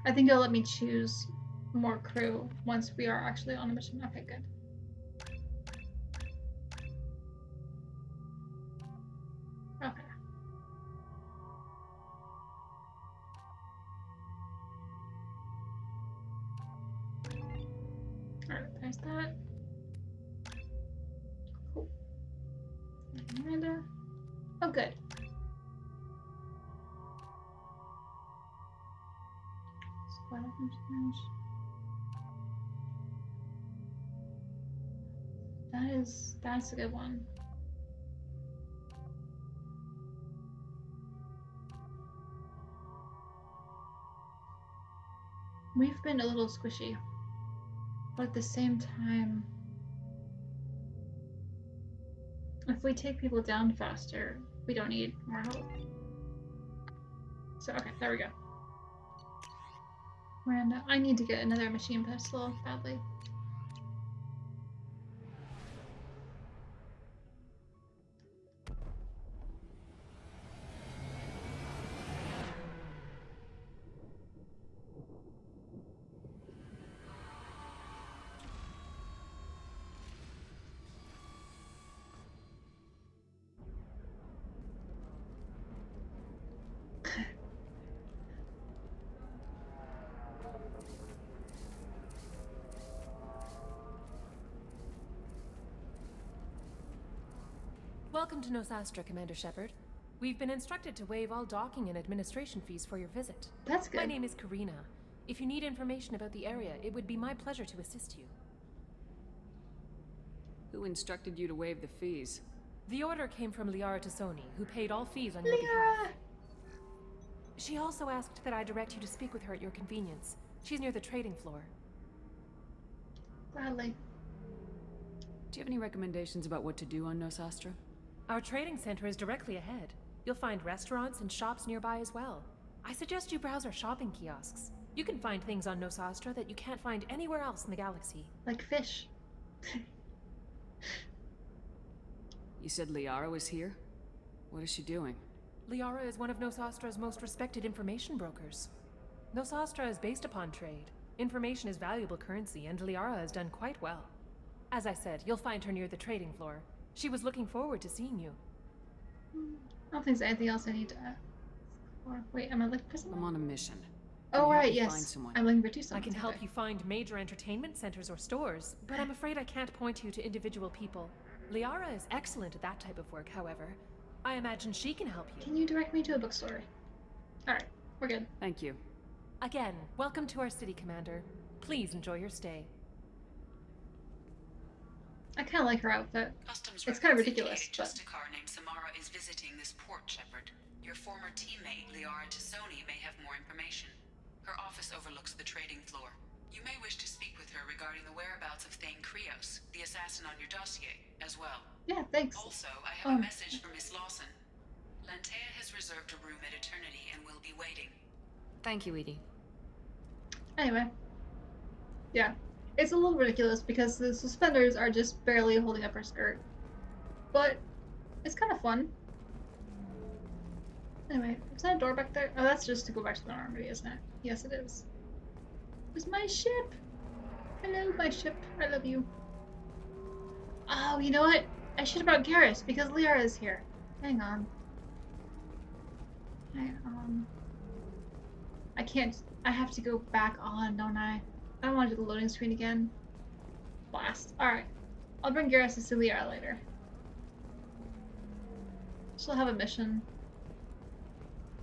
I think it'll let me choose more crew once we are actually on a mission. Okay, good. Okay. Alright, there's that. Cool. Miranda. Oh, good. Squad engineers. That's a good one. We've been a little squishy, but at the same time, If we take people down faster, we don't need more help. So, okay, there we go. Miranda, I need to get another machine pistol, badly. Welcome to Nosastra, Commander Shepard. We've been instructed to waive all docking and administration fees for your visit. That's good. My name is Karina. If you need information about the area, it would be my pleasure to assist you. Who instructed you to waive the fees? The order came from Liara Tassoni, who paid all fees on your behalf. She also asked that I direct you to speak with her at your convenience. She's near the trading floor. Gladly. Do you have any recommendations about what to do on Nosastra? Our trading center is directly ahead. You'll find restaurants and shops nearby as well. I suggest you browse our shopping kiosks. You can find things on Nosastra that you can't find anywhere else in the galaxy. Like fish. You said Liara was here? What is she doing? Liara is one of Nosastra's most respected information brokers. Nosastra is based upon trade. Information is valuable currency, and Liara has done quite well. As I said, you'll find her near the trading floor. She was looking forward to seeing you. I don't think there's anything else I need to ask. Or, wait, am I looking for something? I'm on a mission. Oh, right, Find yes. someone? I'm looking for two I something. can help you find major entertainment centers or stores, but I'm afraid I can't point you to individual people. Liara is excellent at that type of work, however. I imagine she can help you. Can you direct me to a bookstore? Alright, we're good. Thank you. Again, welcome to our city, Commander. Please enjoy your stay. I kind of like her outfit. Customs It's kind of records ridiculous, indicate but... just a car named Samara is visiting this port, Shepard. Your former teammate, Liara Tassoni, may have more information. Her office overlooks the trading floor. You may wish to speak with her regarding the whereabouts of Thane Krios, the assassin on your dossier, as well. Yeah, thanks. Also, I have a message for Miss Lawson. Lantea has reserved a room at Eternity and will be waiting. Thank you, Edie. Anyway. Yeah. It's a little ridiculous because the suspenders are just barely holding up her skirt. But it's kind of fun. Anyway, is that a door back there? Oh, that's just to go back to the armory, isn't it? Yes, it is. Where's my ship? Hello, my ship. I love you. Oh, you know what? I should have brought Garrus because Liara is here. Hang on. Hang on. I can't. I have to go back on, don't I? I don't want to do the loading screen again. Blast. Alright. I'll bring Garrus to see Liara later. She'll have a mission.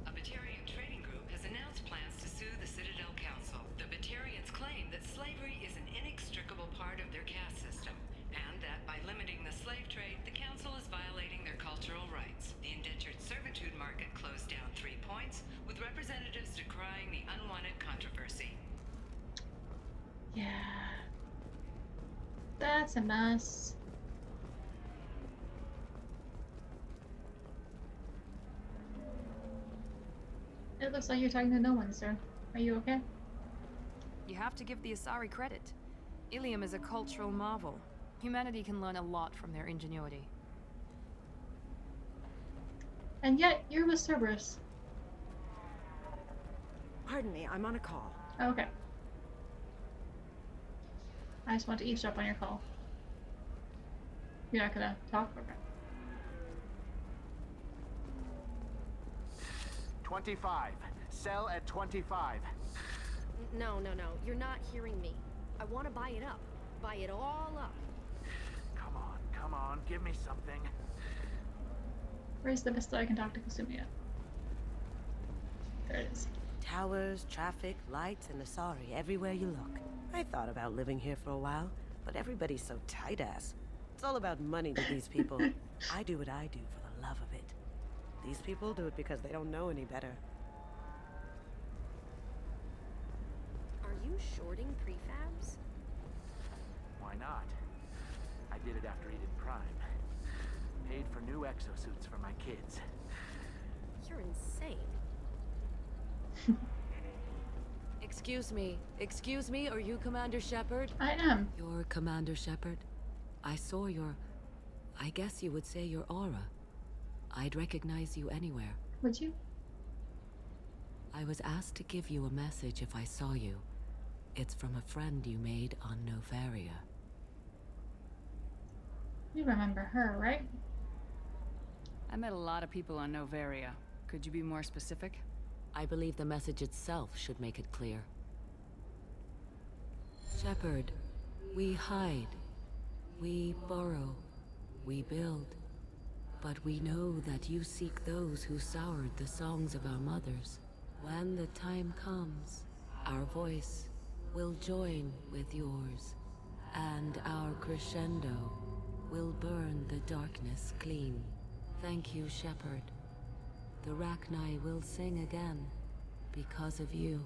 A Batarian trading group has announced plans to sue the Citadel Council. The Batarians claim that slavery is an inextricable part of their caste system, and that by limiting the slave trade, the council is violating their cultural rights. The indentured servitude market closed down 3 points, with representatives decrying the unwanted controversy. Yeah. That's a mess. It looks like you're talking to no one, sir. Are you okay? You have to give the Asari credit. Ilium is a cultural marvel. Humanity can learn a lot from their ingenuity. And yet, you're with Cerberus. Pardon me, I'm on a call. Okay. I just want to eavesdrop on your call. You're not gonna talk? Okay. 25. Sell at 25. No. You're not hearing me. I want to buy it up. Buy it all up. Come on, give me something. Where's the best that I can talk to Kasumi at? There it is. Towers, traffic, lights, and Asari everywhere you look. I thought about living here for a while, but everybody's so tight-ass. It's all about money to these people. I do what I do for the love of it. These people do it because they don't know any better. Are you shorting prefabs? Why not? I did it after Eden Prime. Paid exosuits for my kids. You're insane. Excuse me, are you Commander Shepard? I am. You're Commander Shepard? I saw your... I guess you would say your aura. I'd recognize you anywhere. Would you? I was asked to give you a message if I saw you. It's from a friend you made on Novaria. You remember her, right? I met a lot of people on Novaria. Could you be more specific? I believe the message itself should make it clear. Shepard, we hide. We borrow. We build. But we know that you seek those who soured the songs of our mothers. When the time comes, our voice will join with yours, and our crescendo will burn the darkness clean. Thank you, Shepard. The Rachni will sing again because of you.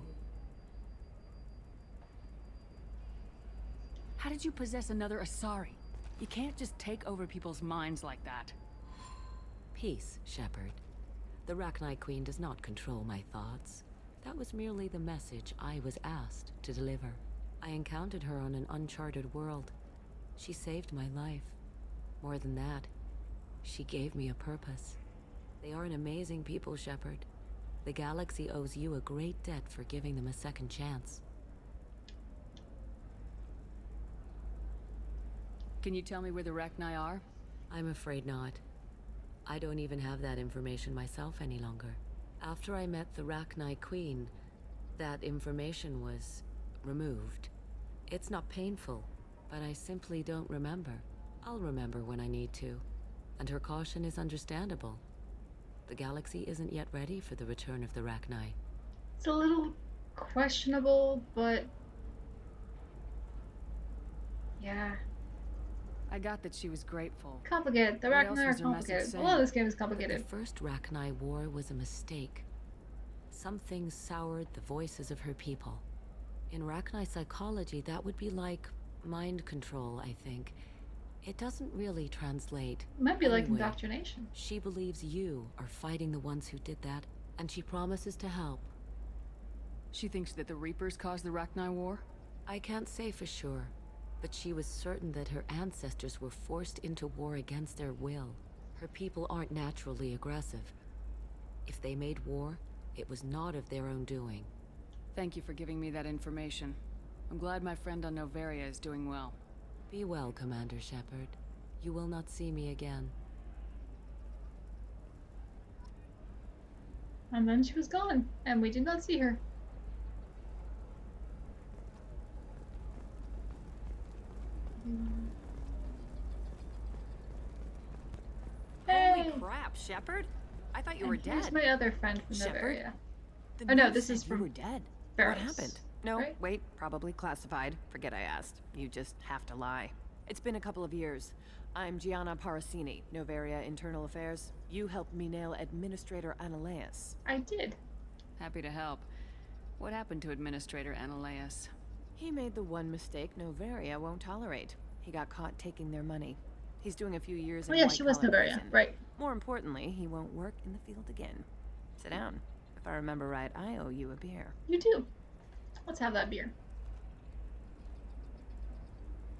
How did you possess another Asari? You can't just take over people's minds like that. Peace, Shepard. The Rachni Queen does not control my thoughts. That was merely the message I was asked to deliver. I encountered her on an uncharted world. She saved my life. More than that, she gave me a purpose. They are an amazing people, Shepard. The galaxy owes you a great debt for giving them a second chance. Can you tell me where the Rachni are? I'm afraid not. I don't even have that information myself any longer. After I met the Rachni Queen, that information was removed. It's not painful, but I simply don't remember. I'll remember when I need to, and her caution is understandable. The galaxy isn't yet ready for the return of the Rachni. It's a little questionable, but... yeah. I got that she was grateful. Complicated. The What else Rachni are was her message complicated. A saying? lot of this game is complicated. The first Rachni war was a mistake. Something soured the voices of her people. In Rachni psychology, that would be like mind control, I think. It doesn't really translate. It might be like Anyway, indoctrination. She believes you are fighting the ones who did that, and she promises to help. She thinks that the Reapers caused the Rachni War? I can't say for sure, but she was certain that her ancestors were forced into war against their will. Her people aren't naturally aggressive. If they made war, it was not of their own doing. Thank you for giving me that information. I'm glad my friend on Novaria is doing well. Be well, Commander Shepard. You will not see me again. And then she was gone, and we did not see her. Holy crap, Shepard! I thought you were And here's dead. my other friend from Shepard? Novaria. The Oh no, news this said is you from were dead. Ferris. What happened? No, right? wait, probably classified. Forget I asked. You just have to lie. It's been a couple of years. I'm Gianna Parasini, Novaria Internal Affairs. You helped me nail Administrator Analeas. I did. Happy to help. What happened to Administrator Analeas? He made the one mistake Novaria won't tolerate. He got caught taking their money. He's doing a few years Oh in yeah, she was white-collar Novaria, prison. right. More importantly, he won't work in the field again. Sit down. If I remember right, I owe you a beer. You do. Let's have that beer.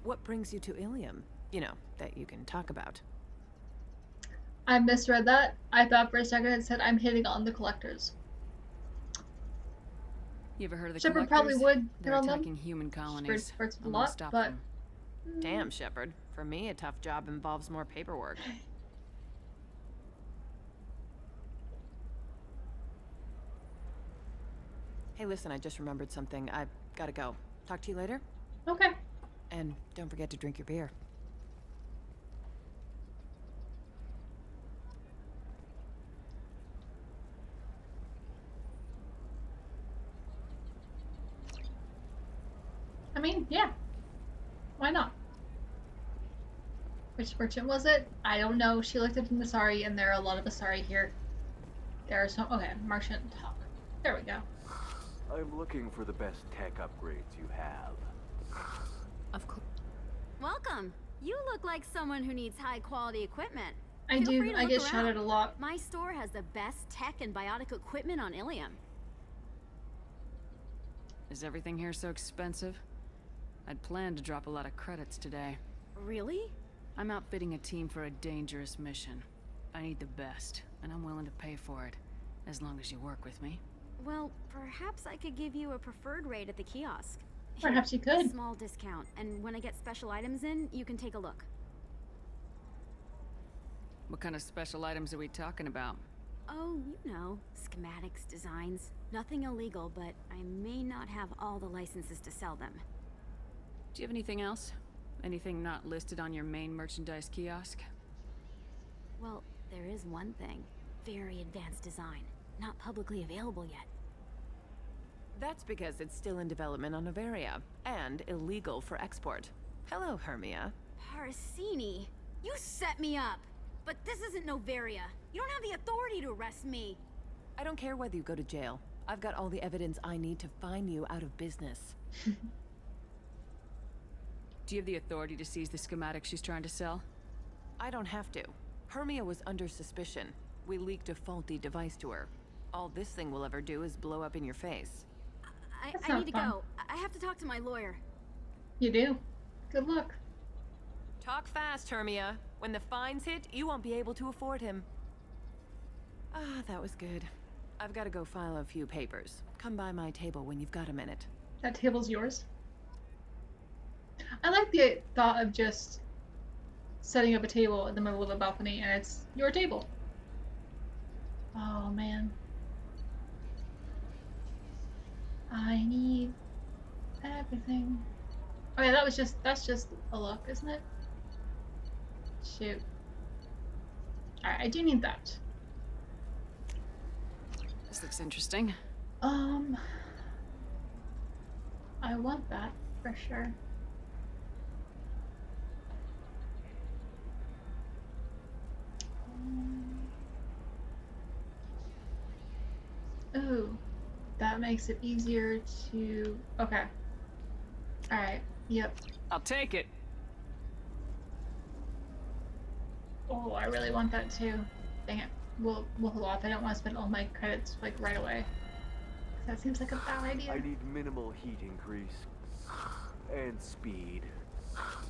What brings you to Ilium? You know, that you can talk about. I misread that. I thought for a second it said I'm hitting on the collectors. You ever heard of the Shepard Collectors? probably would hit They're on them. attacking human colonies. Spurts a I'm lot, gonna stop but them. Damn, Shepard. For me, a tough job involves more paperwork. Hey, listen, I just remembered something. I've gotta go. Talk to you later? Okay. And don't forget to drink your beer. I mean, yeah. Why not? Which merchant was it? I don't know. She looked at an Asari, and there are a lot of Asari here. There are some. Okay, merchant talk. There we go. I'm looking for the best tech upgrades you have. Of course. Welcome. You look like someone who needs high quality equipment. I Feel do. free to I look get around. shot at a lot. My store has the best tech and biotic equipment on Ilium. Is everything here so expensive? I'd planned to drop a lot of credits today. Really? I'm outfitting a team for a dangerous mission. I need the best, and I'm willing to pay for it, as long as you work with me. Well, perhaps I could give you a preferred rate at the kiosk. Perhaps you A could. small discount, and when I get special items in, you can take a look. What kind of special items are we talking about? Oh, you know, schematics, designs. Nothing illegal, but I may not have all the licenses to sell them. Do you have anything else? Anything not listed on your main merchandise kiosk? Well, there is one thing. Very advanced design. Not publicly available yet. That's because it's still in development on Noveria, and illegal for export. Hello, Hermia. Parasini, you set me up! But this isn't Noveria. You don't have the authority to arrest me. I don't care whether you go to jail. I've got all the evidence I need to find you out of business. Do you have the authority to seize the schematic she's trying to sell? I don't have to. Hermia was under suspicion. We leaked a faulty device to her. All this thing will ever do is blow up in your face. I need to go. I have to talk to my lawyer. You do. Good luck. Talk fast, Hermia. When the fines hit, you won't be able to afford him. Ah, that was good. I've got to go file a few papers. Come by my table when you've got a minute. That table's yours. I like the thought of just setting up a table in the middle of a balcony and it's your table. Oh man. I need everything. Oh yeah, that's just a look, isn't it? Shoot. Alright, I do need that. This looks interesting. I want that for sure. Ooh, that makes it easier to. Okay. Alright, yep. I'll take it. Oh, I really want that too. Dang it. We'll hold off. I don't want to spend all my credits like right away. That seems like a bad idea. I need minimal heat increase and speed.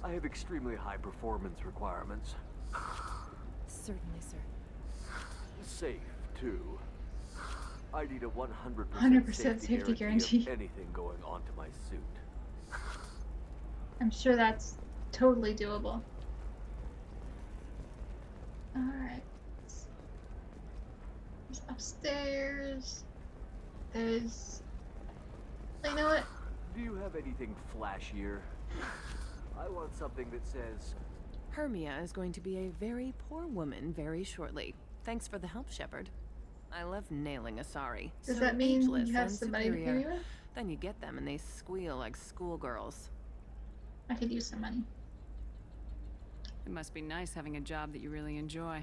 I have extremely high performance requirements. Certainly, sir. Safe, too. I need a 100% safety guarantee. of anything going onto my suit. I'm sure that's totally doable. Alright. There's upstairs. There's... You know what? Do you have anything flashier? I want something that says... Hermia is going to be a very poor woman very shortly. Thanks for the help, Shepard. I love nailing Asari. Does So that mean ageless you have and somebody to pay superior. me with? Then you get them and they squeal like schoolgirls. I could use some money. It must be nice having a job that you really enjoy.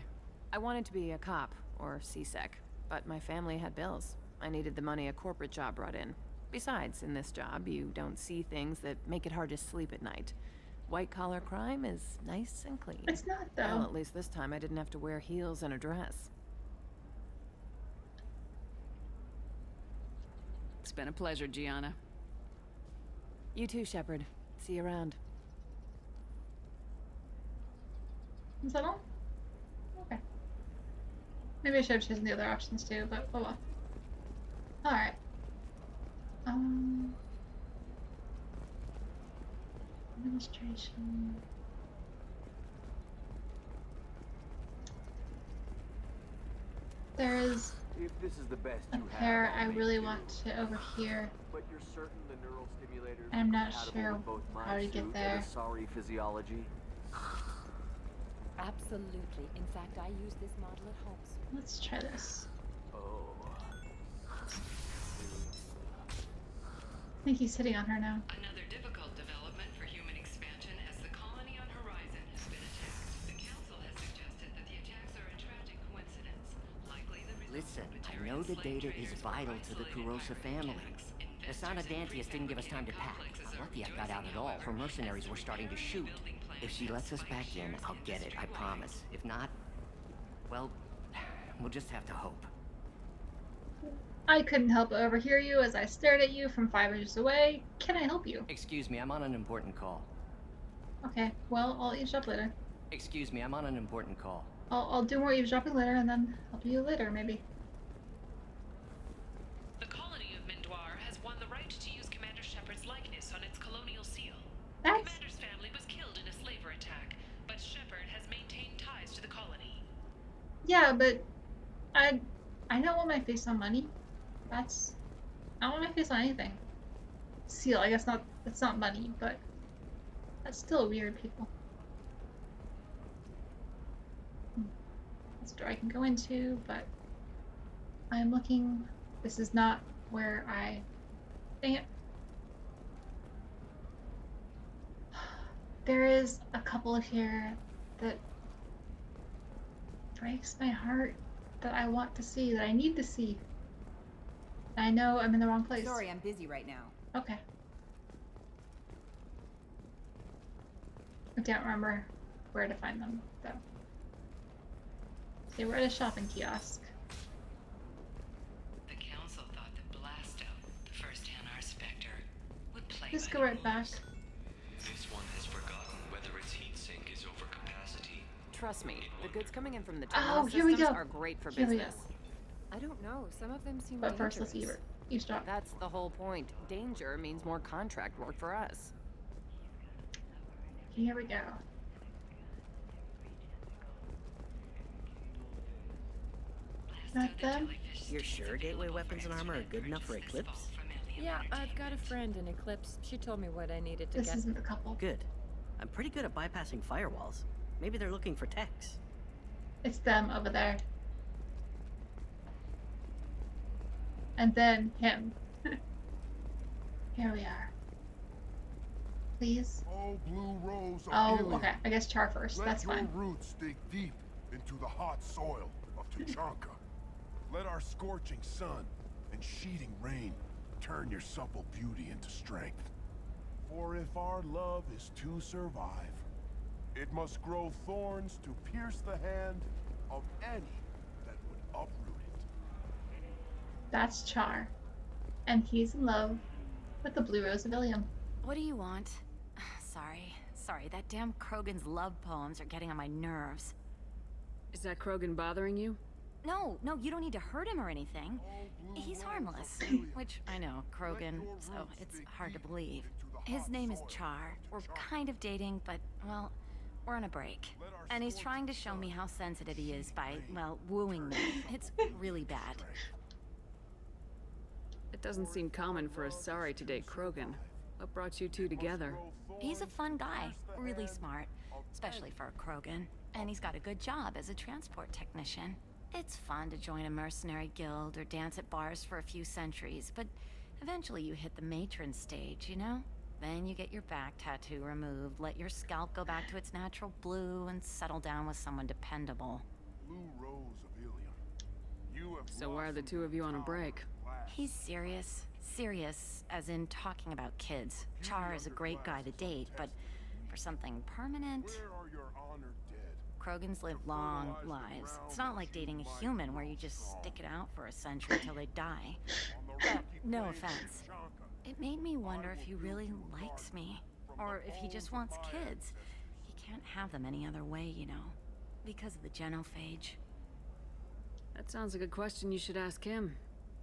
I wanted to be a cop or CSEC, but my family had bills. I needed the money a corporate job brought in. Besides, in this job, you don't see things that make it hard to sleep at night. White-collar crime is nice and clean. It's not, though. Well, at least this time I didn't have to wear heels and a dress. It's been a pleasure, Gianna. You too, Shepard. See you around. Is that all? Okay. Maybe I should have chosen the other options too, but oh well. Alright. Administration. There is If this is the best a you pair have, I I'll make really do. want to over here. But you're certain the neural stimulators I'm are not compatible sure with both my how to get suit there. and Asari physiology? Absolutely. In fact, I use this model at home. Let's try this. Oh. I think he's hitting on her now. Another difficult development for human expansion as the colony on Horizon has been attacked. The Council has suggested that the attacks are a tragic coincidence, likely the result Listen, of I Batarian know the slave data is traders vital to the isolated Kurosa by family. eugenics. Asana Investors in Dantius didn't give us time to pack. complexes I'm are lucky I got out at rejoicing, all. however, Her mercenaries as were starting to shoot. rebuilding If she lets us back in, I'll get it, I promise. If not, Well, we'll just have to hope. I couldn't help but overhear you as I stared at you from 5 inches away. Can I help you? Excuse me, I'm on an important call. Okay, well, I'll eavesdrop later. Excuse me, I'm on an important call. I'll do more eavesdropping later and then help you later, maybe. The colony of Mindoir has won the right to use Commander Shepard's likeness on its colonial seal. That's... The commander's family was killed in a slaver attack, but Shepard has maintained ties to the colony. Yeah, but I don't want my face on money. I don't want my face on anything. Seal, I guess not. It's not money, but that's still weird, people. That's a door I can go into, but I'm looking. This is not where I. Dang it. There is a couple here that breaks my heart, that I want to see, that I need to see. I know I'm in the wrong place. Sorry, I'm busy right now. Okay. I don't remember where to find them, though. They were at a shopping kiosk. The council thought that Blasto, the first Hanar Spectre, would play Just by go right back. This one has forgotten whether its heat sink is over capacity. Trust me, the goods coming in from the Oh, terminal here we systems go. are great for Here we go. business. I don't know, some of them seem But first, let's dangerous. eavesdrop. That's the whole point. Danger means more contract work for us. Here we go. Not them? You're sure gateway weapons and armor are good enough for Eclipse? Yeah, I've got a friend in Eclipse. She told me what I needed to This get. isn't the couple. Good. I'm pretty good at bypassing firewalls. Maybe they're looking for techs. It's them over there. And then him. Here we are. Please. Oh, Blue Rose of Oh, Ilium. okay. I guess Char first. Let That's your fine. roots dig deep into the hot soil of Tuchanka. Let our scorching sun and sheeting rain turn your supple beauty into strength. For if our love is to survive, it must grow thorns to pierce the hand of any that would uproot it. That's Char. And he's in love with the Blue Rose of Ilium. What do you want? Sorry, that damn Krogan's love poems are getting on my nerves. Is that Krogan bothering you? No, you don't need to hurt him or anything. He's harmless. Which, I know, Krogan, so it's hard to believe. His name is Char. We're kind of dating, but, well, we're on a break. And he's trying to show me how sensitive he is by, well, wooing me. It's really bad. It doesn't seem common for a Sari to date Krogan. What brought you two together? He's a fun guy, really smart, especially for a Krogan. And he's got a good job as a transport technician. It's fun to join a mercenary guild or dance at bars for a few centuries, but eventually you hit the matron stage, you know? Then you get your back tattoo removed, let your scalp go back to its natural blue, and settle down with someone dependable. Blue Rose of Ilium. You have So why are the two of you on a break? He's serious. Serious, as in talking about kids. Char is a great guy to date, but for something permanent... Where are your honored dead? Krogans live long lives. It's not like dating a human where you just stick it out for a century till they die. But, no offense. It made me wonder if he really likes me. Or if he just wants kids. He can't have them any other way, you know. Because of the genophage. That sounds like a question you should ask him.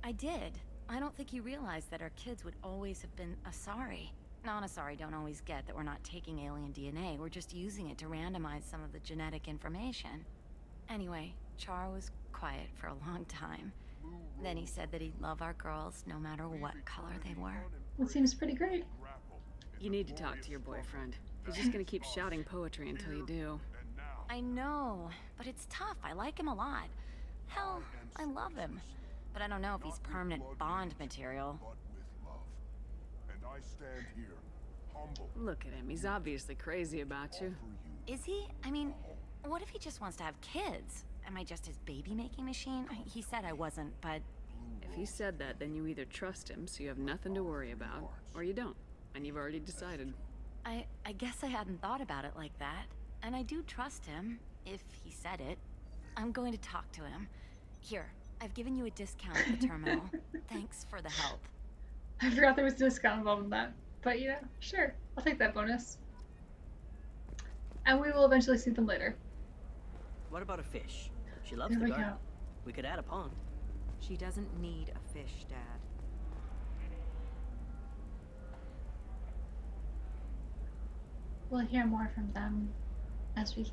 I did. I don't think he realized that our kids would always have been Asari. Non-Asari don't always get that we're not taking alien DNA, we're just using it to randomize some of the genetic information. Anyway, Char was quiet for a long time. Then he said that he'd love our girls no matter what color they were. It seems pretty great. You need to talk to your boyfriend. He's just gonna keep shouting poetry until you do. I know, but it's tough. I like him a lot. Hell, I love him. But I don't know if he's permanent Bond material. And I stand here, humble. Look at him. He's obviously crazy about you. Is he? I mean, what if he just wants to have kids? Am I just his baby-making machine? He said I wasn't, but... If he said that, then you either trust him, so you have nothing to worry about, or you don't, and you've already decided. I guess I hadn't thought about it like that. And I do trust him, if he said it. I'm going to talk to him. Here, I've given you a discount at the terminal. Thanks for the help. I forgot there was a discount involved in that. But yeah, sure. I'll take that bonus. And we will eventually see them later. What about a fish? She loves There the we garden. go. We could add a pond. She doesn't need a fish, Dad. We'll hear more from them as we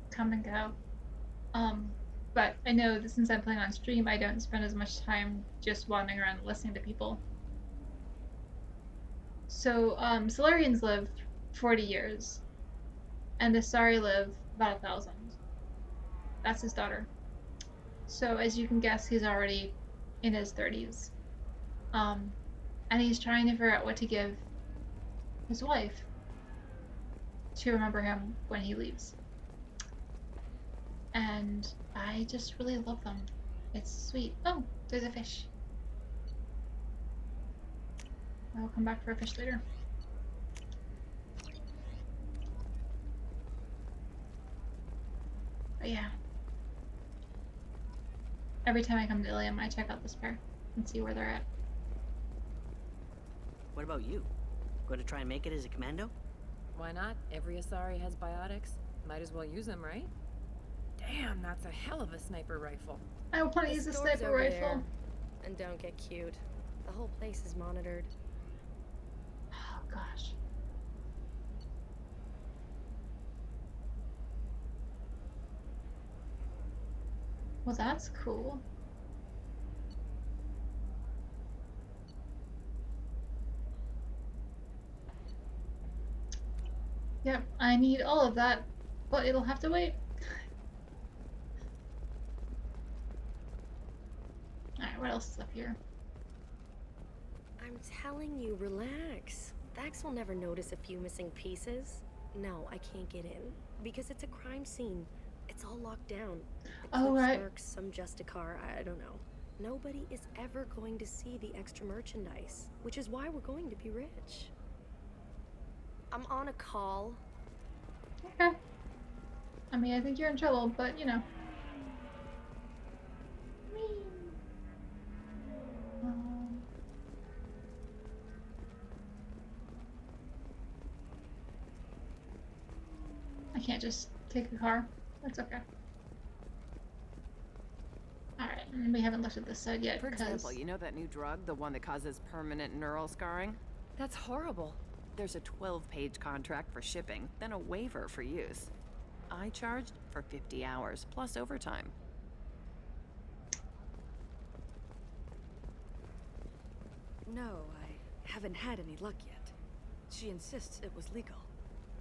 come and go. But I know that since I'm playing on stream, I don't spend as much time just wandering around and listening to people. So, Solarians live 40 years, and the Asari live about 1,000. That's his daughter. So, as you can guess, he's already in his 30s. And he's trying to figure out what to give his wife to remember him when he leaves. And I just really love them. It's sweet. Oh, there's a fish. I'll come back for a fish later. But yeah. Every time I come to Ilium, I check out this pair and see where they're at. What about you? Going to try and make it as a commando? Why not? Every Asari has biotics. Might as well use them, right? Damn, that's a hell of a sniper rifle. I will want to use a sniper rifle. And don't get cute. The whole place is monitored. Oh gosh. Well, that's cool. Yep, I need all of that, but it'll have to wait. Alright, what else is up here? I'm telling you, relax. Vax will never notice a few missing pieces. No, I can't get in. Because it's a crime scene. It's all locked down. Oh, right. Clerks, some Justicar, I don't know. Nobody is ever going to see the extra merchandise, which is why we're going to be rich. I'm on a call. Okay. I mean, I think you're in trouble, but you know. I can't just take a car. That's okay. Alright, and we haven't looked at this side yet. For example, you know that new drug, the one that causes permanent neural scarring? That's horrible. There's a 12-page contract for shipping, then a waiver for use. I charged for 50 hours, plus overtime. No, I haven't had any luck yet. She insists it was legal.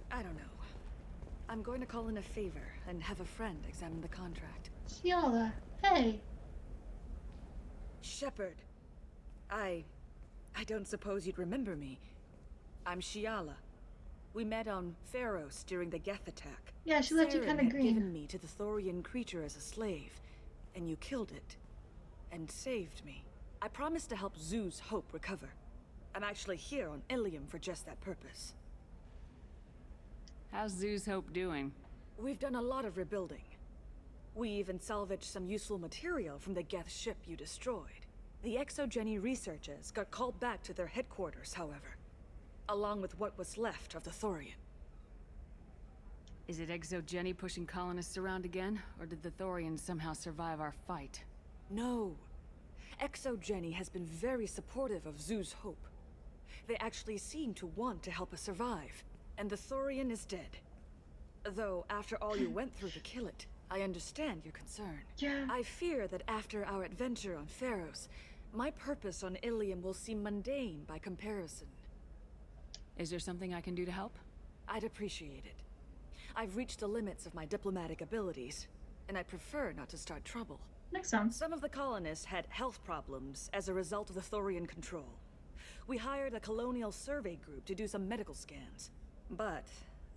I don't know. I'm going to call in a favor and have a friend examine the contract. Shiala, hey. Shepard. I don't suppose you'd remember me. I'm Shiala. We met on Pharos during the Geth attack. Yeah, she left you Saren kind of had green. given me to the Thorian creature as a slave, and you killed it. And saved me. I promised to help Zoo's Hope recover. I'm actually here on Ilium for just that purpose. How's Zoo's Hope doing? We've done a lot of rebuilding. We even salvaged some useful material from the Geth ship you destroyed. The Exogeny researchers got called back to their headquarters, however, along with what was left of the Thorian. Is it Exogeny pushing colonists around again, or did the Thorians somehow survive our fight? No. Exogeny has been very supportive of Zoo's Hope. They actually seem to want to help us survive, and the Thorian is dead. Though, after all you went through to kill it, I understand your concern. Yeah. I fear that after our adventure on Pharos, my purpose on Ilium will seem mundane by comparison. Is there something I can do to help? I'd appreciate it. I've reached the limits of my diplomatic abilities, and I prefer not to start trouble. Makes sense. Some of the colonists had health problems as a result of the Thorian control. We hired a colonial survey group to do some medical scans. But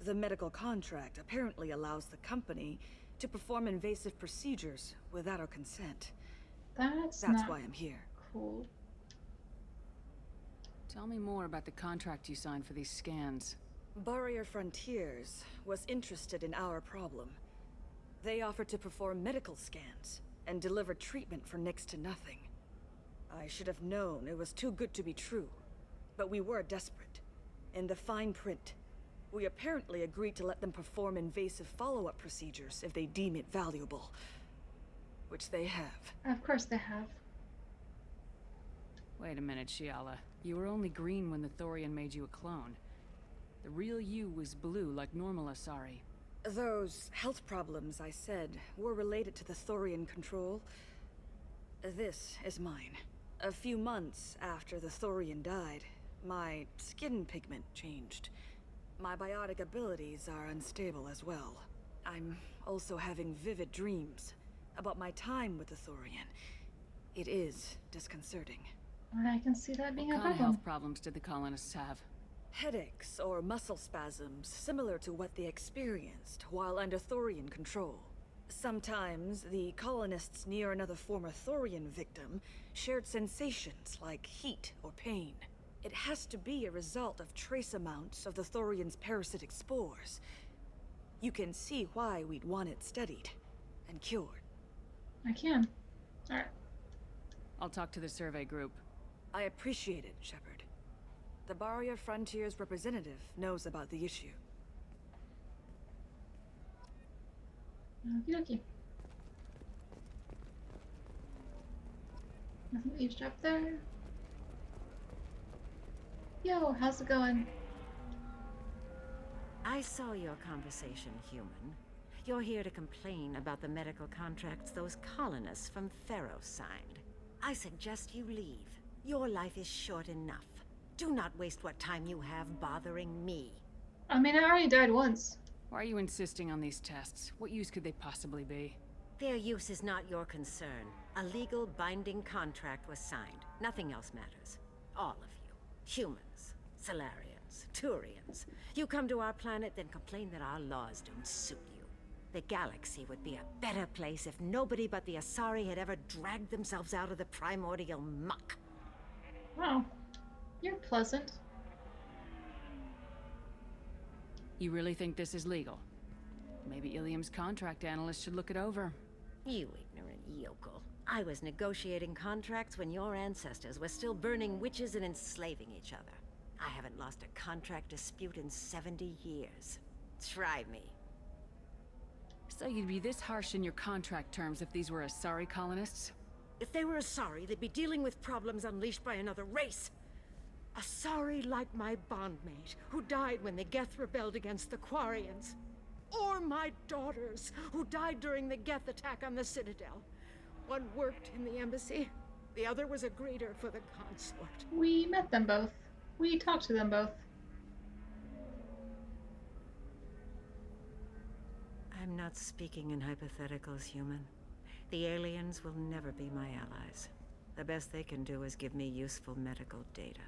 the medical contract apparently allows the company to perform invasive procedures without our consent. That's not why I'm here. Cool. Tell me more about the contract you signed for these scans. Barrier Frontiers was interested in our problem. They offered to perform medical scans and deliver treatment for next to nothing. I should have known it was too good to be true, but we were desperate. In the fine print, we apparently agreed to let them perform invasive follow-up procedures if they deem it valuable. Which they have. Of course they have. Wait a minute, Shiala. You were only green when the Thorian made you a clone. The real you was blue like normal Asari. Those health problems I said were related to the Thorian control. This is mine. A few months after the Thorian died, my skin pigment changed. My biotic abilities are unstable as well. I'm also having vivid dreams about my time with the Thorian. It is disconcerting. I can see that being a What kind of problem. health problems did the colonists have? Headaches or muscle spasms similar to what they experienced while under Thorian control. Sometimes the colonists near another former Thorian victim shared sensations like heat or pain. It has to be a result of trace amounts of the Thorian's parasitic spores. You can see why we'd want it studied and cured. I can. Alright. I'll talk to the survey group. I appreciate it, Shepard. The Barrier Frontiers representative knows about the issue. Okie dokie. Nothing to eavesdrop there. Yo, how's it going? I saw your conversation, human. You're here to complain about the medical contracts those colonists from Theros signed. I suggest you leave. Your life is short enough. Do not waste what time you have bothering me. I mean, I already died once. Why are you insisting on these tests? What use could they possibly be? Their use is not your concern. A legal binding contract was signed. Nothing else matters. All of you. Humans, Solarians, Turians. You come to our planet, then complain that our laws don't suit you. The galaxy would be a better place if nobody but the Asari had ever dragged themselves out of the primordial muck. Wow. You're pleasant. You really think this is legal? Maybe Ilium's contract analyst should look it over. You ignorant yokel. I was negotiating contracts when your ancestors were still burning witches and enslaving each other. I haven't lost a contract dispute in 70 years. Try me. So you'd be this harsh in your contract terms if these were Asari colonists? If they were Asari, they'd be dealing with problems unleashed by another race. Asari like my bondmate, who died when the Geth rebelled against the Quarians. Or my daughters, who died during the Geth attack on the Citadel. One worked in the embassy, the other was a greeter for the consort. We met them both. We talked to them both. I'm not speaking in hypotheticals, human. The aliens will never be my allies. The best they can do is give me useful medical data.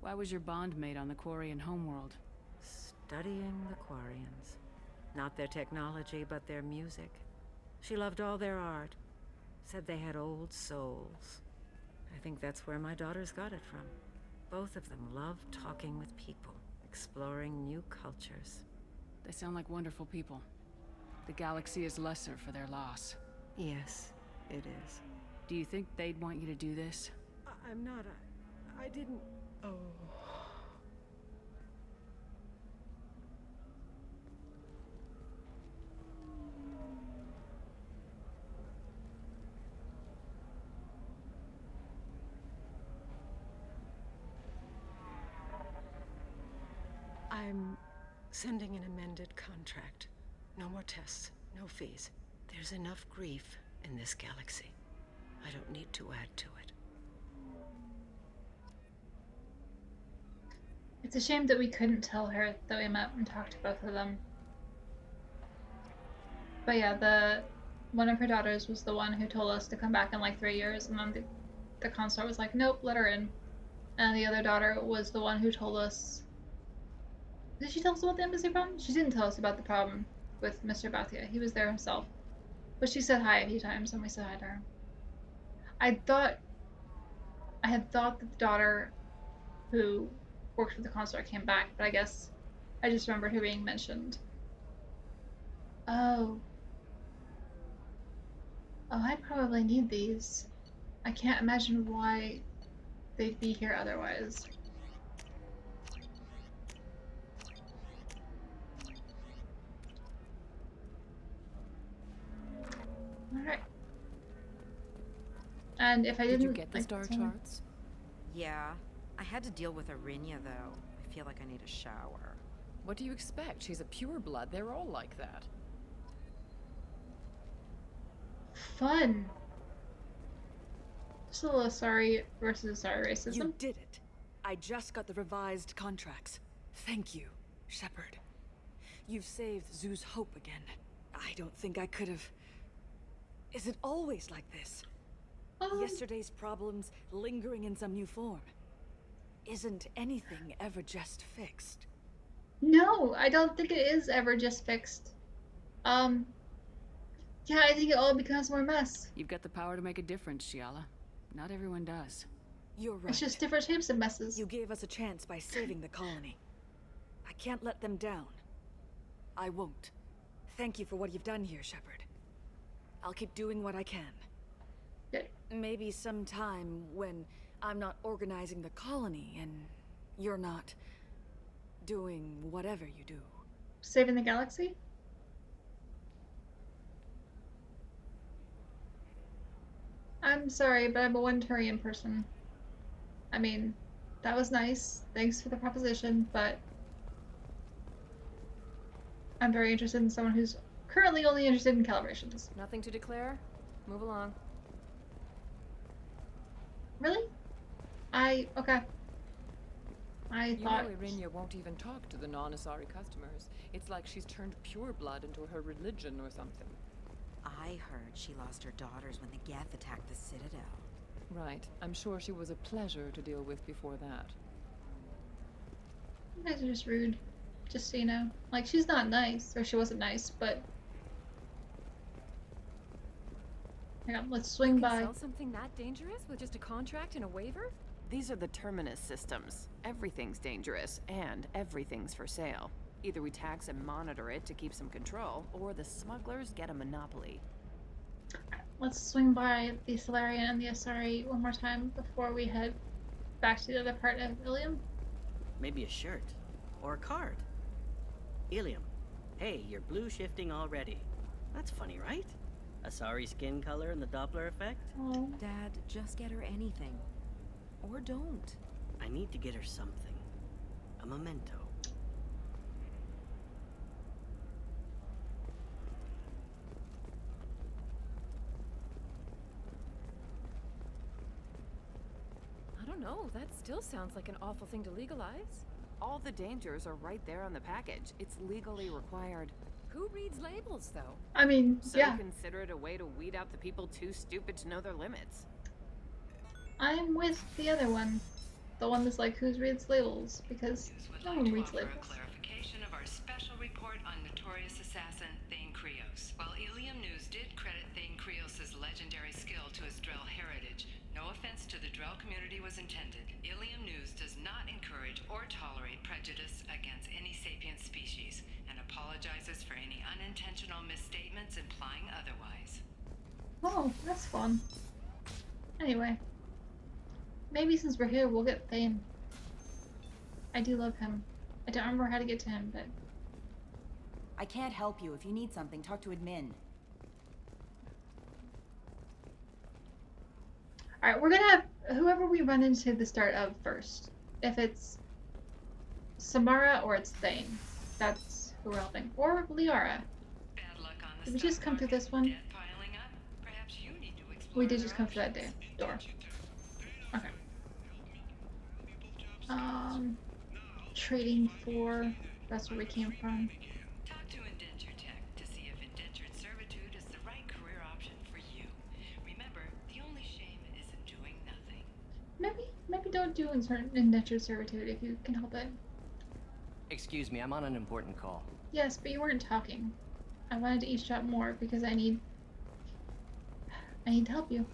Why was your bondmate on the Quarian homeworld? Studying the Quarians. Not their technology, but their music. She loved all their art. Said they had old souls. I think that's where my daughters got it from. Both of them love talking with people, exploring new cultures. They sound like wonderful people. The galaxy is lesser for their loss. Yes, it is. Do you think they'd want you to do this? I'm not. I didn't. Oh. I'm sending an amended contract. No more tests, no fees. There's enough grief in this galaxy. I don't need to add to it. It's a shame that we couldn't tell her that we met and talked to both of them. But yeah, one of her daughters was the one who told us to come back in like 3 years, and then the consort was like, nope, let her in. And the other daughter was the one who told us... Did she tell us about the embassy problem? She didn't tell us about the problem with Mr. Bathia. He was there himself. But she said hi a few times, and we said hi to her. I had thought that the daughter who worked for the consort came back, but I guess I just remembered her being mentioned. Oh, Oh, I probably need these. I can't imagine why they'd be here otherwise. Alright. And if I didn't... Did you get the star charts? Yeah. I had to deal with Arinya, though. I feel like I need a shower. What do you expect? She's a pureblood. They're all like that. Fun. Just a little Asari versus Asari racism. You did it. I just got the revised contracts. Thank you, Shepard. You've saved Zoo's hope again. I don't think I could have... Is it always like this? Yesterday's problems lingering in some new form. Isn't anything ever just fixed? No, I don't think it is ever just fixed. Yeah, I think it all becomes more mess. You've got the power to make a difference, Shiala. Not everyone does. You're right. It's just different shapes of messes. You gave us a chance by saving the colony. I can't let them down. I won't. Thank you for what you've done here, Shepard. I'll keep doing what I can. Good. Maybe sometime when I'm not organizing the colony and you're not doing whatever you do. Saving the galaxy? I'm sorry, but I'm a one-Turian person. I mean, that was nice. Thanks for the proposition, but I'm very interested in someone who's currently only interested in calibrations. Nothing to declare? Move along. Really? Okay. I thought... You know Irinya won't even talk to the non-Asari customers. It's like she's turned pureblood into her religion or something. I heard she lost her daughters when the Geth attacked the Citadel. Right. I'm sure she was a pleasure to deal with before that. You guys are just rude. Just so you know. Like, she's not nice. Or she wasn't nice, but... Hang on, let's swing by. Sell something that dangerous with just a contract and a waiver? These are the Terminus systems. Everything's dangerous, and everything's for sale. Either we tax and monitor it to keep some control, or the smugglers get a monopoly. Let's swing by the Solarian and the Asari one more time before we head back to the other part of Ilium. Maybe a shirt. Or a card. Ilium, hey, you're blue shifting already. That's funny, right? Asari skin color and the Doppler effect? Oh. Dad, just get her anything. Or don't. I need to get her something. A memento. I don't know, that still sounds like an awful thing to legalize. All the dangers are right there on the package. It's legally required. Who reads labels, though? I mean, So yeah. consider it a way to weed out the people too stupid to know their limits. I'm with the other one. The one that's like, who reads labels? Because no one reads labels. Clarification of our special report on notorious assassin Thane Krios. While Ilium News did credit Thane Krios' legendary skill to his Drell heritage, no offense to the Drell community was intended. Ilium News does not encourage or tolerate prejudice against any sapient species, and apologizes for any unintentional misstatements implying otherwise. Oh, that's fun. Anyway. Maybe since we're here, we'll get Thane. I do love him. I don't remember how to get to him, but... I can't help you. If you need something, talk to admin. Alright, we're gonna have whoever we run into the start of first. If it's Samara or it's Thane. That's who we're helping. Or Liara. Did we just come through this one? We did just come through that door. Okay. Trading for... That's where we came from. Talk to Indenture Tech to see if indentured servitude is the right career option for you. Remember, the only shame is in doing nothing. Maybe don't do indentured servitude if you can help it. Excuse me, I'm on an important call. Yes, but you weren't talking. I wanted to eavesdrop more because I need to help you.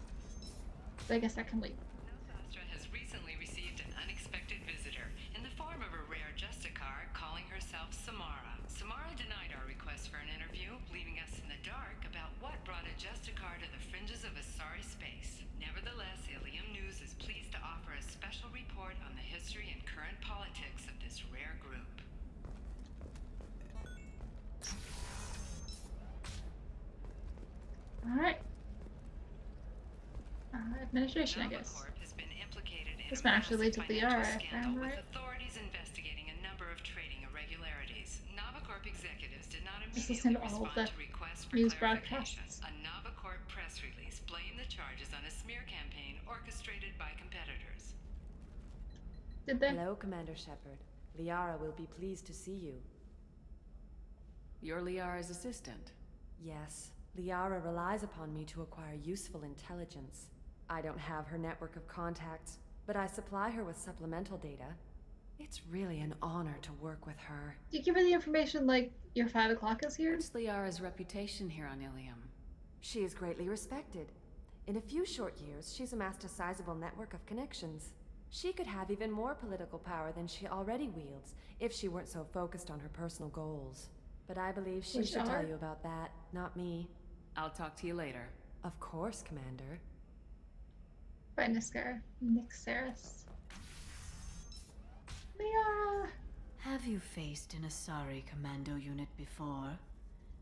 But I guess that can wait. Nostastra has recently received an unexpected visitor in the form of a rare Justicar calling herself Samara. Samara denied our request for an interview, leaving us in the dark about what brought a Justicar to the fringes Administration, I guess. Novacorp has been implicated in This a might actually lead massive to financial Liara, if scandal I'm with right. authorities investigating a number of trading irregularities. Novacorp executives did not Just listening immediately to all of respond the to requests for news clarification. broadcasts. A Novacorp press release blamed the charges on a smear campaign orchestrated by competitors. Did they? Hello, Commander Shepard. Liara will be pleased to see you. You're Liara's assistant. Yes, Liara relies upon me to acquire useful intelligence. I don't have her network of contacts, but I supply her with supplemental data. It's really an honor to work with her. Do you give her the information like your 5 o'clock is here? What's Liara's reputation here on Ilium? She is greatly respected. In a few short years, she's amassed a sizable network of connections. She could have even more political power than she already wields if she weren't so focused on her personal goals. But I believe she should tell you about that, not me. I'll talk to you later. Of course, Commander. By Nixaris. Liara! Have you faced an Asari commando unit before?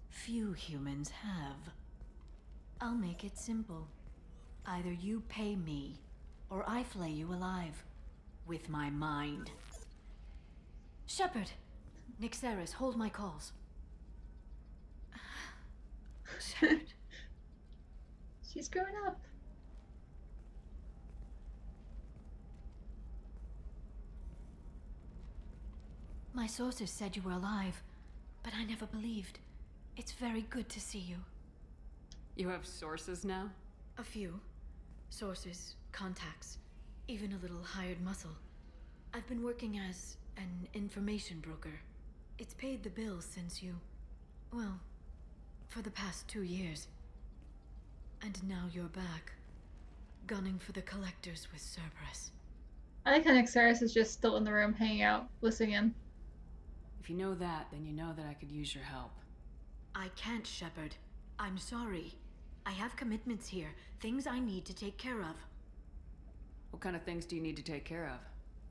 Few humans have. I'll make it simple. Either you pay me, or I flay you alive. With my mind. Shepard! Nixaris, hold my calls. Shepard. She's growing up. My sources said you were alive, but I never believed. It's very good to see you. You have sources now? A few. Sources, contacts, even a little hired muscle. I've been working as an information broker. It's paid the bills since you... well, for the past 2 years. And now you're back, gunning for the collectors with Cerberus. I like how Nixaris is just still in the room, hanging out, listening in. If you know that, then you know that I could use your help. I can't, Shepard. I'm sorry. I have commitments here, things I need to take care of. What kind of things do you need to take care of?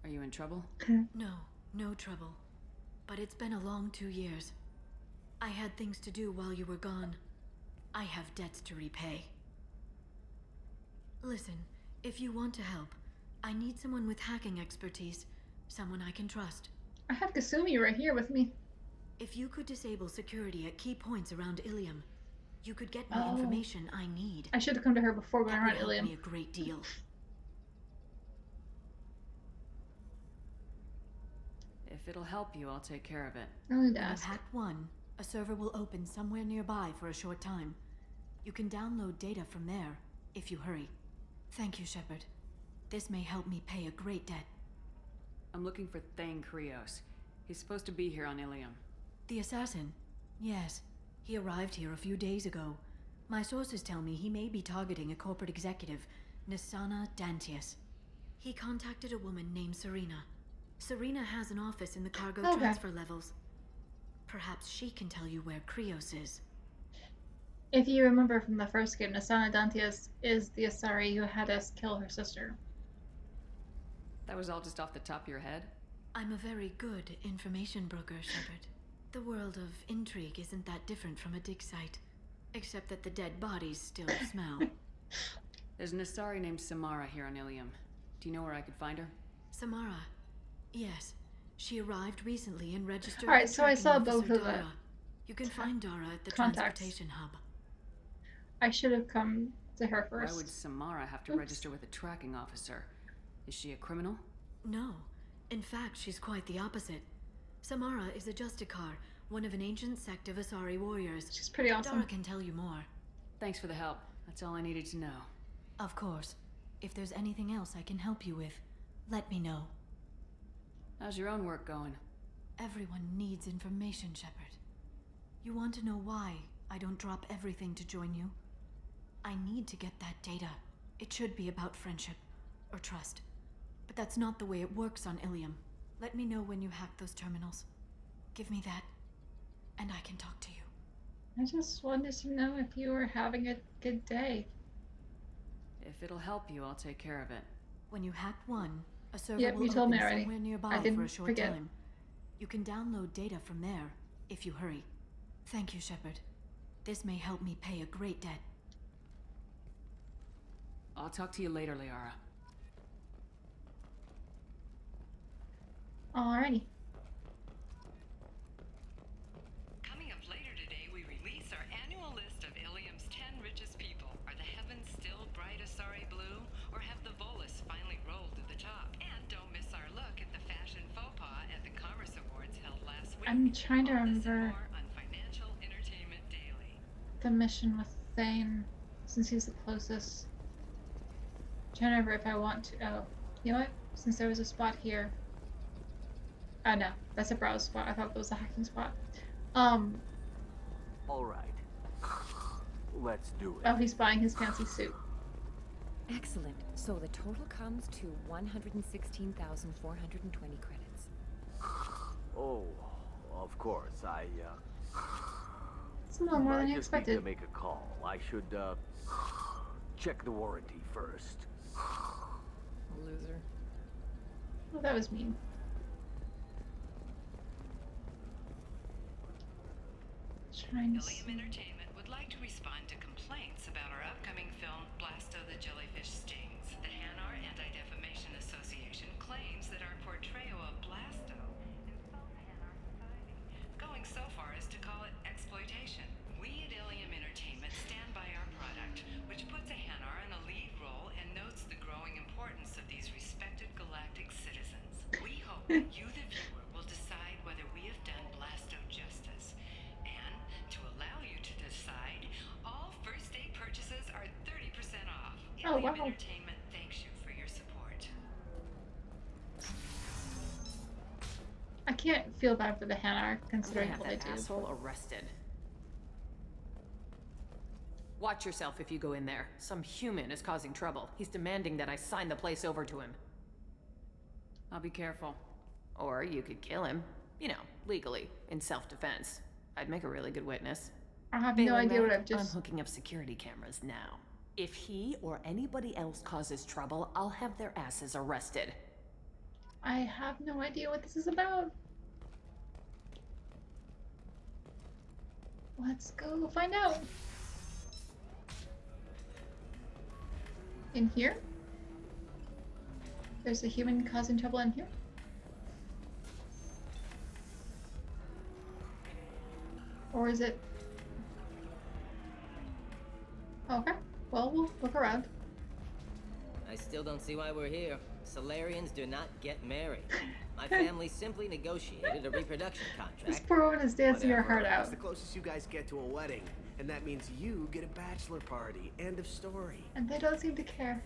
Are you in trouble? No, no trouble. But it's been a long 2 years. I had things to do while you were gone. I have debts to repay. Listen, if you want to help, I need someone with hacking expertise. Someone I can trust. I have Kasumi right here with me. If you could disable security at key points around Ilium, you could get me information I need. I should have come to her before going around That would Ilium. help me a great deal. If it'll help you, I'll take care of it. I need to When you ask. hack one, a server will open somewhere nearby for a short time. You can download data from there, if you hurry. Thank you, Shepard. This may help me pay a great debt. I'm looking for Thane Krios. He's supposed to be here on Ilium. The assassin? Yes. He arrived here a few days ago. My sources tell me he may be targeting a corporate executive, Nisana Dantius. He contacted a woman named Serena. Serena has an office in the cargo transfer levels. Perhaps she can tell you where Krios is. If you remember from the first game, Nasana Dantius is the Asari who had us kill her sister. That was all just off the top of your head? I'm a very good information broker, Shepard. The world of intrigue isn't that different from a dig site, except that the dead bodies still smell. There's an Asari named Samara here on Ilium. Do you know where I could find her? Samara? Yes. She arrived recently and registered. Alright, with so I tracking saw officer both of the Dara. You can find Dara at the contacts. transportation hub. I should have come to her Why first. would Samara have to register with a tracking officer? Is she a criminal? No. In fact, she's quite the opposite. Samara is a Justicar, one of an ancient sect of Asari warriors. She's pretty awesome. Dara can tell you more. Thanks for the help. That's all I needed to know. Of course. If there's anything else I can help you with, let me know. How's your own work going? Everyone needs information, Shepard. You want to know why I don't drop everything to join you? I need to get that data. It should be about friendship or trust. But that's not the way it works on Ilium. Let me know when you hack those terminals. Give me that, and I can talk to you. I just wanted to know if you were having a good day. If it'll help you, I'll take care of it. When you hack one, a server Yep, will you told open me already. somewhere nearby I didn't for a short forget. time. You can download data from there, if you hurry. Thank you, Shepard. This may help me pay a great debt. I'll talk to you later, Liara. Alrighty. Coming up later today, we release our annual list of Ilium's 10 richest people. Are the heavens still bright Asari blue, or have the Volus finally rolled to the top? And don't miss our look at the fashion faux pas at the Commerce Awards held last week. I'm trying to All this and remember more on Financial Entertainment Daily. the mission with Thane, since he's the closest. Trying to remember if I want to. Oh, you know what? Since there was a spot here. Oh no, that's a browse spot. I thought it was a hacking spot. All right. Let's do it. Oh, he's buying his fancy suit. Excellent. So the total comes to 116,420 credits. Oh, of course. It's a little more than you I just need expected. to make a call. I should check the warranty first. Loser. Well, that was mean. Trying to Ilium see. Entertainment would like to respond to complaints about our upcoming film, Blasto the Jellyfish Stings. The Hanar Anti-Defamation Association claims that our portrayal of Blasto insults Hanar society, going so far as to call it exploitation. We at Ilium Entertainment stand by our product, which puts a Hanar in a lead role and notes the growing importance of these respected galactic citizens. We hope that you, the viewer, will decide whether we have done Blasto justice. And to allow you to decide, all first day purchases are 30% off. Oh, Ilium wow. Entertainment thanks you for your support. I can't feel bad for the Hanar, I'm gonna considering have what they that do. asshole arrested. Watch yourself if you go in there. Some human is causing trouble. He's demanding that I sign the place over to him. I'll be careful. Or you could kill him. You know, legally, in self-defense. I'd make a really good witness. I have no idea what I've I'm just. hooking up security cameras now. If he or anybody else causes trouble, I'll have their asses arrested. I have no idea what this is about. Let's go find out. In here? There's a human causing trouble in here? Or is it... Okay, well, we'll look around. I still don't see why we're here. Solarians do not get married. My family simply negotiated a reproduction contract. This poor woman is dancing her heart It's out. the closest you guys get to a wedding, and that means you get a bachelor party. End of story. And they don't seem to care.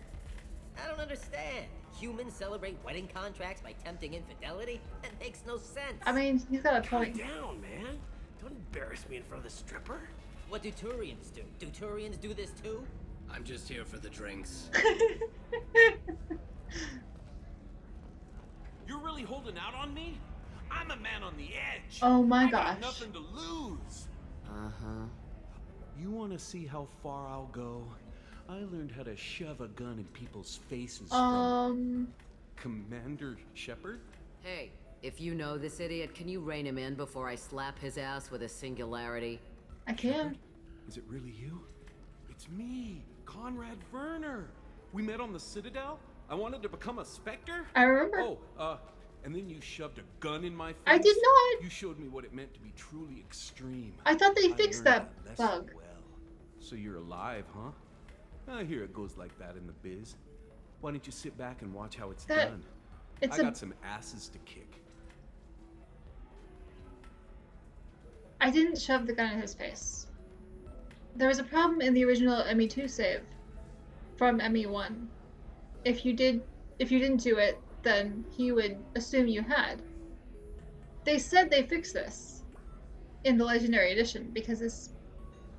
I don't understand. Humans celebrate wedding contracts by tempting infidelity? That makes no sense. I mean, he's got a Calm point. down, man. Don't embarrass me in front of the stripper. What do Turians do? Do Turians do this too? I'm just here for the drinks. You're really holding out on me? I'm a man on the edge. Oh my I got gosh. nothing to lose. Uh-huh. You want to see how far I'll go? I learned how to shove a gun in people's faces from Commander Shepard. Hey, if you know this idiot, can you rein him in before I slap his ass with a singularity? I can. Is it really you? It's me, Conrad Werner. We met on the Citadel. I wanted to become a Spectre. I remember. Oh, and then you shoved a gun in my face. I did not. You showed me what it meant to be truly extreme. I thought they fixed learned that lesson bug. well. So you're alive, huh? I hear it goes like that in the biz. Why don't you sit back and watch how it's done? I got some asses to kick. I didn't shove the gun in his face. There was a problem in the original ME2 save from ME1. If you didn't do it, then he would assume you had. They said they fixed this in the Legendary Edition because it's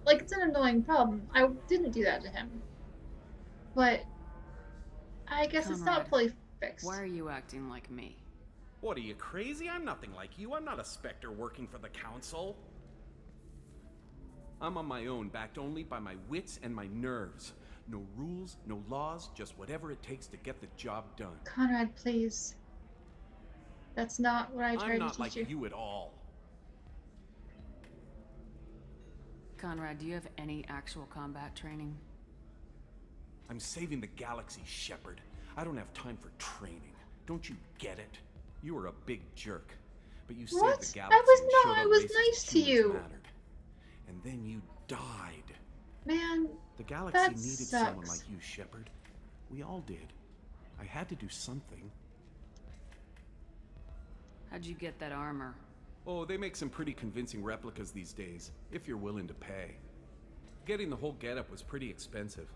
an annoying problem. I didn't do that to him. But I guess it's not fully fixed. Why are you acting like me? What, are you crazy? I'm nothing like you. I'm not a Spectre working for the Council. I'm on my own, backed only by my wits and my nerves. No rules, no laws, just whatever it takes to get the job done. Conrad, please. That's not what I tried to teach you. I'm not like you at all. Conrad, do you have any actual combat training? I'm saving the galaxy, Shepard. I don't have time for training. Don't you get it? You were a big jerk. But you What? saved the galaxy and showed I how was races nice and to humans you. mattered. And then you died. Man, the galaxy that needed sucks. someone like you, Shepard. We all did. I had to do something. How'd you get that armor? Oh, they make some pretty convincing replicas these days, if you're willing to pay. Getting the whole getup was pretty expensive,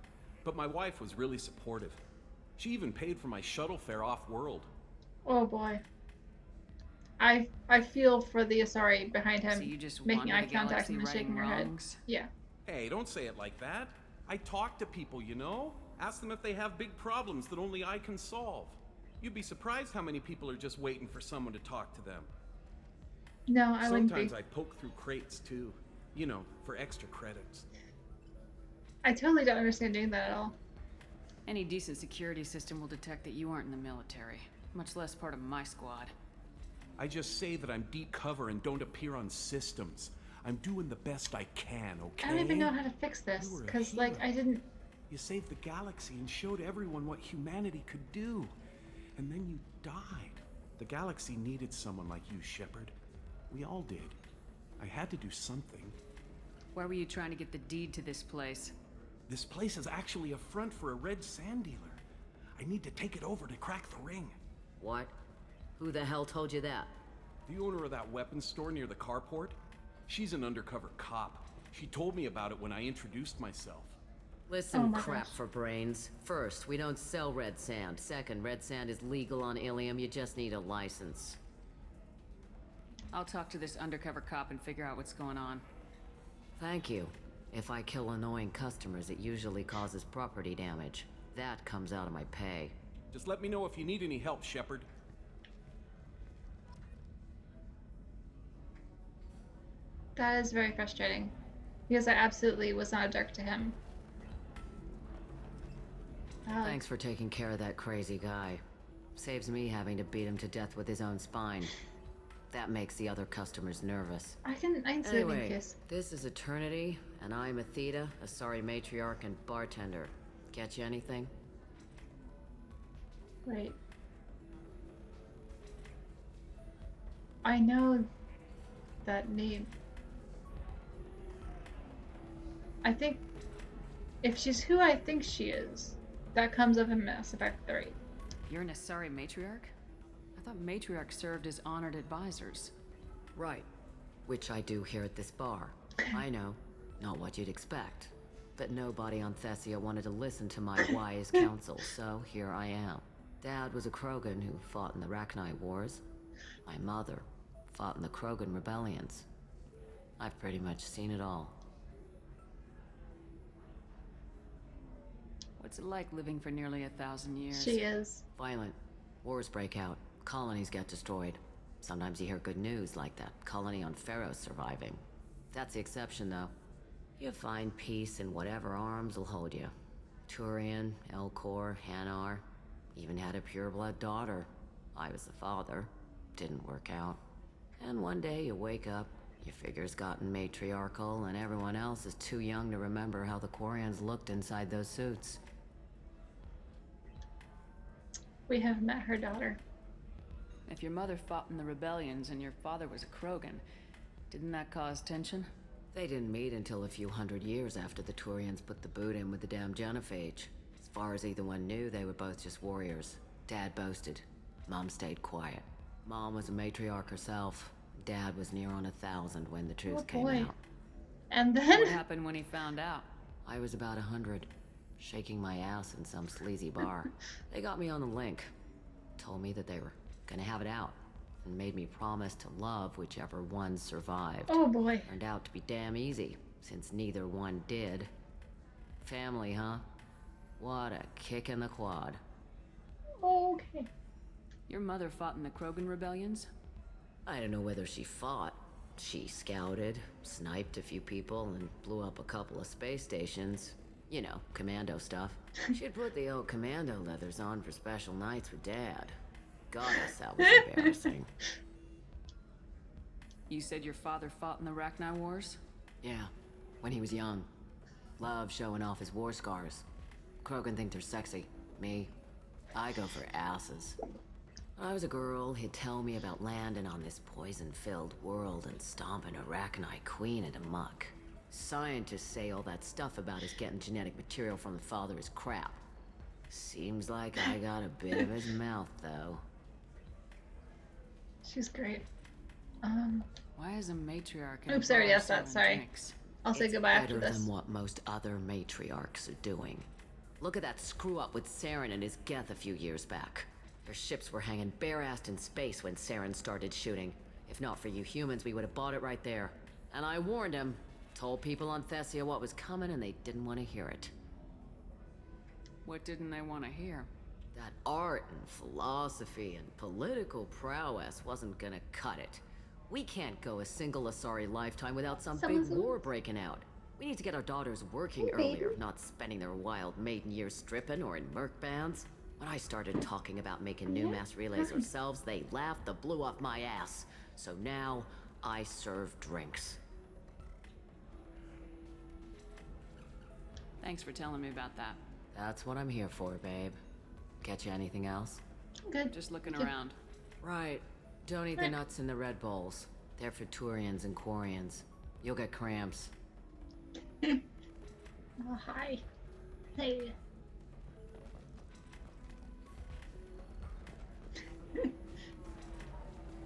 but my wife was really supportive. She even paid for my shuttle fare off-world. Oh boy. I feel for the Asari behind him, So you just making eye wanted the contact galaxy and shaking her wrongs? head. Yeah. Hey, don't say it like that. I talk to people, you know? Ask them if they have big problems that only I can solve. You'd be surprised how many people are just waiting for someone to talk to them. No, I wouldn't be. Sometimes I poke through crates too. You know, for extra credits. I totally don't understand doing that at all. Any decent security system will detect that you aren't in the military, much less part of my squad. I just say that I'm deep cover and don't appear on systems. I'm doing the best I can, okay? I don't even know how to fix this, because, like, I didn't... You saved the galaxy and showed everyone what humanity could do. And then you died. The galaxy needed someone like you, Shepard. We all did. I had to do something. Why were you trying to get the deed to this place? This place is actually a front for a red sand dealer. I need to take it over to crack the ring. What? Who the hell told you that? The owner of that weapons store near the carport. She's an undercover cop. She told me about it when I introduced myself. Listen, crap for brains. First, we don't sell red sand. Second, red sand is legal on Ilium. You just need a license. I'll talk to this undercover cop and figure out what's going on. Thank you. If I kill annoying customers, it usually causes property damage. That comes out of my pay. Just let me know if you need any help, Shepard. That is very frustrating, because I absolutely was not a jerk to him. Thanks for taking care of that crazy guy. Saves me having to beat him to death with his own spine. That makes the other customers nervous. I can see Anyway, this. This is Eternity, and I'm Athena, a sorry matriarch and bartender. Get you anything? Right. I know that name. I think if she's who I think she is, that comes up in Mass Effect 3. You're an Asari matriarch? I thought matriarchs served as honored advisors. Right. Which I do here at this bar. I know. Not what you'd expect. But nobody on Thessia wanted to listen to my wise counsel, so here I am. Dad was a Krogan who fought in the Rachni Wars. My mother fought in the Krogan rebellions. I've pretty much seen it all. What's it like living for nearly 1,000 years? She is. Violent. Wars break out. Colonies get destroyed. Sometimes you hear good news like that colony on Pharaoh surviving. That's the exception, though. You find peace in whatever arms will hold you. Turian, Elcor, Hanar. Even had a pureblood daughter. I was the father. Didn't work out. And one day you wake up, your figure's gotten matriarchal, and everyone else is too young to remember how the Quarians looked inside those suits. We have met her daughter. If your mother fought in the rebellions and your father was a Krogan, didn't that cause tension? They didn't meet until a few hundred years after the Turians put the boot in with the damn Genophage. As far as either one knew, they were both just warriors. Dad boasted. Mom stayed quiet. Mom was a matriarch herself. Dad was near on 1,000 when the truth came out. And then... What happened when he found out? I was about 100, shaking my ass in some sleazy bar. They got me on the link. Told me that they were gonna have it out. And made me promise to love whichever one survived. Oh boy. Turned out to be damn easy, since neither one did. Family, huh? What a kick in the quad. Okay. Your mother fought in the Krogan rebellions? I don't know whether she fought. She scouted, sniped a few people, and blew up a couple of space stations. You know, commando stuff. She'd put the old commando leathers on for special nights with Dad. Goddess, that was embarrassing. You said your father fought in the Rachni Wars? Yeah, when he was young. Loved showing off his war scars. Krogan think they're sexy. Me, I go for asses. When I was a girl, he'd tell me about landing on this poison-filled world and stomping a Arachnite queen into muck. Scientists say all that stuff about us getting genetic material from the father is crap. Seems like I got a bit of his mouth, though. She's great. Why is a matriarch in a Oops, I already bar asked that. serving Sorry. drinks? I'll say It's goodbye after better this. than what most other matriarchs are doing. Look at that screw-up with Saren and his Geth a few years back. Their ships were hanging bare-assed in space when Saren started shooting. If not for you humans, we would have bought it right there. And I warned him. Told people on Thessia what was coming, and they didn't want to hear it. What didn't they want to hear? That art and philosophy and political prowess wasn't gonna cut it. We can't go a single Asari lifetime without some big war breaking out. We need to get our daughters working earlier, not spending their wild maiden years stripping or in merc bands. When I started talking about making new mass relays ourselves, they laughed the blue off my ass. So now, I serve drinks. Thanks for telling me about that. That's what I'm here for, babe. Get you anything else? Good. Just looking around. Right. Don't eat the nuts in the Red Bowls. They're for Turians and Quarians. You'll get cramps. Oh, hi. Hey.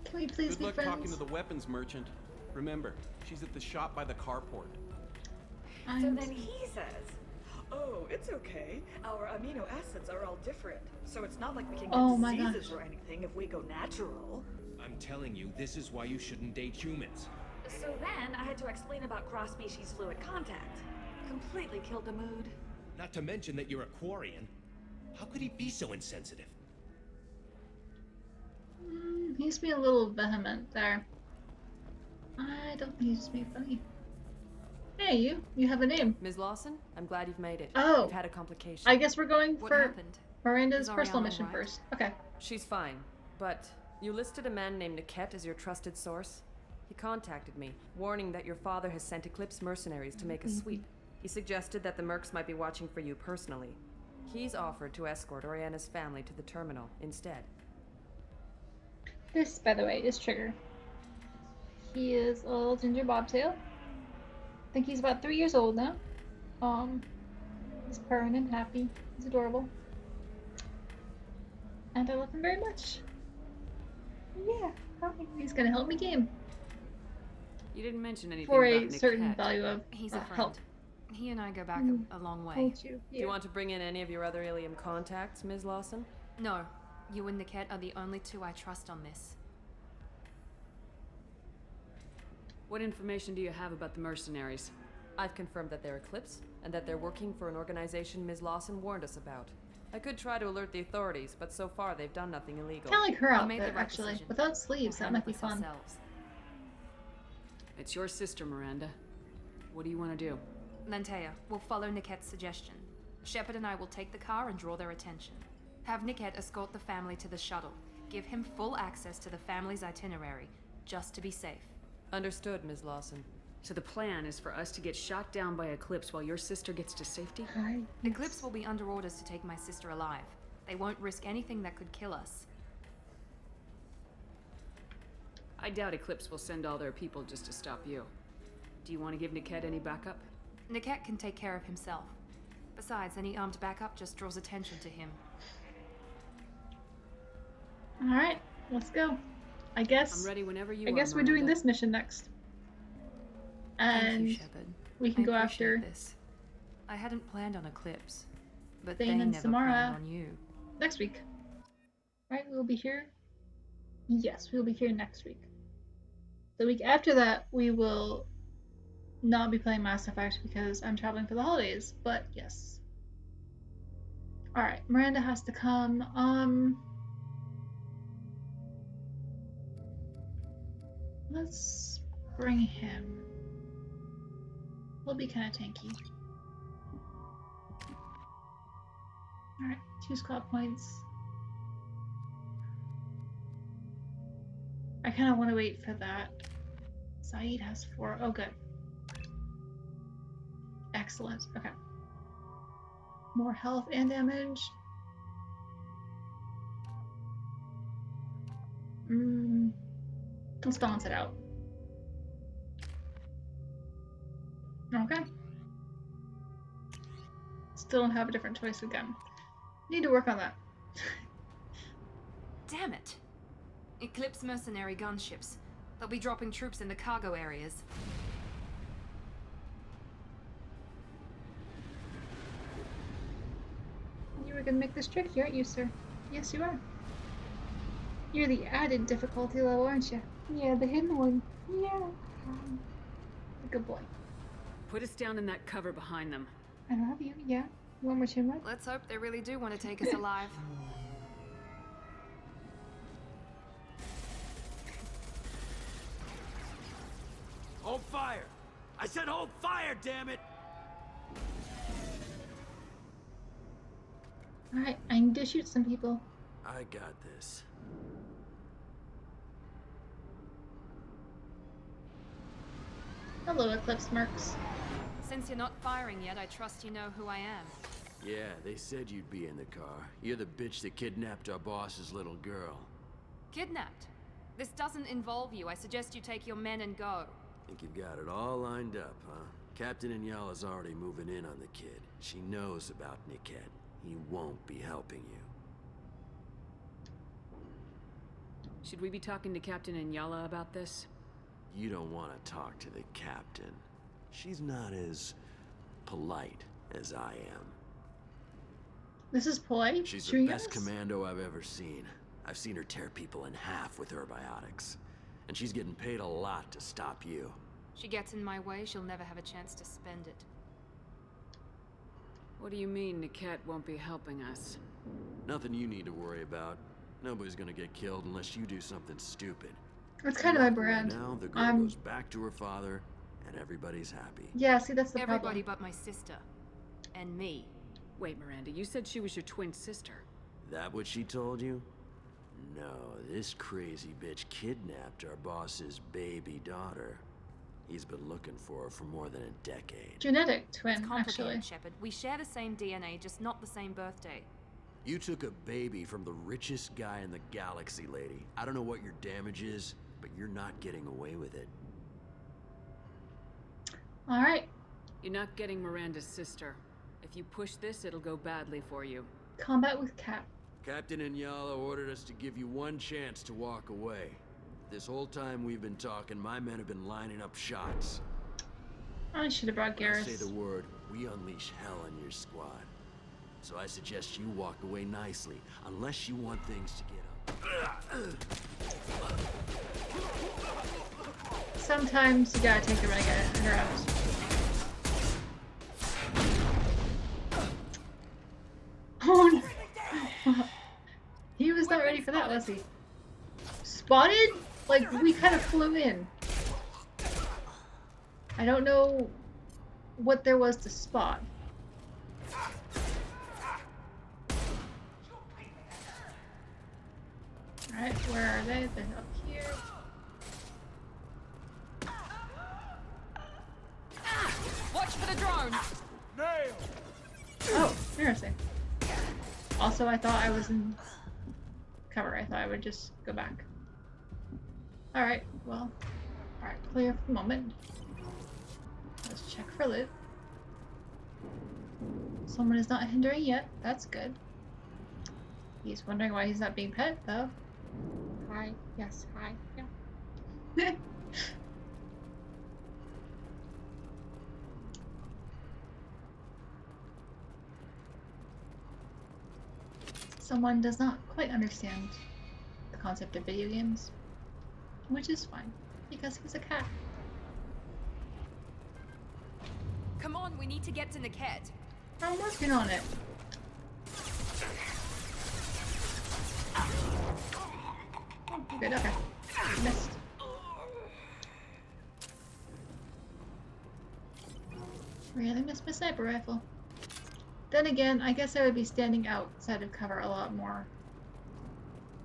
Can we please Good be luck friends? talking to the weapons merchant. Remember, she's at the shop by the carport. So then he says, oh, it's okay. Our amino acids are all different, so it's not like we can get diseases or anything if we go natural. I'm telling you, this is why you shouldn't date humans. So then I had to explain about cross-species fluid contact. Completely killed the mood. Not to mention that you're a Quarian. How could he be so insensitive? He's being a little vehement there. I don't think he's just being funny. Hey, you have a name. Ms. Lawson, I'm glad you've made it. Oh. You've had a complication. I guess we're going What for happened? Miranda's Is personal Ariana mission right? first. Okay. She's fine, but you listed a man named Niket as your trusted source. He contacted me, warning that your father has sent Eclipse mercenaries to make a sweep. He suggested that the Mercs might be watching for you personally. He's offered to escort Oriana's family to the terminal instead. This, by the way, is Trigger. He is a little ginger bobtail. I think he's about 3 years old now. He's purring and happy. He's adorable. And I love him very much. Yeah, he's gonna help me game. You didn't mention anything For about a Nick certain Head. value of He's a friend. help. He and I go back a long way. Told you. Do you want to bring in any of your other Ilium contacts, Ms. Lawson? No. You and Niket are the only two I trust on this. What information do you have about the mercenaries? I've confirmed that they're Eclipse, and that they're working for an organization Ms. Lawson warned us about. I could try to alert the authorities, but so far they've done nothing illegal. Kinda like her We outfit, made the right actually. decision. Without sleeves, We'll that might be handle fun. this ourselves. It's your sister, Miranda. What do you want to do? Lantea, we'll follow Niket's suggestion. Shepard and I will take the car and draw their attention. Have Niket escort the family to the shuttle. Give him full access to the family's itinerary, just to be safe. Understood, Ms. Lawson. So the plan is for us to get shot down by Eclipse while your sister gets to safety? Eclipse will be under orders to take my sister alive. They won't risk anything that could kill us. I doubt Eclipse will send all their people just to stop you. Do you want to give Niket any backup? Niket can take care of himself. Besides, any armed backup just draws attention to him. Alright, let's go. I guess I'm ready whenever you I are, guess we're doing Miranda. this mission next. Thank And you, Shepard. we can I go appreciate after this. I hadn't planned on Eclipse, but Thane they and never Samara planned on you. next week. Right, we'll be here. Yes, we'll be here next week. The week after that, we will not be playing Mass Effect because I'm traveling for the holidays, but yes. Alright, Miranda has to come. Let's bring him. He'll be kind of tanky. Alright, 2 squad points. I kind of want to wait for that. Saeed has 4. Oh, good. Excellent. Okay. More health and damage. Let's balance it out. Okay. Still don't have a different choice of gun. Need to work on that. Damn it! Eclipse mercenary gunships. They'll be dropping troops in the cargo areas. You were gonna make this tricky, aren't you, sir? Yes, you are. You're the added difficulty level, aren't you? Yeah, the hidden one. Yeah. Good boy. Put us down in that cover behind them. I love you, yeah. You want more turmeric? Let's hope they really do want to take us alive. Hold fire! I said hold fire, damn it! Alright, I need to shoot some people. I got this. Hello, Eclipse Mercs. Since you're not firing yet, I trust you know who I am. Yeah, they said you'd be in the car. You're the bitch that kidnapped our boss's little girl. Kidnapped? This doesn't involve you. I suggest you take your men and go. Think you've got it all lined up, huh? Captain Inyala's already moving in on the kid. She knows about Niket. He won't be helping you. Should we be talking to Captain Inyala about this? You don't want to talk to the captain. She's not as polite as I am. This is polite? She's Sure, the best yes? commando I've ever seen. I've seen her tear people in half with her biotics. And she's getting paid a lot to stop you. She gets in my way, she'll never have a chance to spend it. What do you mean Niket won't be helping us? Nothing you need to worry about. Nobody's gonna get killed unless you do something stupid. That's kind of my brand. Now the girl goes back to her father, and everybody's happy. Yeah, see, that's the Everybody problem. but my sister. And me. Wait, Miranda, you said she was your twin sister. That what she told you? No, this crazy bitch kidnapped our boss's baby daughter. He's been looking for her for more than a decade. Genetic twin, It's complicated, actually. Shepard. We share the same DNA, just not the same birthday. You took a baby from the richest guy in the galaxy, lady. I don't know what your damage is, but you're not getting away with it. Alright. You're not getting Miranda's sister. If you push this, it'll go badly for you. Combat with Cap. Captain Inyala ordered us to give you one chance to walk away. This whole time we've been talking, my men have been lining up shots. I should have brought When I Garrus. say the word, we unleash hell on your squad. So I suggest you walk away nicely, unless you want things to get up. Sometimes you gotta take the renegade her out. Oh no! He was not ready for that, was he? Spotted? Like, we kind of flew in. I don't know what there was to spot. Alright, where are they? They're up here. Watch for the drone! Oh, interesting. Also, I thought I was in cover. I thought I would just go back. Alright, well. Alright, clear for the moment. Let's check for loot. Someone is not hindering yet. That's good. He's wondering why he's not being pet, though. Hi. Yes, hi. Yeah. Someone does not quite understand the concept of video games, which is fine, because he's a cat. Come on, we need to get to Niket. I'm working on it. Oh, good, okay. Missed. Really missed my sniper rifle. Then again, I guess I would be standing outside of cover a lot more.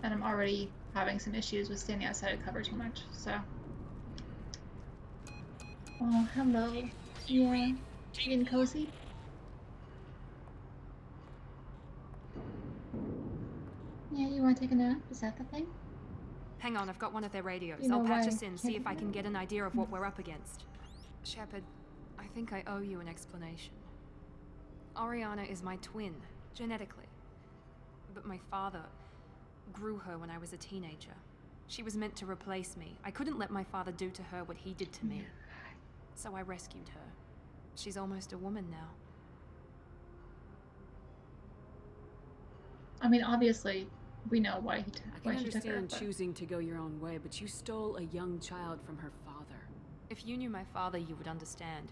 And I'm already having some issues with standing outside of cover too much, so. Oh, hello. Yeah. Getting cozy? You want to take a nap? Is that the thing? Hang on, I've got one of their radios. You know I'll patch why us in, I see can't if I do can that? get an idea of what we're up against. Shepard, I think I owe you an explanation. Oriana is my twin, genetically. But my father grew her when I was a teenager. She was meant to replace me. I couldn't let my father do to her what he did to me. So I rescued her. She's almost a woman now. I mean, obviously, we know why he took I why can she took her. understand But choosing to go your own way, but you stole a young child from her father. If you knew my father, you would understand.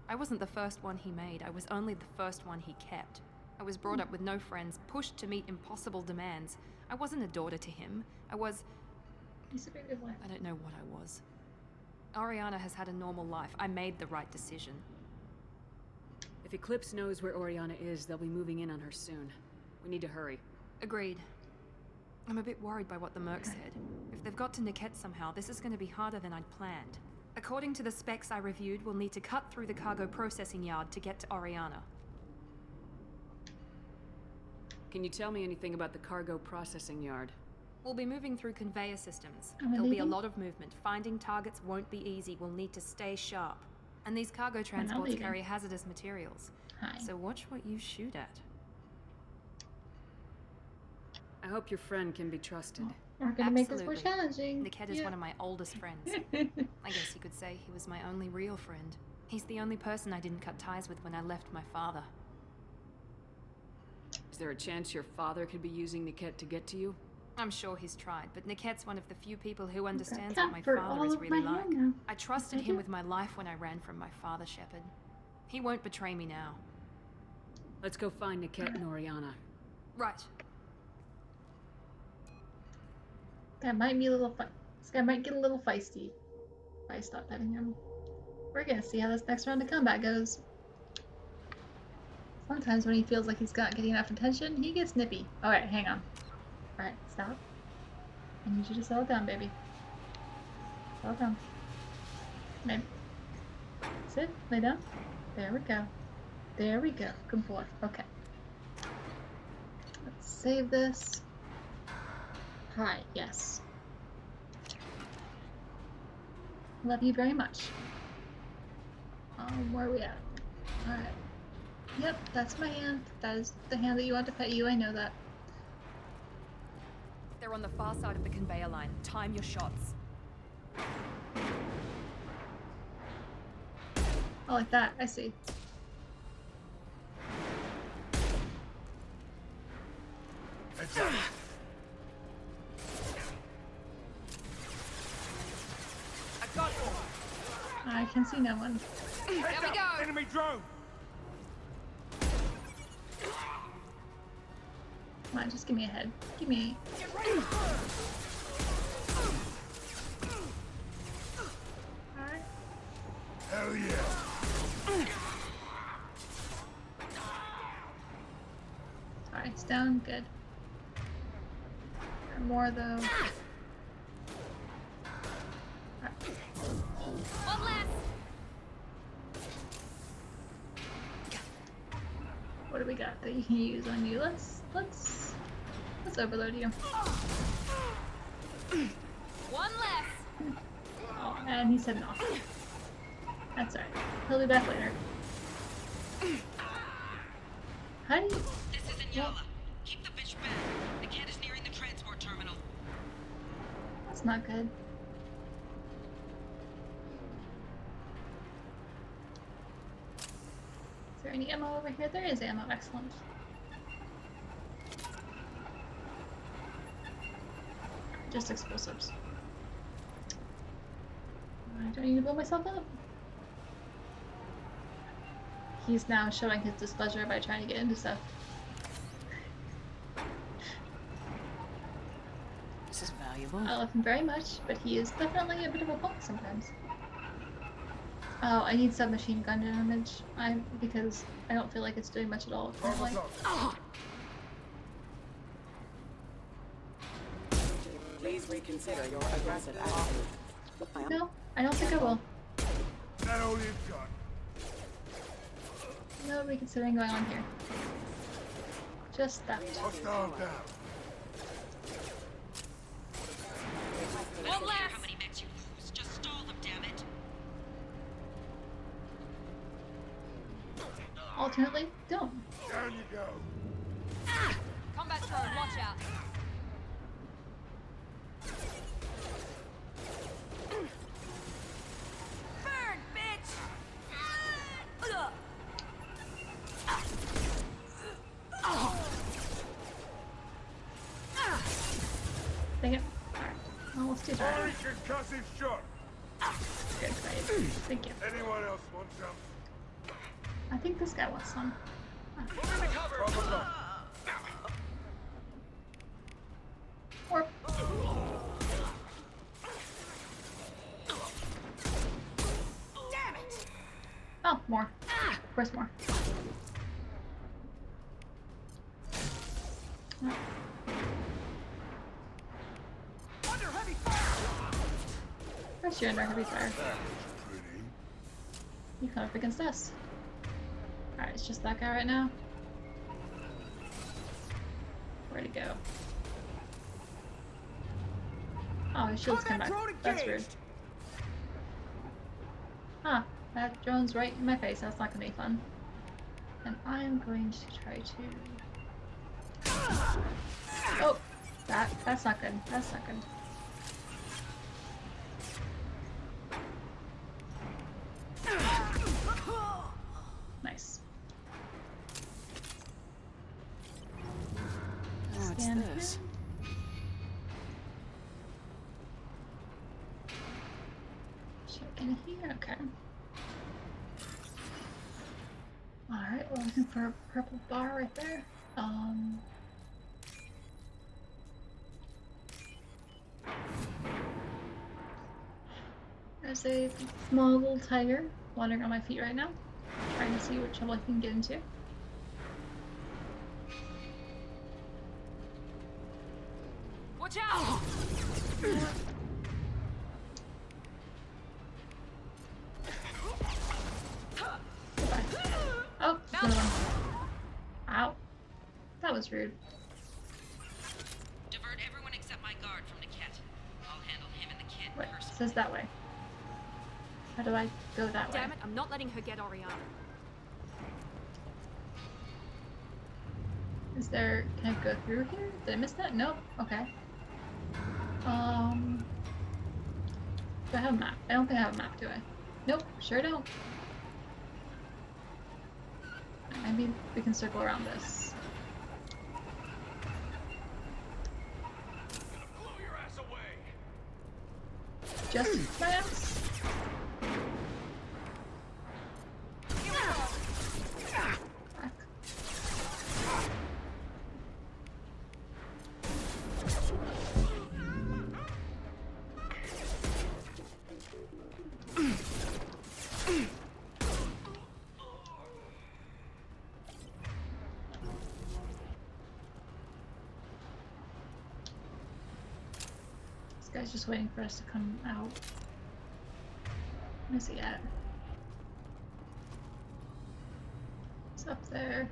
I wasn't the first one he made. I was only the first one he kept. I was brought up with no friends, pushed to meet impossible demands. I wasn't a daughter to him. I was... I don't know what I was. Oriana has had a normal life. I made the right decision. If Eclipse knows where Oriana is, they'll be moving in on her soon. We need to hurry. Agreed. I'm a bit worried by what the Merc said. If they've got to Niket somehow, this is going to be harder than I'd planned. According to the specs I reviewed, we'll need to cut through the cargo processing yard to get to Oriana. Can you tell me anything about the cargo processing yard? We'll be moving through conveyor systems. Am I There'll be a leaving? lot of movement. Finding targets won't be easy. We'll need to stay sharp. And these cargo transports leaving. carry hazardous materials. Hi. So watch what you shoot at. I hope your friend can be trusted. we're gonna make this more Absolutely. challenging. Niket is one of my oldest friends. I guess you could say he was my only real friend. He's the only person I didn't cut ties with when I left my father. Is there a chance your father could be using Niket to get to you? I'm sure he's tried, but Niket's one of the few people who understands cat what my for father all is of really my hair like. now. I trusted I him do. with my life when I ran from my father, Shepard. He won't betray me now. Let's go find Niket and Oriana. Right. That might be a little this guy might get a little feisty if I stop petting him. We're gonna see how this next round of combat goes. Sometimes when he feels like he's not getting enough attention, he gets nippy. Alright, hang on. Alright, stop. I need you to settle down, baby. Settle down. Maybe. Sit, lay down. There we go. There we go. Good boy. Okay. Let's save this. Hi, yes. Love you very much. Where are we at? Alright. Yep, that's my hand. That is the hand that you want to pet you, I know that. They're on the far side of the conveyor line. Time your shots. Oh, like that, I see. I got you. I can see no one. There we go. Enemy drone! Come on, just give me a head. Give me. Alright. Hell yeah! Alright, it's down. Good. There are more though. One last. What do we got that you can use on you? Let's overload you. One less. Oh, and he said no. That's alright. He'll be back later. How do you? This isn't Yala. Keep the bitch back. The cat is nearing the transport terminal. That's not good. Is there any ammo over here? There is ammo. Excellent. Just explosives. I don't need to blow myself up. He's now showing his displeasure by trying to get into stuff. This is valuable. I love him very much, but he is definitely a bit of a punk sometimes. Oh, I need submachine gun damage. Because I don't feel like it's doing much at all currently. Please reconsider your aggressive attitude. No, I don't think I will. That all you've got. No reconsidering going on here. Just that. Hostile down. alternately don't. Down you go. Combat drone, watch out. Burn, bitch! Dang it. Alright. Well, let's do that. Sorry, concussive shot. Good fight. Thank you. Anyone else want some? I think this guy wants some. Or Damn it! oh, more. Of course, more. Oh. Under heavy fire! Of course you're under heavy fire. You come up against us. Alright, it's just that guy right now. Where'd he go? Oh, his shield's come back. That's rude. Huh, that drone's right in my face. That's not gonna be fun. And I'm going to try to... Oh! That's not good. That's not good. Nice. What's Scan this? him. Check in here. Okay. Alright, we're looking for a purple bar right there. There's a small little tiger wandering on my feet right now, trying to see what trouble I can get into. Watch out! Goodbye. Oh, another one. Ow. That was rude. Divert everyone except my guard from the kit. I'll handle him and the kid Wait, it personally. says that way. How do I go that way? Damn it, I'm not letting her get Oriana. Is there... Can I go through here? Did I miss that? Nope. Okay. Do I have a map? I don't think I have a map, do I? Nope, sure don't. Maybe we can circle around this. Blow your ass away. Just my ass? Fuck. This guy's just waiting for us to come out. Where's he at? It's up there.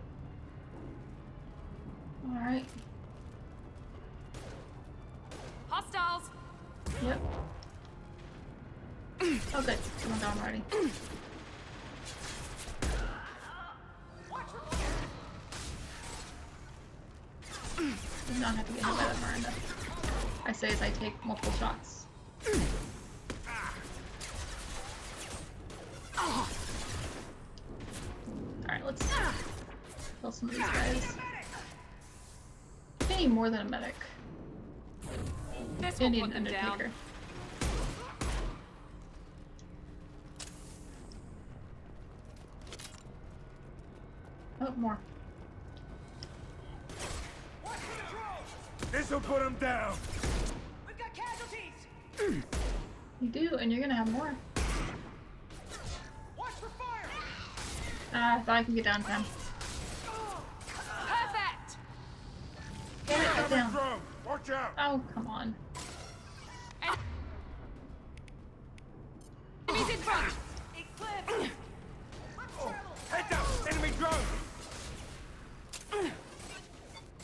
Alright. Hostiles! Yep. Oh good, someone got him already. Did not have to get hit by that Miranda. I say as I take multiple shots. Alright, let's kill some of these guys. I need more than a medic. This I will need put an them down. undertaker. Oh, more. This'll put him down. We've got casualties! You do, and you're gonna have more. Watch for fire! Ah, I thought I could get down to him. Perfect! Get it, get down. Drone. Watch out. Oh, come on. Enemies in front! Eclipse! Head down. Enemy drone.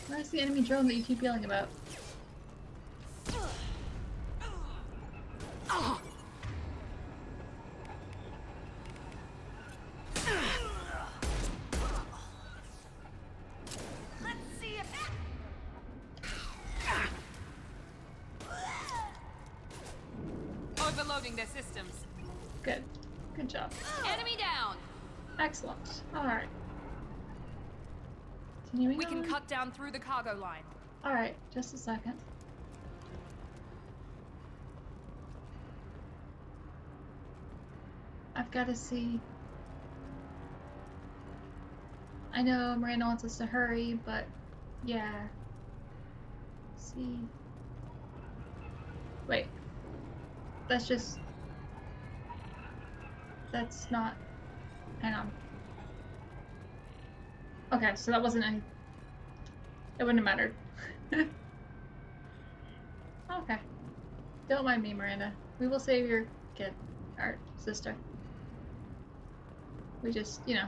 Where's the enemy drone that you keep yelling about? decoding their systems. Good. Good job. Enemy down! Excellent. Alright. Continuing We can on. cut down through the cargo line. Alright, just a second. I've got to see. I know Miranda wants us to hurry, but yeah. See. Wait. That's just. That's not. Hang on. Okay, so that wasn't any. It wouldn't have mattered. Okay. Don't mind me, Miranda. We will save your kid. Our sister. We just, you know,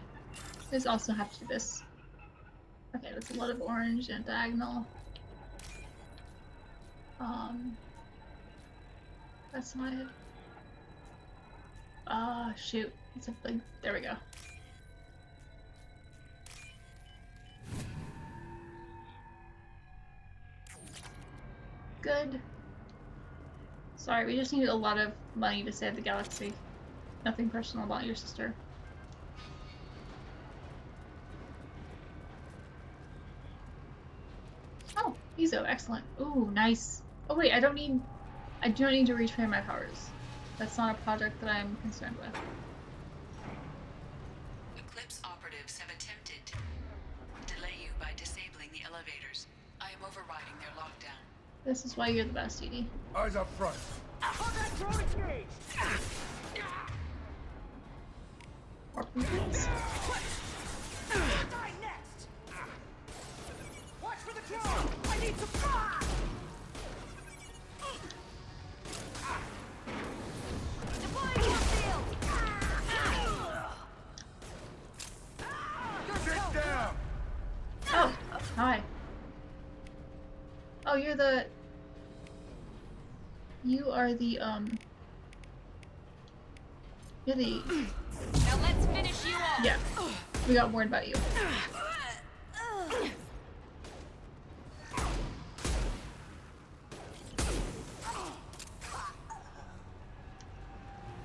just also have to do this. Okay, there's a lot of orange and diagonal. That's not it. Ah, shoot. It's a big, there we go. Good. Sorry, we just need a lot of money to save the galaxy. Nothing personal about your sister. Oh, Ezo, excellent. Ooh, nice. Oh wait, I do not need to retrain my powers. That's not a project that I'm concerned with. Eclipse operatives have attempted to delay you by disabling the elevators. I am overriding their lockdown. This is why you're the best, Edie. Eyes up front. Orphan please. Watch for the drone! I need supply! Get down! Oh, hi. Oh, you're the... You are the, You're the... Now let's finish you off! Yeah. We got warned about you.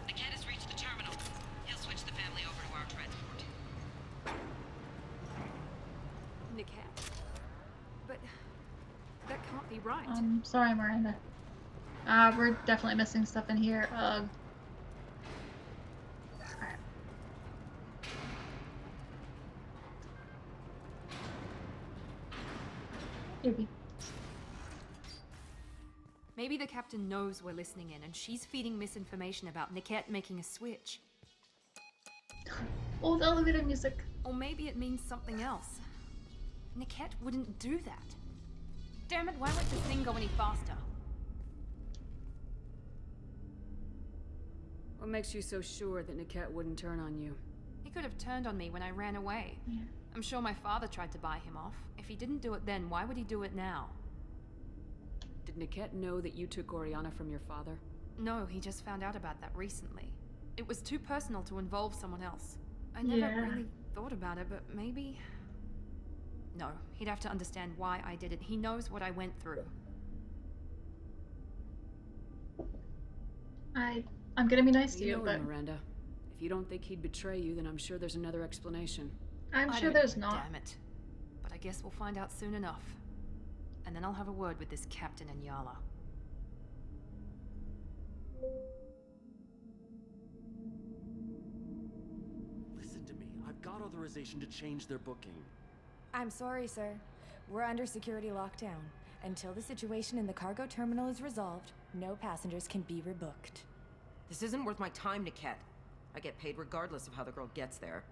Niket has reached the terminal. He'll switch the family over to our transport. Niket? But that can't be right. Sorry, Miranda. We're definitely missing stuff in here. Alright. Maybe. Maybe the captain knows we're listening in and she's feeding misinformation about Niket making a switch. Old elevator music. Or maybe it means something else. Niket wouldn't do that. Damn it, why won't this thing go any faster? What makes you so sure that Niket wouldn't turn on you? He could have turned on me when I ran away. Yeah. I'm sure my father tried to buy him off. If he didn't do it then, why would he do it now? Did Niket know that you took Oriana from your father? No, he just found out about that recently. It was too personal to involve someone else. I never really thought about it, but maybe... No, he'd have to understand why I did it. He knows what I went through. I'm gonna be nice to you, know but... him, Miranda. If you don't think he'd betray you, then I'm sure there's another explanation. I'm I sure don't there's know, not. Damn it. But I guess we'll find out soon enough. And then I'll have a word with this captain and Yala. Listen to me. I've got authorization to change their booking. I'm sorry, sir. We're under security lockdown. Until the situation in the cargo terminal is resolved, no passengers can be rebooked. This isn't worth my time, Niket. I get paid regardless of how the girl gets there.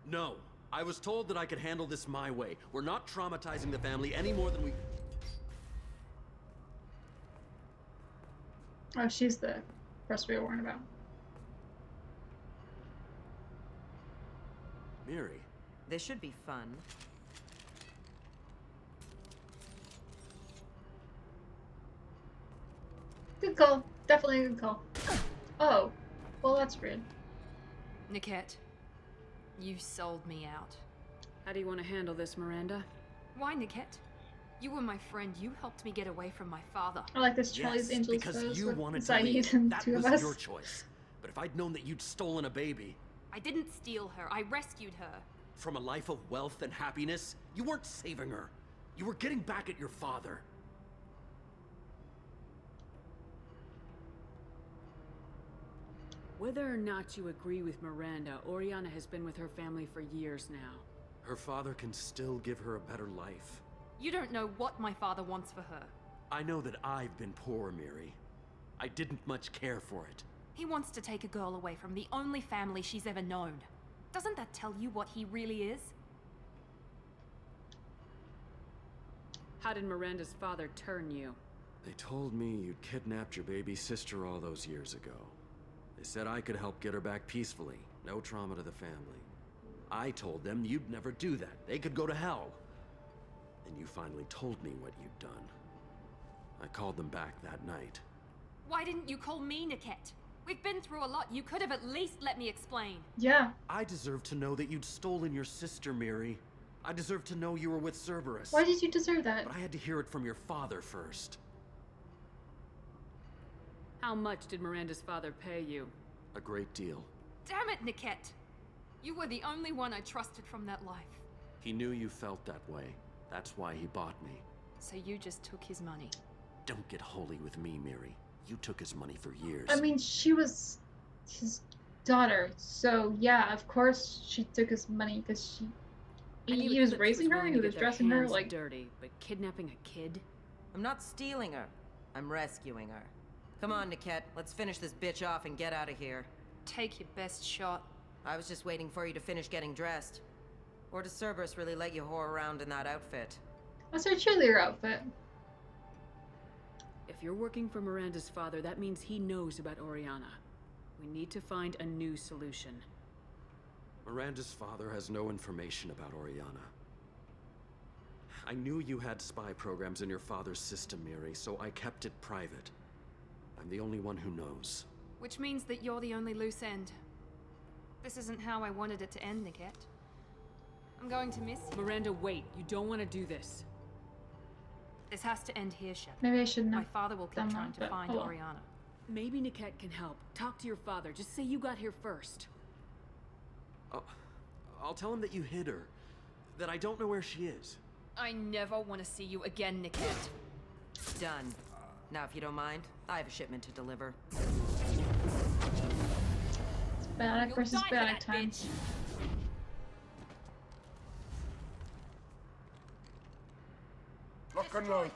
No. I was told that I could handle this my way. We're not traumatizing the family any more than we... Oh, she's the person we were warned about. Miri. This should be fun. Good call. Definitely a good call. Oh. Well, that's rude. Niket, you sold me out. How do you want to handle this, Miranda? Why, Niket? You were my friend. You helped me get away from my father. I like this Charlie's Yes, Angels because pose you with wanted to Saeed leave. and That two of was us. your choice. But if I'd known that you'd stolen a baby I didn't steal her. I rescued her. from a life of wealth and happiness, you weren't saving her. You were getting back at your father. Whether or not you agree with Miranda, Oriana has been with her family for years now. Her father can still give her a better life. You don't know what my father wants for her. I know that I've been poor, Miri. I didn't much care for it. He wants to take a girl away from the only family she's ever known. Doesn't that tell you what he really is? How did Miranda's father turn you? They told me you'd kidnapped your baby sister all those years ago. They said I could help get her back peacefully. No trauma to the family. I told them you'd never do that. They could go to hell. Then you finally told me what you'd done. I called them back that night. Why didn't you call me, Niket? We've been through a lot. You could have at least let me explain. Yeah. I deserve to know that you'd stolen your sister, Miri. I deserve to know you were with Cerberus. Why did you deserve that? But I had to hear it from your father first. How much did Miranda's father pay you? A great deal. Damn it, Niket! You were the only one I trusted from that life. He knew you felt that way. That's why he bought me. So you just took his money. Don't get holy with me, Miri. You took his money for years. I mean, she was his daughter, so yeah, of course she took his money because he was raising her, he was dressing her like dirty, but kidnapping a kid? I'm not stealing her. I'm rescuing her. Come on, Niket. Let's finish this bitch off and get out of here. Take your best shot. I was just waiting for you to finish getting dressed. Or does Cerberus really let you whore around in that outfit? What's her cheerleader outfit? If you're working for Miranda's father, that means he knows about Oriana. We need to find a new solution. Miranda's father has no information about Oriana. I knew you had spy programs in your father's system, Miri, so I kept it private. I'm the only one who knows. Which means that you're the only loose end. This isn't how I wanted it to end, Niket. I'm going to miss you. Miranda, wait. You don't want to do this. This has to end here, Shep. Maybe I shouldn't My have father will keep done trying that, to but find oh well. Oriana. Maybe Niket can help. Talk to your father. Just say you got here first. I'll tell him that you hid her. That I don't know where she is. I never want to see you again, Niket. Done. Now, if you don't mind, I have a shipment to deliver. Bad versus bad time. Lock and load.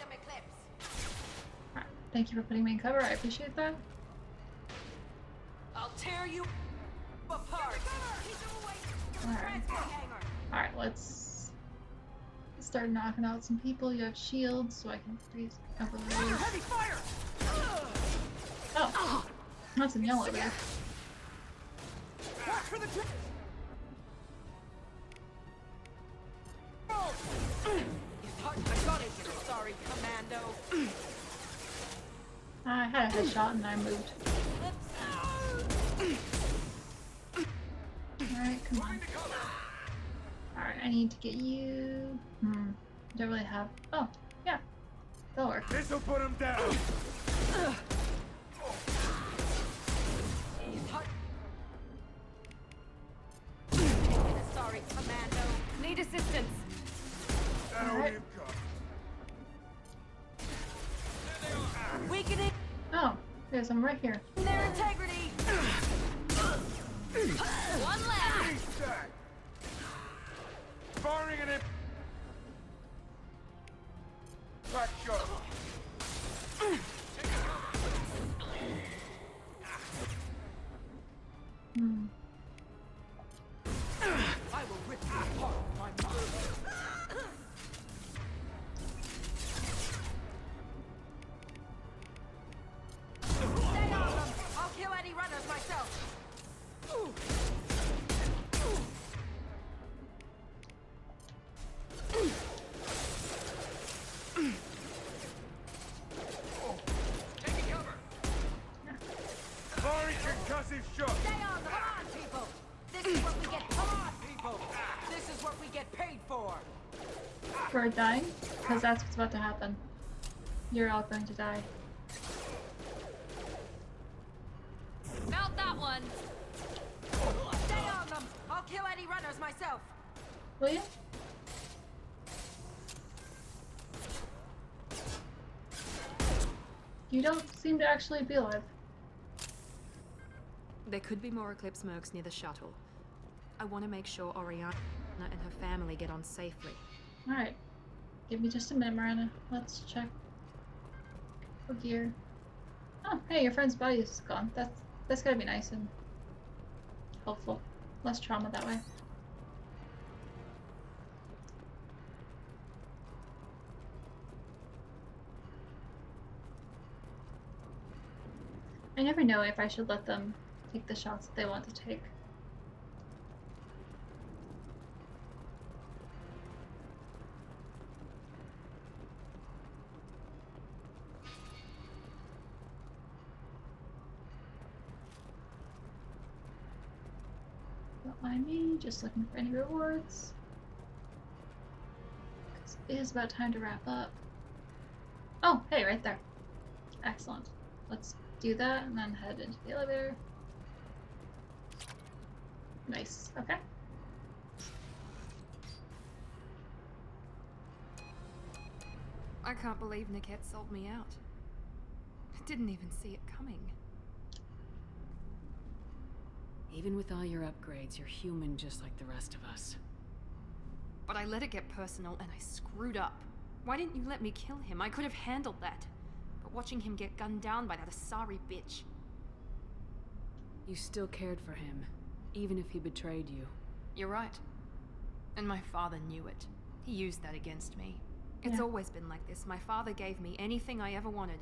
Alright, thank you for putting me in cover. I appreciate that. I'll tear you apart. Alright. Alright, let's start knocking out some people. You have shields, so I can freeze overload. Heavy fire! Oh, that's an yellow there. Back for the I got it, you sorry commando. I had a headshot and I moved. Alright, come on. Alright, I need to get you. Don't really have. Oh, yeah. That'll work. This'll put him down. Sorry, commando. Need assistance. Alright. Weakening Oh, there's I'm right here. their integrity. One left. Firing at him. Back shot. I will rip you apart with my mind. Stay on them. I'll kill any runners myself. Taking cover. Firing concussive shot. Stay on them. Come on, people. This is what we get. Come on, people. This is what we get paid for. For dying? because that's what's about to happen. You're all going to die. Felt that one. Stay on them! I'll kill any runners myself! Will you? You don't seem to actually be alive. There could be more Eclipse mercs near the shuttle. I want to make sure Oriana and her family get on safely. Alright. Give me just a minute, Miranda. Let's check for gear. Oh, hey, your friend's body is gone. That's gotta be nice and helpful. Less trauma that way. I never know if I should let them take the shots that they want to take. Don't mind me, just looking for any rewards. 'Cause it is about time to wrap up. Oh, hey, right there. Excellent. Let's do that and then head into the elevator. Nice. Okay. I can't believe Niket sold me out. I didn't even see it coming. Even with all your upgrades, you're human just like the rest of us. But I let it get personal and I screwed up. Why didn't you let me kill him? I could have handled that. But watching him get gunned down by that Asari bitch. You still cared for him, even if he betrayed you. You're right. And my father knew it. He used that against me. It's always been like this. My father gave me anything I ever wanted.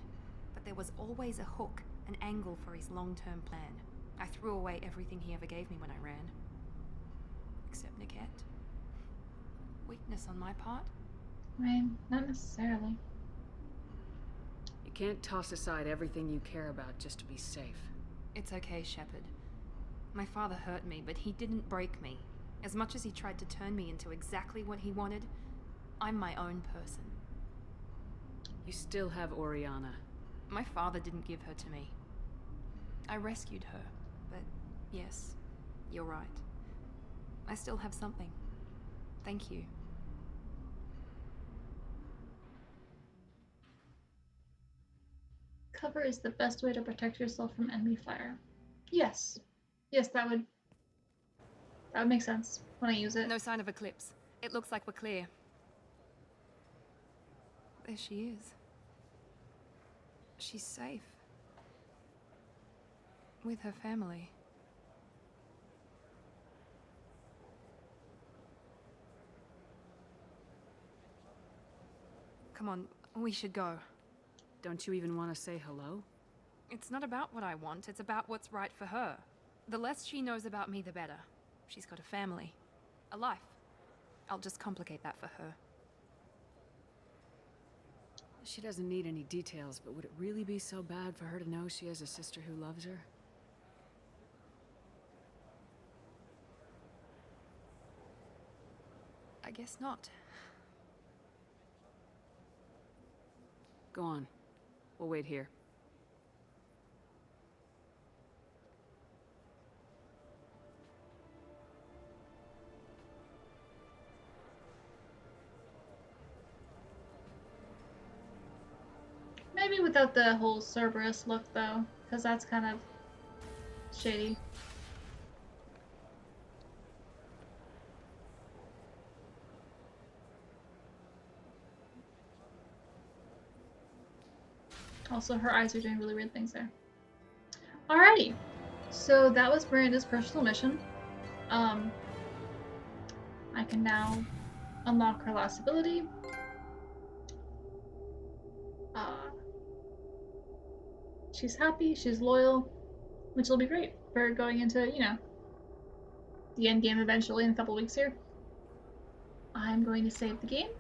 But there was always a hook, an angle for his long-term plan. I threw away everything he ever gave me when I ran. Except Niket. Weakness on my part? I mean, not necessarily. You can't toss aside everything you care about just to be safe. It's okay, Shepard. My father hurt me, but he didn't break me. As much as he tried to turn me into exactly what he wanted, I'm my own person. You still have Oriana. My father didn't give her to me. I rescued her, but yes, you're right. I still have something. Thank you. Cover is the best way to protect yourself from enemy fire. Yes. Yes, that would make sense when I use it. No sign of Eclipse. It looks like we're clear. There she is. She's safe. With her family. Come on, we should go. Don't you even want to say hello? It's not about what I want, it's about what's right for her. The less she knows about me, the better. She's got a family. A life. I'll just complicate that for her. She doesn't need any details, but would it really be so bad for her to know she has a sister who loves her? I guess not. Go on. We'll wait here. Maybe without the whole Cerberus look, though, because that's kind of shady. Also, her eyes are doing really weird things there. Alrighty, so that was Miranda's personal mission. I can now unlock her last ability. She's happy, she's loyal, which will be great for going into, you know, the end game eventually in a couple weeks here. I'm going to save the game.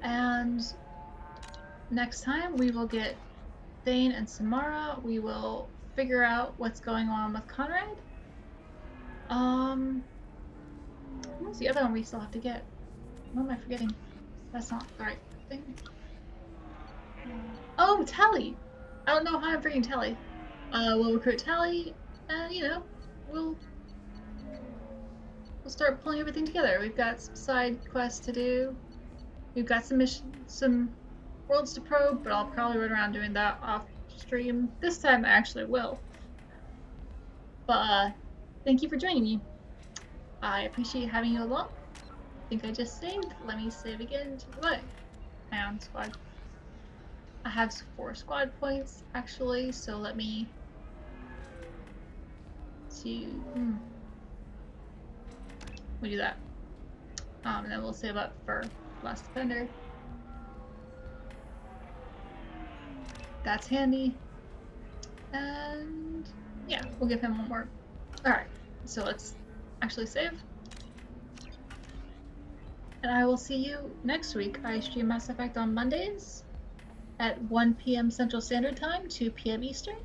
And next time we will get Thane and Samara. We will figure out what's going on with Conrad. What's the other one we still have to get? What am I forgetting? That's not the right thing. Oh, Tally! I don't know how I'm freaking Tally. We'll recruit Tally, and you know, we'll start pulling everything together. We've got some side quests to do. We've got some worlds to probe, but I'll probably run around doing that off stream. This time I actually will. But thank you for joining me. I appreciate having you along. I think I just saved. Let me save again to play. My own squad. I have 4 squad points actually, so let me we'll do that. And then we'll save up for Last Defender. That's handy. And yeah, we'll give him 1 more. Alright, so let's actually save. And I will see you next week. I stream Mass Effect on Mondays at 1 p.m. Central Standard Time, 2 p.m. Eastern.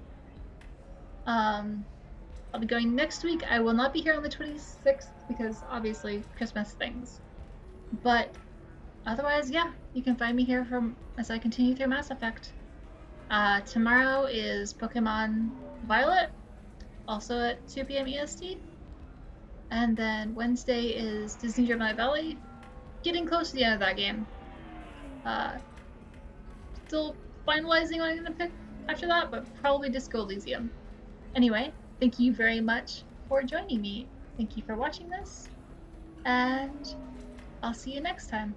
I'll be going next week. I will not be here on the 26th because obviously Christmas things. But otherwise, yeah, you can find me here as I continue through Mass Effect. Tomorrow is Pokemon Violet, also at 2 p.m. EST. And then Wednesday is Disney Dreamlight Valley. Getting close to the end of that game. Still finalizing what I'm going to pick after that, but probably Disco Elysium. Anyway, thank you very much for joining me. Thank you for watching this, and I'll see you next time.